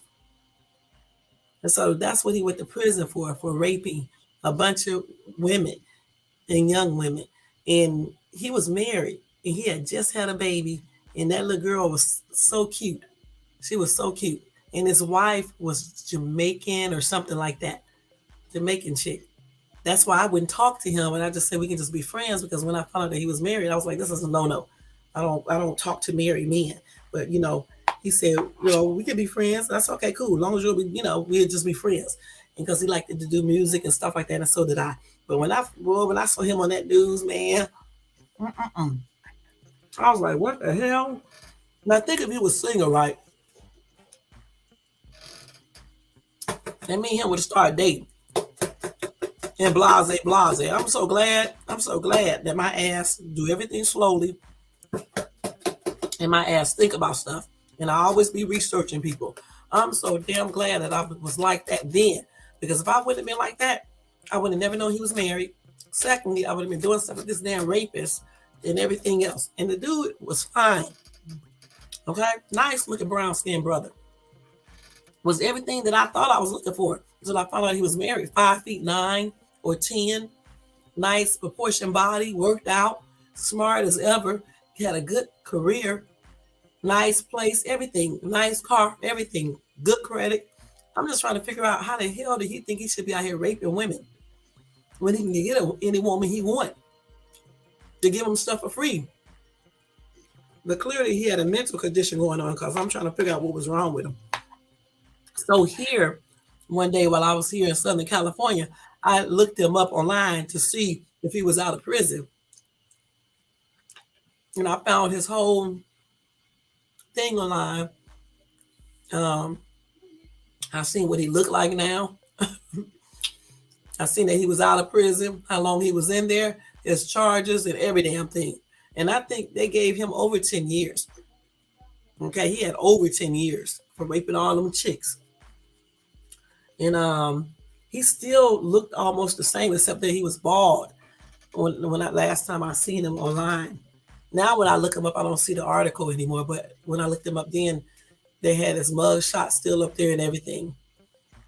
Speaker 1: And so that's what he went to prison for raping a bunch of women and young women. And he was married and he had just had a baby. And that little girl was so cute. She was so cute. And his wife was Jamaican or something like that. Jamaican chick. That's why I wouldn't talk to him and I just said we can just be friends because when I found out that he was married, I was like, this is a no-no. I don't talk to married men. But he said, we can be friends. That's okay, cool. As long as you'll be, we'll just be friends. And because he liked to do music and stuff like that, and so did I. But when I saw him on that news, man, I was like, what the hell? And I think if he was single, right, that me and him would have started dating. And blase. I'm so glad that my ass do everything slowly and my ass think about stuff. And I always be researching people. I'm so damn glad that I was like that then. Because if I wouldn't have been like that, I would have never known he was married. Secondly, I would have been doing stuff with this damn rapist and everything else. And the dude was fine. Okay? Nice looking brown skinned brother. Was everything that I thought I was looking for until I found out he was married. 5'9" or 10. Nice proportion body, worked out, smart as ever. He had a good career, nice place, everything, nice car, everything, good credit. I'm just trying to figure out how the hell did he think he should be out here raping women? when he can get any woman he want to give him stuff for free. But clearly he had a mental condition going on because I'm trying to figure out what was wrong with him. So here, one day while I was here in Southern California, I looked him up online to see if he was out of prison. And I found his whole thing online. Um, I seen what he looked like now. I seen that he was out of prison, how long he was in there, his charges, and every damn thing. And I think they gave him over 10 years. Okay, he had over 10 years for raping all them chicks. And he still looked almost the same, except that he was bald when last time I seen him online. Now when I look him up, I don't see the article anymore. But when I looked him up then, they had his mug shot still up there and everything.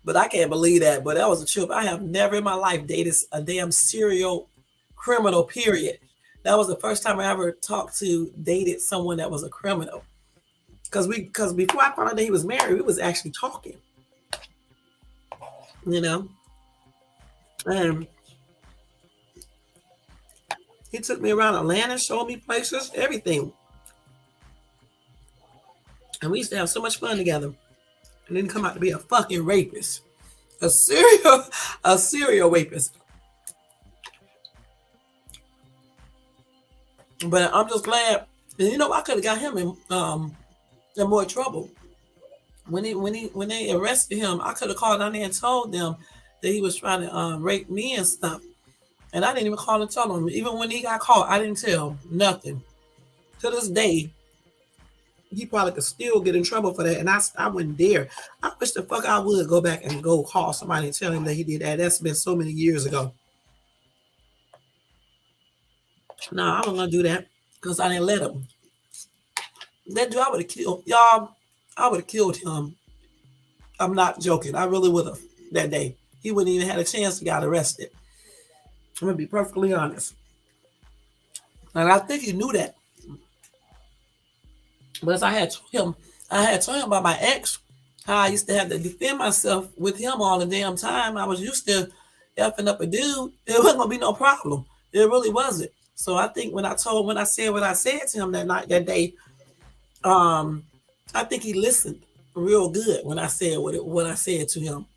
Speaker 1: But I can't believe that. But that was a trip. I have never in my life dated a damn serial criminal, period. That was the first time I ever dated someone that was a criminal. Because before I found out that he was married, we was actually talking. You know? And he took me around Atlanta, showed me places, everything. And we used to have so much fun together. And then come out to be a fucking rapist. A serial rapist. But I'm just glad, and you know, I could have got him in more trouble. When they arrested him, I could have called down there and told them that he was trying to rape me and stuff. And I didn't even call and tell him. Even when he got caught, I didn't tell nothing. To this day, he probably could still get in trouble for that. And I wouldn't dare. I wish the fuck I would go back and go call somebody and tell him that he did that. That's been so many years ago. No, I wasn't gonna do that because I didn't let him. That dude, I would have killed y'all. I would have killed him. I'm not joking. I really would have that day. He wouldn't even had a chance to get arrested. I'm gonna be perfectly honest. And I think he knew that. But as I had told him about my ex, how I used to have to defend myself with him all the damn time. I was used to effing up a dude. It wasn't gonna be no problem. It really wasn't. So I think when I said what I said to him that day, I think he listened real good when I said what I said to him.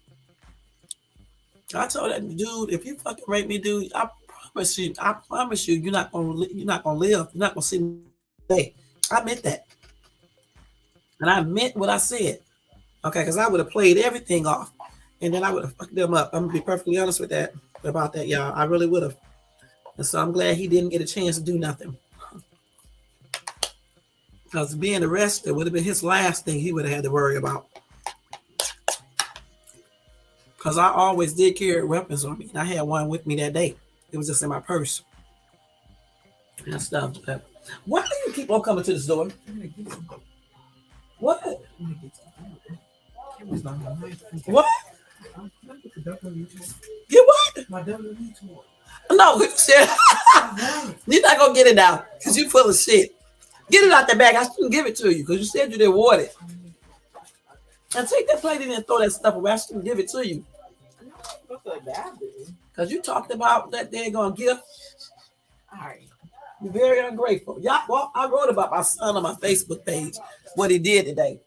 Speaker 1: I told that dude, if you fucking rape me, dude, I promise you, you're not gonna live. You're not gonna see me today. I meant that, and I meant what I said. Okay, because I would have played everything off, and then I would have fucked them up. I'm gonna be perfectly honest about that, y'all. I really would have. And so I'm glad he didn't get a chance to do nothing. Because being arrested would have been his last thing he would have had to worry about. Because I always did carry weapons on me. And I had one with me that day. It was just in my purse. And stuff. Why do you keep on coming to the store? What? What? Get what? My W tour. No, shit. You're not gonna get it now because you full of shit. Get it out the bag. I shouldn't give it to you because you said you didn't want it. And take that plate in and throw that stuff away. I shouldn't give it to you. Because you talked about that they're gonna give. All right. You're very ungrateful. Yeah, well, I wrote about my son on my Facebook page, what he did today.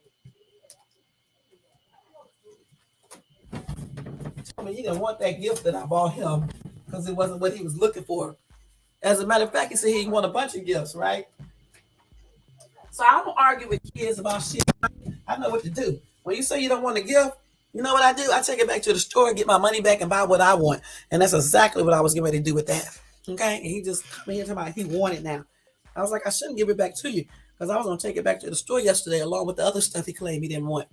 Speaker 1: I mean, he didn't want that gift that I bought him because it wasn't what he was looking for. As a matter of fact, he said he want a bunch of gifts, right? So I don't argue with kids about shit. I know what to do. When you say you don't want a gift, you know what I do? I take it back to the store and get my money back and buy what I want. And that's exactly what I was getting ready to do with that. Okay? And he just come here talking about he want it now. I was like, I shouldn't give it back to you because I was going to take it back to the store yesterday along with the other stuff he claimed he didn't want.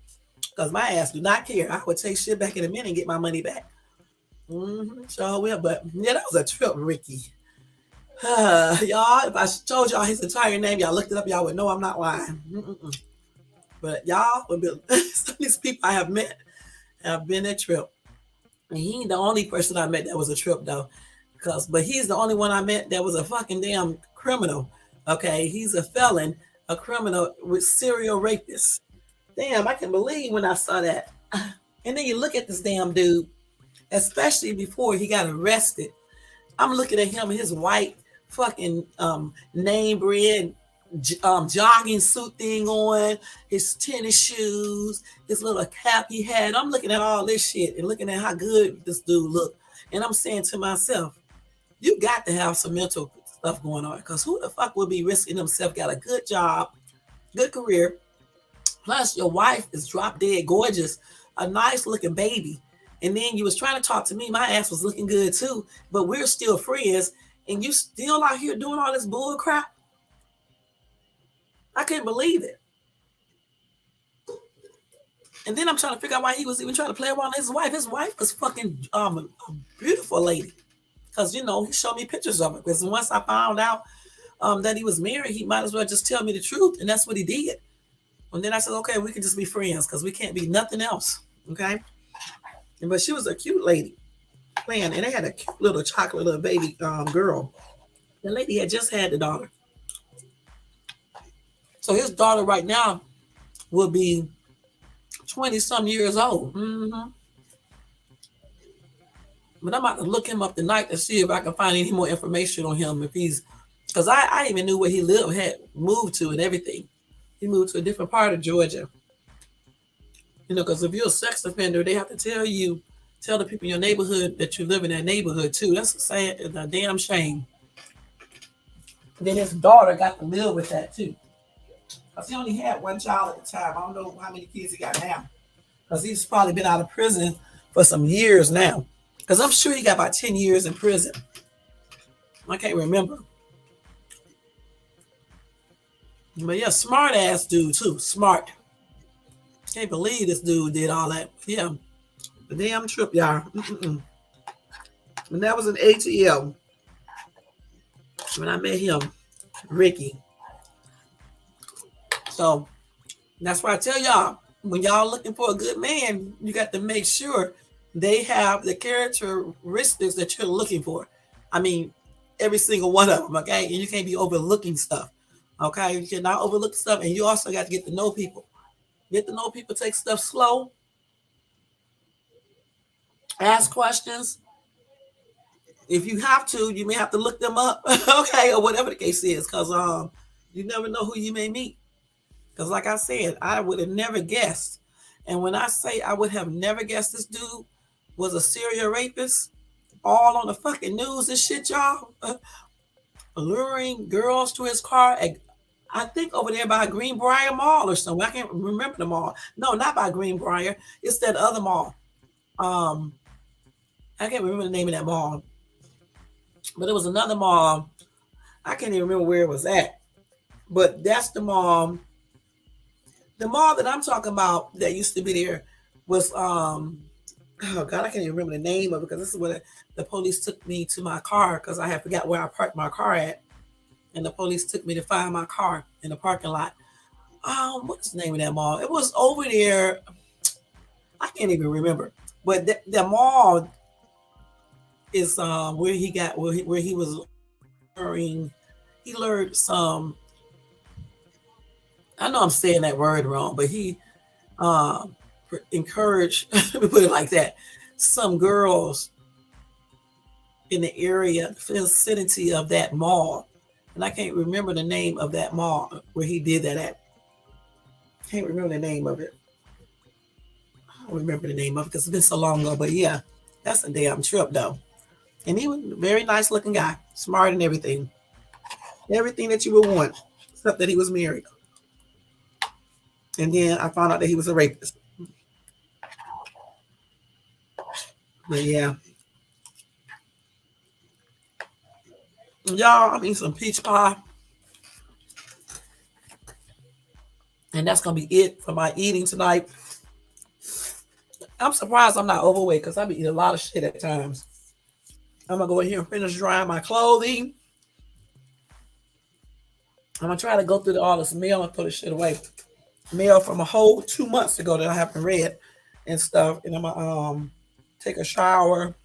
Speaker 1: Because my ass do not care. I would take shit back in a minute and get my money back. So well, but yeah, that was a trip, Ricky. Y'all, if I told y'all his entire name, y'all looked it up, y'all would know I'm not lying. But y'all, some of these people I have met have been a trip. And he ain't the only person I met that was a trip though. But he's the only one I met that was a fucking damn criminal. Okay, he's a felon, a criminal with serial rapists. Damn, I can believe when I saw that. And then you look at this damn dude, especially before he got arrested. I'm looking at him in his white fucking name brand jogging suit thing on, his tennis shoes, his little cap he had. I'm looking at all this shit and looking at how good this dude looked. And I'm saying to myself, you got to have some mental stuff going on, because who the fuck would be risking himself? Got a good job, good career, plus your wife is drop dead gorgeous, a nice looking baby. And then you was trying to talk to me, my ass was looking good too, but we're still friends, and you still out here doing all this bull crap. I couldn't believe it. And then I'm trying to figure out why he was even trying to play around with his wife. His wife was fucking a beautiful lady. Because, you know, he showed me pictures of it. Because once I found out that he was married, he might as well just tell me the truth. And that's what he did. And then I said, okay, we can just be friends because we can't be nothing else. Okay. But she was a cute lady playing. And they had a cute little chocolate little baby girl. The lady had just had the daughter. So his daughter right now will be 20 some years old. Mm-hmm. But I'm about to look him up tonight to see if I can find any more information on him. If he's, because I even knew where he lived, had moved to, and everything. He moved to a different part of Georgia. You know, because if you're a sex offender, they have to tell the people in your neighborhood that you live in that neighborhood too. That's a damn shame. And then his daughter got to live with that too. Because he only had one child at the time. I don't know how many kids he got now. Because he's probably been out of prison for some years now. Because I'm sure he got about 10 years in prison. I can't remember. But yeah, smart ass dude too. Smart. Can't believe this dude did all that. Yeah. The damn trip, y'all. Mm-mm. And that was an ATL when I met him, Ricky. So that's why I tell y'all, when y'all looking for a good man, you got to make sure they have the characteristics that you're looking for. I mean, every single one of them, okay? And you can't be overlooking stuff, okay? You cannot overlook stuff, and you also got to get to know people. Get to know people, take stuff slow, ask questions. If you have to, you may have to look them up, okay, or whatever the case is, because you never know who you may meet. Because like I said, I would have never guessed. And when I say I would have never guessed this dude was a serial rapist, all on the fucking news and shit, y'all, alluring girls to his car. I think over there by Greenbrier Mall or something. I can't remember the mall. No, not by Greenbrier. It's that other mall. Um, I can't remember the name of that mall, but it was another mall. I can't even remember where it was at. But that's the mall. The mall that I'm talking about that used to be there was oh god, I can't even remember the name of it, because this is where the police took me to my car, because I had forgot where I parked my car at, and the police took me to find my car in the parking lot. What's the name of that mall? It was over there. I can't even remember, but the mall is where he got where he was learning. He learned some. I know I'm saying that word wrong, but he um, encouraged. Let me put it like that. Some girls in the area, the vicinity of that mall, and I can't remember the name of that mall where he did that at. Can't remember the name of it. I don't remember the name of it because it's been so long ago. But yeah, that's a damn trip though. And he was a very nice looking guy, smart and everything, everything that you would want, except that he was married. And then I found out that he was a rapist. But yeah, y'all, I'm eating some peach pie, and that's gonna be it for my eating tonight. I'm surprised I'm not overweight because I be eating a lot of shit at times. I'm gonna go in here and finish drying my clothing. I'm gonna try to go through all this mail and put this shit away. Mail from a whole 2 months ago that I haven't read and stuff. And I'm gonna take a shower,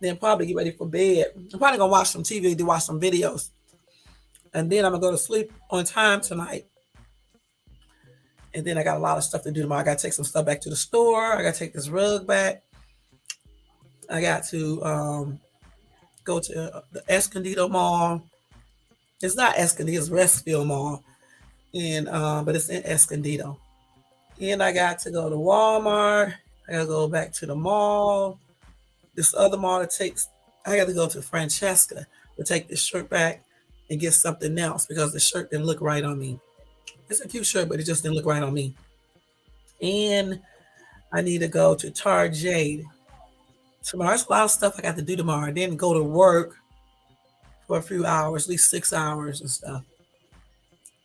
Speaker 1: then probably get ready for bed. I'm probably gonna watch some TV to watch some videos. And then I'm gonna go to sleep on time tonight. And then I got a lot of stuff to do tomorrow. I gotta take some stuff back to the store. I gotta take this rug back. I got to go to the Escondido Mall. It's not Escondido, it's Westfield Mall, and but it's in Escondido. And I got to go to Walmart. I gotta go back to the mall. This other mall that takes. I got to go to Francesca to take this shirt back and get something else because the shirt didn't look right on me. It's a cute shirt, but it just didn't look right on me. And I need to go to Target tomorrow. There's a lot of stuff I got to do tomorrow. I didn't go to work for a few hours, at least 6 hours and stuff.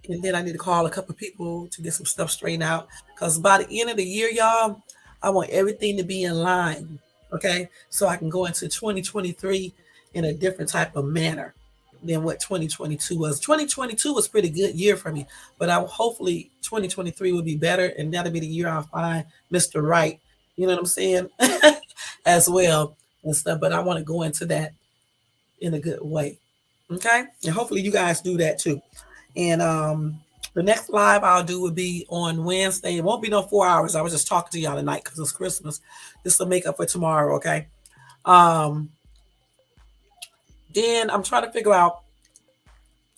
Speaker 1: And then I need to call a couple of people to get some stuff straightened out. Because by the end of the year, y'all, I want everything to be in line. Okay. So I can go into 2023 in a different type of manner than what 2022 was. 2022 was a pretty good year for me, but I hopefully 2023 will be better, and that'll be the year I'll find Mr. Right. You know what I'm saying? As well and stuff. But I want to go into that in a good way. Okay, and hopefully you guys do that too. And the next live I'll do will be on Wednesday. It won't be no 4 hours. I was just talking to y'all tonight because it's Christmas. This will make up for tomorrow. Okay. Um, then I'm trying to figure out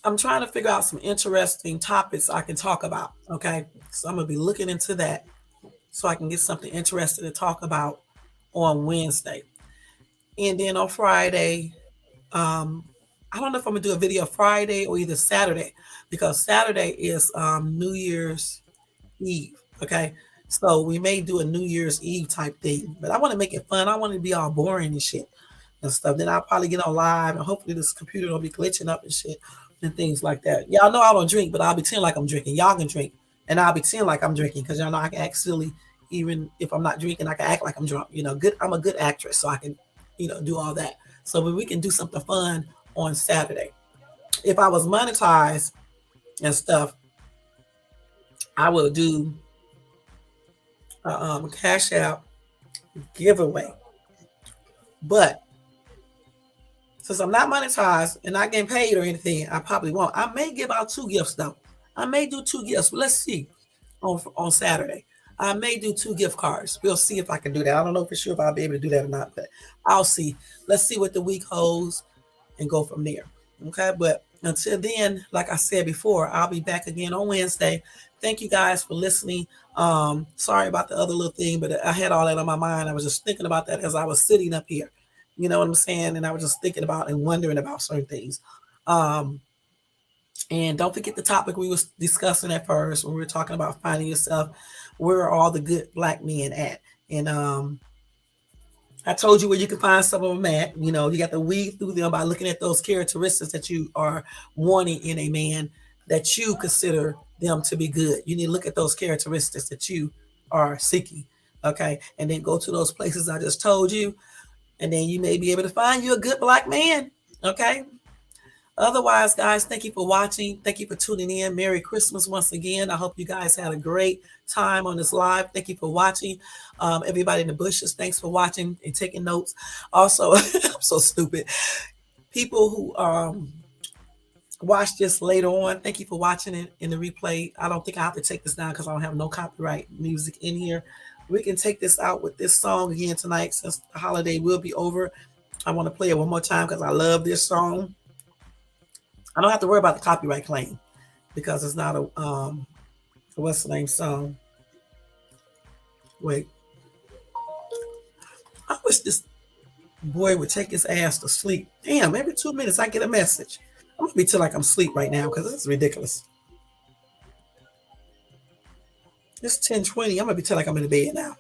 Speaker 1: some interesting topics I can talk about. Okay. So I'm gonna be looking into that so I can get something interesting to talk about on Wednesday. And then on Friday, um, I don't know if I'm gonna do a video Friday or either Saturday because Saturday is New Year's Eve. Okay. So we may do a New Year's Eve type thing, but I want to make it fun. I want it to be all boring and shit and stuff. Then I'll probably get on live and hopefully this computer will be glitching up and shit and things like that. Y'all know I don't drink, but I'll pretend like I'm drinking. Y'all can drink and I'll pretend like I'm drinking because y'all know I can act silly even if I'm not drinking. I can act like I'm drunk. You know, good. I'm a good actress, so I can, do all that. So we can do something fun on Saturday. If I was monetized and stuff, I will do a cash out giveaway. But since I'm not monetized and not getting paid or anything, I probably won't. I may give out 2 gifts though. I may do 2 gifts. Let's see on Saturday. I may do 2 gift cards. We'll see if I can do that. I don't know for sure if I'll be able to do that or not, but I'll see. Let's see what the week holds and go from there. Okay. But until then, like I said before, I'll be back again on Wednesday. Thank you guys for listening. Sorry about the other little thing, but I had all that on my mind. I was just thinking about that as I was sitting up here. You know what I'm saying? And I was just thinking about and wondering about certain things. Um, and don't forget the topic we was discussing at first when we were talking about finding yourself. Where are all the good black men at? And I told you where you can find some of them at. You got to weed through them by looking at those characteristics that you are wanting in a man that you consider them to be good. You need to look at those characteristics that you are seeking. Okay. And then go to those places I just told you. And then you may be able to find you a good black man. Okay. Otherwise, guys, thank you for watching. Thank you for tuning in. Merry Christmas once again. I hope you guys had a great time on this live. Thank you for watching. Everybody in the bushes, thanks for watching and taking notes. Also, I'm so stupid. People who watch this later on, thank you for watching it in the replay. I don't think I have to take this down because I don't have no copyright music in here. We can take this out with this song again tonight since the holiday will be over. I want to play it one more time because I love this song. I don't have to worry about the copyright claim because it's not a what's the name song. Wait. I wish this boy would take his ass to sleep. Damn, every 2 minutes I get a message. I'm gonna be till like I'm asleep right now because this is ridiculous. It's 10:20. I'm gonna be till like I'm in the bed now.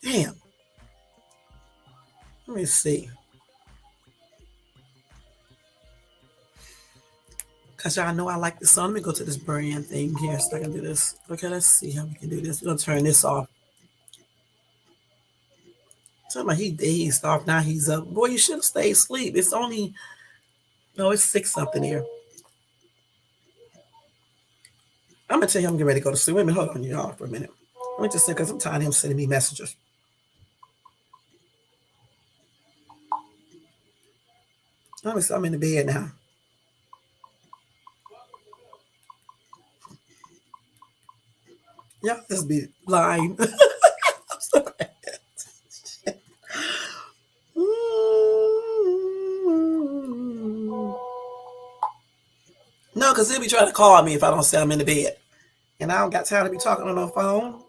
Speaker 1: Damn. Let me see. Cause y'all know I like this song. Let me go to this brand thing here so I can do this. Okay, let's see how we can do this. We're gonna turn this off. Tell me he dazed off. Now he's up. Boy, you should have stayed asleep. It's only it's 6 something here. I'm gonna tell you I'm getting ready to go to sleep. Wait a minute, hold on y'all for a minute. Let me just say because I'm tired of him sending me messages. I'm in the bed now. Y'all just be lying. I'm so bad. because he'll be trying to call me if I don't say I'm in the bed. And I don't got time to be talking on the phone.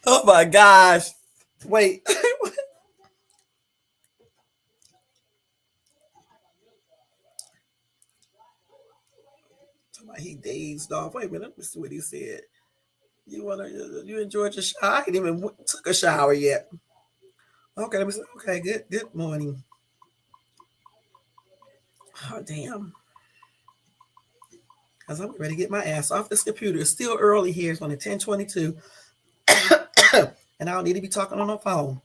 Speaker 1: Oh my gosh. Wait. He dazed off. Wait a minute. Let me see what he said. You enjoyed your shower? I ain't even took a shower yet. Okay, let me see. Okay, good morning. Oh damn. Cause I'm ready to get my ass off this computer. It's still early here. It's only 10:22. And I don't need to be talking on the phone.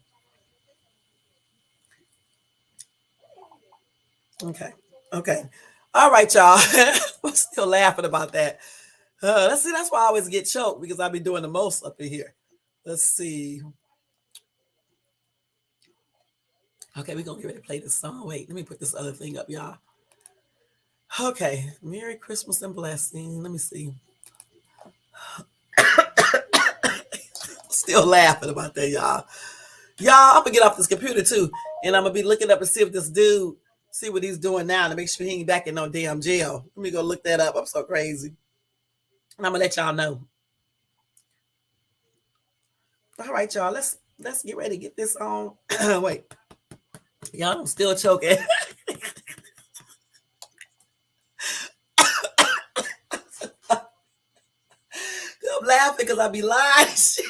Speaker 1: Okay. Okay. All right, y'all. I'm still laughing about that. Let's see. That's why I always get choked because I be doing the most up in here. Let's see. Okay, we're gonna get ready to play this song. Wait, let me put this other thing up, y'all. Okay. Merry Christmas and blessing. Let me see. Still laughing about that, y'all. Y'all, I'm gonna get off this computer too, and I'm gonna be looking up and see if this dude, see what he's doing now to make sure he ain't back in no damn jail. Let me go look that up. I'm so crazy, and I'm gonna let y'all know. All right, y'all. Let's get ready to get this on. Wait, y'all, I'm still choking. I'm laughing because I be lying. Shit.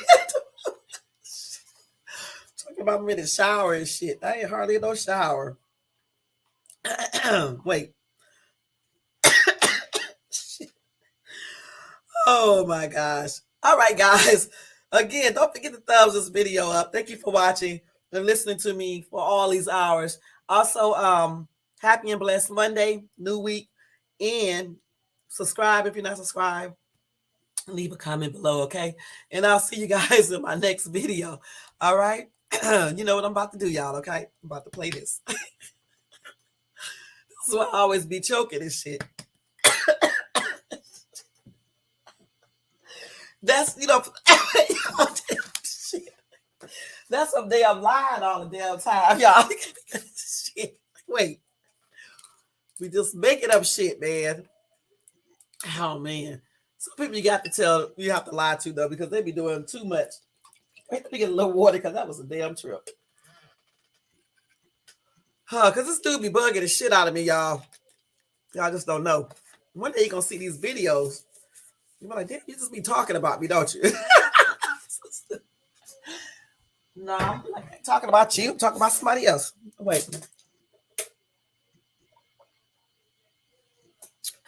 Speaker 1: Talking about me in the shower and shit. I ain't hardly in no shower. Wait. Oh my gosh. All right, guys. Again, don't forget to thumbs this video up. Thank you for watching and listening to me for all these hours. Also, happy and blessed Monday, new week. And subscribe if you're not subscribed. Leave a comment below, okay? And I'll see you guys in my next video. All right? You know what I'm about to do, y'all, okay? I'm about to play this. This is why I always be choking and shit. That's, shit. That's some damn lying all the damn time, y'all. Shit. Wait. We just making up shit, man. Oh, man. Some people you have to lie to, though, because they be doing too much. Wait, let me get a little water, because that was a damn trip. Because this dude be bugging the shit out of me, y'all. Y'all just don't know. One day you're going to see these videos. You're like, damn, you just be talking about me, don't you? No, I'm like, talking about you. I'm talking about somebody else. Wait.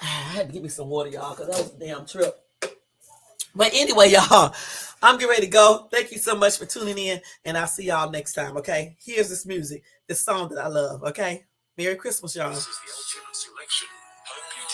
Speaker 1: I had to give me some water, y'all, because that was a damn trip. But anyway, y'all, I'm getting ready to go. Thank you so much for tuning in, and I'll see y'all next time, okay? Here's this music, this song that I love, okay? Merry Christmas, y'all. This is the ultimate selection of beauty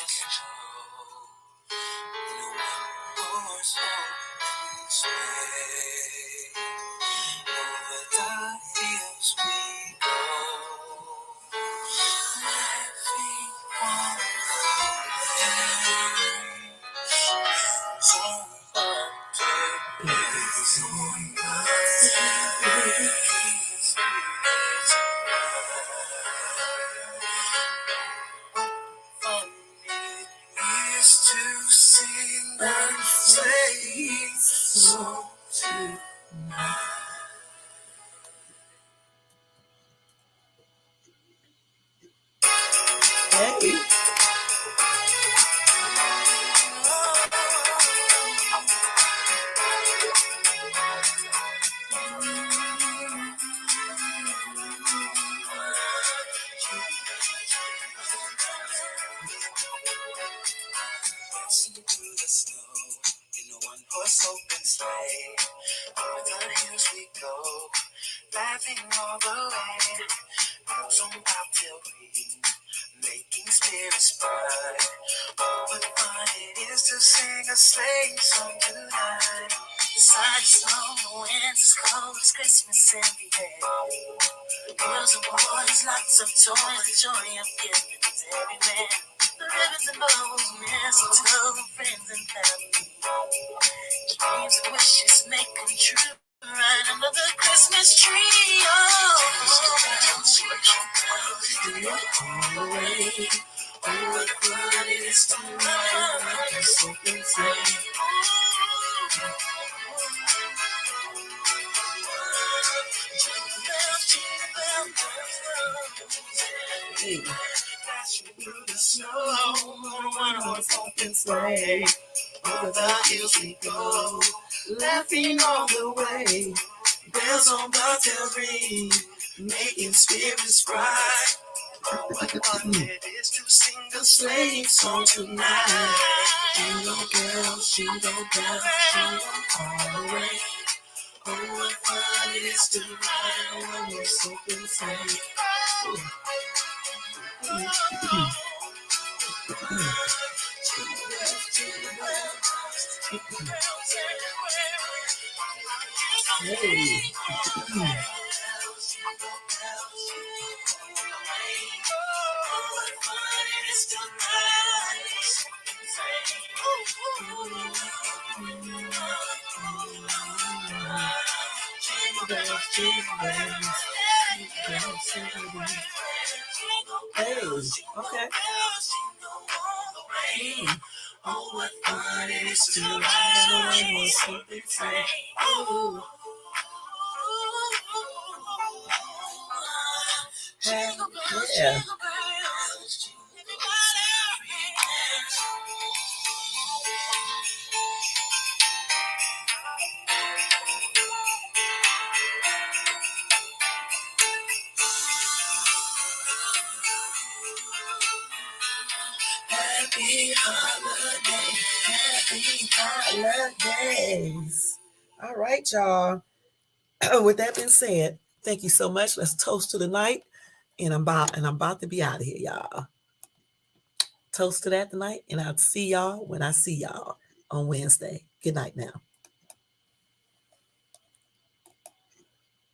Speaker 1: to sing and say so tonight. Hey. Through the snow in a one-horse open sleigh, over the hills we go, laughing all the way. Bells on bobtail ring, making spirits bright. Oh, what fun it is to sing a sleigh song tonight. The sun is low, the wind is cold, it's Christmas in the air. Girls and boys, lots of toys, the joy of giving to every man. The ribbons and bows, mistletoe, friends and family. Wishes make them true right under the Christmas tree. Oh, all the way. Oh, what fun it is to ride this open sleigh. Hey, crashing through the snow on a one-horse open sleigh. Over the hills we go, laughing all the way. Bells on bobtail ring, making spirits bright. What fun it is to sing a sleigh song tonight. Jingle bells, jingle all the way. Oh, what fun it is to ride on one horse open sleigh. Hey. Hey, okay. Oh, what fun it is to ride on a horse open sleigh. Ooh. Yeah. Happy holiday, happy holidays. All right, y'all. With that being said, thank you so much. Let's toast to the night, and I'm about to be out of here, y'all. Toast to that tonight, and I'll see y'all when I see y'all on Wednesday. Good night now.